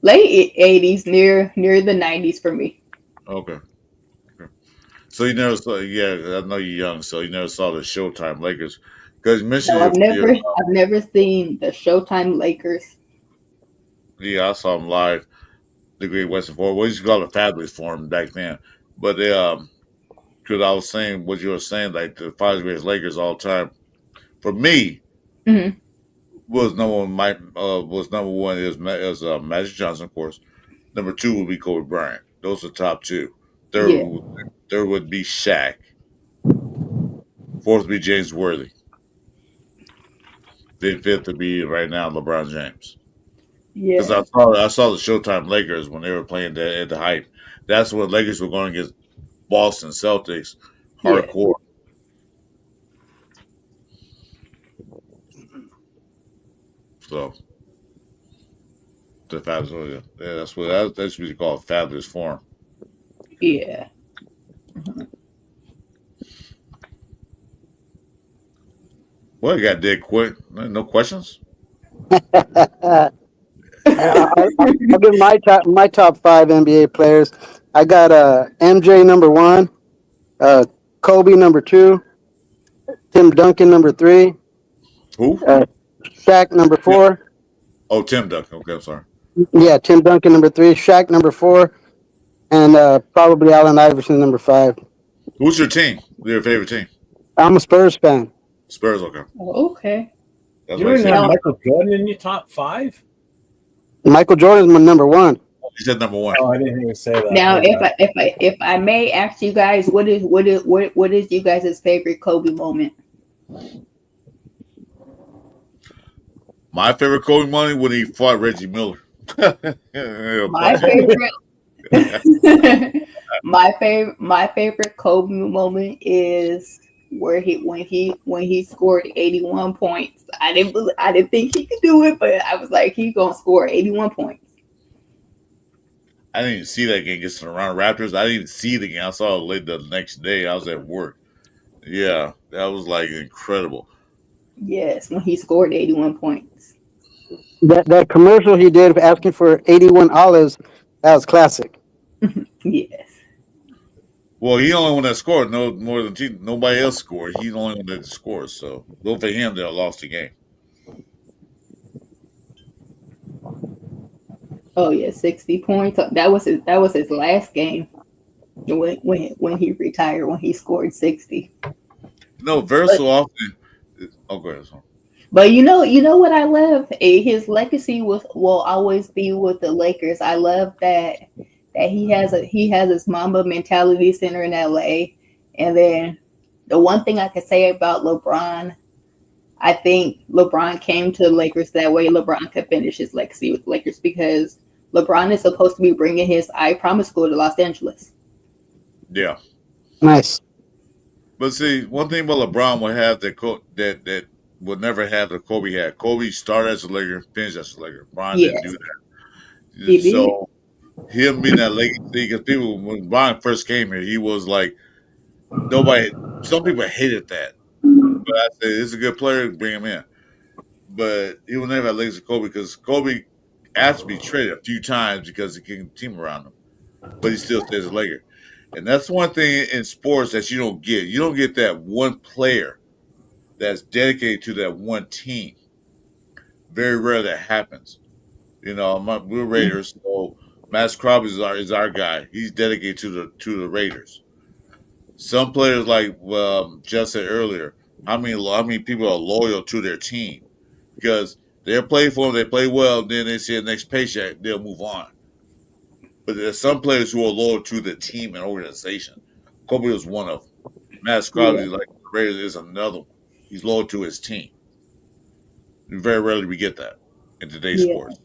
Late 80s, near the 90s for me. Okay. So you never saw? Yeah, I know you're young, so you never saw the Showtime Lakers because No, I've never seen the Showtime Lakers. Yeah, I saw them live. The Great Western Forum. We used to call it Fabulous Forum back then, but they because I was saying what you were saying, like the five greatest Lakers all time. For me, was number one. Was number one is Magic Johnson, of course. Number two would be Kobe Bryant. Those are the top two. Third would be Shaq. Fourth would be James Worthy. Fifth would be right now LeBron James. Because I saw the Showtime Lakers when they were playing at the hype. That's when Lakers were going against Boston Celtics, hardcore. So the fabulous, that's what we call fabulous form. Yeah. Well, you got dead quick. No questions. I'll give my top five NBA players. I got MJ number one, Kobe number two, Tim Duncan number three. Who? Shaq number four. Oh, Tim Duncan. Okay, I'm sorry. Yeah, Tim Duncan number three, Shaq number four, and probably Allen Iverson number five. Who's your team? Your favorite team? I'm a Spurs fan. Spurs. Okay. Okay. That's You didn't have Michael Jordan in your top five? Michael Jordan's my number one. You said number one. Oh, I didn't even say that. Now, if I may ask you guys, what is you guys' favorite Kobe moment? My favorite Kobe moment when he fought Reggie Miller. My favorite Kobe moment is where when he scored 81 points. I didn't think he could do it, but I was like, he's gonna score 81 points. I didn't even see that game against the Toronto Raptors. I didn't even see the game. I saw it late the next day. I was at work. Yeah, that was like incredible. Yes, when he scored 81 points. That commercial he did asking for 81 olives, that was classic. Yes. Well, he the only one that scored. No more than nobody else scored. He's the only one that scored. So go for him. They lost the game. Oh yeah, 60 points. That was his last game. When he retired, when he scored 60. No, very so often. Oh, go ahead. Sorry. But you know what I love? His legacy will always be with the Lakers. I love that he has his Mamba Mentality Center in LA. And then the one thing I could say about LeBron, I think LeBron came to the Lakers that way LeBron could finish his legacy with the Lakers, because LeBron is supposed to be bringing his I Promise School to Los Angeles. Yeah. Nice. But see, one thing about LeBron would have that would never have that Kobe had. Kobe started as a Laker, finished as a Laker. LeBron didn't do that. So him being that legacy, because people, when Bron first came here, he was like, some people hated that. But I said, it's a good player, bring him in. But he will never have legacy of Kobe, because Kobe asked to be traded a few times because he couldn't team around him. But he still stays a Laker. And that's one thing in sports that you don't get. You don't get that one player that's dedicated to that one team. Very rare that happens. We're Raiders, so Max Crosby is our guy. He's dedicated to the Raiders. Some players, like Jeff said earlier, how many people are loyal to their team because they'll play for them, they play well, then they see the next paycheck, they'll move on. But there's some players who are loyal to the team and organization. Kobe was one of them. Matt Crosby, like Raiders, is another one. He's loyal to his team. Very rarely we get that in today's sports.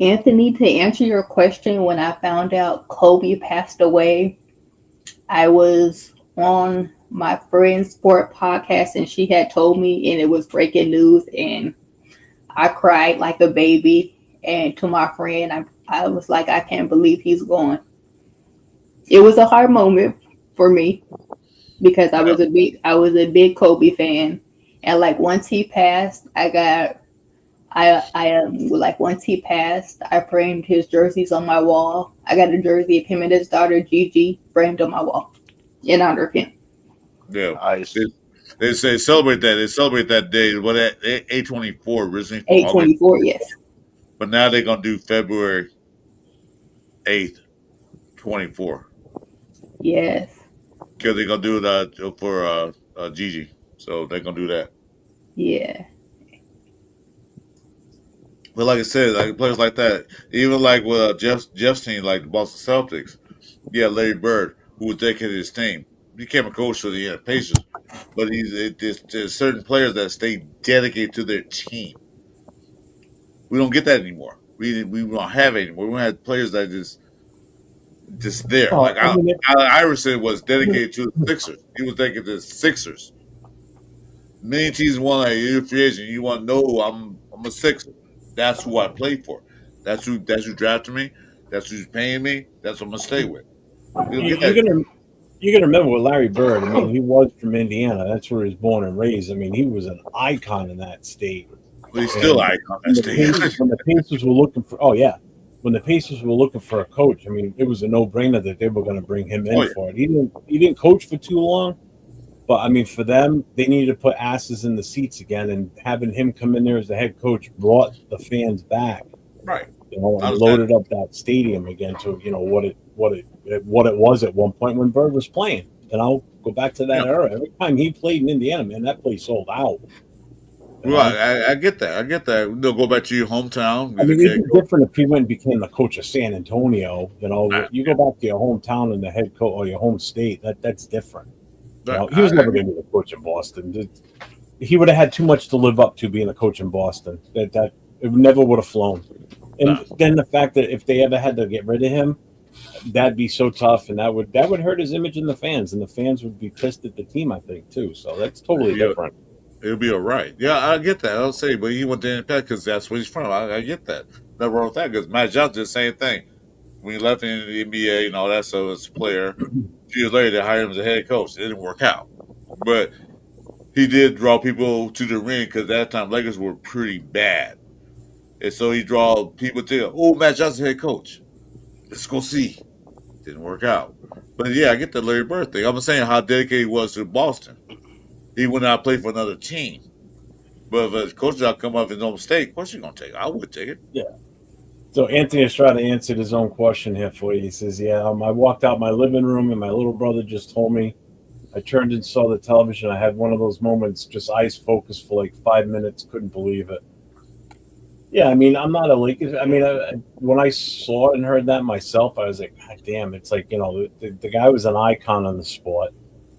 Anthony, to answer your question, when I found out Kobe passed away, I was on my friend's sport podcast and she had told me, and it was breaking news, and I cried like a baby. And to my friend, I was like, I can't believe he's gone. It was a hard moment for me because I was a big Kobe fan, and like once he passed, once he passed, I framed his jerseys on my wall. I got a jersey of him and his daughter Gigi framed on my wall in honor of him. Yeah, they say celebrate that. They celebrate that day. What at 8/24 originally? 8/24, yes. But now they're gonna do February 8th, 24. Yes. Because they're gonna do it for Gigi, so they're gonna do that. Yeah. But like I said, like players like that, even like with Jeff's team, like the Boston Celtics, yeah, Larry Bird, who was dedicated to his team, became a coach for the Pacers. But there's certain players that stay dedicated to their team. We don't get that anymore. We don't have it anymore. We don't have players that just there. Oh, Like I mean, Allen Iverson was dedicated to the Sixers. He was dedicated to the Sixers. Many teams want like you're a free agent. You want to know I'm a Sixer. That's who I play for. That's who drafted me. That's who's paying me. That's what I'm gonna stay with. You don't get that. you're gonna remember with Larry Bird. I mean, he was from Indiana. That's where he was born and raised. I mean, he was an icon in that state. But he's still an icon in that state. When the Pacers were looking for, when the Pacers were looking for a coach, I mean, it was a no-brainer that they were going to bring him in for it. He didn't coach for too long, but I mean, for them, they needed to put asses in the seats again, and having him come in there as the head coach brought the fans back. Right. And loaded up that stadium again to what it was at one point when Bird was playing. And I'll go back to that era. Every time he played in Indiana, man, that place sold out. Right, I get that. I get that. They'll go back to your hometown. I mean, it'd be different if he went and became the coach of San Antonio. You go back to your hometown and the head coach or your home state. That's different. He was never going to be the coach in Boston. He would have had too much to live up to being a coach in Boston. That it never would have flown. And then the fact that if they ever had to get rid of him, that'd be so tough, and that would hurt his image in the fans, and the fans would be pissed at the team, I think, too. So that's totally different. It'll be all right. Yeah, I get that. I'll say, but he went to Impact because that's where he's from. I get that. Nothing wrong with that because Matt Johnson did the same thing. When he left in the NBA and all that stuff as a player, 2 years later they hired him as a head coach. It didn't work out. But he did draw people to the ring because at that time Lakers were pretty bad. And so he draw people to, Matt Johnson head coach. Let's go see. Didn't work out. But yeah, I get the Larry Bird thing. I'm saying how dedicated he was to Boston. He went out and played for another team. But if a coach job come up with his own mistake, of course you're going to take it. I would take it. Yeah. So Anthony is trying to answer his own question here for you. He says, I walked out my living room and my little brother just told me. I turned and saw the television. I had one of those moments, just eyes focused for like 5 minutes. Couldn't believe it. Yeah, I mean, I'm not a Lakers. I mean, when I saw it and heard that myself, I was like, God damn, it's like, the guy was an icon on the sport.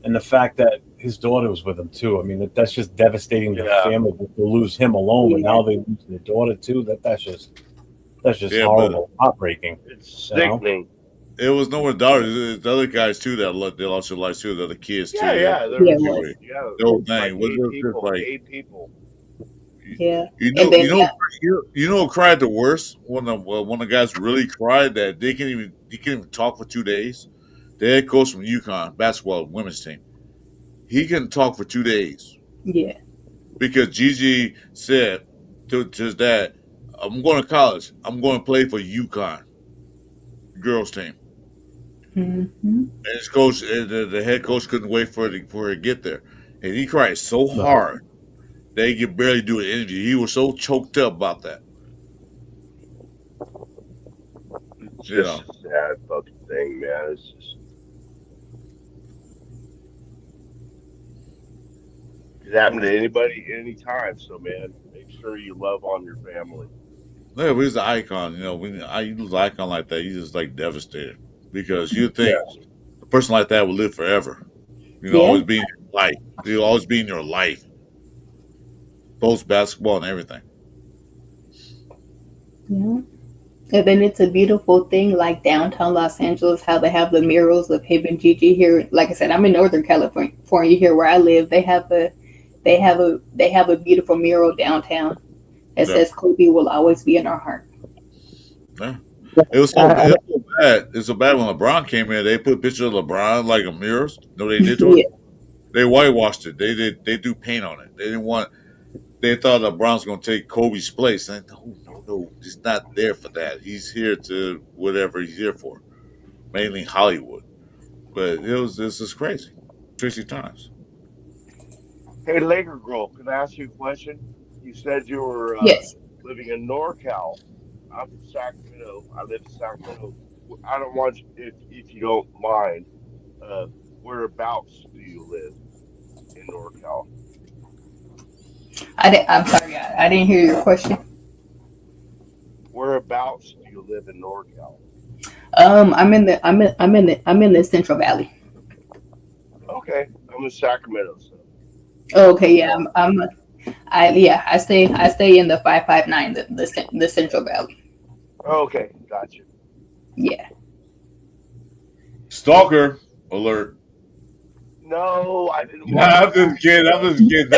And the fact that his daughter was with him, too. I mean, that's just devastating to the family to lose him alone. And now they lose their daughter, too. That's just horrible, heartbreaking. It's sickening. It was no one daughter. The other guys, too, they lost their lives, too. The other kids, too. There was 8 people. Yeah. You know who cried the worst? One of the guys really cried that he can't even talk for 2 days. The head coach from UConn basketball women's team. He couldn't talk for 2 days. Yeah. Because Gigi said to his dad, I'm going to college. I'm going to play for UConn girls team. Mm-hmm. And his coach, the head coach, couldn't wait for her to get there, and he cried so hard that he could barely do an interview. He was so choked up about that. It's just a sad fucking thing, man. It's just. It happened to anybody, anytime. So, man, make sure you love on your family. Look, he's an icon. You know, when I lose an icon like that, you just like devastated because you think a person like that will live forever. You know, Yeah. always be in your life. He'll always be in your life, post basketball and everything. Yeah. And then it's a beautiful thing, like downtown Los Angeles, how they have the murals of him and Gigi here. Like I said, I'm in Northern California here where I live. They have a beautiful mural downtown that says Kobe will always be in our heart. Yeah. It was so bad. It's so bad when LeBron came in. They put pictures of LeBron like a mirrors. No, they did to it. They whitewashed it. They do paint on it. They didn't want. They thought LeBron's going to take Kobe's place. And no, he's not there for that. He's here to whatever he's here for, mainly Hollywood. But this is crazy times. Hey, Laker girl, can I ask you a question? You said you were Yes. living in NorCal. I'm from Sacramento. I live in Sacramento. I don't want you, if you don't mind, whereabouts do you live in NorCal? I'm sorry, I didn't hear your question. Whereabouts do you live in NorCal? I'm in the Central Valley. Okay, I'm in Sacramento. So. Okay, yeah, I stay in the 559, the Central Valley. Okay, gotcha. Yeah. Stalker alert. No, I didn't. Nah, I'm just kidding. I'm just kidding.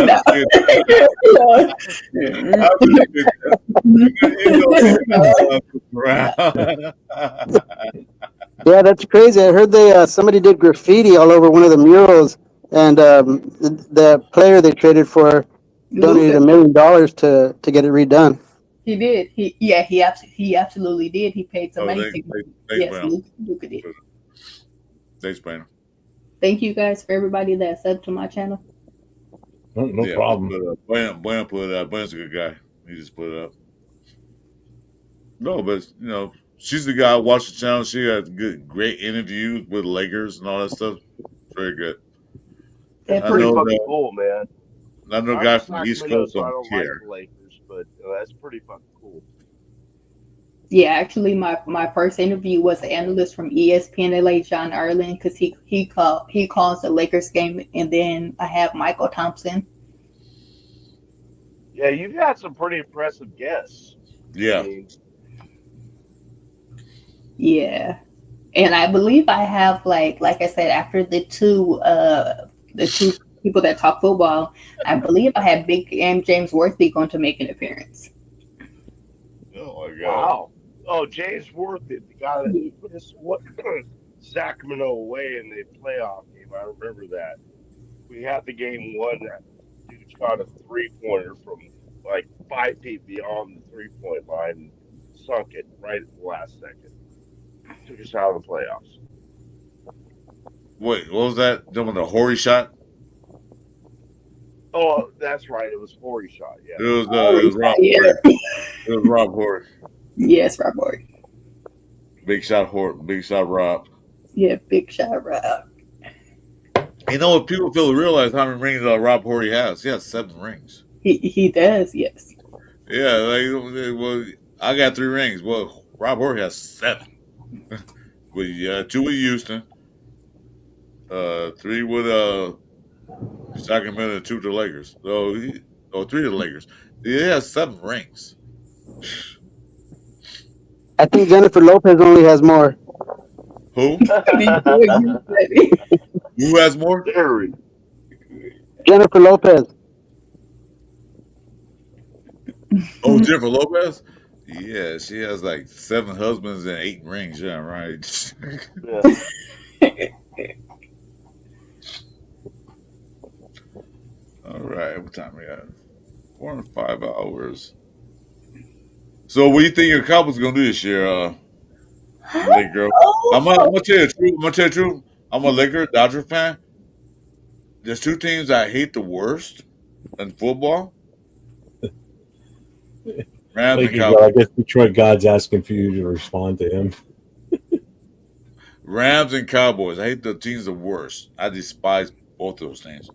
Yeah, that's crazy. I heard somebody did graffiti all over one of the murals, and the player they traded for donated $1 million to get it redone. He did. He absolutely did. He paid some money. Luka did. Thanks, Brandon. Thank you guys for everybody that subbed to my channel. No problem. Brandon put it up. Brandon's a good guy. He just put it up. No, but she's the guy. I watched the channel. She had great interviews with Lakers and all that stuff. Very good. That's pretty fucking cool, man. I know a guy from the East Coast so I don't don't like care. the Lakers, but that's pretty fucking cool. Yeah, actually, my first interview was an analyst from ESPN LA, John Ireland, because he calls the Lakers game, and then I have Michael Thompson. Yeah, you've had some pretty impressive guests. Yeah. Yeah, and I believe I have like I said, after the two people that talk football, I believe I had Big James Worthy going to make an appearance. Oh my God! Wow. Oh, James Worthy, the guy that put Sacramento away in the playoff game. I remember that. We had the game won. That dude shot a 3-pointer from like 5 feet beyond the 3-point line and sunk it right at the last second. Took us out of the playoffs. Wait, what was that? Doing the Horry shot? Oh, that's right. It was Horry shot. Yeah. It was Rob Horry. It was Rob Horry. Yes, Rob Horry. Big shot Horry. Big shot Rob. Yeah, big shot Rob. You know what? People fail to realize how many rings Rob Horry has. He has 7 rings. He does. Yes. Yeah, well, I got 3 rings. Well, Rob Horry has 7. With 2 with Houston, 3 with Sacramento, and 2 to the Lakers. So 3 to the Lakers. He has 7 rings. I think Jennifer Lopez only has more. Who? Who has more? Jennifer Lopez. Oh, Jennifer Lopez? Yeah, she has like 7 husbands and 8 rings. Yeah, right. All right, what time we got? 4 and 5 hours. So, what do you think your Cowboys gonna do this year, Laker? I'm gonna tell you the truth. I'm a Laker Dodger fan. There's 2 teams I hate the worst in football. Rams and Cowboys. I guess Detroit God's asking for you to respond to him. Rams and Cowboys. I hate the teams the worst. I despise both of those teams.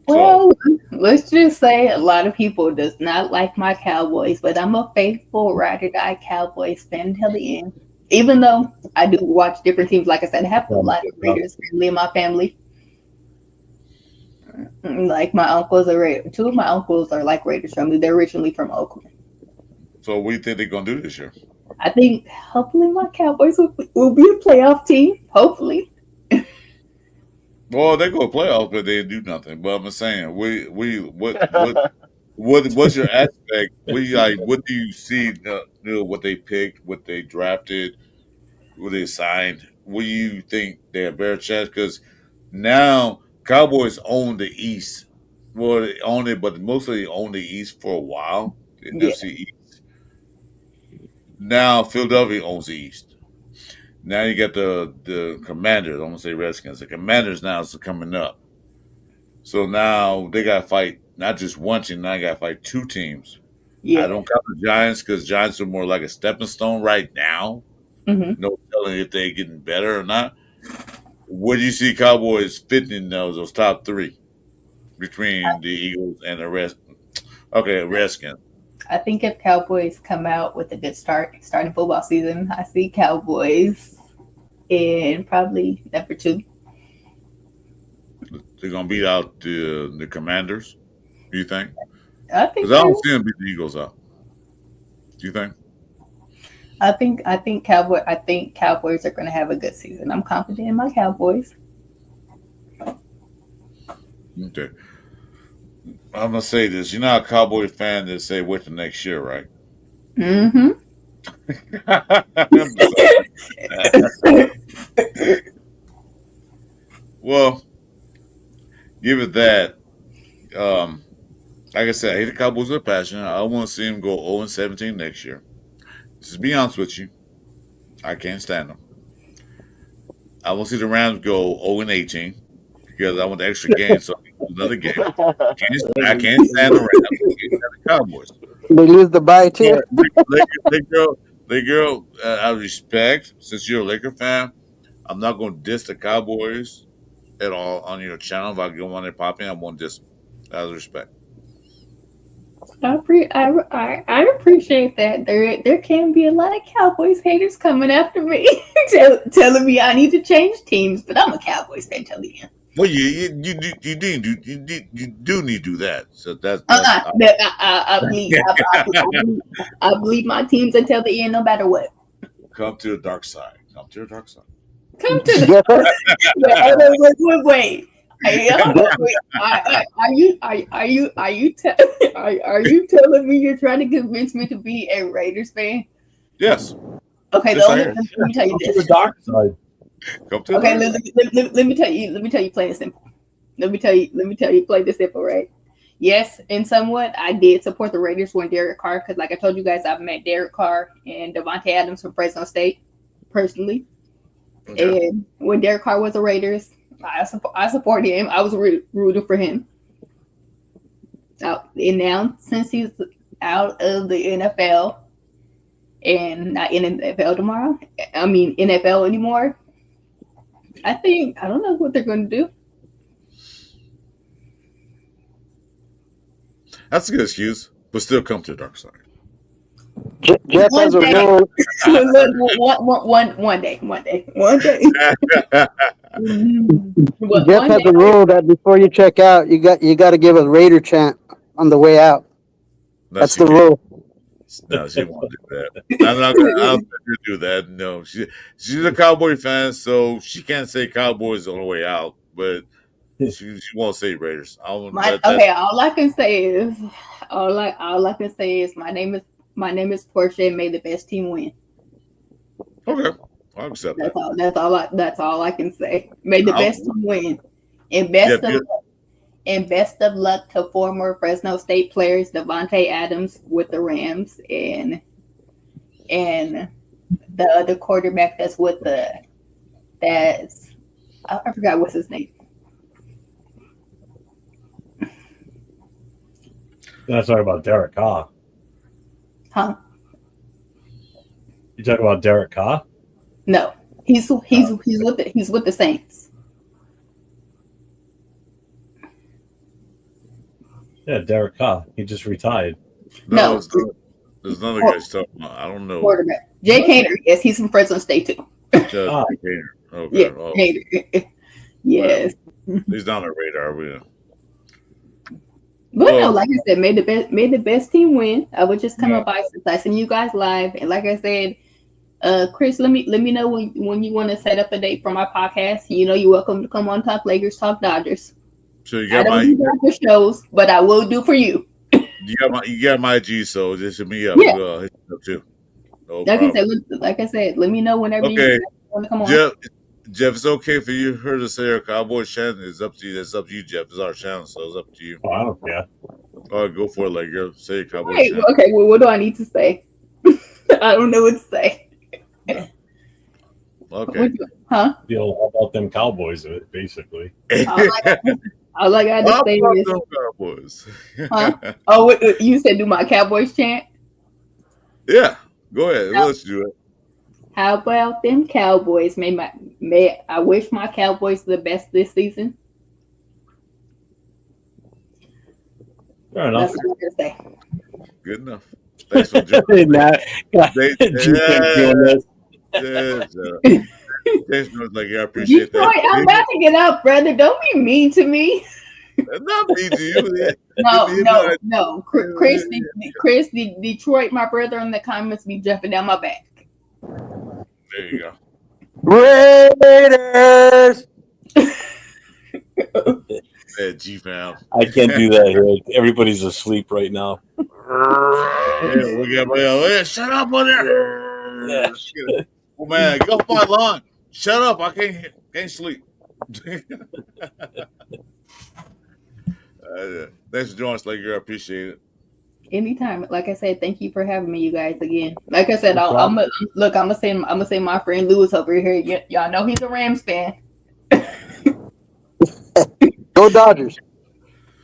Well, let's just say a lot of people does not like my Cowboys, but I'm a faithful ride or die Cowboys fan until the end. Even though I do watch different teams, like I said, I have a lot of Raiders family in my family. Like my uncles are Raiders. Two of my uncles are like Raiders family. They're originally from Oakland. So what do you think they're gonna do this year? I think hopefully my Cowboys will be a playoff team. Hopefully. Well, they go playoffs, but they do nothing. But I'm saying, what's your aspect? What do you see? What they picked, what they drafted, what they signed. What do you think they have better chance? Because now Cowboys own the East. Well, they own it, but mostly they own the East for a while. The NFC East. Now Philadelphia owns the East. Now you got the Commanders. I'm gonna say Redskins. The Commanders now is coming up. So now they got to fight not just one team. Now they got to fight two teams. Yeah. I don't count the Giants because Giants are more like a stepping stone right now. Mm-hmm. No telling if they're getting better or not. Where do you see Cowboys fitting in those top three between the Eagles and the rest? Okay, Redskins. I think if Cowboys come out with a good starting football season, I see Cowboys in probably number 2. They're gonna beat out the Commanders. Do you think? I think Because I don't see them beat the Eagles out. Do you think? I think Cowboys are going to have a good season. I'm confident in my Cowboys. Okay. I'm gonna say this. You're not a Cowboy fan that say wait till next year, right? Mm-hmm. Well, give it that. Like I said, I hate the Cowboys with a passion. I want to see them go 0-17 next year. Just to be honest with you, I can't stand them. I want to see the Rams go 0-18 because I want the extra game, so I can lose another game. I can't stand the Rams. I can't stand the Cowboys. They lose the bye too. Girl, out of respect, since you're a Laker fan, I'm not going to diss the Cowboys at all on your channel. If I go on there popping, I won't diss them. Out of respect. I appreciate that. There can be a lot of Cowboys haters coming after me, telling me I need to change teams, but I'm a Cowboys fan till the end. Well, you do need to do that. So that's I believe my teams until the end, no matter what. Come to the dark side. Come to the dark side. Come to the wait. Are you telling me you're trying to convince me to be a Raiders fan? Yes. Okay, let me tell you this. The dark side. Okay, let me tell you plain and simple. Let me tell you plain and simple, right? Yes, in somewhat, I did support the Raiders when Derek Carr, because like I told you guys, I've met Derek Carr and Devontae Adams from Fresno State personally. Okay. And when Derek Carr was the Raiders, I supported him. I was rooting for him. And now, since he's out of the NFL and not in NFL anymore, I don't know what they're going to do. That's a good excuse, but still come to the dark side. Jeff has a rule. One day. Jeff has a rule that before you check out, you got to give a Raider chant on the way out. That's the rule. No, she won't do that. I'm not going to do that. No, she's a Cowboy fan, so she can't say Cowboys on the way out, but she won't say Raiders. All I can say is my name is Portia, and may the best team win. Okay, I'll accept that. That's all I can say. May the best team win, and best of luck to former Fresno State players Devontae Adams with the Rams and the other quarterback that's with I forgot what's his name. That's talking about Derek Carr. Huh? You talking about Derek Carr? No, he's with the Saints. Yeah, Derek Carr. He just retired. No. There's another guy talking about. I don't know. Quarterback. Jay Hader. Yes, he's from Fresno State too. Judge Hader. Okay. Yeah, Oh, Hader. Yes. he's on the radar. But no, like I said, made the best team win. I would just come up by since I seen you guys live, and like I said, Chris, let me know when you want to set up a date for my podcast. You know, you're welcome to come on Talk Lakers, Talk Dodgers. So you I got don't do Dodger shows, but I will do for you. You got my G, so just hit me up. Yeah. We'll hit you up too. No Like I said, let me know whenever okay. you want to come on. Jeff, it's okay for you her to say our Cowboys channel. It's up to you. It's up to you, Jeff. It's our channel, so it's up to you. Oh, I don't care. All right, go for it, like girl. Say your Cowboys Wait, channel. okay, well, what do I need to say? I don't know what to say. Okay. Huh? You know, how about them Cowboys, basically. All I got to say is Cowboys. Huh? Oh, you said do my Cowboys chant? Yeah, go ahead. Let's do it. How about them Cowboys? May I wish my Cowboys the best this season. Fair enough. That's what I'm gonna say. Good enough. Thanks for joining. Like, I appreciate Detroit, that. I'm about to get out, brother. Don't be mean to me. Not mean to you. No. Chris, Detroit, my brother in the comments be jumping down my back. There you go. Raiders. G fam. I can't do that here. Everybody's asleep right now. Yeah, we got shut up on there. Yeah. Oh man, get off my lawn. Shut up. I can't sleep. Thanks for joining us, Laker. I appreciate it. Anytime. Like I said, thank you for having me, you guys, again. Like I said, I'm gonna say my friend Lewis over here. Y'all know he's a Rams fan. Go Dodgers.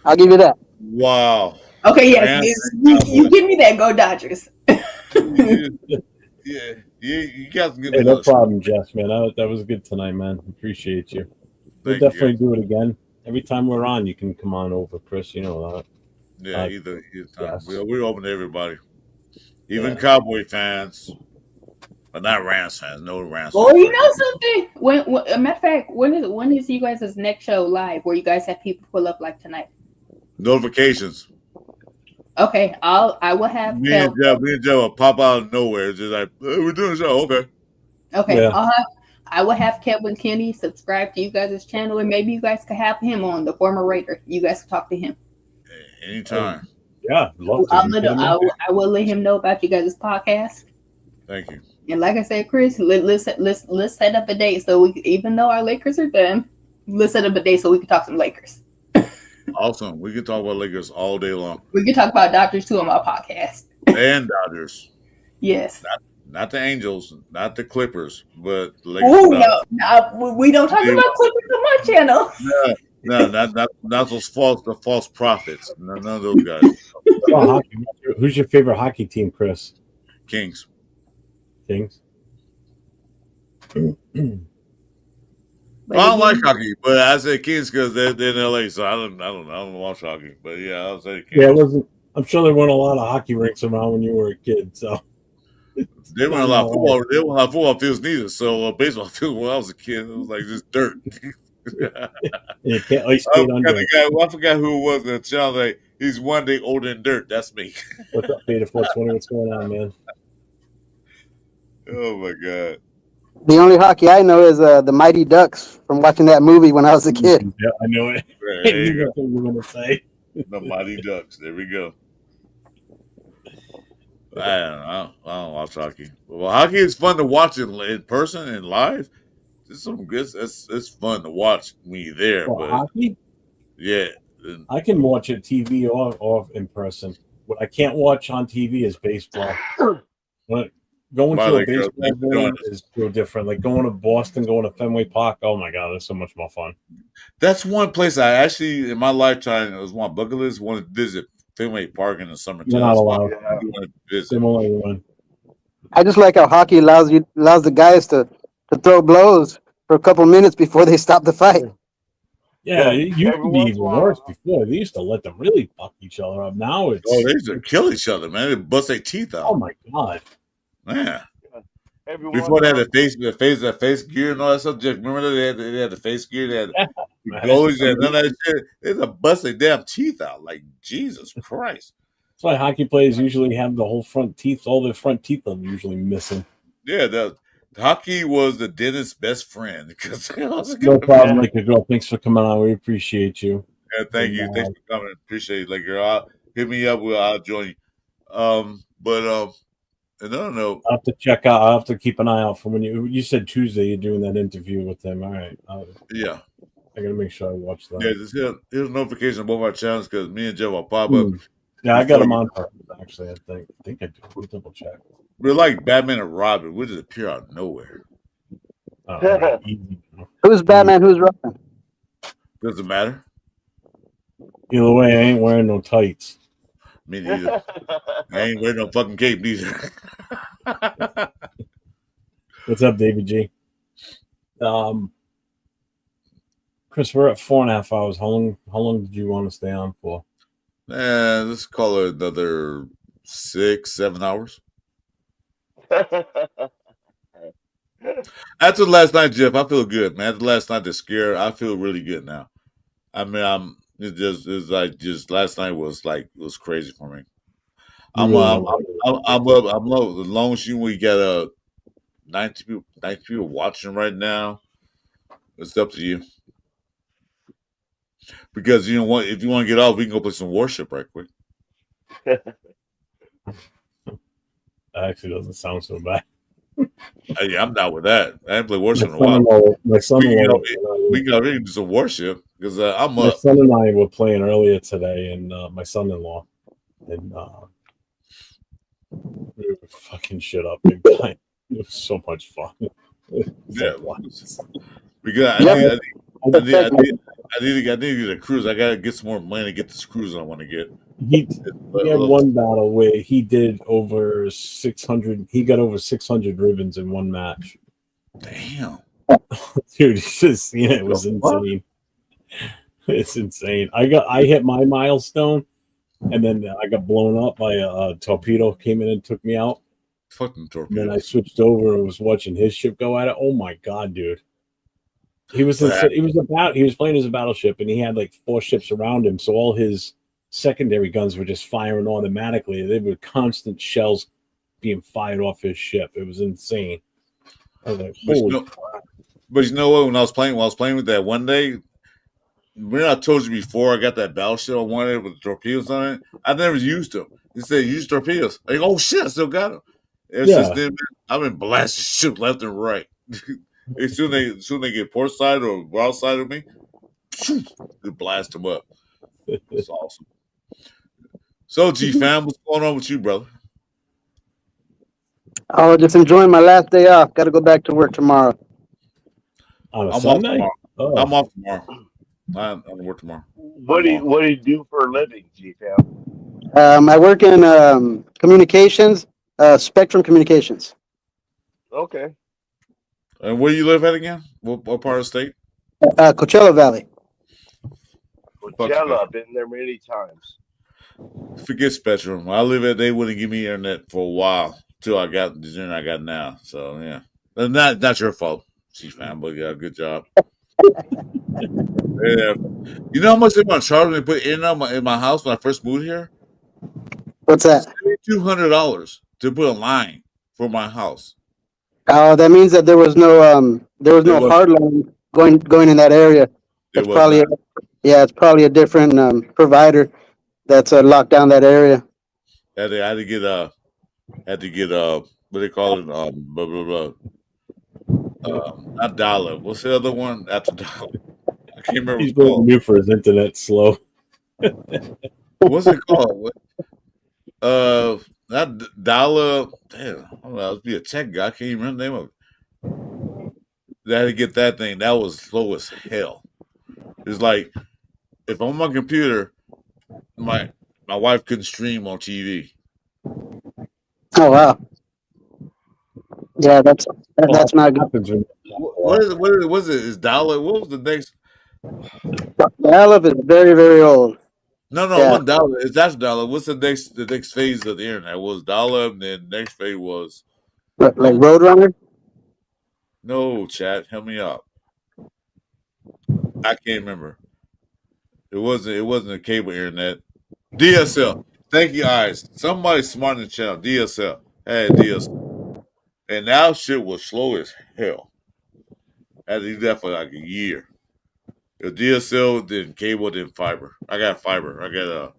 I'll give you that. Wow. Okay, yes, you give me that. Go Dodgers. Yeah, you guys can give Hey, me no problem, Jess, man. That was good tonight, man. Appreciate you. We'll definitely do it again. Every time we're on, you can come on over, Chris. You know that. Yeah, either time. Yes. We're open to everybody, even Cowboy fans, but not Rams fans. No Rams. Oh, you know something? When a matter of fact, when is you guys' next show live? Where you guys have people pull up like tonight? Notifications. Okay, I will have Me and Joe will pop out of nowhere. It's just like, hey, we're doing a show. Okay. Yeah. I will have Kevin Kenny subscribe to you guys' channel, and maybe you guys could have him on, the former Raider. You guys can talk to him. Anytime. Yeah, love to. I will let him know about you guys' podcast. Thank you. And like I said, Chris, let's set up a date so we, even though our Lakers are done, let's set up a date so we can talk some Lakers. Awesome. We can talk about Lakers all day long. We can talk about Dodgers too on my podcast. And Dodgers. Yes. Not the Angels, not the Clippers, but the Lakers. Oh no, we don't talk about Clippers on my channel. No, not those false prophets. None of those guys. Who's your favorite hockey team, Chris? Kings. Kings. I don't like hockey, but I say Kings because they're in LA, so I don't watch hockey. But yeah, I'll say Kings. Yeah, it wasn't. I'm sure there weren't a lot of hockey rinks around when you were a kid, so they weren't a lot of football. They weren't a lot of football fields neither. So baseball fields when I was a kid, it was like just dirt. You can't ice skate under it. I forgot who it was in the channel. Like, he's one day older than dirt. That's me. What's up, Beta 420? What's going on, man? Oh my god. The only hockey I know is the Mighty Ducks from watching that movie when I was a kid. Yeah, I know it. There you go. What you were going to say. The Mighty Ducks. There we go. I don't watch hockey. Well, hockey is fun to watch in person and live. It's some good. It's fun to watch when you're there. Well, but hockey? Yeah, I can watch it TV or in person. What I can't watch on TV is baseball. Going to a baseball game is so different. Like going to Boston, going to Fenway Park. Oh my god, that's so much more fun. That's one place I actually, in my lifetime, it was one bucket list. Wanted to visit Fenway Park in the summertime. You're not allowed. I just like how hockey allows the guys to throw blows for a couple minutes before they stop the fight. Yeah, it used Every to be once even in a worse while, before. They used to let them really fuck each other up. Now Oh, it's they used to kill each other, man. They bust their teeth oh out, my god. man. every once Before in they a had while, the face gear and all that stuff. Just remember that they had the face gear. They had the Man. goalies. They had none of that shit. They had to bust their damn teeth out. Like Jesus Christ. That's why hockey players usually have the whole front teeth. All their front teeth are usually missing. Yeah, the hockey was the dentist's best friend because it was No gonna problem, be. like a girl. Thanks for coming on. We appreciate you. Yeah, thank And, you. Thanks for coming. Appreciate it. Like girl, hit me up. I'll join you. And I don't know. I'll have to check out. I'll have to keep an eye out for when you said Tuesday you're doing that interview with them. All right. Yeah. I gotta make sure I watch that. Yeah, just hit a notification on both our channels because me and Jeff will pop up. Yeah, I got before them you- on purpose, actually. I think I do. Let me double check. We're like Batman and Robin. We just appear out of nowhere. All right, easy. Who's Batman? Who's Robin? Doesn't matter. Either way, I ain't wearing no tights. Me neither. I ain't wearing no fucking cape neither. What's up, David G? Chris, we're at 4.5 hours. How long did you want to stay on for? Let's call it another 6-7 hours. After last night, Jeff, I feel good, man. After last night, the scare, I feel really good now. I mean, just last night was crazy for me. I'm up. As long as we got 90 people watching right now. It's up to you. Because you know what, if you want to get off, we can go play some worship right quick. That actually doesn't sound so bad. Hey, I'm down with that. I haven't played worship in a while. My son-in-law, we can do some worship because I'm my up. son and I were playing earlier today, and my son-in-law, and we were fucking shit up big time. It was so much fun. Yeah, because I need to get a cruise. I gotta get some more money to get this cruise I want to get. He had one battle where he did over 600. He got over 600 ribbons in one match. Damn, dude, it was insane. It's insane. I hit my milestone, and then I got blown up by a torpedo. Came in and took me out. Fucking torpedo. Then I switched over and was watching his ship go at it. Oh my god, dude! He was playing as a battleship, and he had like 4 ships around him. So all his secondary guns were just firing automatically. They were constant shells being fired off his ship. It was insane. I was like, holy crap. But you know what? When I was playing with that one day, when I told you before, I got that battleship I wanted with the torpedoes on it. I never used them. He said use torpedoes. Like, oh shit, I still got them. Ever since then, man, I've been blasting shit left and right. As soon as they get port side or broadside of me, they blast them up. It's awesome. So, G fam, what's going on with you, brother? Oh, just enjoying my last day off. Got to go back to work tomorrow. On I'm Sunday? off tomorrow. I'm off tomorrow. I'm going to work tomorrow. What do you do for a living, G-Fam? I work in communications, Spectrum Communications. Okay. And where you live at again? What part of the state? Coachella Valley. Coachella, I've been there many times. Forget Spectrum. Where I live at, they wouldn't give me internet for a while till I got the internet I got now. So yeah, not your fault, Chief Fam, but yeah, good job. Yeah. You know how much they want to charge me to put internet in my house when I first moved here? What's that? $200 to put a line for my house. Oh, that means that there was no hard line going in that area. It's probably it's probably a different provider that's locked down that area. I had to get what do they call it? Blah blah blah. Not dollar. What's the other one after dollar? I can't remember. He's going new for his internet slow. What's it called? Not dollar. Damn, I don't know. I'll be a tech guy. I can't even remember the name of it. I had to get that thing. That was slow as hell. It's like if I'm on my computer, my wife couldn't stream on TV. Oh wow. Yeah, that's not good. What is it? Is dollar? What was the next? Aleph is very, very old. No, Yeah. one dollar. That's dollar. What's the next phase of the internet? It was dollar, and then next phase was Like Roadrunner? no chat. Help me out. I can't remember. It wasn't a cable internet. DSL. Thank you, eyes. Somebody smart in the channel. DSL. Hey, DSL. And now shit was slow as hell. I had to do that for like a year. It was DSL, then cable, then fiber. I got fiber. I got a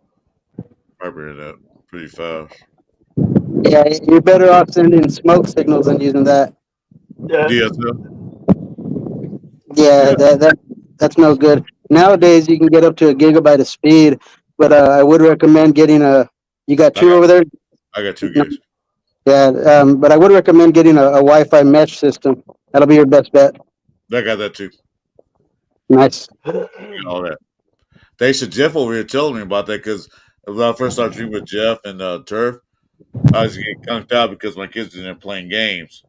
fiber internet pretty fast. Yeah, you're better off sending smoke signals than using that. DSL. Yeah, that's no good. Nowadays, you can get up to a gigabyte of speed, but I would recommend getting a. You got two over there? I got 2 gigs. Yeah, but I would recommend getting a Wi-Fi mesh system. That'll be your best bet. I got that too. Nice. All that. Thanks to Jeff over here telling me about that because when I first started drinking with Jeff and Turf, I was getting conked out because my kids in there playing games.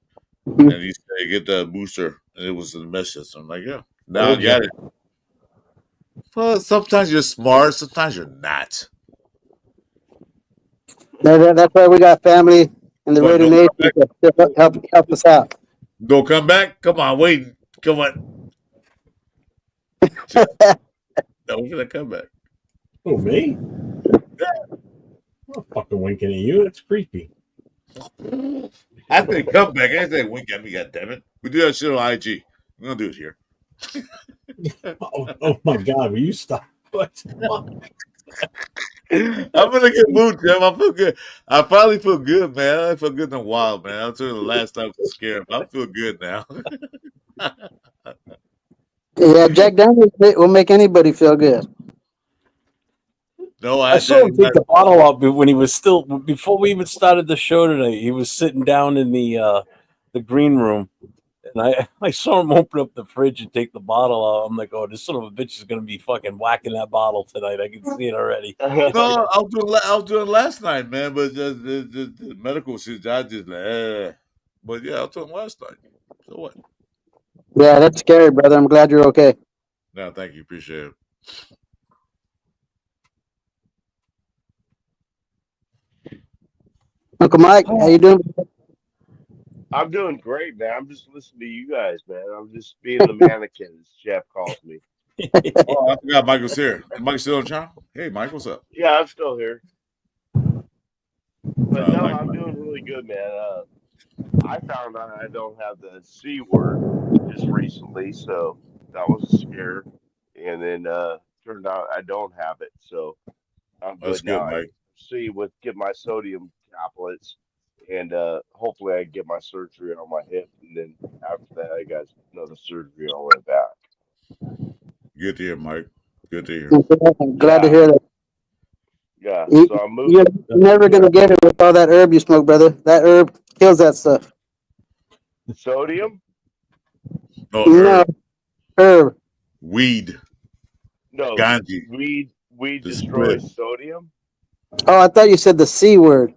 And he said, get the booster. And it was the mesh system. I'm like, yeah. Now I got it. Well, sometimes you're smart, sometimes you're not. That's why we got family and the What, Raider don't Nation to help us out. Don't come back? Come on, wait. Come on. Don't gonna come back. Oh, me? I'm not fucking winking at you. It's creepy. I said come back. I said wink at me, goddammit. We do that shit on IG. We're gonna do it here. Oh my god, will you stop? What? I'm gonna get moved, Jeff. I feel good. I finally feel good, man. I feel good in a while, man. I'm the last time I was scared, but I feel good now. Yeah, Jack Daniels will make anybody feel good. No, I saw him take the bottle up when he was still before we even started the show today. He was sitting down in the green room, and I saw him open up the fridge and take the bottle out. I'm like, oh, this son of a bitch is gonna be fucking whacking that bottle tonight. I can see it already. No, I was doing last night, man. But the medical shit, I just like, But yeah, I was doing last night. So what? Yeah, that's scary, brother. I'm glad you're okay. No, thank you, appreciate it. Uncle Mike, how you doing? I'm doing great, man. I'm just listening to you guys, man. I'm just being the mannequin, as Jeff calls me. Oh, I forgot Michael's here. Is Mike still on channel? Hey, Mike, what's up? Yeah, I'm still here. But no, I'm doing really good, man. I found out I don't have the C word just recently, so that was a scare. And then turned out I don't have it, so I'm good That's now. good, Mike. Get my sodium tablets, and hopefully I get my surgery on my hip, and then after that I got another surgery on my back. Good to hear, Mike. Good to hear. I'm glad to hear that. Yeah, so I'm moving. You're never gonna get it with all that herb you smoke, brother. That herb kills that stuff. Sodium? No, herb. Weed. No, Ganji. weed destroys sodium. Oh, I thought you said the C word.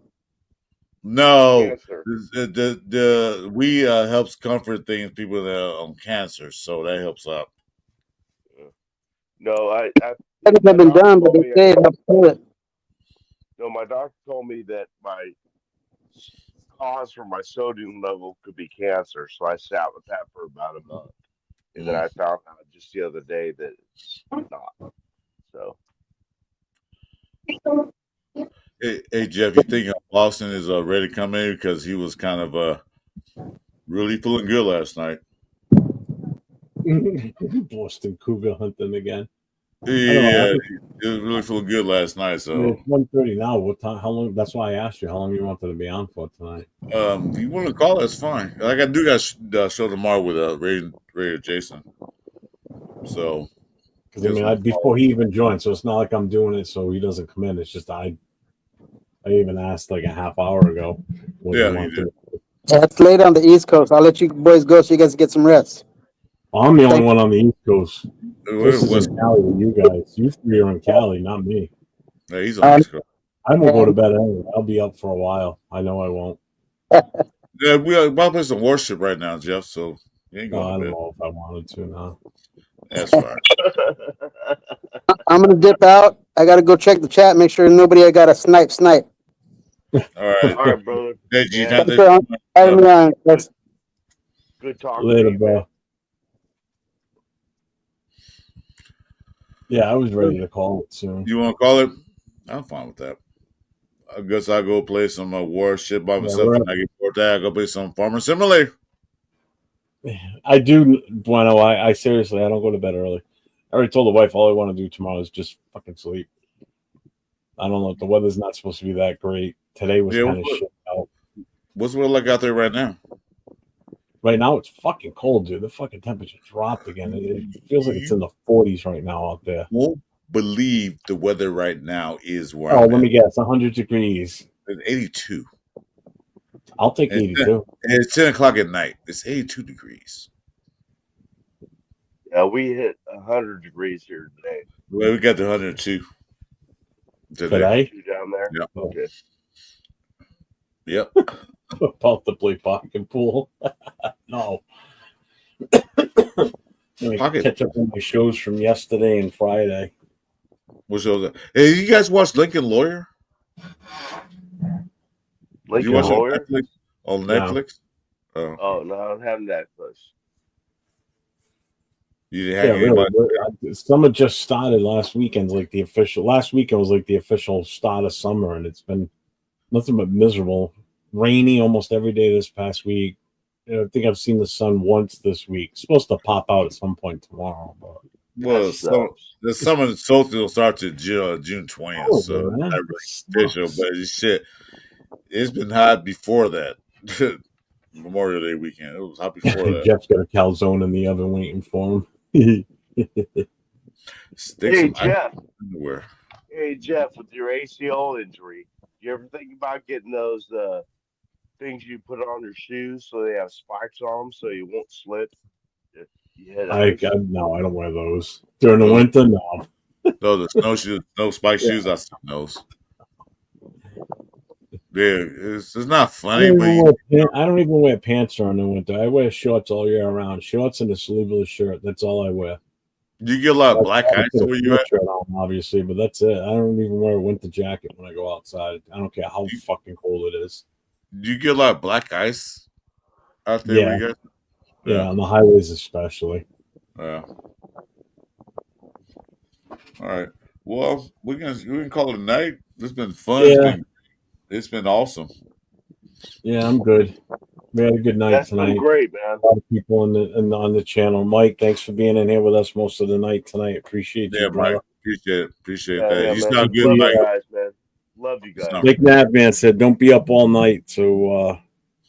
No, Cancer. the we helps comfort things people that are on cancer, so that helps out. No, I Hasn't been done, but they say it helps kill it. no, my doctor told me that my cause for my sodium level could be cancer, so I sat with that for about a month, and then I found out just the other day that it's not. So, Hey Jeff, you think Boston is ready to come in because he was kind of really feeling good last night? Boston Cougar hunting again. Yeah, he was really feeling good last night. So it's 1:30 now. What time? How long? That's why I asked you how long you wanted to be on for tonight. If you want to call, that's fine. Like I do got show tomorrow with Raider Jason. So, because I mean, before he even joined, so it's not like I'm doing it so he doesn't come in. It's just I even asked like a half hour ago. Yeah, you did. Yeah, it's late on the East Coast. I'll let you boys go so you guys get some rest. I'm the only one on the East Coast. This is in Cali with you guys. You three are in Cali, not me. Yeah, he's on the East Coast. I won't go to bed anyway. I'll be up for a while. I know I won't. Yeah, we're about to play some worship right now, Jeff. So you ain't going I to don't bed. know if I wanted to now. That's fine. I'm gonna dip out. I gotta go check the chat, make sure nobody I got a snipe. All right. All right, brother. Hey, Yeah. Thanks for having me on. Chris. Good talking Later, to you, bro. man. Yeah, I was ready to call it soon. You want to call it? I'm fine with that. I guess I'll go play some war shit by myself, and I get bored. I go play some Farmer Simulator. I do, Bueno. I seriously, I don't go to bed early. I already told the wife all I want to do tomorrow is just fucking sleep. I don't know. The weather's not supposed to be that great. Today was kind of shit out. What's it like out there right now? Right now, it's fucking cold, dude. The fucking temperature dropped again. It feels like it's in the 40s right now out there. Won't believe the weather right now is where Oh, I'm let me at. guess. 100 degrees. It's 82. I'll take 82. It's 10 o'clock at night. It's 82 degrees. Yeah, we hit 100 degrees here today. Well, we got the 102 Today? Down there? Yep. Okay. Yep. About to play pocket pool. No. Catch up on my shows from yesterday and Friday. What show was that? Hey, you guys watch Lincoln Lawyer? Lincoln you watch Lawyer? it on Netflix? No. Oh, no, I don't have Netflix. You didn't have really. Summer just started last weekend. Last weekend was like the official start of summer, and it's been nothing but miserable. Rainy almost every day this past week. I think I've seen the sun once this week. It's supposed to pop out at some point tomorrow. But well, the summer solstice will start to June 20th, so not really official, but shit. It's been hot before that. Memorial Day weekend. It was hot before that. Jeff's got a calzone in the oven waiting for him. Hey, Jeff. Underwear. Hey, Jeff, with your ACL injury, you ever think about getting those things you put on your shoes so they have spikes on them so you won't slip? No, I don't wear those during the winter. No. No, the snowshoes, no spike shoes. I see those. Yeah, it's not funny, I don't even wear pants during the winter. I wear shorts all year round. Shorts and a sleeveless shirt. That's all I wear. You get a lot of black ice where you at? Obviously, but that's it. I don't even wear a winter jacket when I go outside. I don't care how fucking cold it is. Do you get a lot of black ice out there? Yeah. Where you Yeah, on the highways especially. Yeah. All right. Well, we can call it a night. It's been fun. Yeah. It's been awesome. Yeah, I'm good. We had a good night That's tonight. been great, man. A lot of people on the channel. Mike, thanks for being in here with us most of the night tonight. Appreciate you, brother. Mike. Appreciate Yeah, that. yeah, You man. sound good, Love Mike. you guys, man. Love you guys. Like Madman said, don't be up all night, so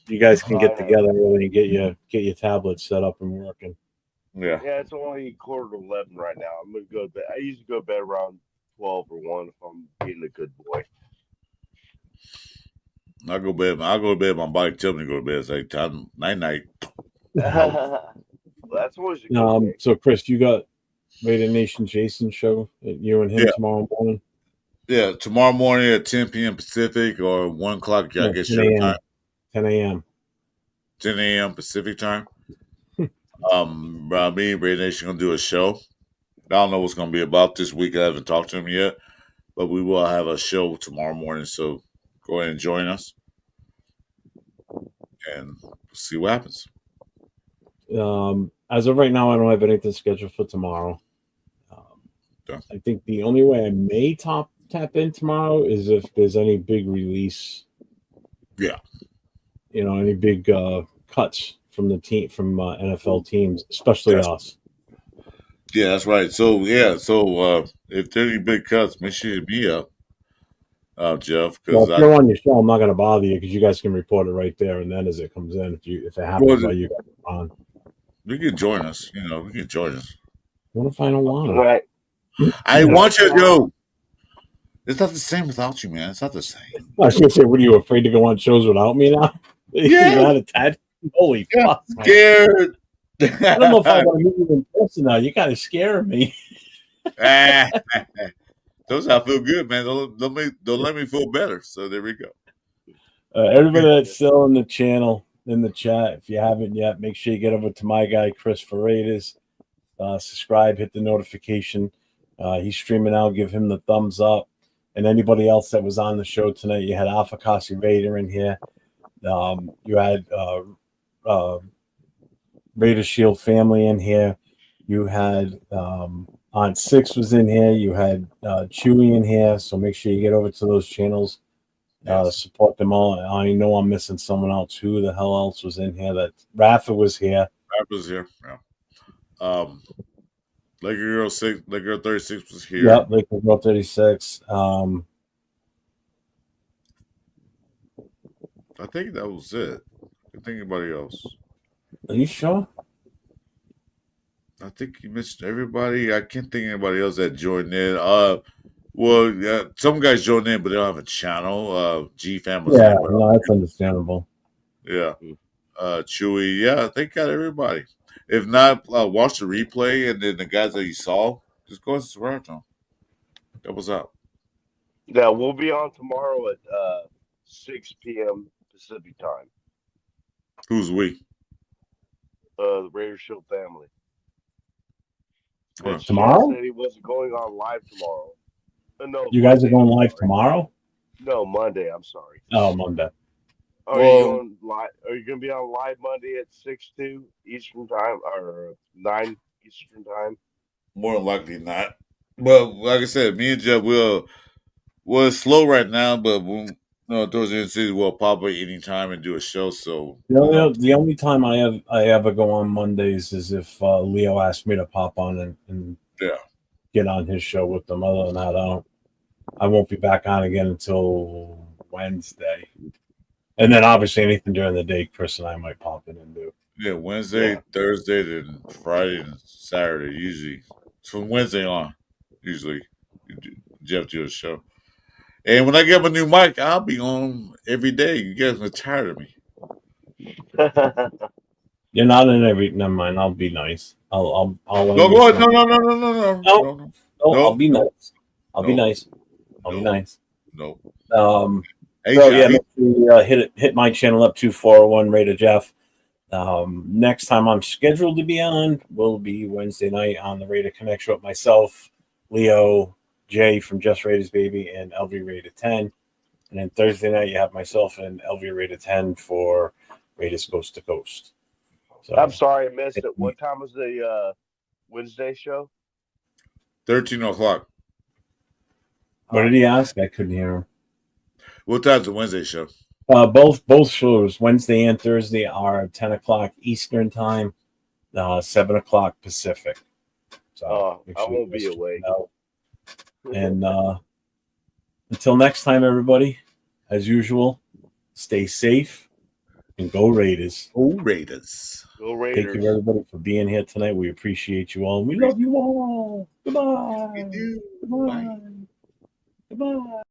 you guys can get I know. together early and get your tablets set up and working. Yeah. Yeah, it's only 10:45 right now. I'm gonna go to bed. I usually go to bed around 12 or 1 if I'm being a good boy. I'll go to bed. My body tells me to go to bed. It's like time night. Well, that's always a good thing. So Chris, you got Raider Nation Jason show you and him tomorrow morning? Yeah, tomorrow morning at 10 p.m. Pacific or 1 o'clock. I guess 10 your a.m. time. 10 a.m. 10 a.m. Pacific time. Me and Raider Nation gonna do a show. I don't know what's gonna be about this week. I haven't talked to him yet, but we will have a show tomorrow morning. So go ahead and join us, and see what happens. As of right now, I don't have anything scheduled for tomorrow. I think the only way I may tap in tomorrow is if there's any big release. Yeah. Any big cuts from the team from NFL teams, especially us. Yeah, that's right. So if there's any big cuts, make sure you be up, Jeff. Well, if you're on your show, I'm not going to bother you because you guys can report it right there and then as it comes in. If it happens while you guys are on, you can join us. We can join us. What if I don't want to? Right. I want you to go. It's not the same without you, man. It's not the same. I was going to say, what are you afraid to go on shows without me now? Yeah. You're not attached. Holy fuck! Scared. I don't know if I want to meet you in person now. You got to scare me. Those I feel good, man. Don't let me feel better. So there we go. Everybody that's still in the channel, in the chat, if you haven't yet, make sure you get over to my guy Chris Ferreira's. subscribe, hit the notification. He's streaming now. Give him the thumbs up. And anybody else that was on the show tonight, you had Alpha Kasi Raider in here. You had Raider Shield family in here. You had Aunt Six was in here. You had Chewy in here. So make sure you get over to those channels. Support them all. I know I'm missing someone else. Who the hell else was in here? That Rafa was here. Rafa's here. Yeah. Laker Girl 36 was here. Yep, Laker Girl 36. I think that was it. I can't think of anybody else. Are you sure? I think you missed everybody. I can't think of anybody else that joined in. Well, yeah, some guys joined in, but they don't have a channel. G Fam was Yeah, in, but no, that's understandable. yeah. Chewy, yeah, they got everybody. If not, watch the replay, and then the guys that you saw, just go and subscribe to them. That was up. Yeah, we'll be on tomorrow at 6 p.m. Pacific time. Who's we? The Raider Shield family. And Tomorrow? Said he wasn't going on live tomorrow. No, You guys are going live tomorrow? No, Monday. I'm sorry. Oh, Monday. Are you going live? Are you going to be on live Monday at 6/2 Eastern time or 9 Eastern time? More than likely not. But like I said, me and Jeff we're slow right now, but towards the end of the season we'll pop up anytime and do a show. So The only time I ever go on Mondays is if Leo asks me to pop on and get on his show with them. Other than that, I won't be back on again until Wednesday. And then obviously anything during the day, Chris and I might pop in and do. Yeah, Wednesday, Thursday, then Friday and Saturday usually. From Wednesday on, usually Jeff do a show. And when I get my new mic, I'll be on every day. You guys are tired of me. You're not in every. Never mind. I'll be nice. I'll No, go ahead. No. I'll be nice. I'll be nice. I'll be nice. No. Make sure you hit my channel up 2401 Raider Jeff. Next time I'm scheduled to be on will be Wednesday night on the Raider Connection with myself, Leo, Jay from Just Raiders Baby, and LV Raider 10. And then Thursday night you have myself and LV Raider 10 for Raiders Coast to Coast. So I'm sorry I missed it. What time was the Wednesday show? 13 o'clock. What did he ask? I couldn't hear him. What time's the Wednesday show? Both shows, Wednesday and Thursday, are 10 o'clock Eastern time, 7 o'clock Pacific. So I won't be awake. And until next time, everybody, as usual, stay safe and go Raiders. Go Raiders. Go Raiders. Thank you, everybody, for being here tonight. We appreciate you all. We love you all. Goodbye. Goodbye. Goodbye.